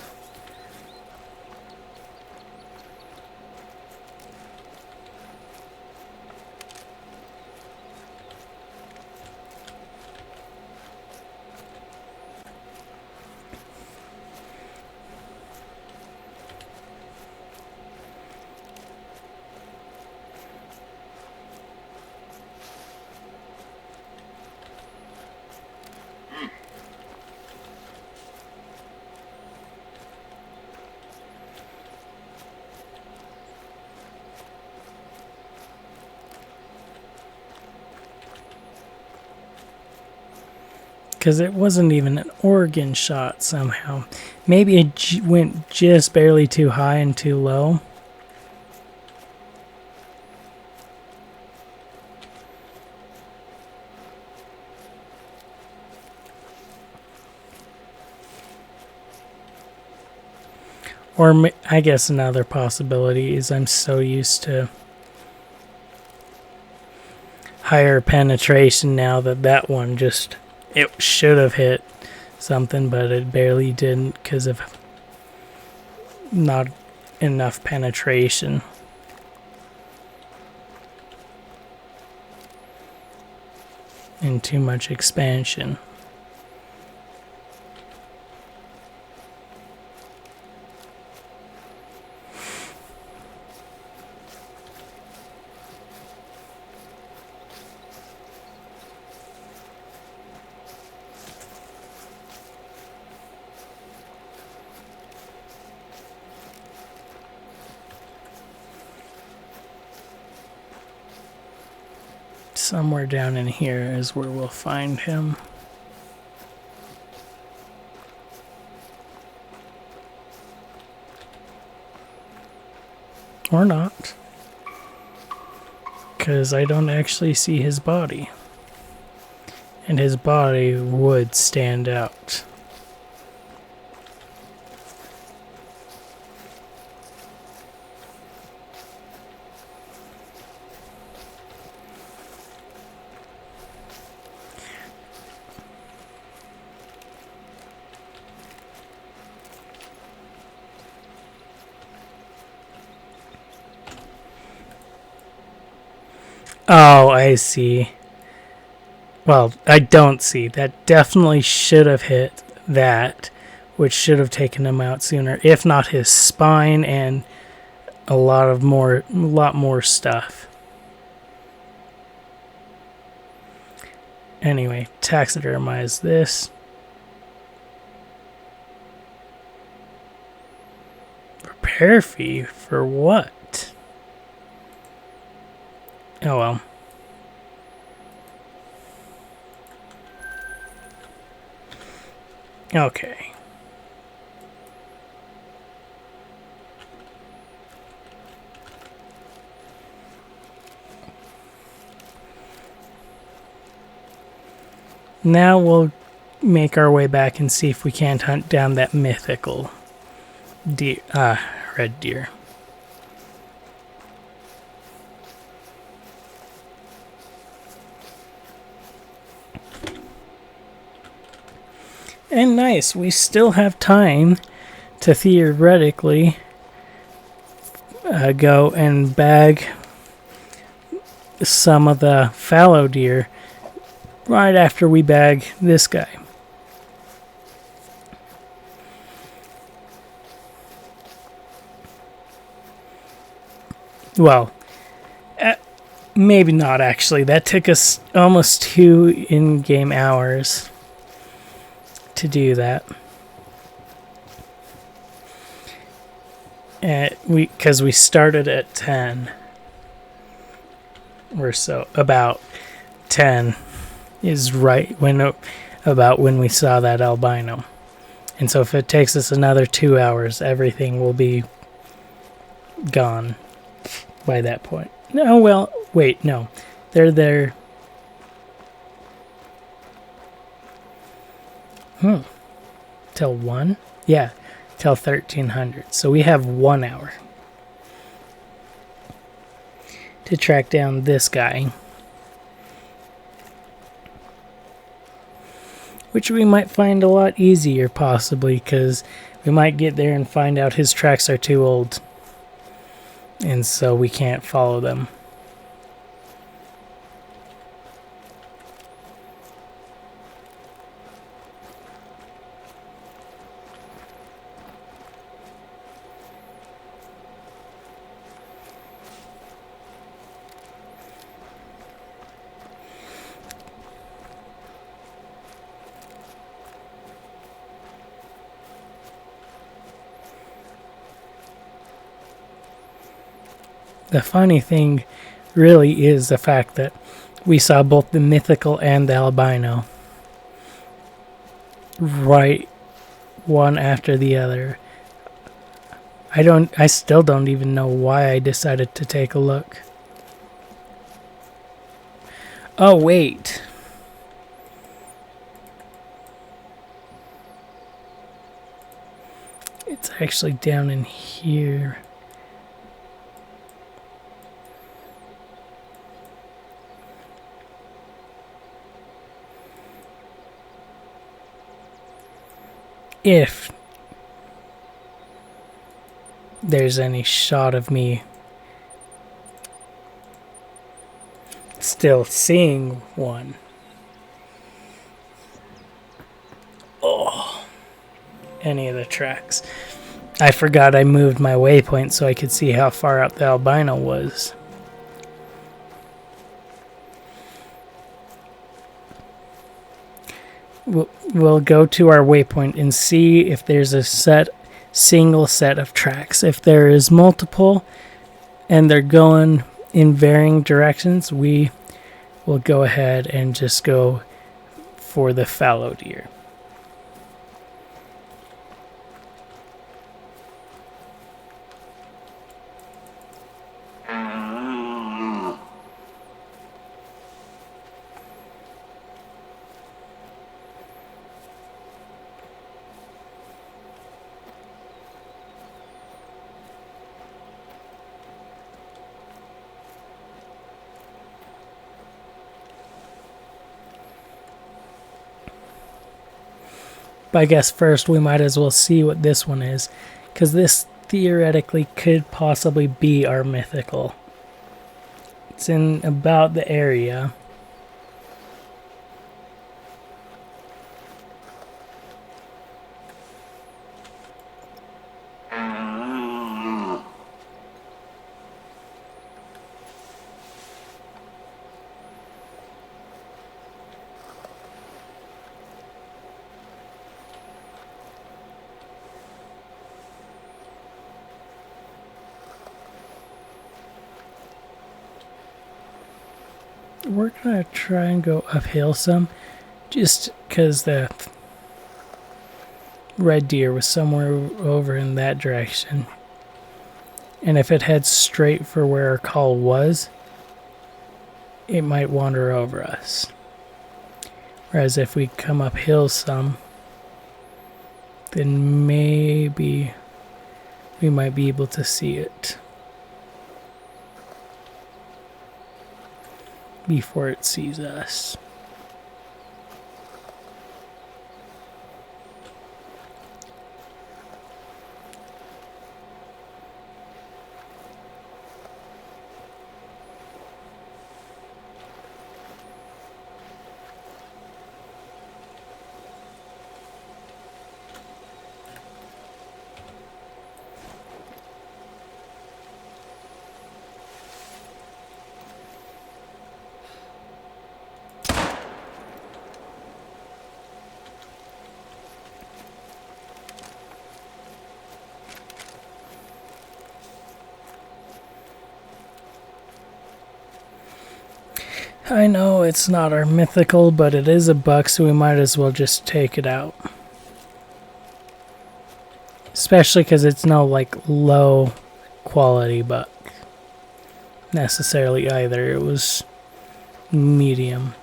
Because it wasn't even an organ shot somehow. Maybe it went just barely too high and too low. Or I guess another possibility is I'm so used to higher penetration now that one just, it should have hit something, but it barely didn't because of not enough penetration. And too much expansion. Somewhere down in here is where we'll find him. Or not. Because I don't actually see his body. And his body would stand out. Oh, I see. Well, I don't see. That definitely should have hit that, which should have taken him out sooner, if not his spine and a lot more stuff. Anyway, taxidermize this. Repair fee for what? Oh well. Okay. Now we'll make our way back and see if we can't hunt down that mythical deer, red deer. And nice, we still have time to theoretically go and bag some of the fallow deer right after we bag this guy. Well, maybe not actually. That took us almost 2 in-game hours to do that. Because we started at 10 or so. About 10 is right about when we saw that albino. And so if it takes us another 2 hours, everything will be gone by that point. No, well, wait, no. They're there. Till 1? Yeah, till 1300. So we have 1 hour to track down this guy. Which we might find a lot easier, possibly, because we might get there and find out his tracks are too old. And so we can't follow them. The funny thing really is the fact that we saw both the mythical and the albino right one after the other. I still don't even know why I decided to take a look. Oh, wait. actually down in here. If there's any shot of me still seeing one. Oh, any of the tracks. I forgot I moved my waypoint so I could see how far out the albino was. We'll go to our waypoint and see if there's a single set of tracks. If there is multiple and they're going in varying directions, we will go ahead and just go for the fallow deer. But I guess first we might as well see what this one is, because this theoretically could possibly be our mythical. It's in about the area. We're gonna try and go uphill some, just because the red deer was somewhere over in that direction. And if it heads straight for where our call was, it might wander over us. Whereas if we come uphill some, then maybe we might be able to see it before it sees us. I know it's not our mythical, but it is a buck, so we might as well just take it out. Especially because it's no, like, low quality buck necessarily either. It was medium.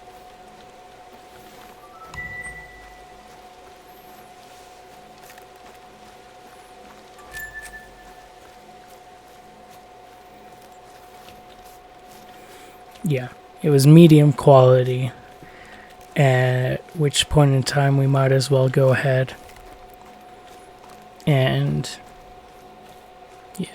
Yeah. It was medium quality, at which point in time we might as well go ahead and, yeah.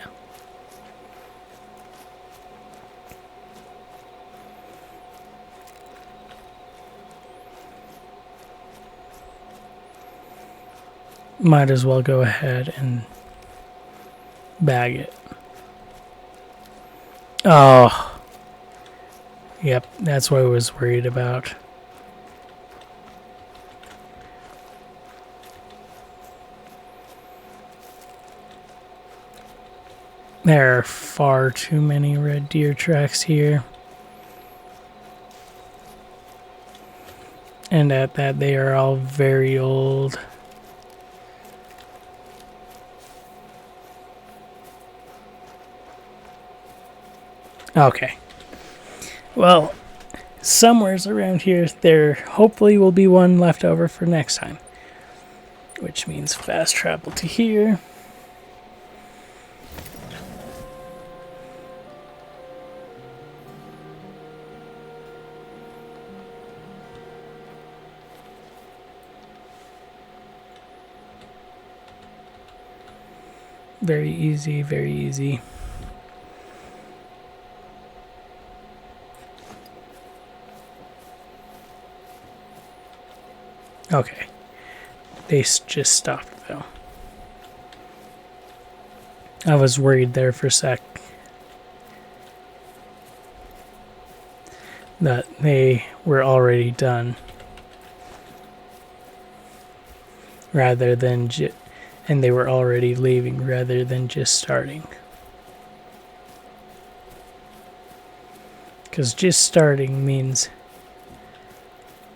Might as well go ahead and bag it. Oh. Yep, that's what I was worried about. There are far too many red deer tracks here. And at that, they are all very old. Okay. Well, somewheres around here, there hopefully will be one left over for next time. Which means fast travel to here. Very easy, very easy. Okay. They just stopped, though. I was worried there for a sec that they were already done. Rather than and they were already leaving rather than just starting. Because just starting means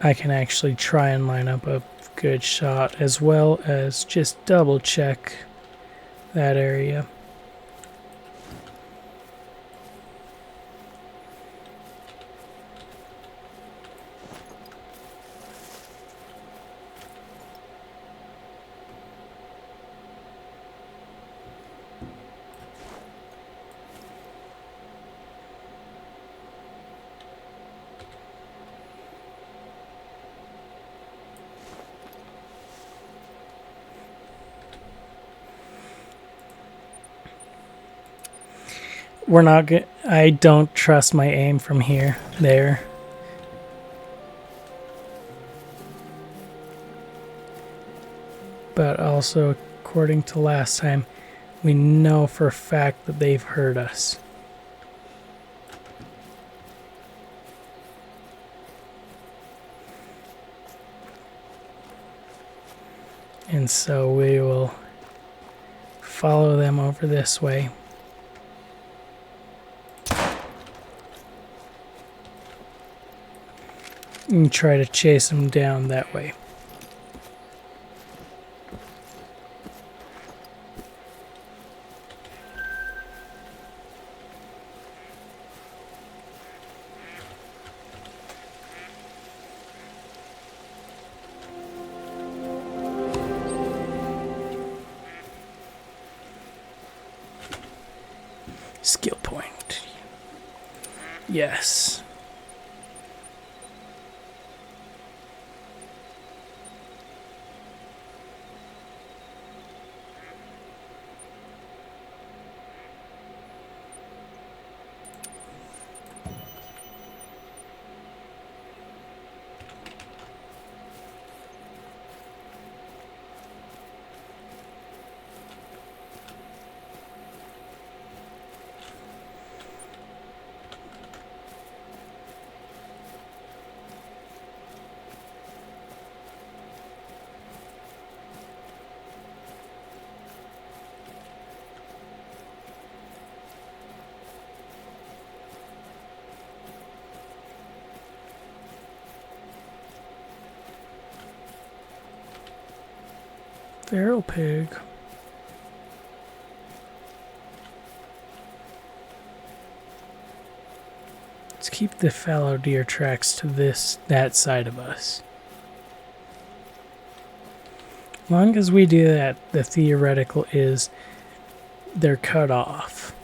I can actually try and line up a good shot as well as just double check that area. We're not good. I don't trust my aim from here. There. But also, according to last time, we know for a fact that they've heard us. And so we will follow them over this way. And try to chase them down that way. Skill point. Yes. Feral pig. Let's keep the fallow deer tracks to that side of us. As long as we do that, the theoretical is they're cut off.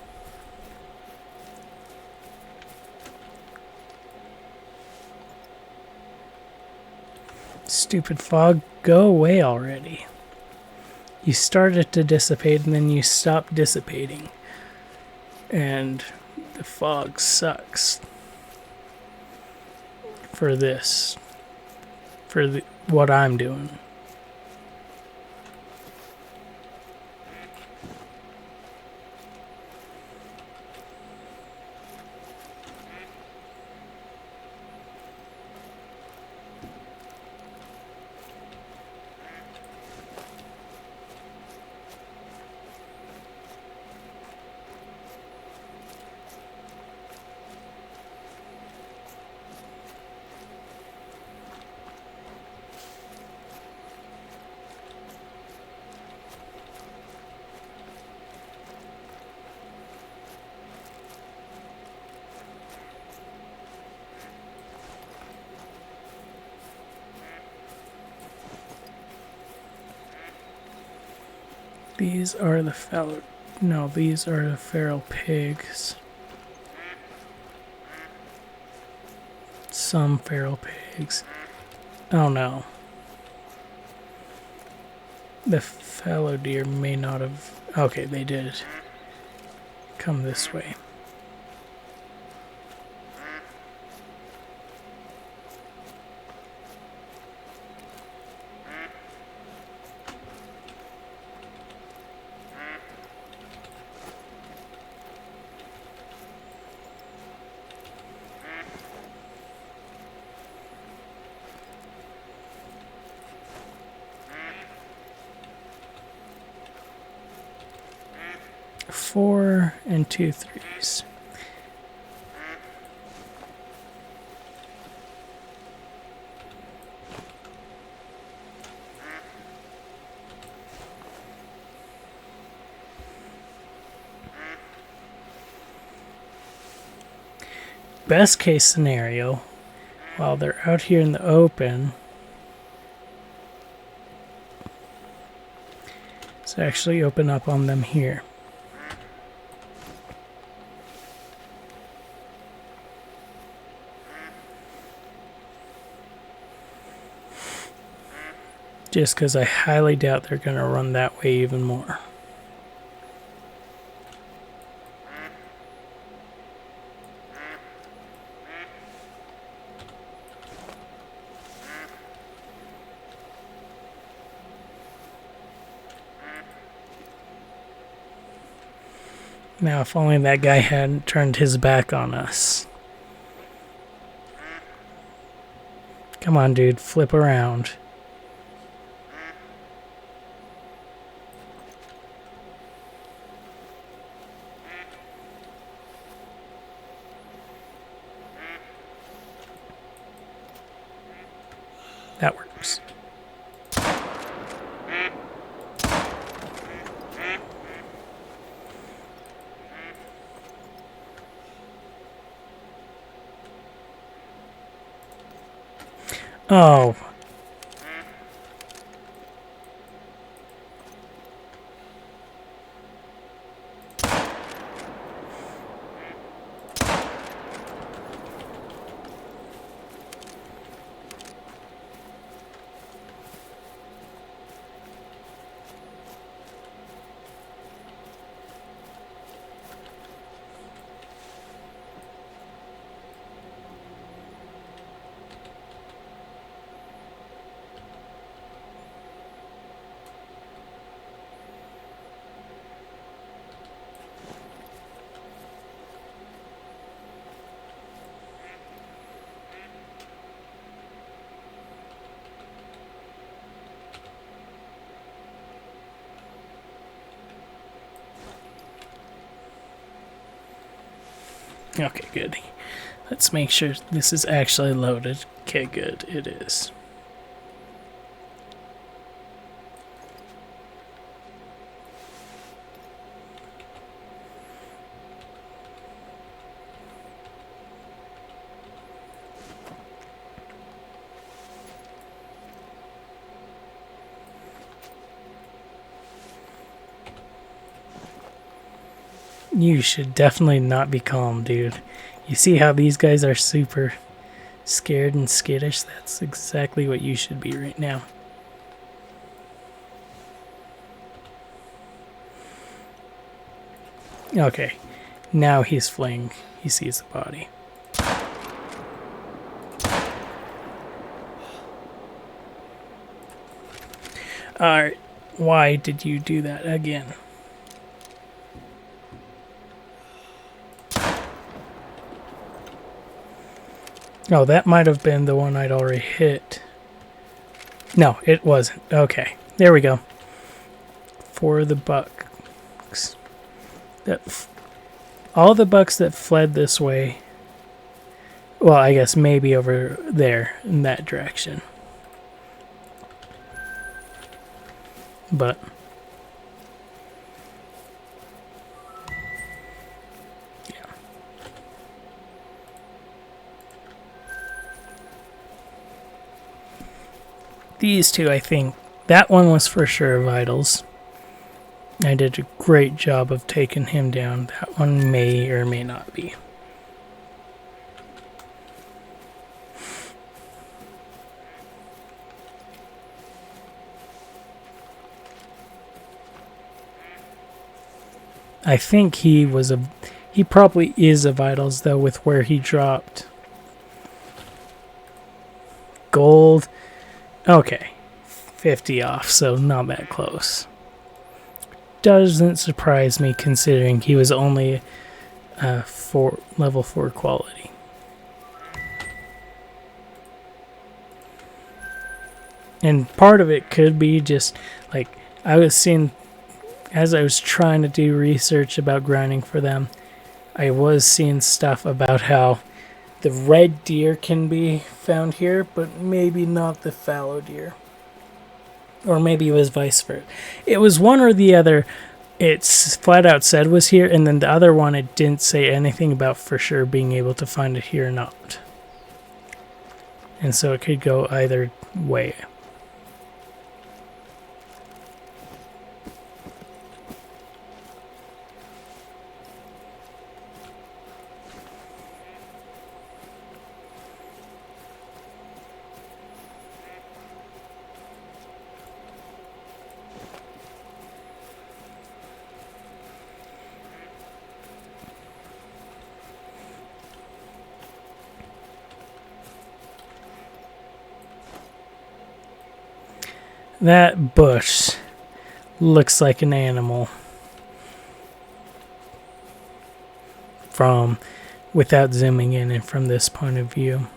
Stupid fog, go away already. You started to dissipate and then you stopped dissipating. And the fog sucks. For this. For what I'm doing. These are the fallow... No, these are the feral pigs. Some feral pigs. Oh no. The fallow deer may not have... Okay, they did come this way. Four and 2 3s. Best case scenario, while they're out here in the open, is actually open up on them here. Just because I highly doubt they're going to run that way even more. Now, if only that guy hadn't turned his back on us. Come on, dude, flip around. That works. Oh. Okay, good. Let's make sure this is actually loaded. Okay, good. It is. You should definitely not be calm, dude. You see how these guys are super scared and skittish? That's exactly what you should be right now. Okay, now he's fleeing. He sees the body. Alright, why did you do that again? Oh, that might have been the one I'd already hit. No, it wasn't. Okay, there we go. For the bucks. All the bucks that fled this way, well, I guess maybe over there in that direction. But yeah. These two, I think, that one was for sure vitals. I did a great job of taking him down. That one may or may not be. I think he probably is a vitals though with where he dropped. Gold. Okay. 50 off, so not that close. Doesn't surprise me considering he was only level 4 quality. And part of it could be just like I was seeing as I was trying to do research about grinding for them, I was seeing stuff about how the red deer can be found here, but maybe not the fallow deer. Or maybe it was vice versa. It was one or the other. It's flat out said was here, and then the other one it didn't say anything about for sure being able to find it here or not. And so it could go either way. That bush looks like an animal from without zooming in and from this point of view.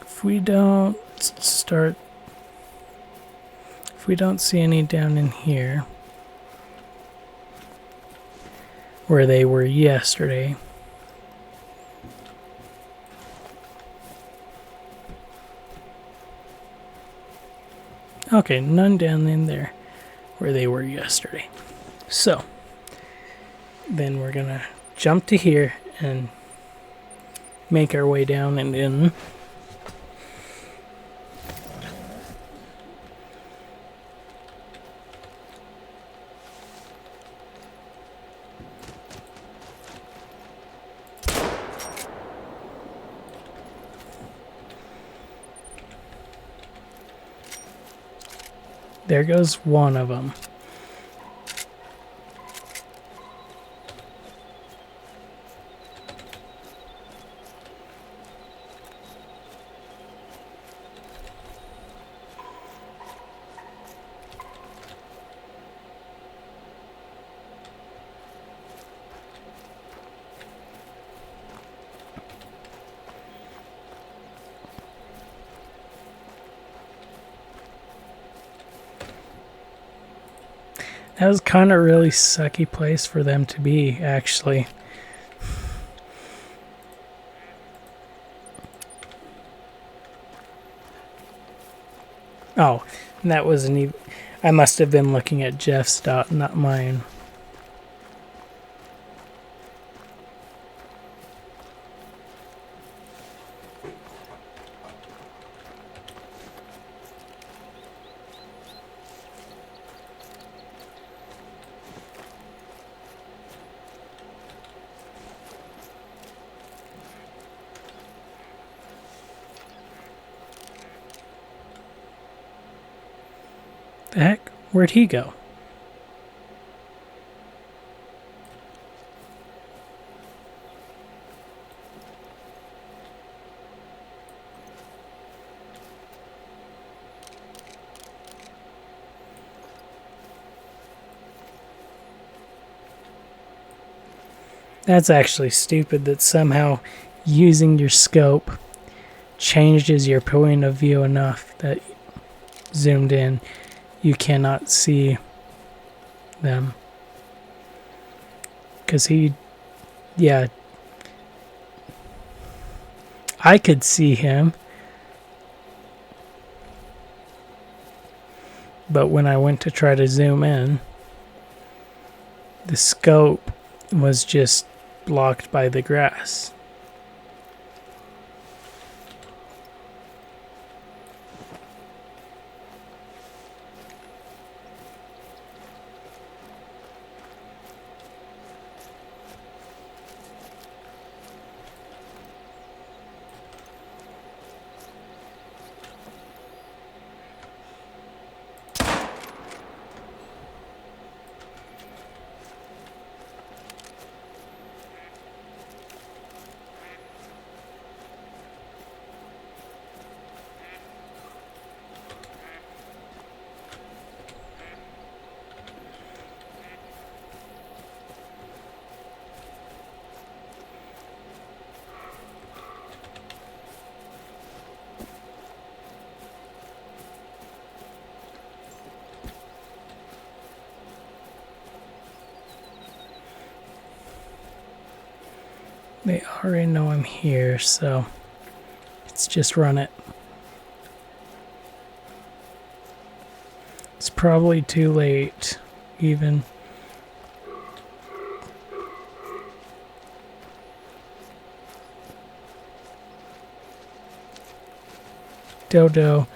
If we don't see any down in here where they were yesterday. Okay, none down in there where they were yesterday. So, then we're gonna jump to here and make our way down and in. There goes one of them. That was kind of a really sucky place for them to be, actually. Oh, and that wasn't even... I must have been looking at Jeff's dot, not mine. The heck? Where'd he go? That's actually stupid that somehow using your scope changes your point of view enough that zoomed in you cannot see them. Because I could see him. But when I went to try to zoom in, the scope was just blocked by the grass. They already know I'm here, so let's just run it. It's probably too late, even. Dodo.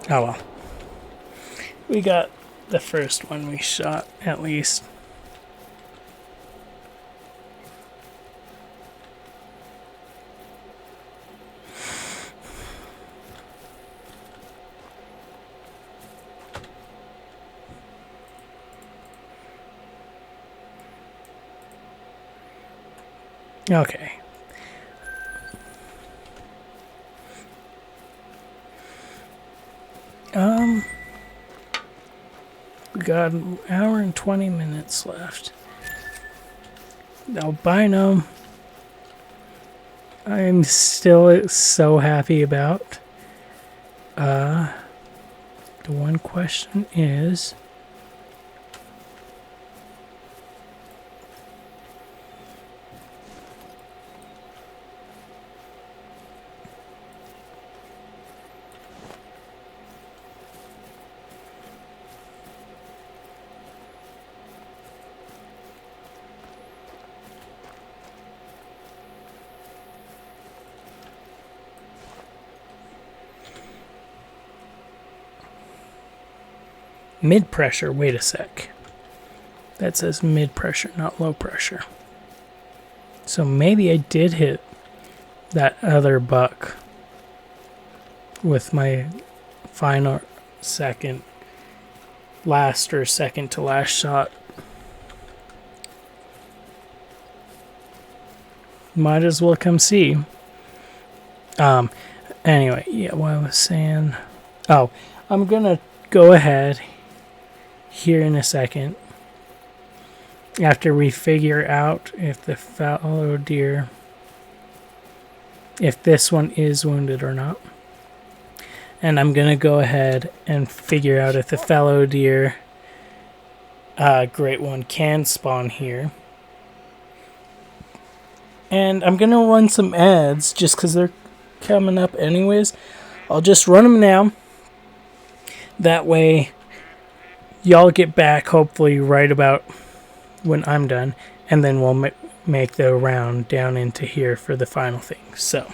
Oh well. We got the first one we shot, at least. Okay. We got an hour and 20 minutes left. Albino, I'm still so happy about. The one question is, mid pressure. Wait a sec. That says mid pressure, not low pressure. So maybe I did hit that other buck with my final last or second to last shot. Might as well come see. Anyway, yeah, what I was saying. Oh, I'm gonna go ahead here in a second after we figure out if the fallow deer, if this one is wounded or not. And I'm gonna go ahead and figure out if the fallow deer great one can spawn here. And I'm gonna run some ads just because they're coming up anyways. I'll just run them now. That way y'all get back hopefully right about when I'm done, and then we'll make the round down into here for the final thing. So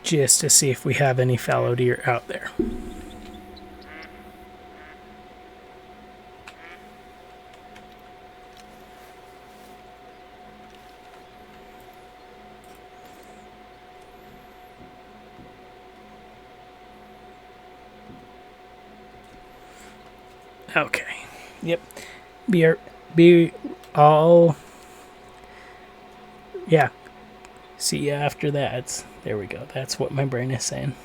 just to see if we have any fallow deer out there. Okay. Yep. Be all. Yeah. See you after that. There we go. That's what my brain is saying.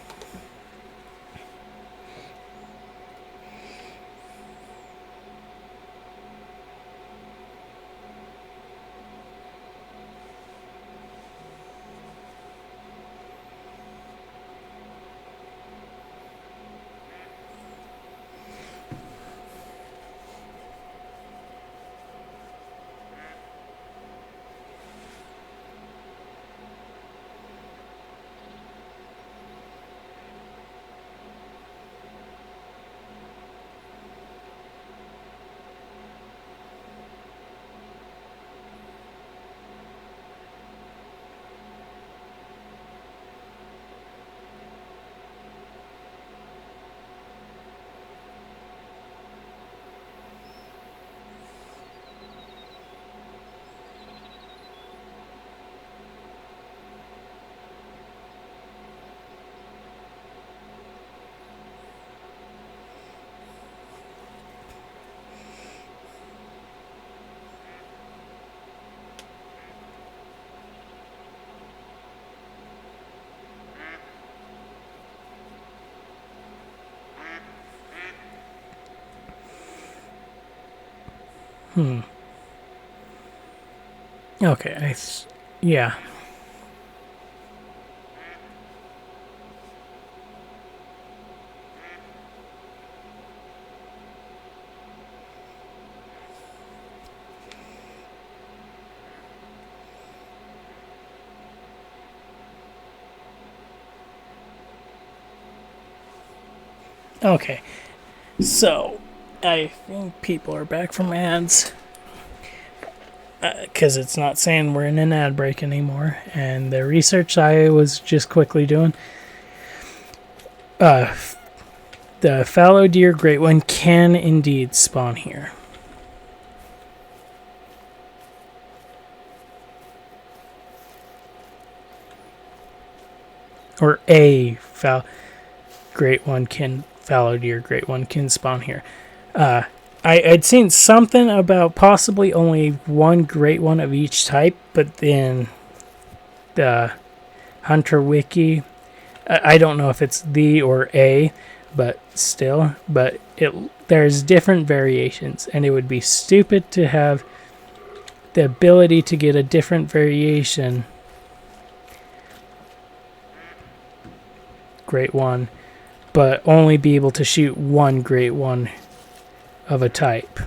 Okay, yeah. Okay, so I think people are back from ads because it's not saying we're in an ad break anymore. And the research I was just quickly doing, the fallow deer great one can indeed spawn here. Or a fallow deer great one can spawn here. I'd seen something about possibly only one great one of each type, but then the Hunter Wiki, I don't know if it's the or a, but still, there's different variations, and it would be stupid to have the ability to get a different variation great one, but only be able to shoot one great one of a type.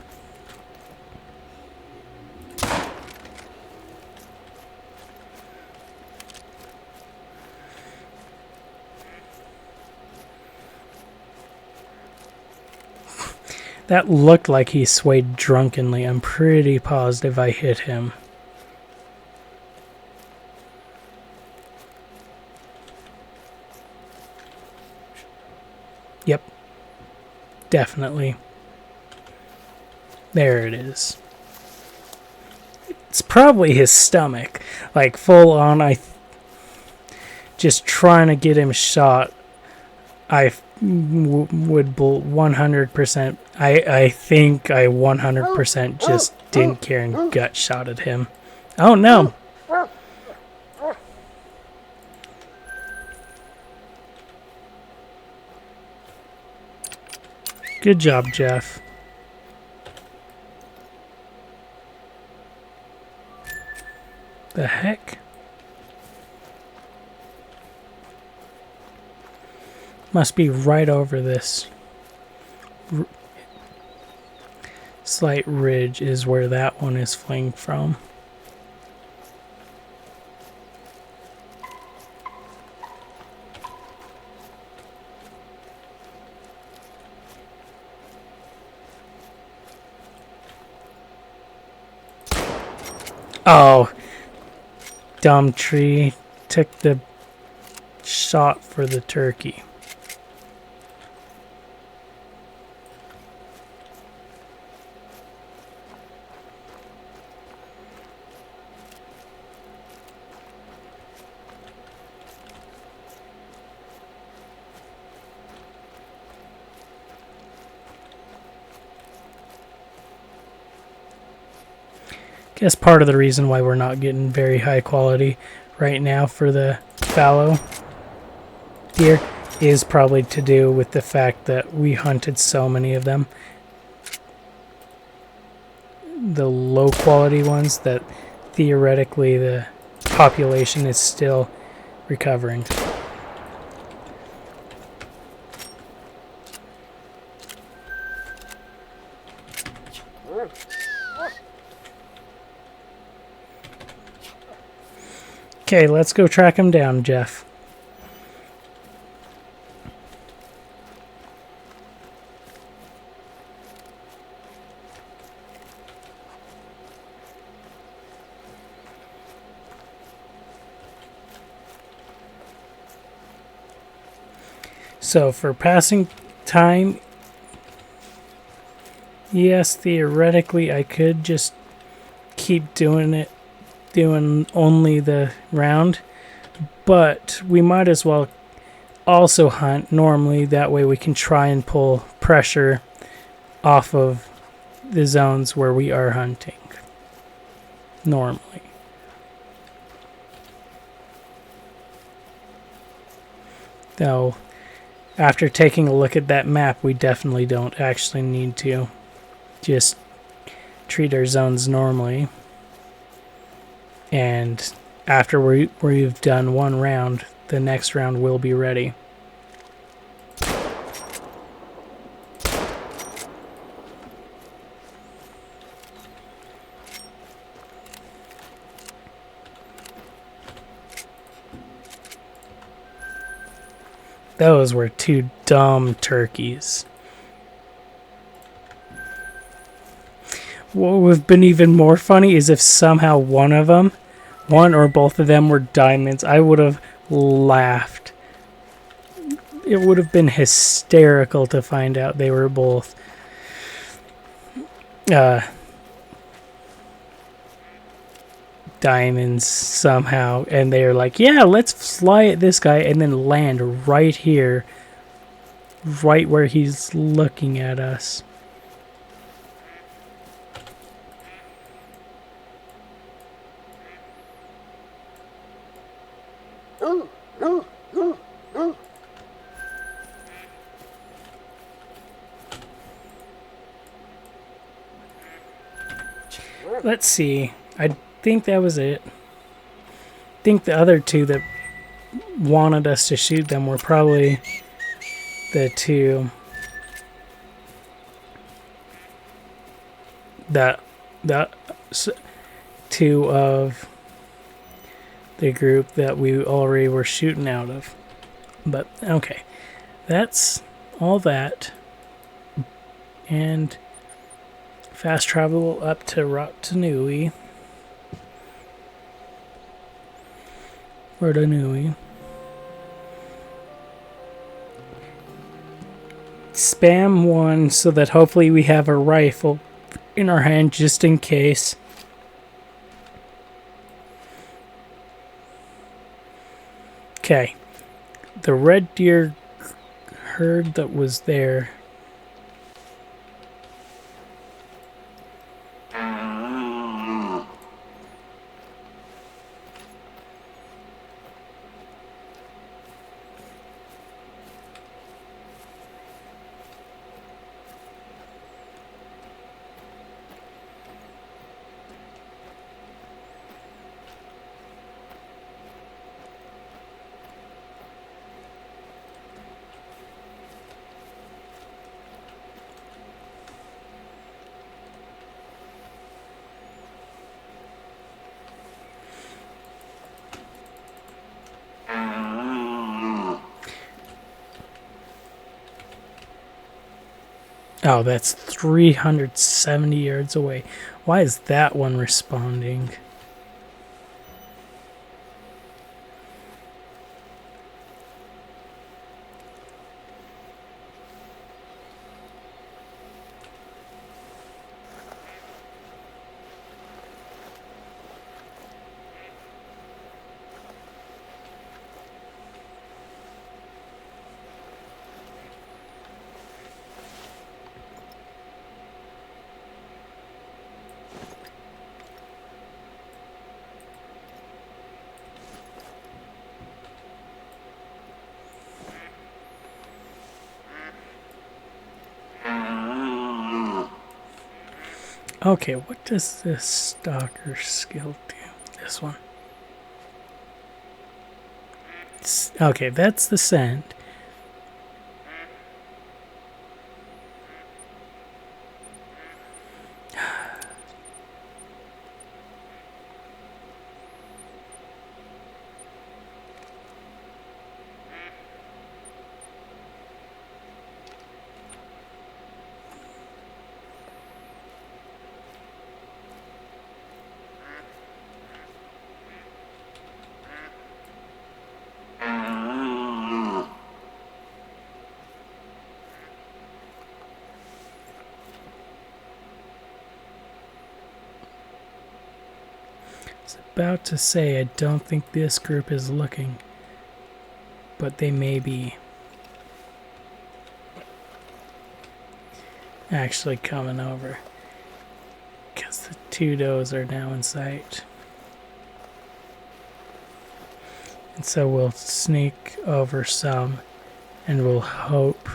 That looked like he swayed drunkenly. I'm pretty positive I hit him. Yep. Definitely. There it is. It's probably his stomach. Like, full on, just trying to get him shot. I would 100%. I think I 100% just didn't care and gut shot at him. Oh no! Good job, Jeff. The heck? Must be right over this. Slight ridge is where that one is fleeing from. Oh, dumb tree took the shot for the turkey. Guess part of the reason why we're not getting very high quality right now for the fallow deer is probably to do with the fact that we hunted so many of them. The low quality ones that theoretically the population is still recovering. Okay, let's go track him down, Jeff. So for passing time, yes, theoretically I could just keep doing only the round, but we might as well also hunt normally. That way we can try and pull pressure off of the zones where we are hunting normally. Though, after taking a look at that map, we definitely don't actually need to. Just treat our zones normally. And after we've done one round, the next round will be ready. Those were two dumb turkeys. What would have been even more funny is if somehow one or both of them were diamonds. I would have laughed. It would have been hysterical to find out they were both diamonds somehow, and they're like, yeah, let's fly at this guy and then land right here, right where he's looking at us. Let's see. I think that was it. I think the other two that wanted us to shoot them were probably the two two of the group that we already were shooting out of. But okay, that's all that. And fast travel up to Ratanui. Spam one so that hopefully we have a rifle in our hand just in case. Okay. The red deer herd that was there. Oh, that's 370 yards away. Why is that one responding? Okay, what does this stalker skill do? This one. Okay, that's the scent. About to say I don't think this group is looking, but they may be actually coming over because the two does are now in sight, and so we'll sneak over some and we'll hope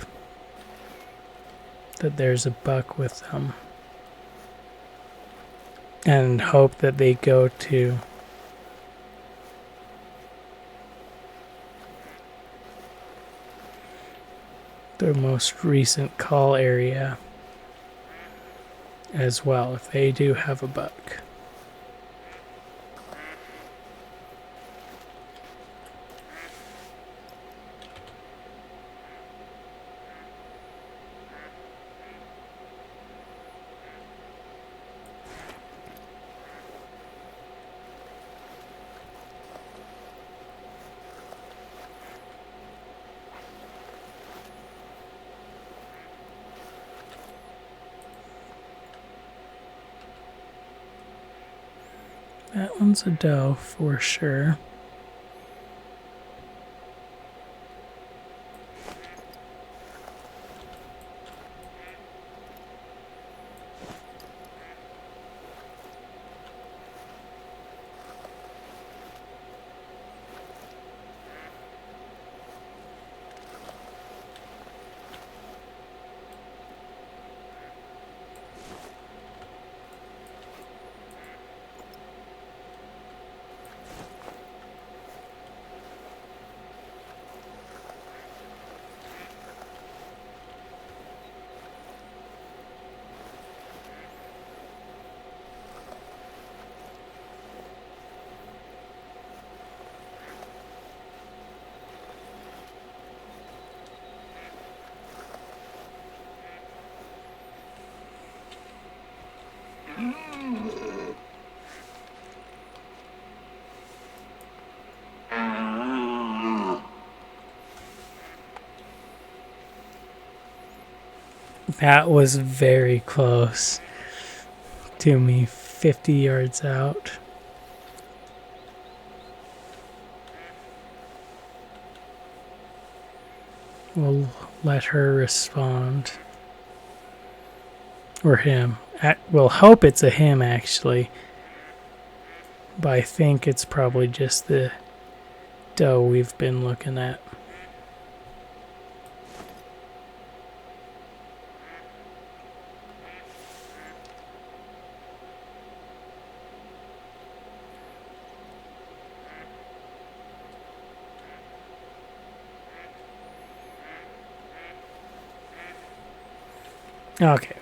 that there's a buck with them. and hope that they go to the most recent call area as well, if they do have a buck. That one's a doe for sure. That was very close to me, 50 yards out. We'll let her respond. Or him. We'll hope it's a him, actually. But I think it's probably just the doe we've been looking at. Okay.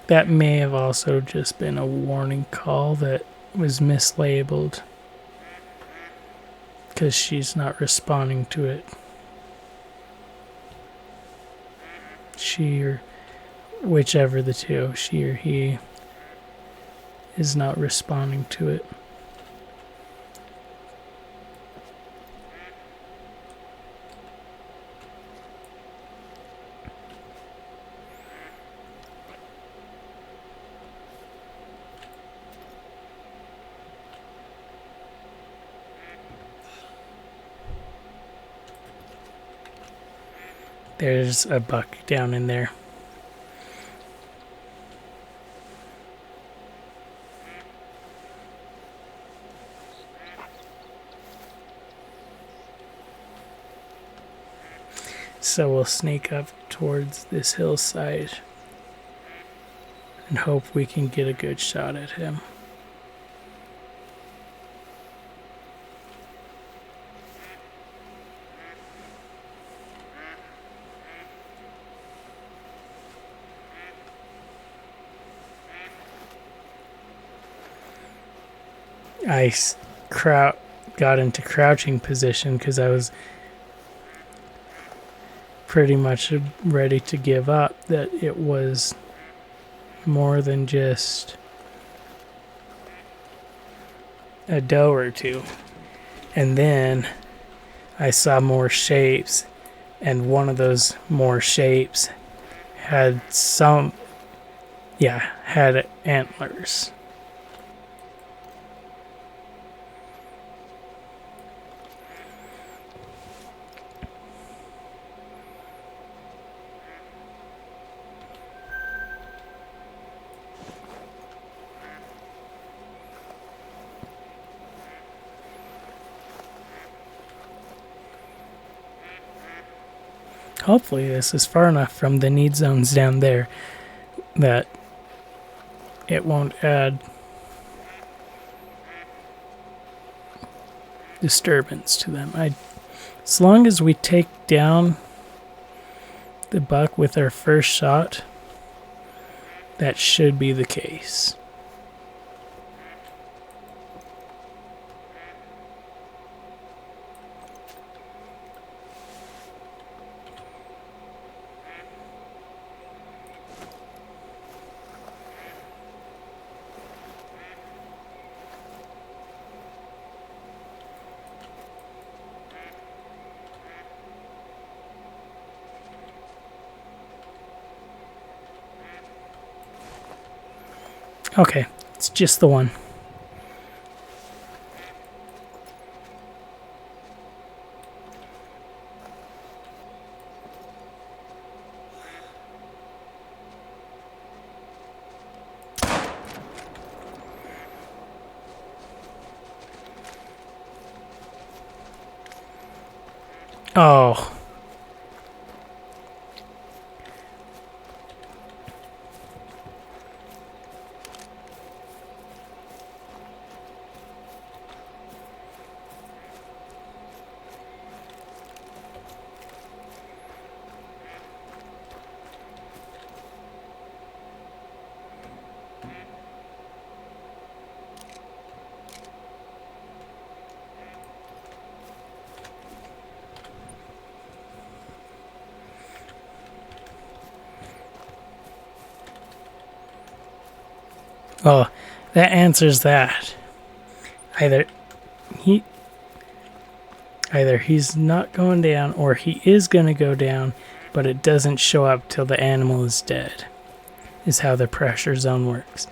That may have also just been a warning call that was mislabeled, because she's not responding to it. She or whichever the two, she or he, is not responding to it. There's a buck down in there. So we'll sneak up towards this hillside and hope we can get a good shot at him. I got into crouching position because I was pretty much ready to give up, that it was more than just a doe or two. And then I saw more shapes, and one of those more shapes had had antlers. Hopefully this is far enough from the need zones down there that it won't add disturbance to them. As long as we take down the buck with our first shot, that should be the case. Okay, it's just the one. Oh. Well, that answers that. Either he's not going down, or he is going to go down, but it doesn't show up till the animal is dead, is how the pressure zone works.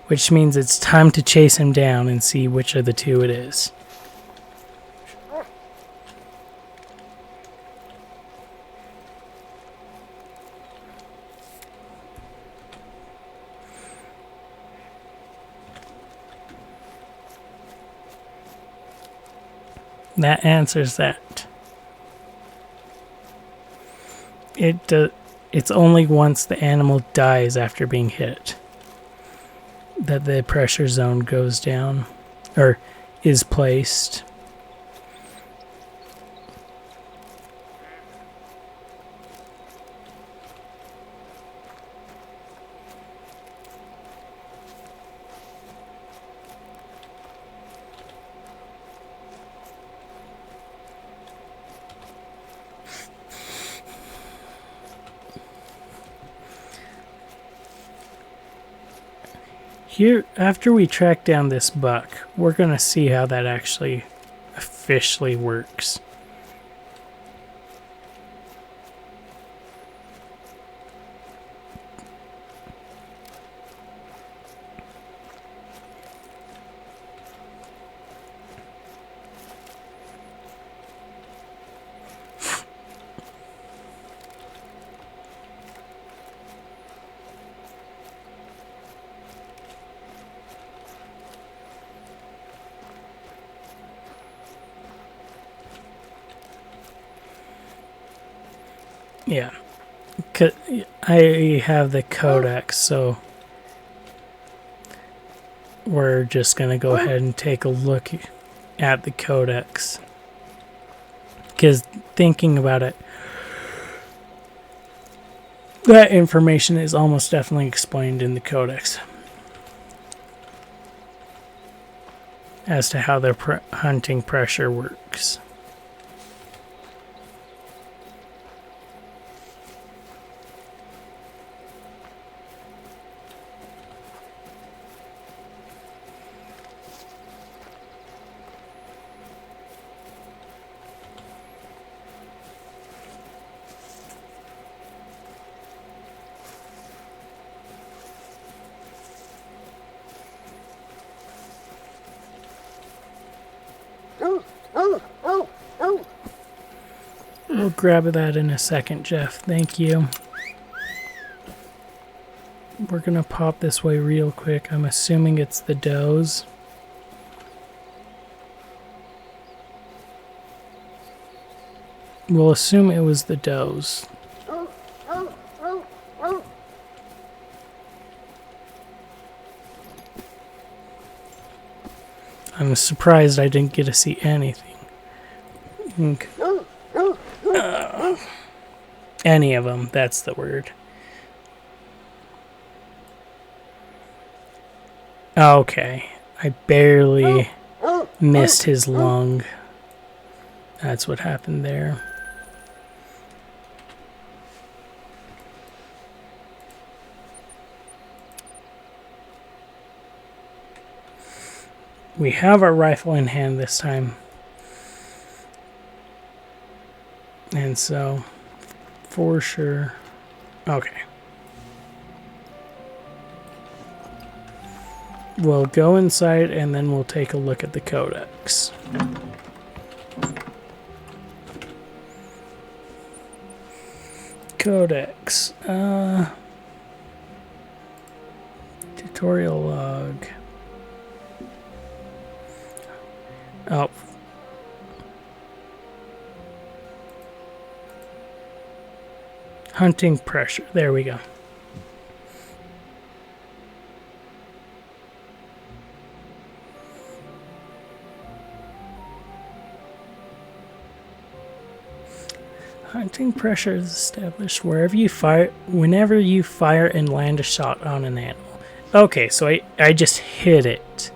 Which means it's time to chase him down and see which of the two it is. That answers that. It's only once the animal dies after being hit that the pressure zone goes down, or is placed. Here, after we track down this buck, we're going to see how that actually officially works. Yeah, I have the codex, so we're just going to go ahead and take a look at the codex. Because thinking about it, that information is almost definitely explained in the codex as to how the hunting pressure works. We'll grab that in a second, Jeff. Thank you. We're going to pop this way real quick. I'm assuming it's the does. We'll assume it was the does. I'm surprised I didn't get to see anything. Any of them, that's the word. Okay, I barely missed his lung. That's what happened there. We have our rifle in hand this time. And so, for sure. Okay. We'll go inside and then we'll take a look at the codex. Codex. Tutorial log. Oh. Hunting pressure. There we go. Hunting pressure is established whenever you fire and land a shot on an animal. Okay, so I just hit it.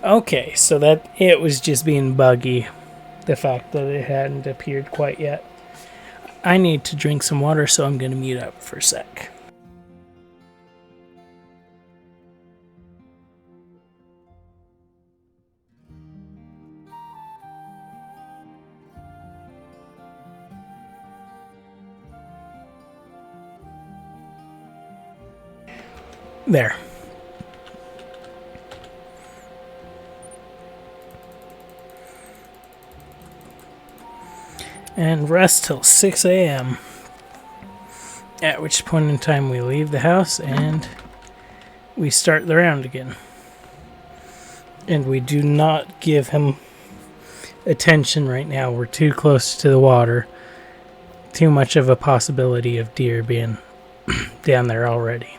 Okay, so that it was just being buggy. The fact that it hadn't appeared quite yet. I need to drink some water, so I'm going to mute up for a sec. There. And rest till 6 a.m. At which point in time we leave the house and we start the round again. And we do not give him attention right now. We're too close to the water. Too much of a possibility of deer being down there already.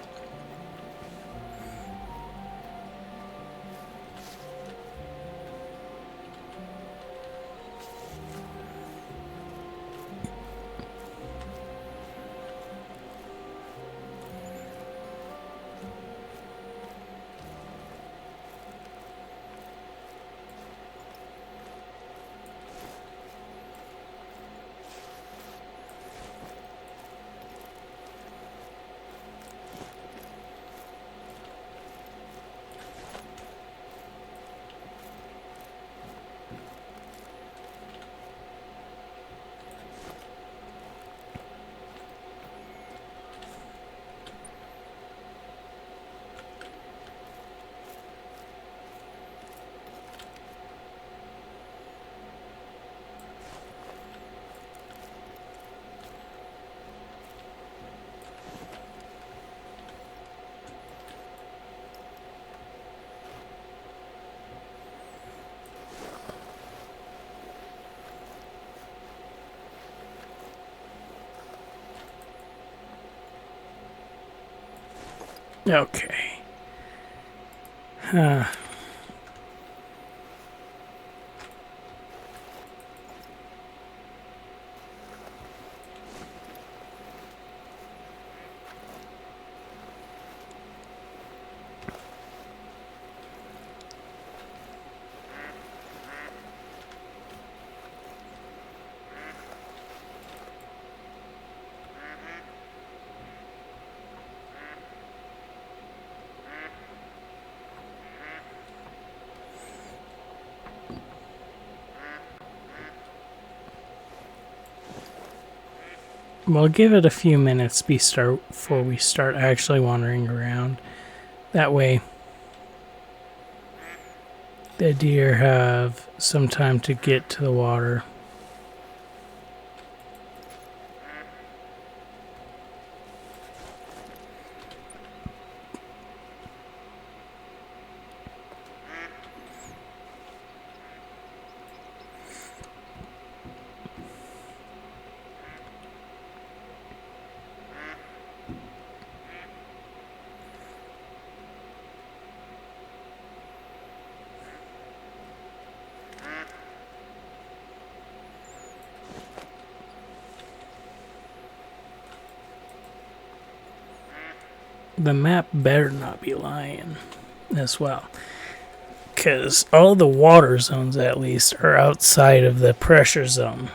Okay. We'll give it a few minutes before we start actually wandering around. That way, the deer have some time to get to the water. The map better not be lying as well. Because all the water zones, at least, are outside of the pressure zone.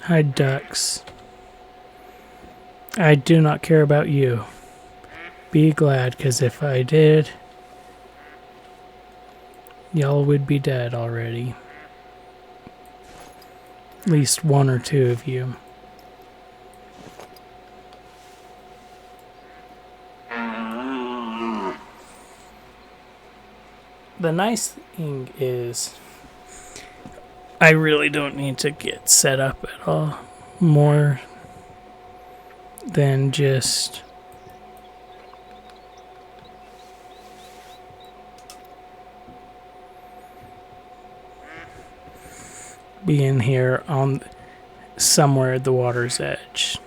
Hi, ducks. I do not care about you. Be glad, because if I did, y'all would be dead already. At least one or two of you. The nice thing is, I really don't need to get set up at all more than just being here on somewhere at the water's edge.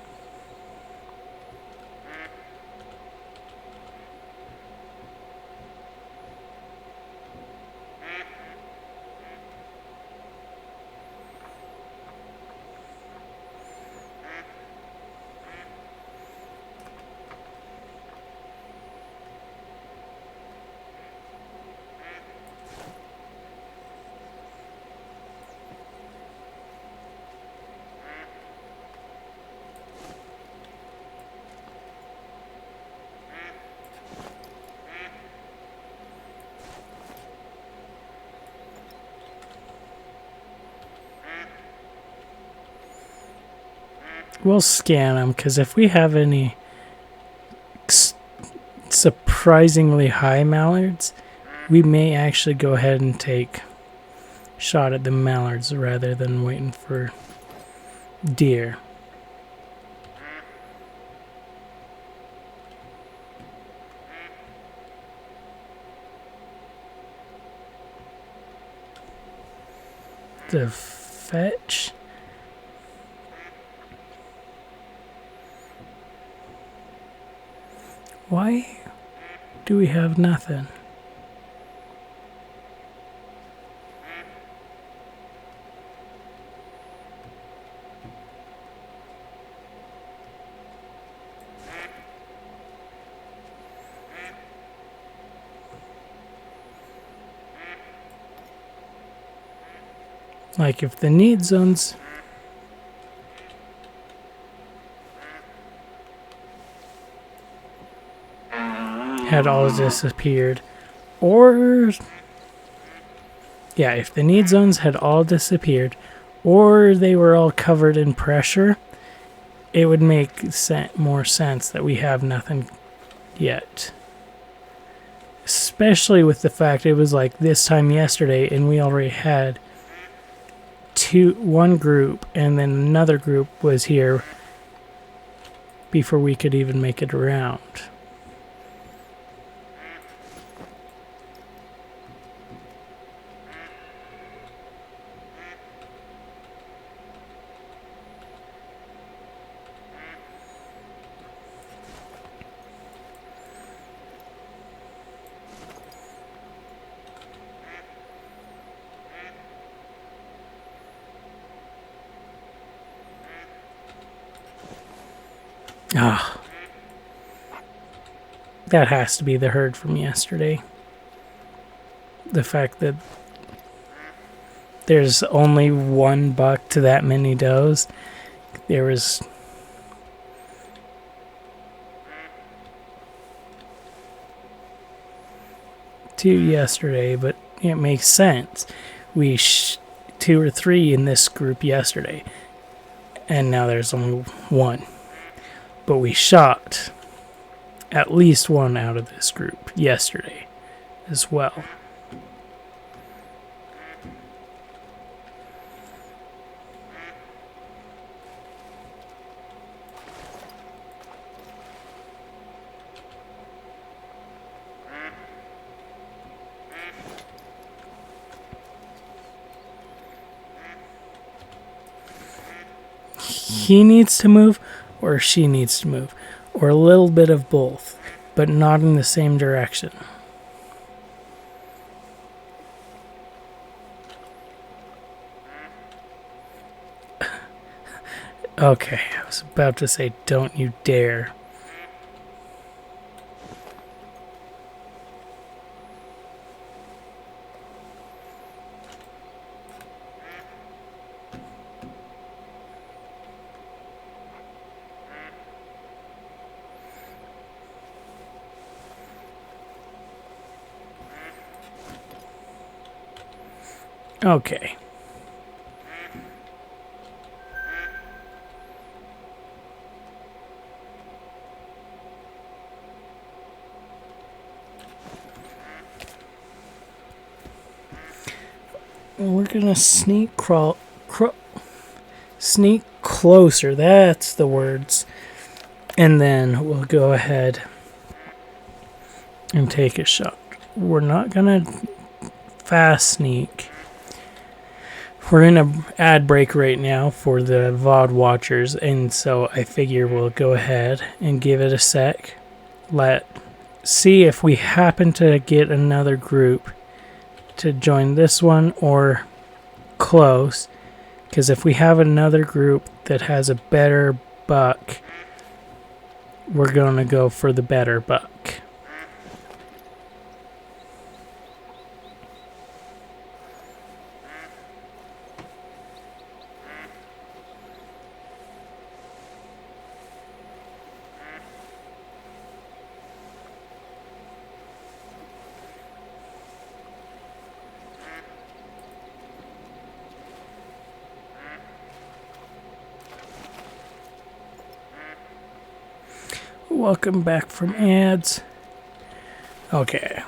We'll scan them, because if we have any surprisingly high mallards, we may actually go ahead and take a shot at the mallards rather than waiting for deer. The fetch. Why do we have nothing? Like if the need zones had all disappeared, or yeah, if the need zones had all disappeared, or they were all covered in pressure, it would make more sense that we have nothing yet. Especially with the fact it was like this time yesterday and we already had one group and then another group was here before we could even make it around. Ah, that has to be the herd from yesterday. The fact that there's only one buck to that many does. There was two yesterday, but it makes sense. We 2 or 3 in this group yesterday, and now there's only one. But we shot at least one out of this group yesterday as well. he needs to move or she needs to move, or a little bit of both, but not in the same direction. Okay, I was about to say, don't you dare. Okay. We're gonna sneak sneak closer. That's the words. And then we'll go ahead and take a shot. We're not gonna fast sneak. We're in a ad break right now for the VOD watchers, and so I figure we'll go ahead and give it a sec. See if we happen to get another group to join this one or close, because if we have another group that has a better buck, we're going to go for the better buck. Welcome back from ads. Okay.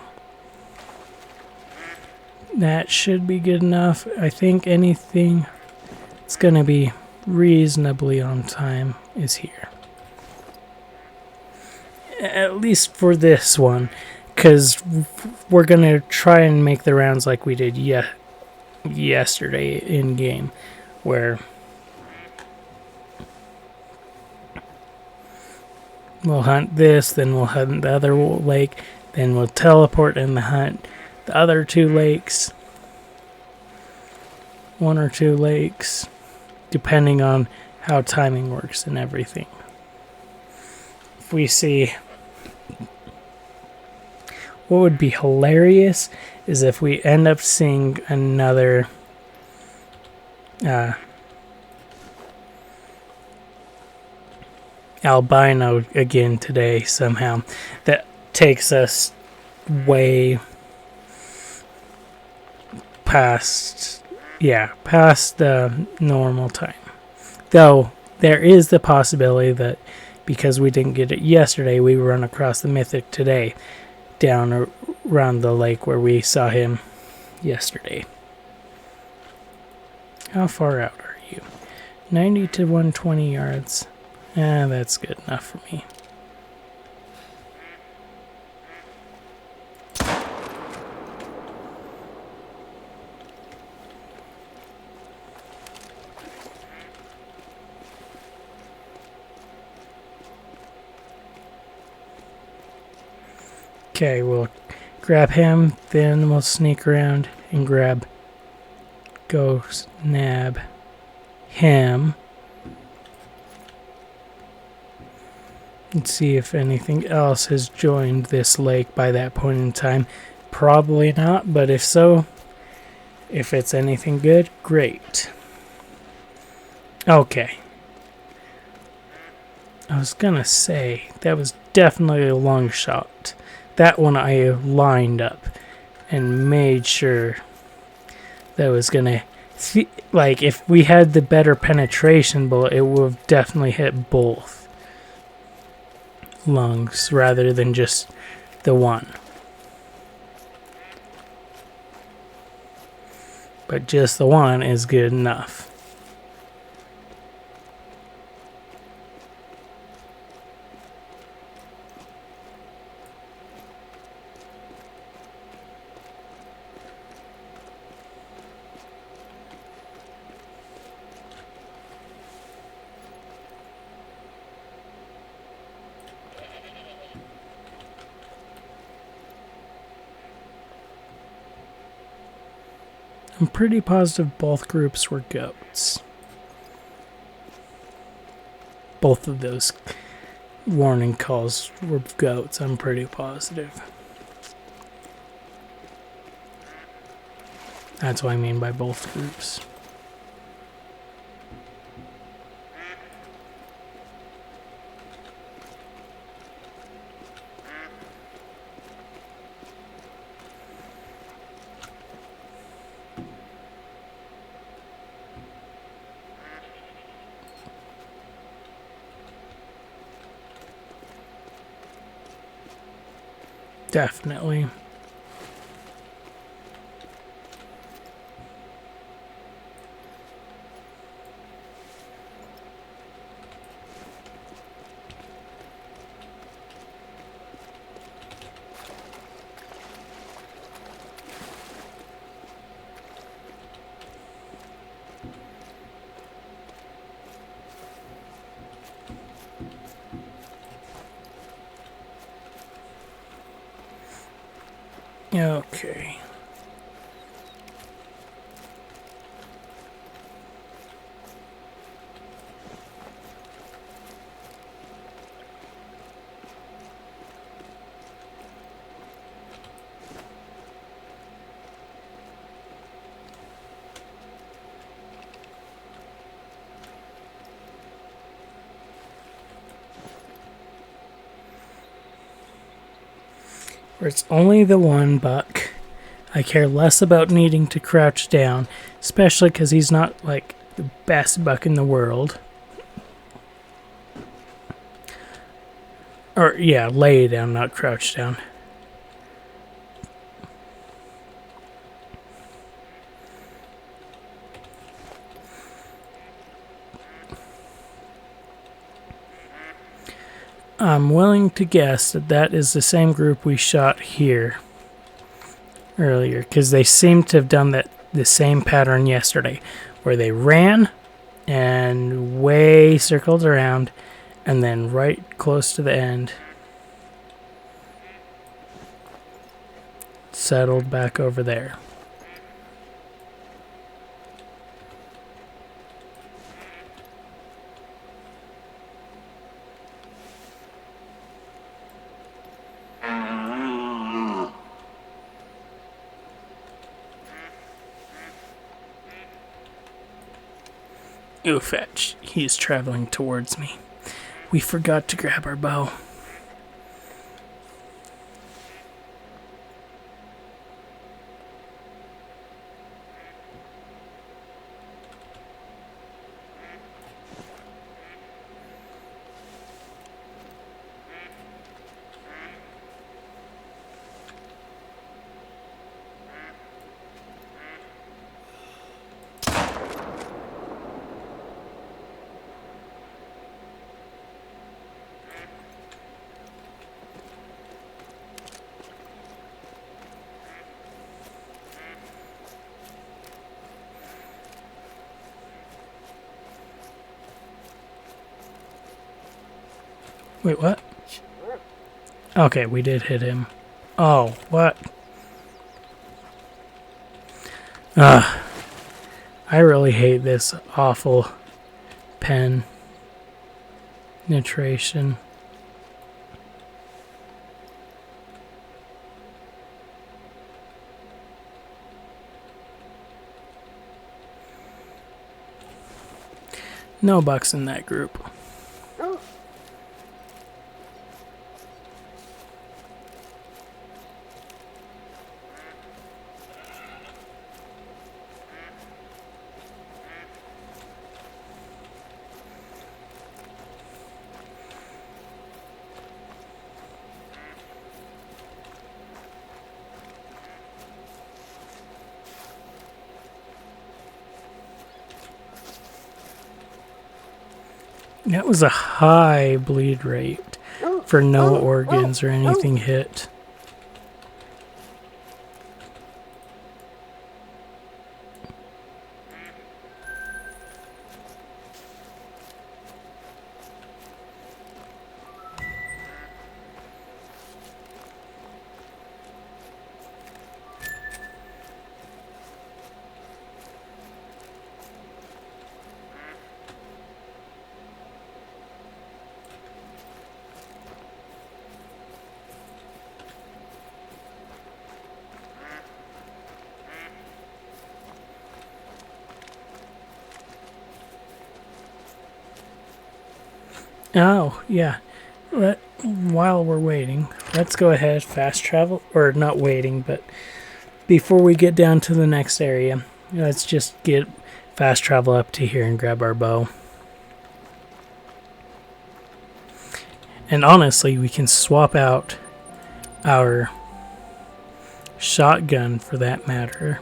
That should be good enough. I think anything that's going to be reasonably on time is here. At least for this one. Because we're going to try and make the rounds like we did yesterday in game. Where we'll hunt this, then we'll hunt the other lake, then we'll teleport and hunt the other two lakes. One or two lakes, depending on how timing works and everything. If we see... What would be hilarious is if we end up seeing another... albino again today somehow. That takes us way past the normal time. Though there is the possibility that because we didn't get it yesterday, we run across the mythic today down around the lake where we saw him yesterday. How far out are you? 90 to 120 yards. That's good enough for me. Okay, we'll grab him, then we'll sneak around and go nab him. Let's see if anything else has joined this lake by that point in time. Probably not, but if so, if it's anything good, great. Okay. I was gonna say, that was definitely a long shot. That one I lined up and made sure that was gonna... like, if we had the better penetration bullet, it would have definitely hit both lungs rather than just the one. But just the one is good enough. I'm pretty positive both groups were goats. Both of those warning calls were goats, I'm pretty positive. That's what I mean by both groups. Definitely. Okay. Where it's only the one buck. I care less about needing to crouch down, especially because he's not like the best buck in the world. Or, yeah, lay down, not crouch down. I'm willing to guess that that is the same group we shot here earlier, because they seem to have done the same pattern yesterday, where they ran and way circled around, and then right close to the end, settled back over there. Ooh, fetch. He is traveling towards me. We forgot to grab our bow. Wait, what? Okay, we did hit him. Oh, what? I really hate this awful penetration. No bucks in that group. That was a high bleed rate for no organs or anything hit. Oh, yeah. While we're waiting, let's go ahead, fast travel, or not waiting, but before we get down to the next area, let's just get fast travel up to here and grab our bow. And honestly, we can swap out our shotgun for that matter.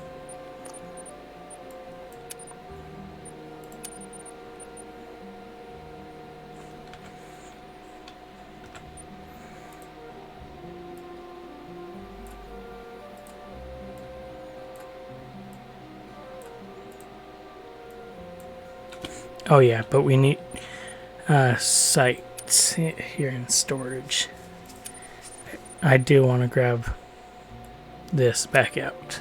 Oh yeah, but we need sights here in storage. I do want to grab this back out.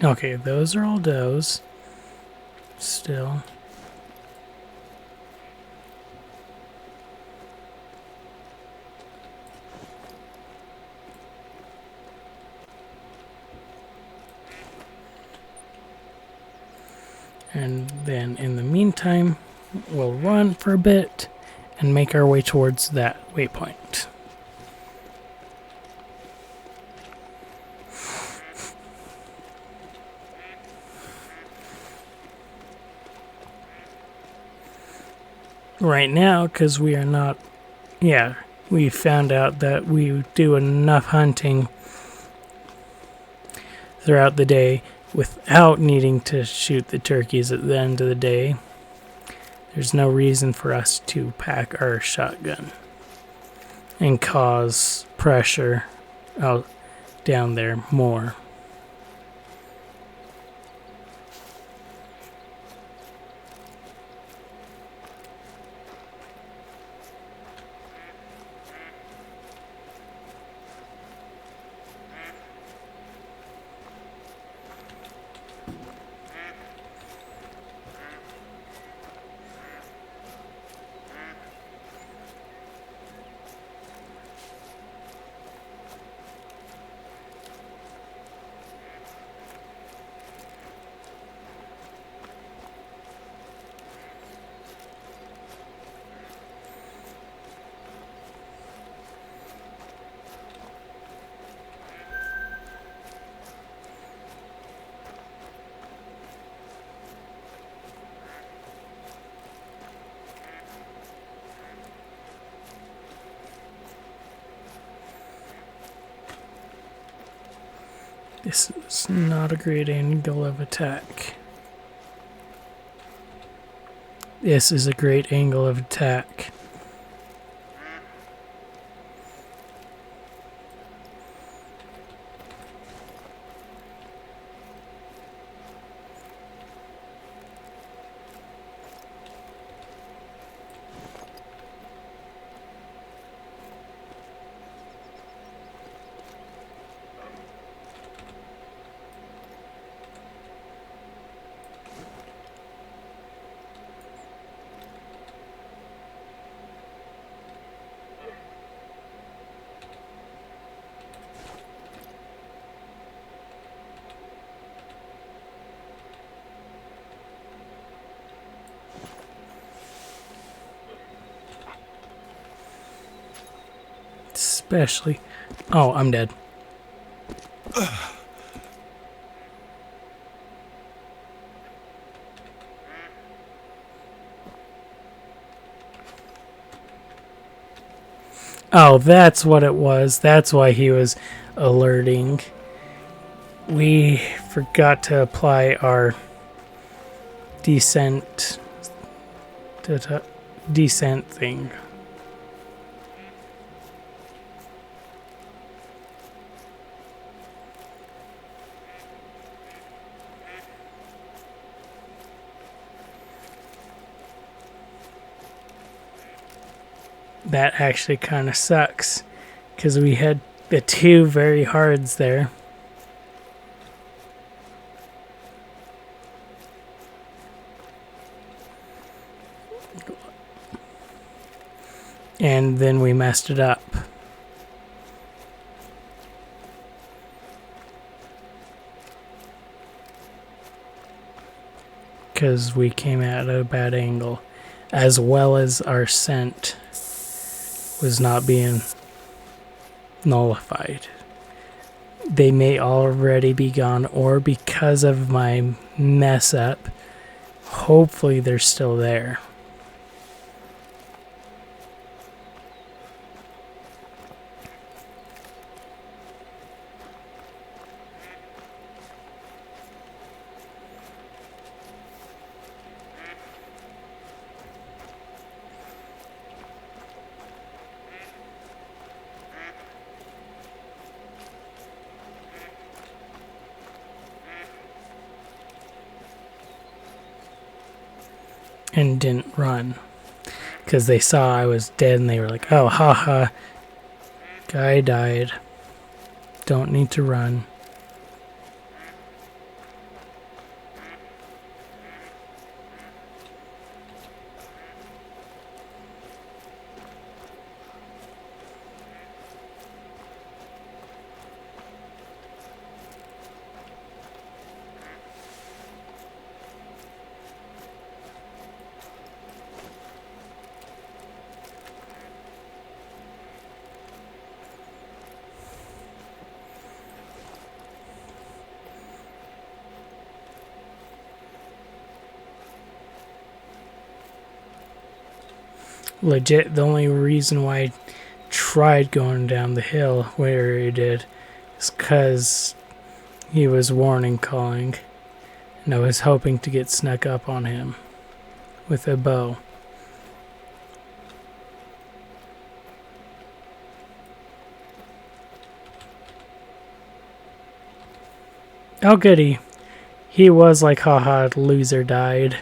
Okay, those are all does. Still. And then in the meantime, we'll run for a bit and make our way towards that waypoint. Right now, because we are not, we found out that we do enough hunting throughout the day without needing to shoot the turkeys at the end of the day. There's no reason for us to pack our shotgun and cause pressure out down there more. This is not a great angle of attack. This is a great angle of attack. Especially... Oh, I'm dead. Oh, that's what it was. That's why he was alerting. We forgot to apply our descent descent thing. That actually kind of sucks because we had the two very hards there. And then we messed it up. Because we came at a bad angle, as well as our scent was not being nullified. They may already be gone, or because of my mess up, hopefully they're still there. And didn't run because they saw I was dead and they were like, oh, haha, guy died, don't need to run. Legit, the only reason why I tried going down the hill where he did is because he was warning calling, and I was hoping to get snuck up on him with a bow. Oh goody, he was like, haha, loser died.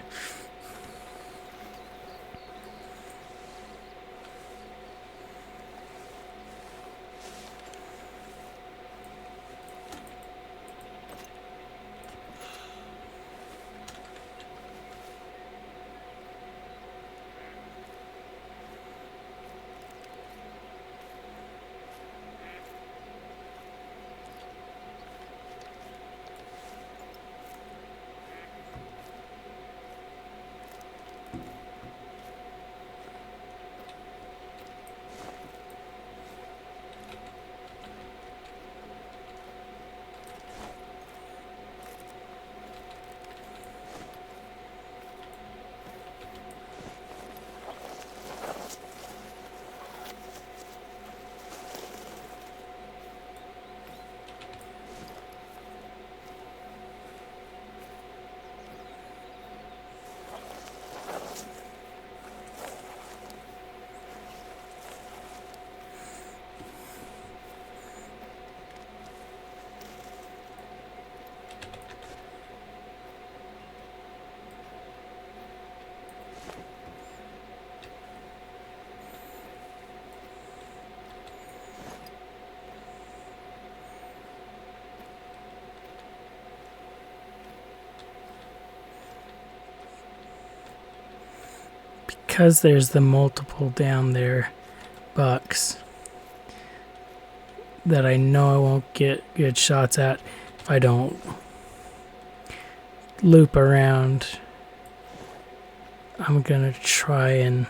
Because there's the multiple down there bucks that I know I won't get good shots at if I don't loop around. I'm gonna try and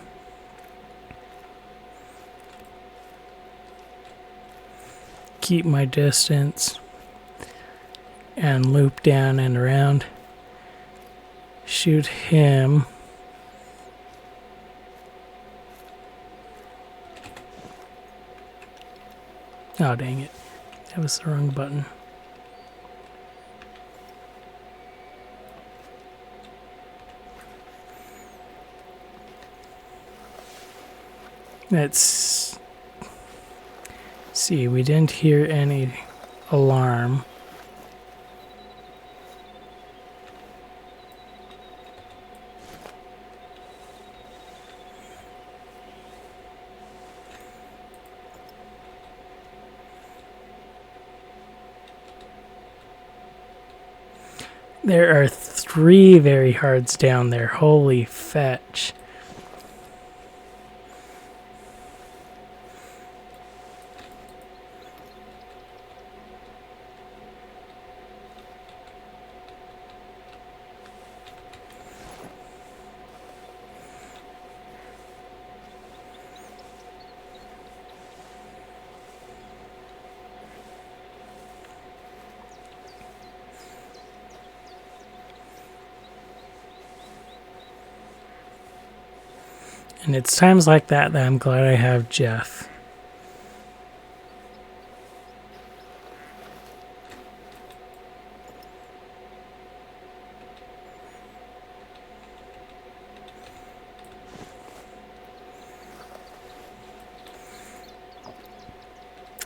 keep my distance and loop down and around, shoot him. Oh, dang it. That was the wrong button. Let's see, we didn't hear any alarm. There are 3 very hards down there. Holy fetch. And it's times like that that I'm glad I have Jeff.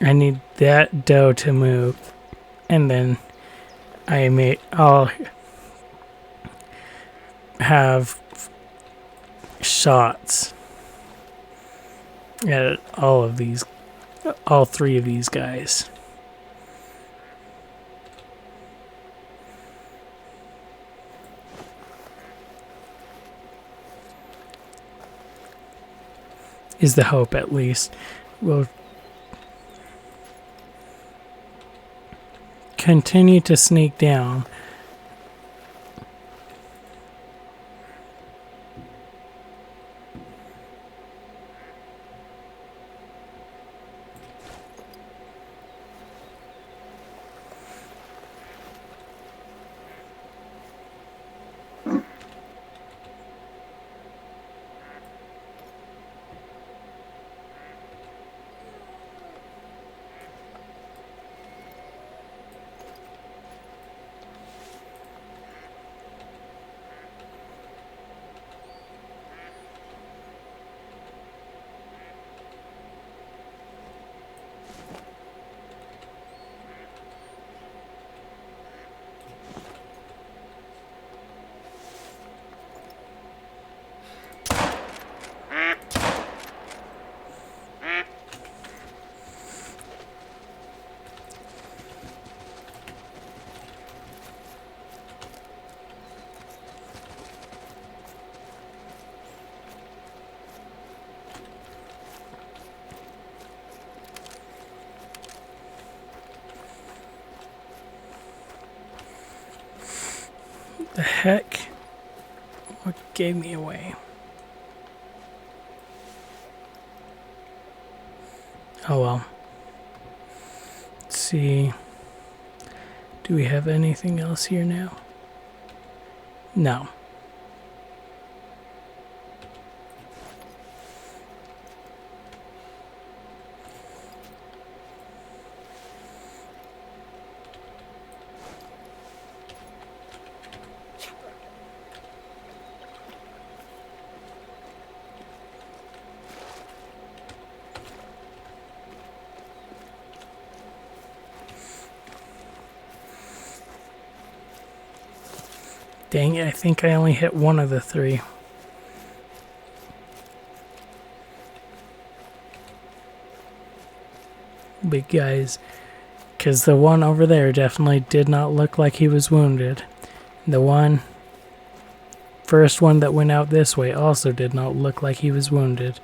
I need that dough to move, and then I'll have shots at all 3 of these guys. Is the hope, at least. We'll continue to sneak down. The heck? What gave me away? Oh well. Let's see. Do we have anything else here now? No. Dang it, I think I only hit one of the 3. Big guys. Because the one over there definitely did not look like he was wounded. The first one that went out this way also did not look like he was wounded.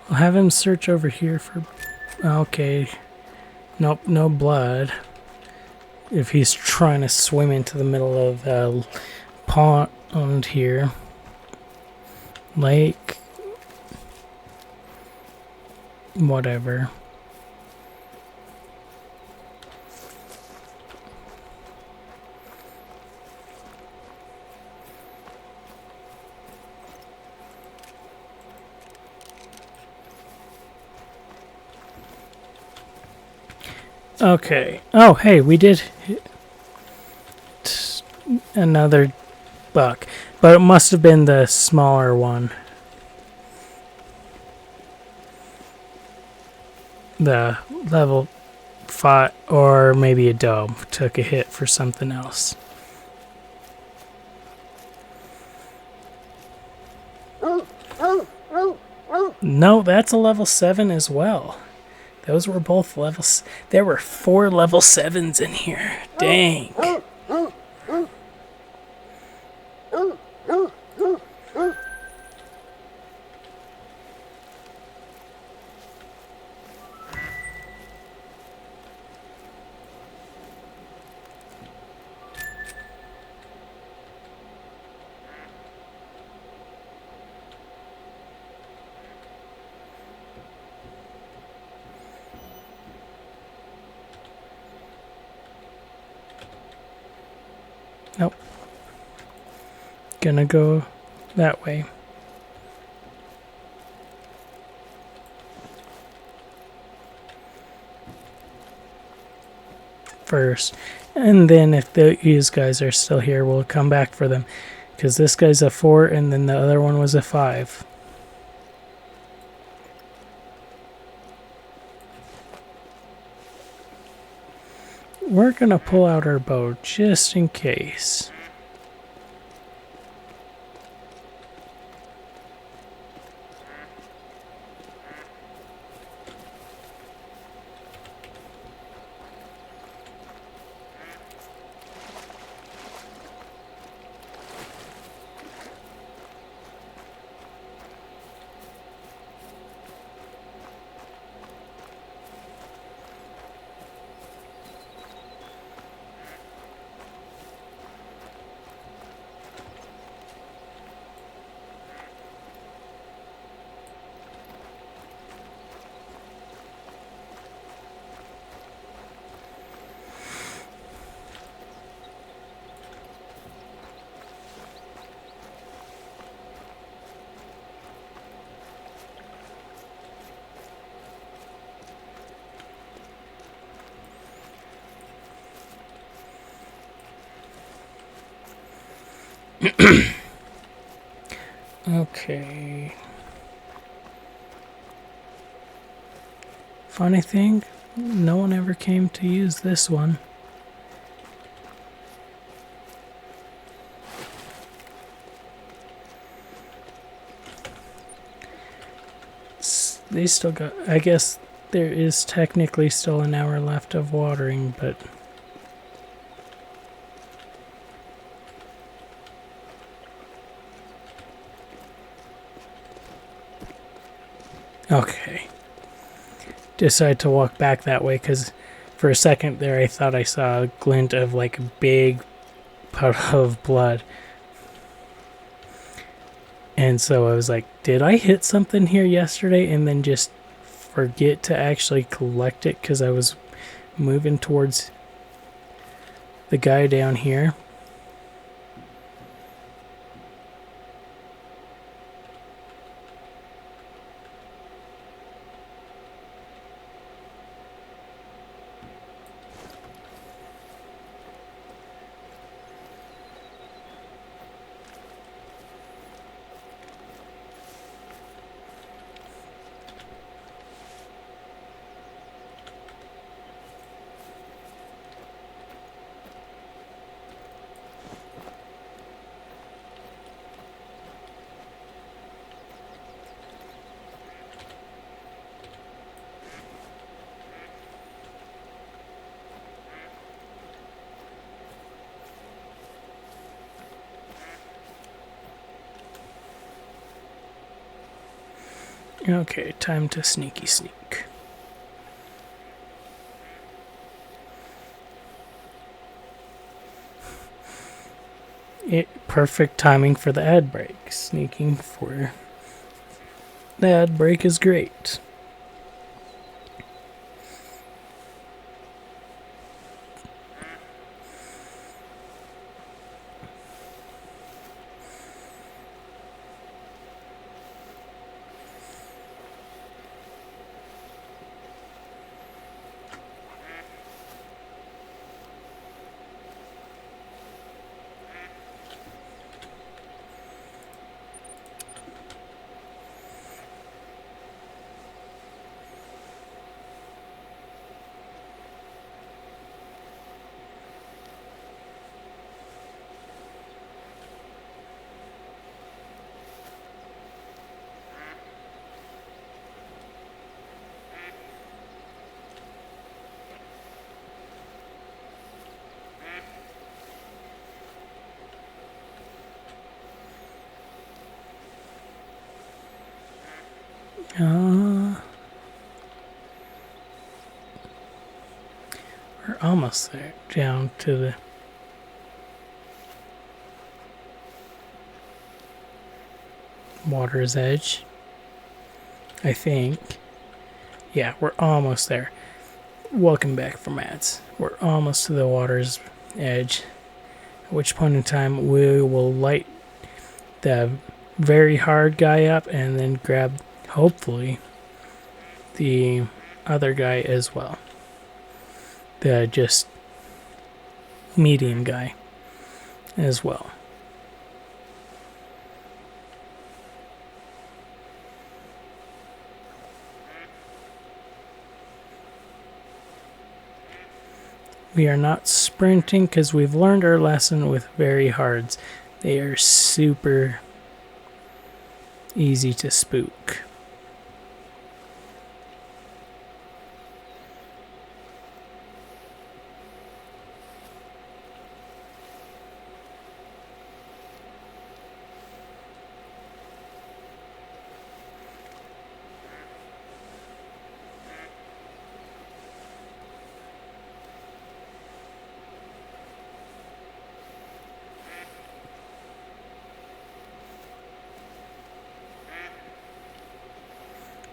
I'll have him search over here for... Okay. Nope, no blood. if he's trying to swim into the middle of a pond here, lake, whatever. Okay. Oh, hey, we did hit another buck, but it must have been the smaller one. The level 5, or maybe a doe took a hit for something else. No, that's a level 7 as well. Those were both levels. There were 4 level 7s in here. Dang. Nope. Gonna go that way. First. And then if these guys are still here, we'll come back for them. Because this guy's a 4 and then the other one was a 5. We're gonna pull out our bow just in case. Okay. Funny thing, no one ever came to use this one. They still got, I guess there is technically still an hour left of watering, but okay. Decided to walk back that way because for a second there I thought I saw a glint of like a big puddle of blood. And so I was like, did I hit something here yesterday and then just forget to actually collect it because I was moving towards the guy down here? Okay, time to sneaky sneak. perfect timing for the ad break. Sneaking for the ad break is great. We're almost there, down to the water's edge, I think. Yeah, we're almost there. Welcome back from ads. We're almost to the water's edge, at which point in time we will light the very hard guy up and then grab, hopefully, the other guy as well. The just medium guy as well. We are not sprinting because we've learned our lesson with very hards. They are super easy to spook.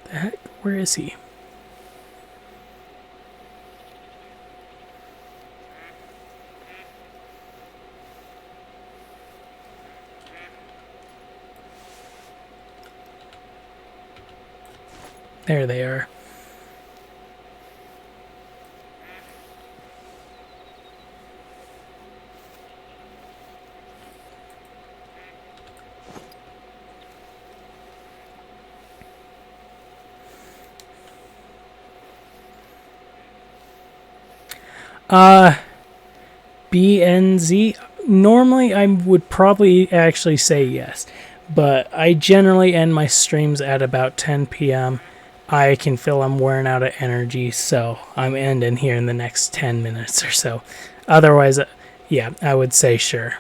The heck? Where is he? There they are. BNZ. Normally, I would probably actually say yes, but I generally end my streams at about 10 p.m. I can feel I'm wearing out of energy, so I'm ending here in the next 10 minutes or so. Otherwise, yeah, I would say sure.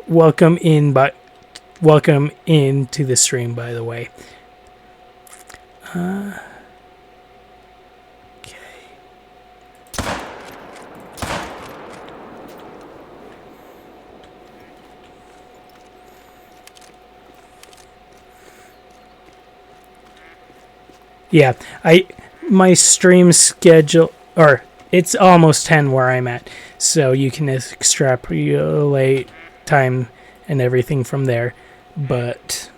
Welcome into the stream, by the way. Yeah, my stream schedule, or it's almost 10 where I'm at, so you can extrapolate time and everything from there. But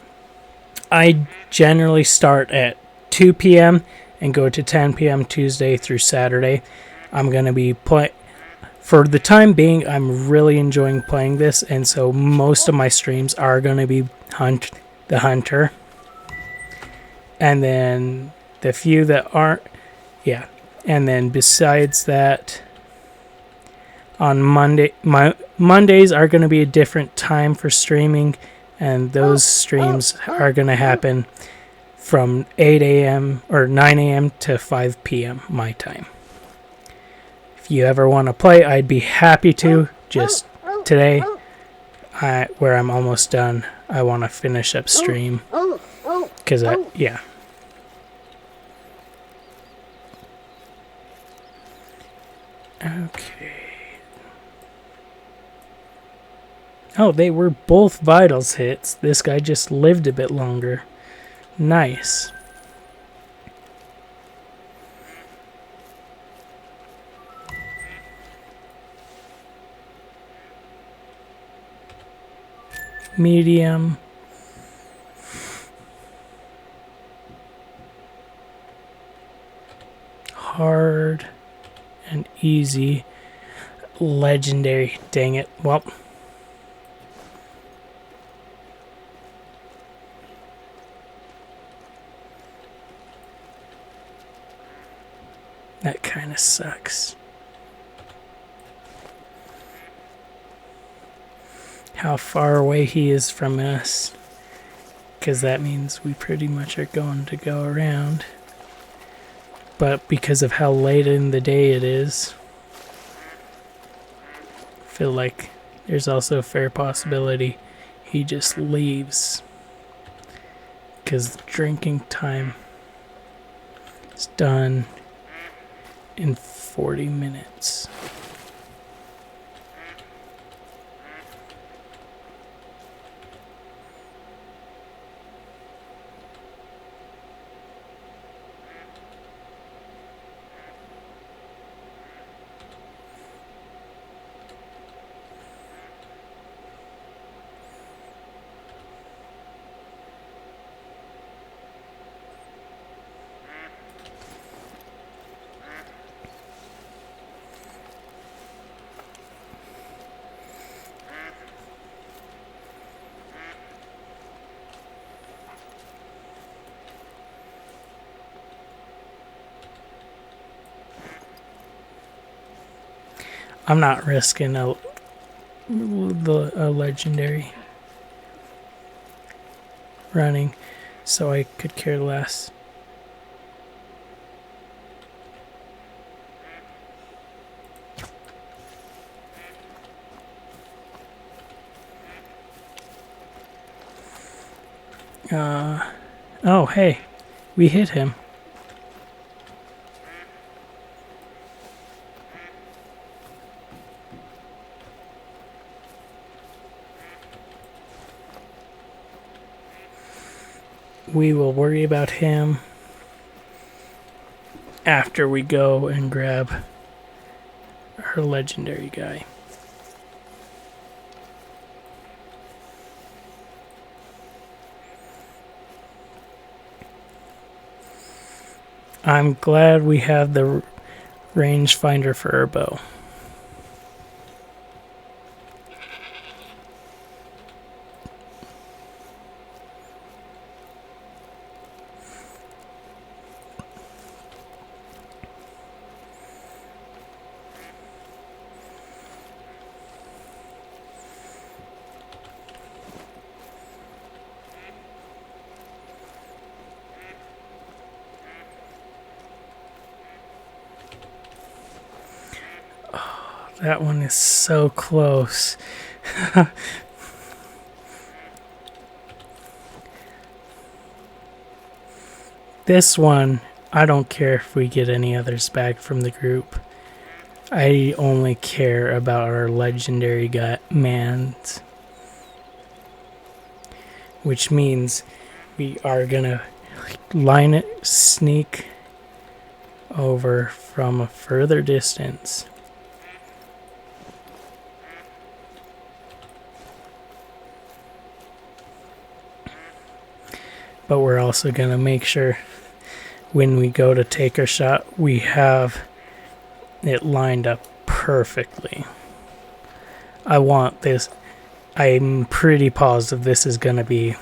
I generally start at 2 p.m. and go to 10 p.m. Tuesday through Saturday. I'm going to be for the time being, I'm really enjoying playing this, and so most of my streams are going to be the Hunter. And then the few that aren't, yeah. And then besides that, on Mondays are going to be a different time for streaming, and those streams are going to happen from 8 a.m. or 9 a.m. to 5 p.m. my time. If you ever want to play, I'd be happy to. Just today, where I'm almost done, I want to finish up stream. Because, yeah. Okay. Oh, they were both vitals hits. This guy just lived a bit longer. Nice. Medium. Hard. And easy. Legendary. Dang it. Well. That kind of sucks. How far away he is from us. Because that means we pretty much are going to go around. But because of how late in the day it is, I feel like there's also a fair possibility he just leaves. Because drinking time is done in 40 minutes. I'm not risking a legendary running, so I could care less. Oh, hey, we hit him. We will worry about him after we go and grab our legendary guy. I'm glad we have the rangefinder for our bow. That one is so close. This one, I don't care if we get any others back from the group. I only care about our legendary mans. Which means we are gonna line it, sneak over from a further distance. But we're also going to make sure when we go to take our shot, we have it lined up perfectly. I want this. I'm pretty positive this is going to be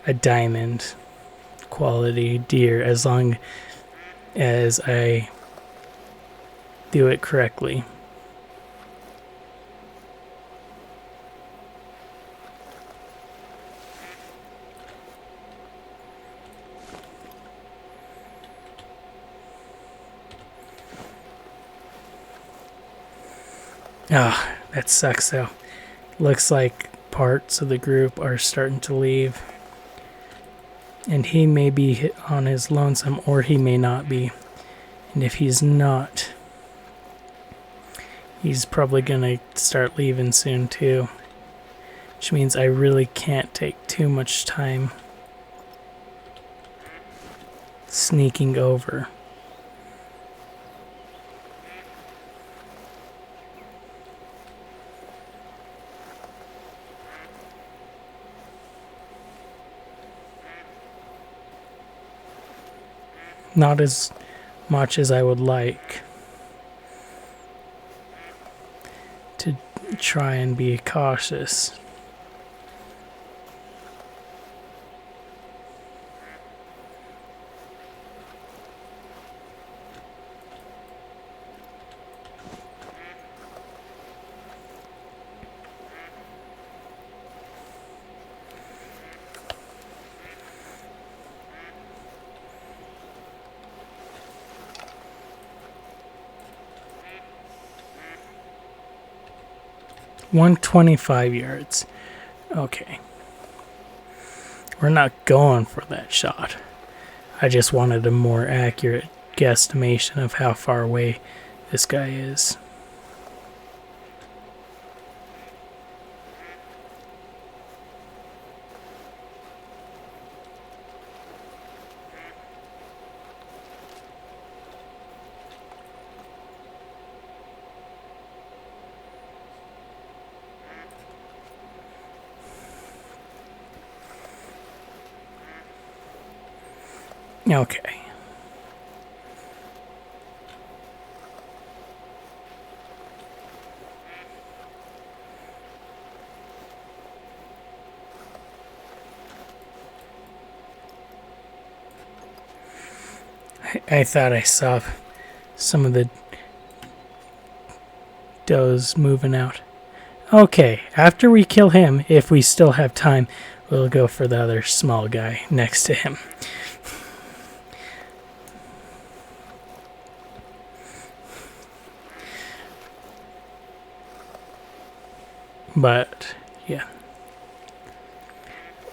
a diamond quality deer as long as I do it correctly. Ah, that sucks though. Looks like parts of the group are starting to leave. And he may be on his lonesome or he may not be. And if he's not, he's probably gonna start leaving soon too. which means I really can't take too much time sneaking over. Not as much as I would like to try and be cautious. $125. Okay. We're not going for that shot. I just wanted a more accurate guesstimation of how far away this guy is. Okay. I thought I saw some of the does moving out. Okay, after we kill him, if we still have time, we'll go for the other small guy next to him. But, yeah.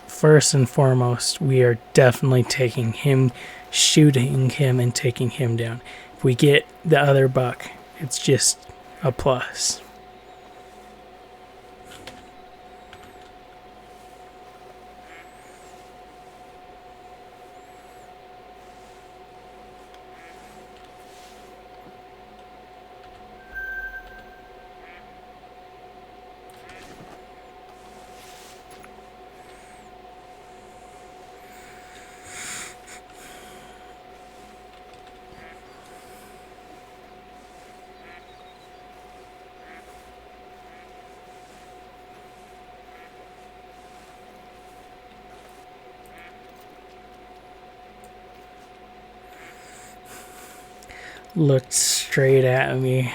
First and foremost, we are definitely taking him, shooting him, and taking him down. If we get the other buck, it's just a plus. Looked straight at me.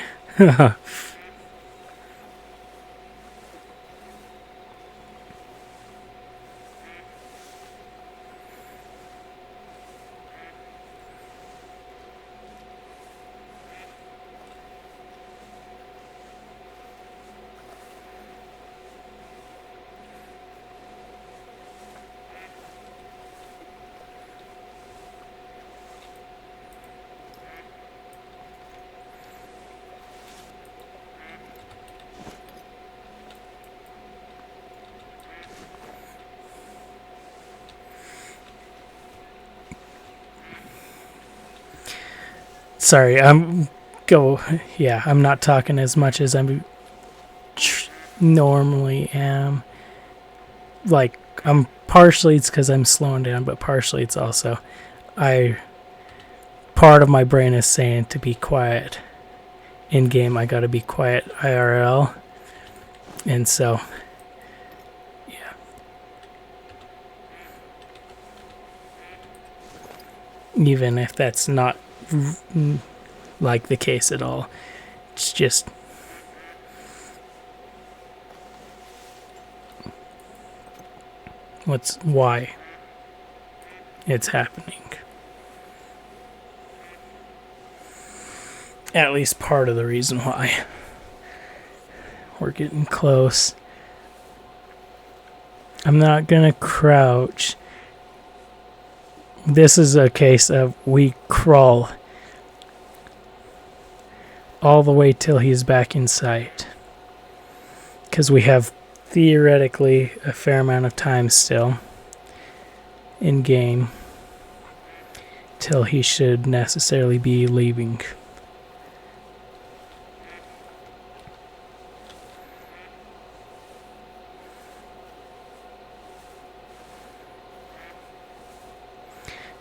Sorry, I'm not talking as much as I normally am. Like, partially it's because I'm slowing down, but partially it's also part of my brain is saying to be quiet in game. I gotta be quiet IRL, and so yeah. Even if that's not like the case at all, it's just why it's happening. At least part of the reason why. We're getting close. I'm not gonna crouch. This is a case of we crawl all the way till he's back in sight, because we have theoretically a fair amount of time still in game till he should necessarily be leaving.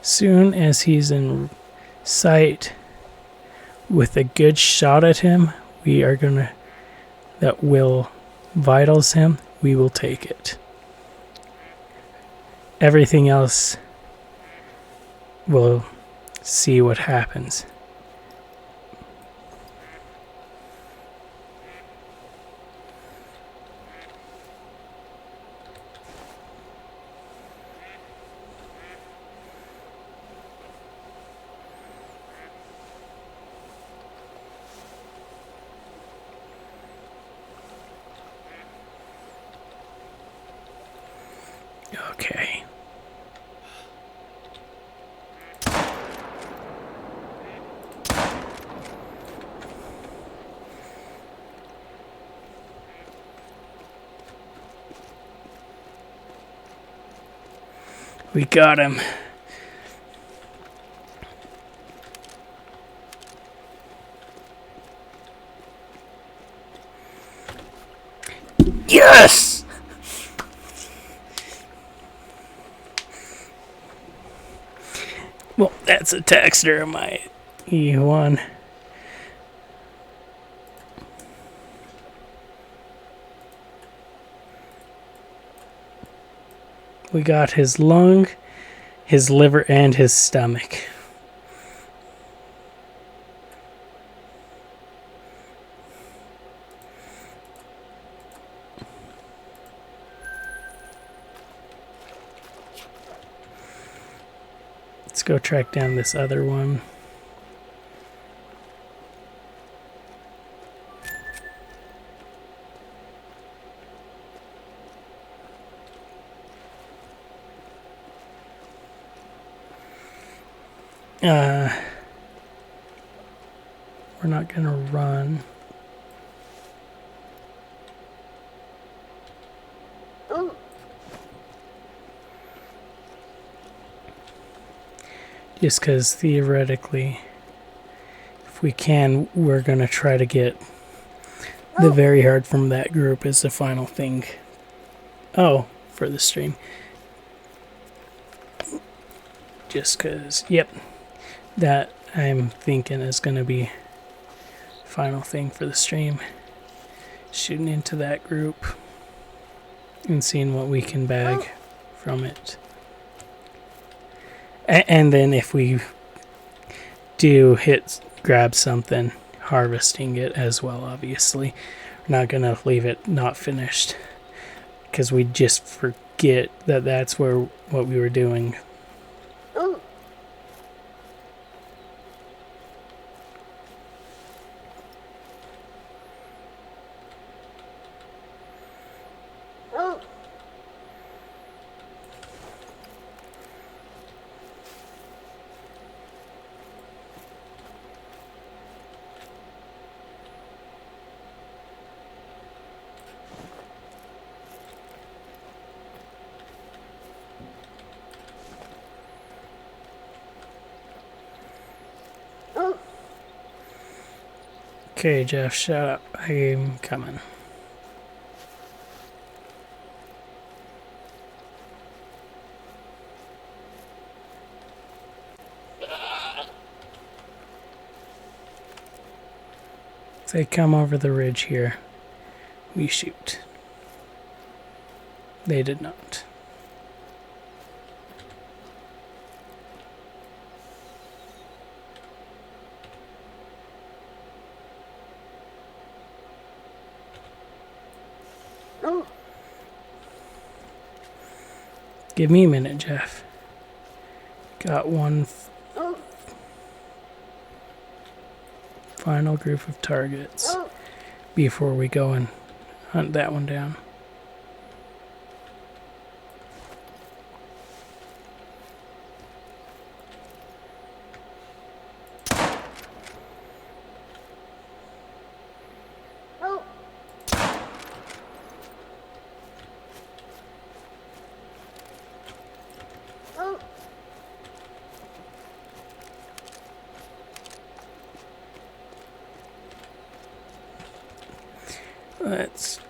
Soon as he's in sight with a good shot at him, that will vitals him, we will take it. Everything else, we'll see what happens. Okay. We got him. Yes! Well, that's a taxidermite E1. We got his lung, his liver, and his stomach. Let's go track down this other one. We're not gonna run. Just because theoretically, if we can, we're gonna try to get the very hard from that group as the final thing. Oh, for the stream. Just because, yep, that I'm thinking is gonna be final thing for the stream. Shooting into that group and seeing what we can bag from it. And then if we do grab something, harvesting it as well, obviously. We're not going to leave it not finished, because we just forget that that's what we were doing. Okay, Jeff, shut up. I'm coming. If they come over the ridge here, we shoot. They did not. Give me a minute, Jeff. Got one final group of targets before we go and hunt that one down. Let's...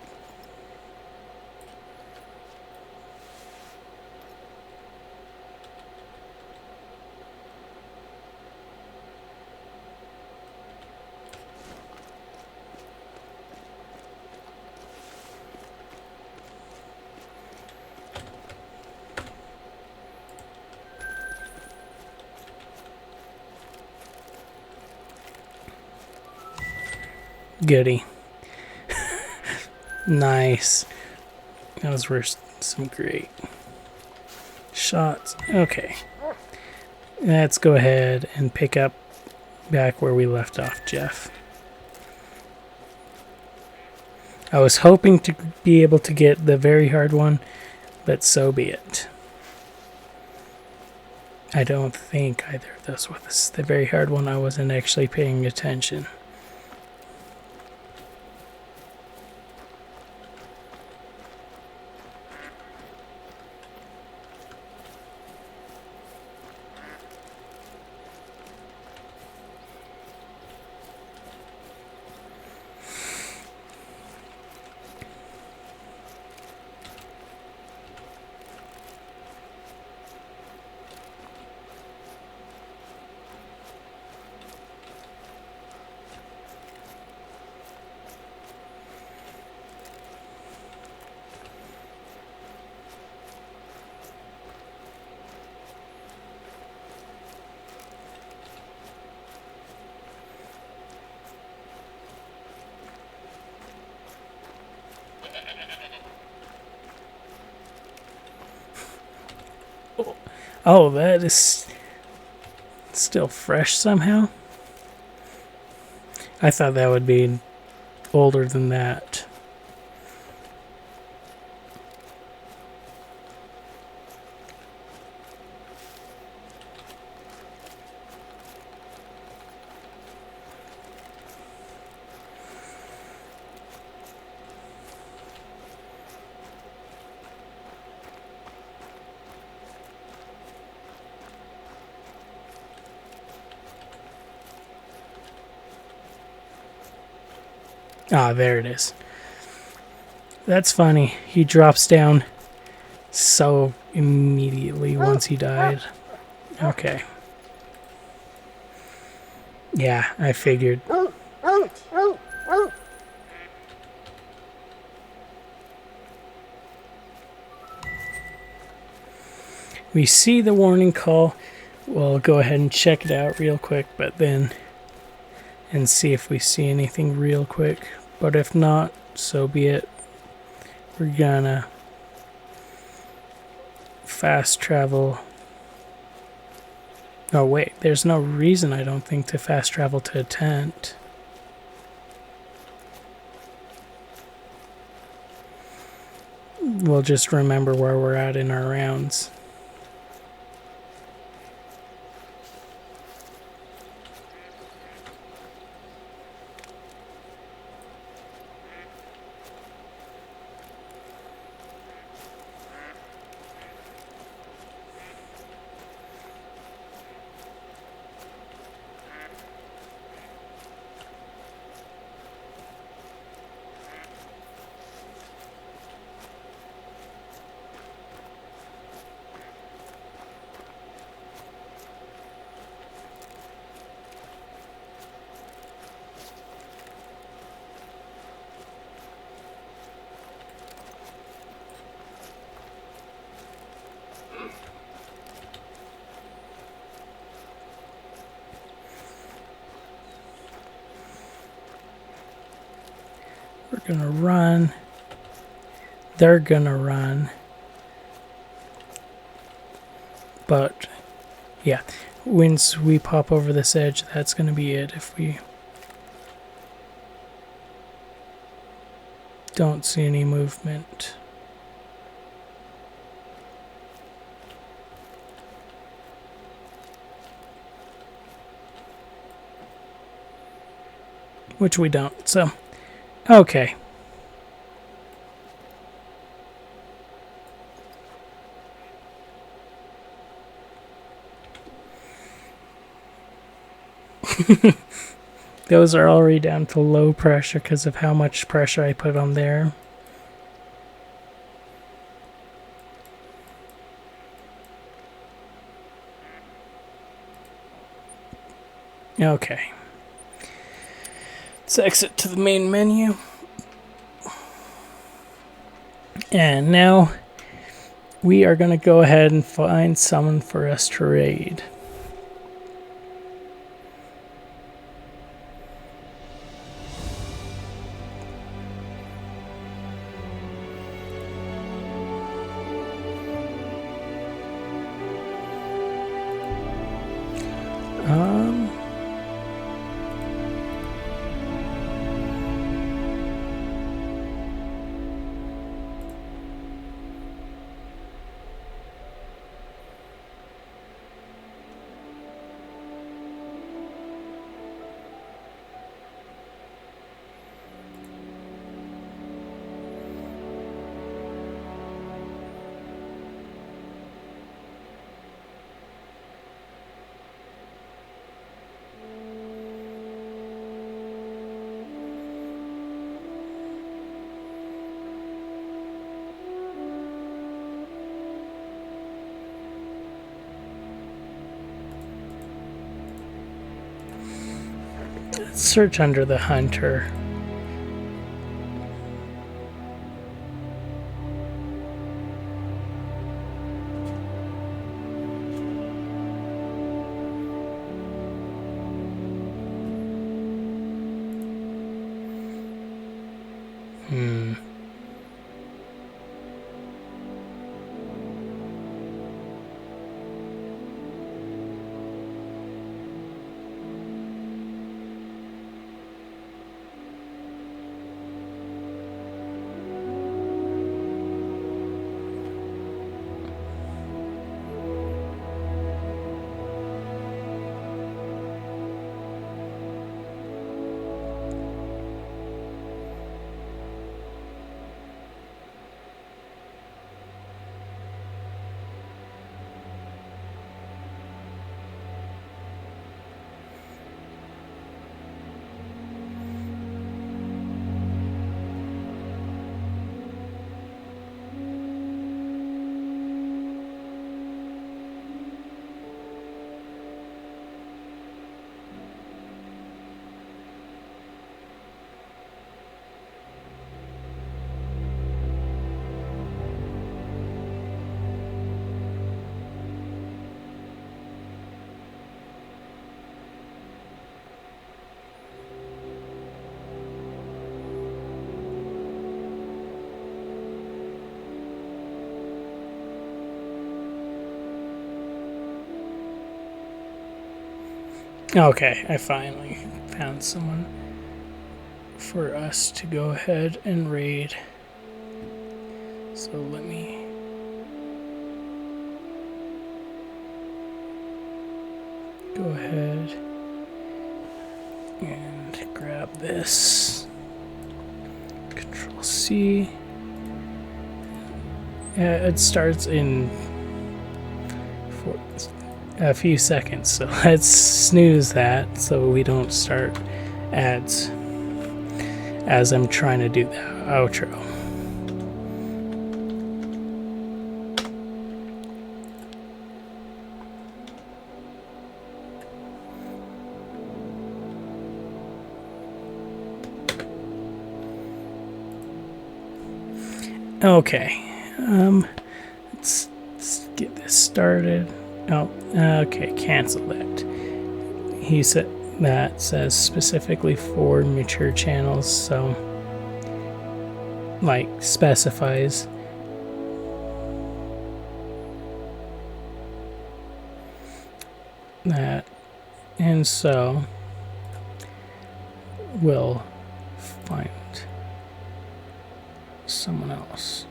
Goody. Nice. Those were some great shots. Okay. Let's go ahead and pick up back where we left off, Jeff. I was hoping to be able to get the very hard one, but so be it. I don't think either of those was the very hard one. I wasn't actually paying attention. Oh, that is still fresh somehow. I thought that would be older than that. Ah, there it is. That's funny. He drops down so immediately once he died. Okay. Yeah, I figured. We see the warning call. We'll go ahead and check it out real quick, but then... and see if we see anything real quick. But if not, so be it. We're gonna fast travel. Oh wait, there's no reason I don't think to fast travel to a tent. We'll just remember where we're at in our rounds. We're gonna run. They're gonna run. But, yeah. Once we pop over this edge, that's gonna be it. If we don't see any movement. Which we don't, so... okay. Those are already down to low pressure because of how much pressure I put on there. Okay. Let's exit to the main menu. And now we are going to go ahead and find someone for us to raid. Let's search under the hunter. Okay, I finally found someone for us to go ahead and raid. So let me go ahead and grab this. Control C. It starts in a few seconds, so let's snooze that so we don't start ads as I'm trying to do the outro. Okay, let's get this started. Oh, okay, cancel that. He said that says specifically for mature channels, so like specifies. That, and so we'll find someone else.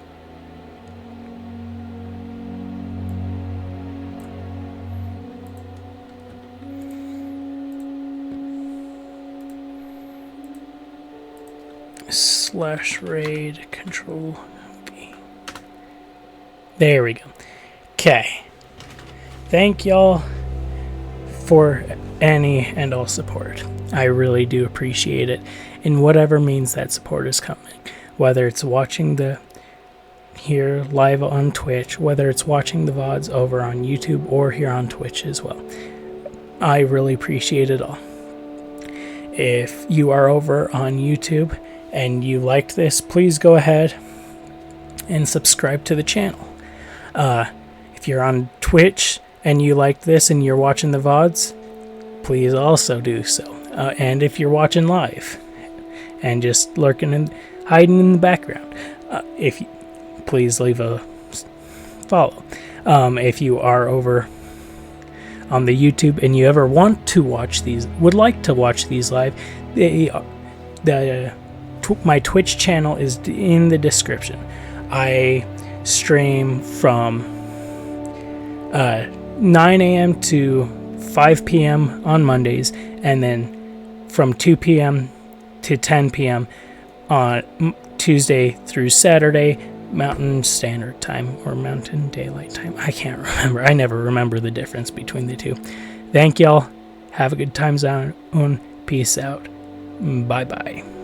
/raid control B. There we go. Okay. Thank y'all for any and all support. I really do appreciate it, in whatever means that support is coming. Whether it's watching here live on Twitch, whether it's watching the VODs over on YouTube or here on Twitch as well. I really appreciate it all. If you are over on YouTube and you liked this, please go ahead and subscribe to the channel. If you're on Twitch and you liked this and you're watching the VODs, please also do so. And if you're watching live and just lurking and hiding in the background, please leave a follow. If you are over on the YouTube and you ever want to watch these, would like to watch these live, my Twitch channel is in the description. I stream from 9 a.m. to 5 p.m. on Mondays, and then from 2 p.m. to 10 p.m. on Tuesday through Saturday, Mountain Standard Time or Mountain Daylight Time. I can't remember. I never remember the difference between the two. Thank y'all. Have a good time zone. Peace out. Bye-bye.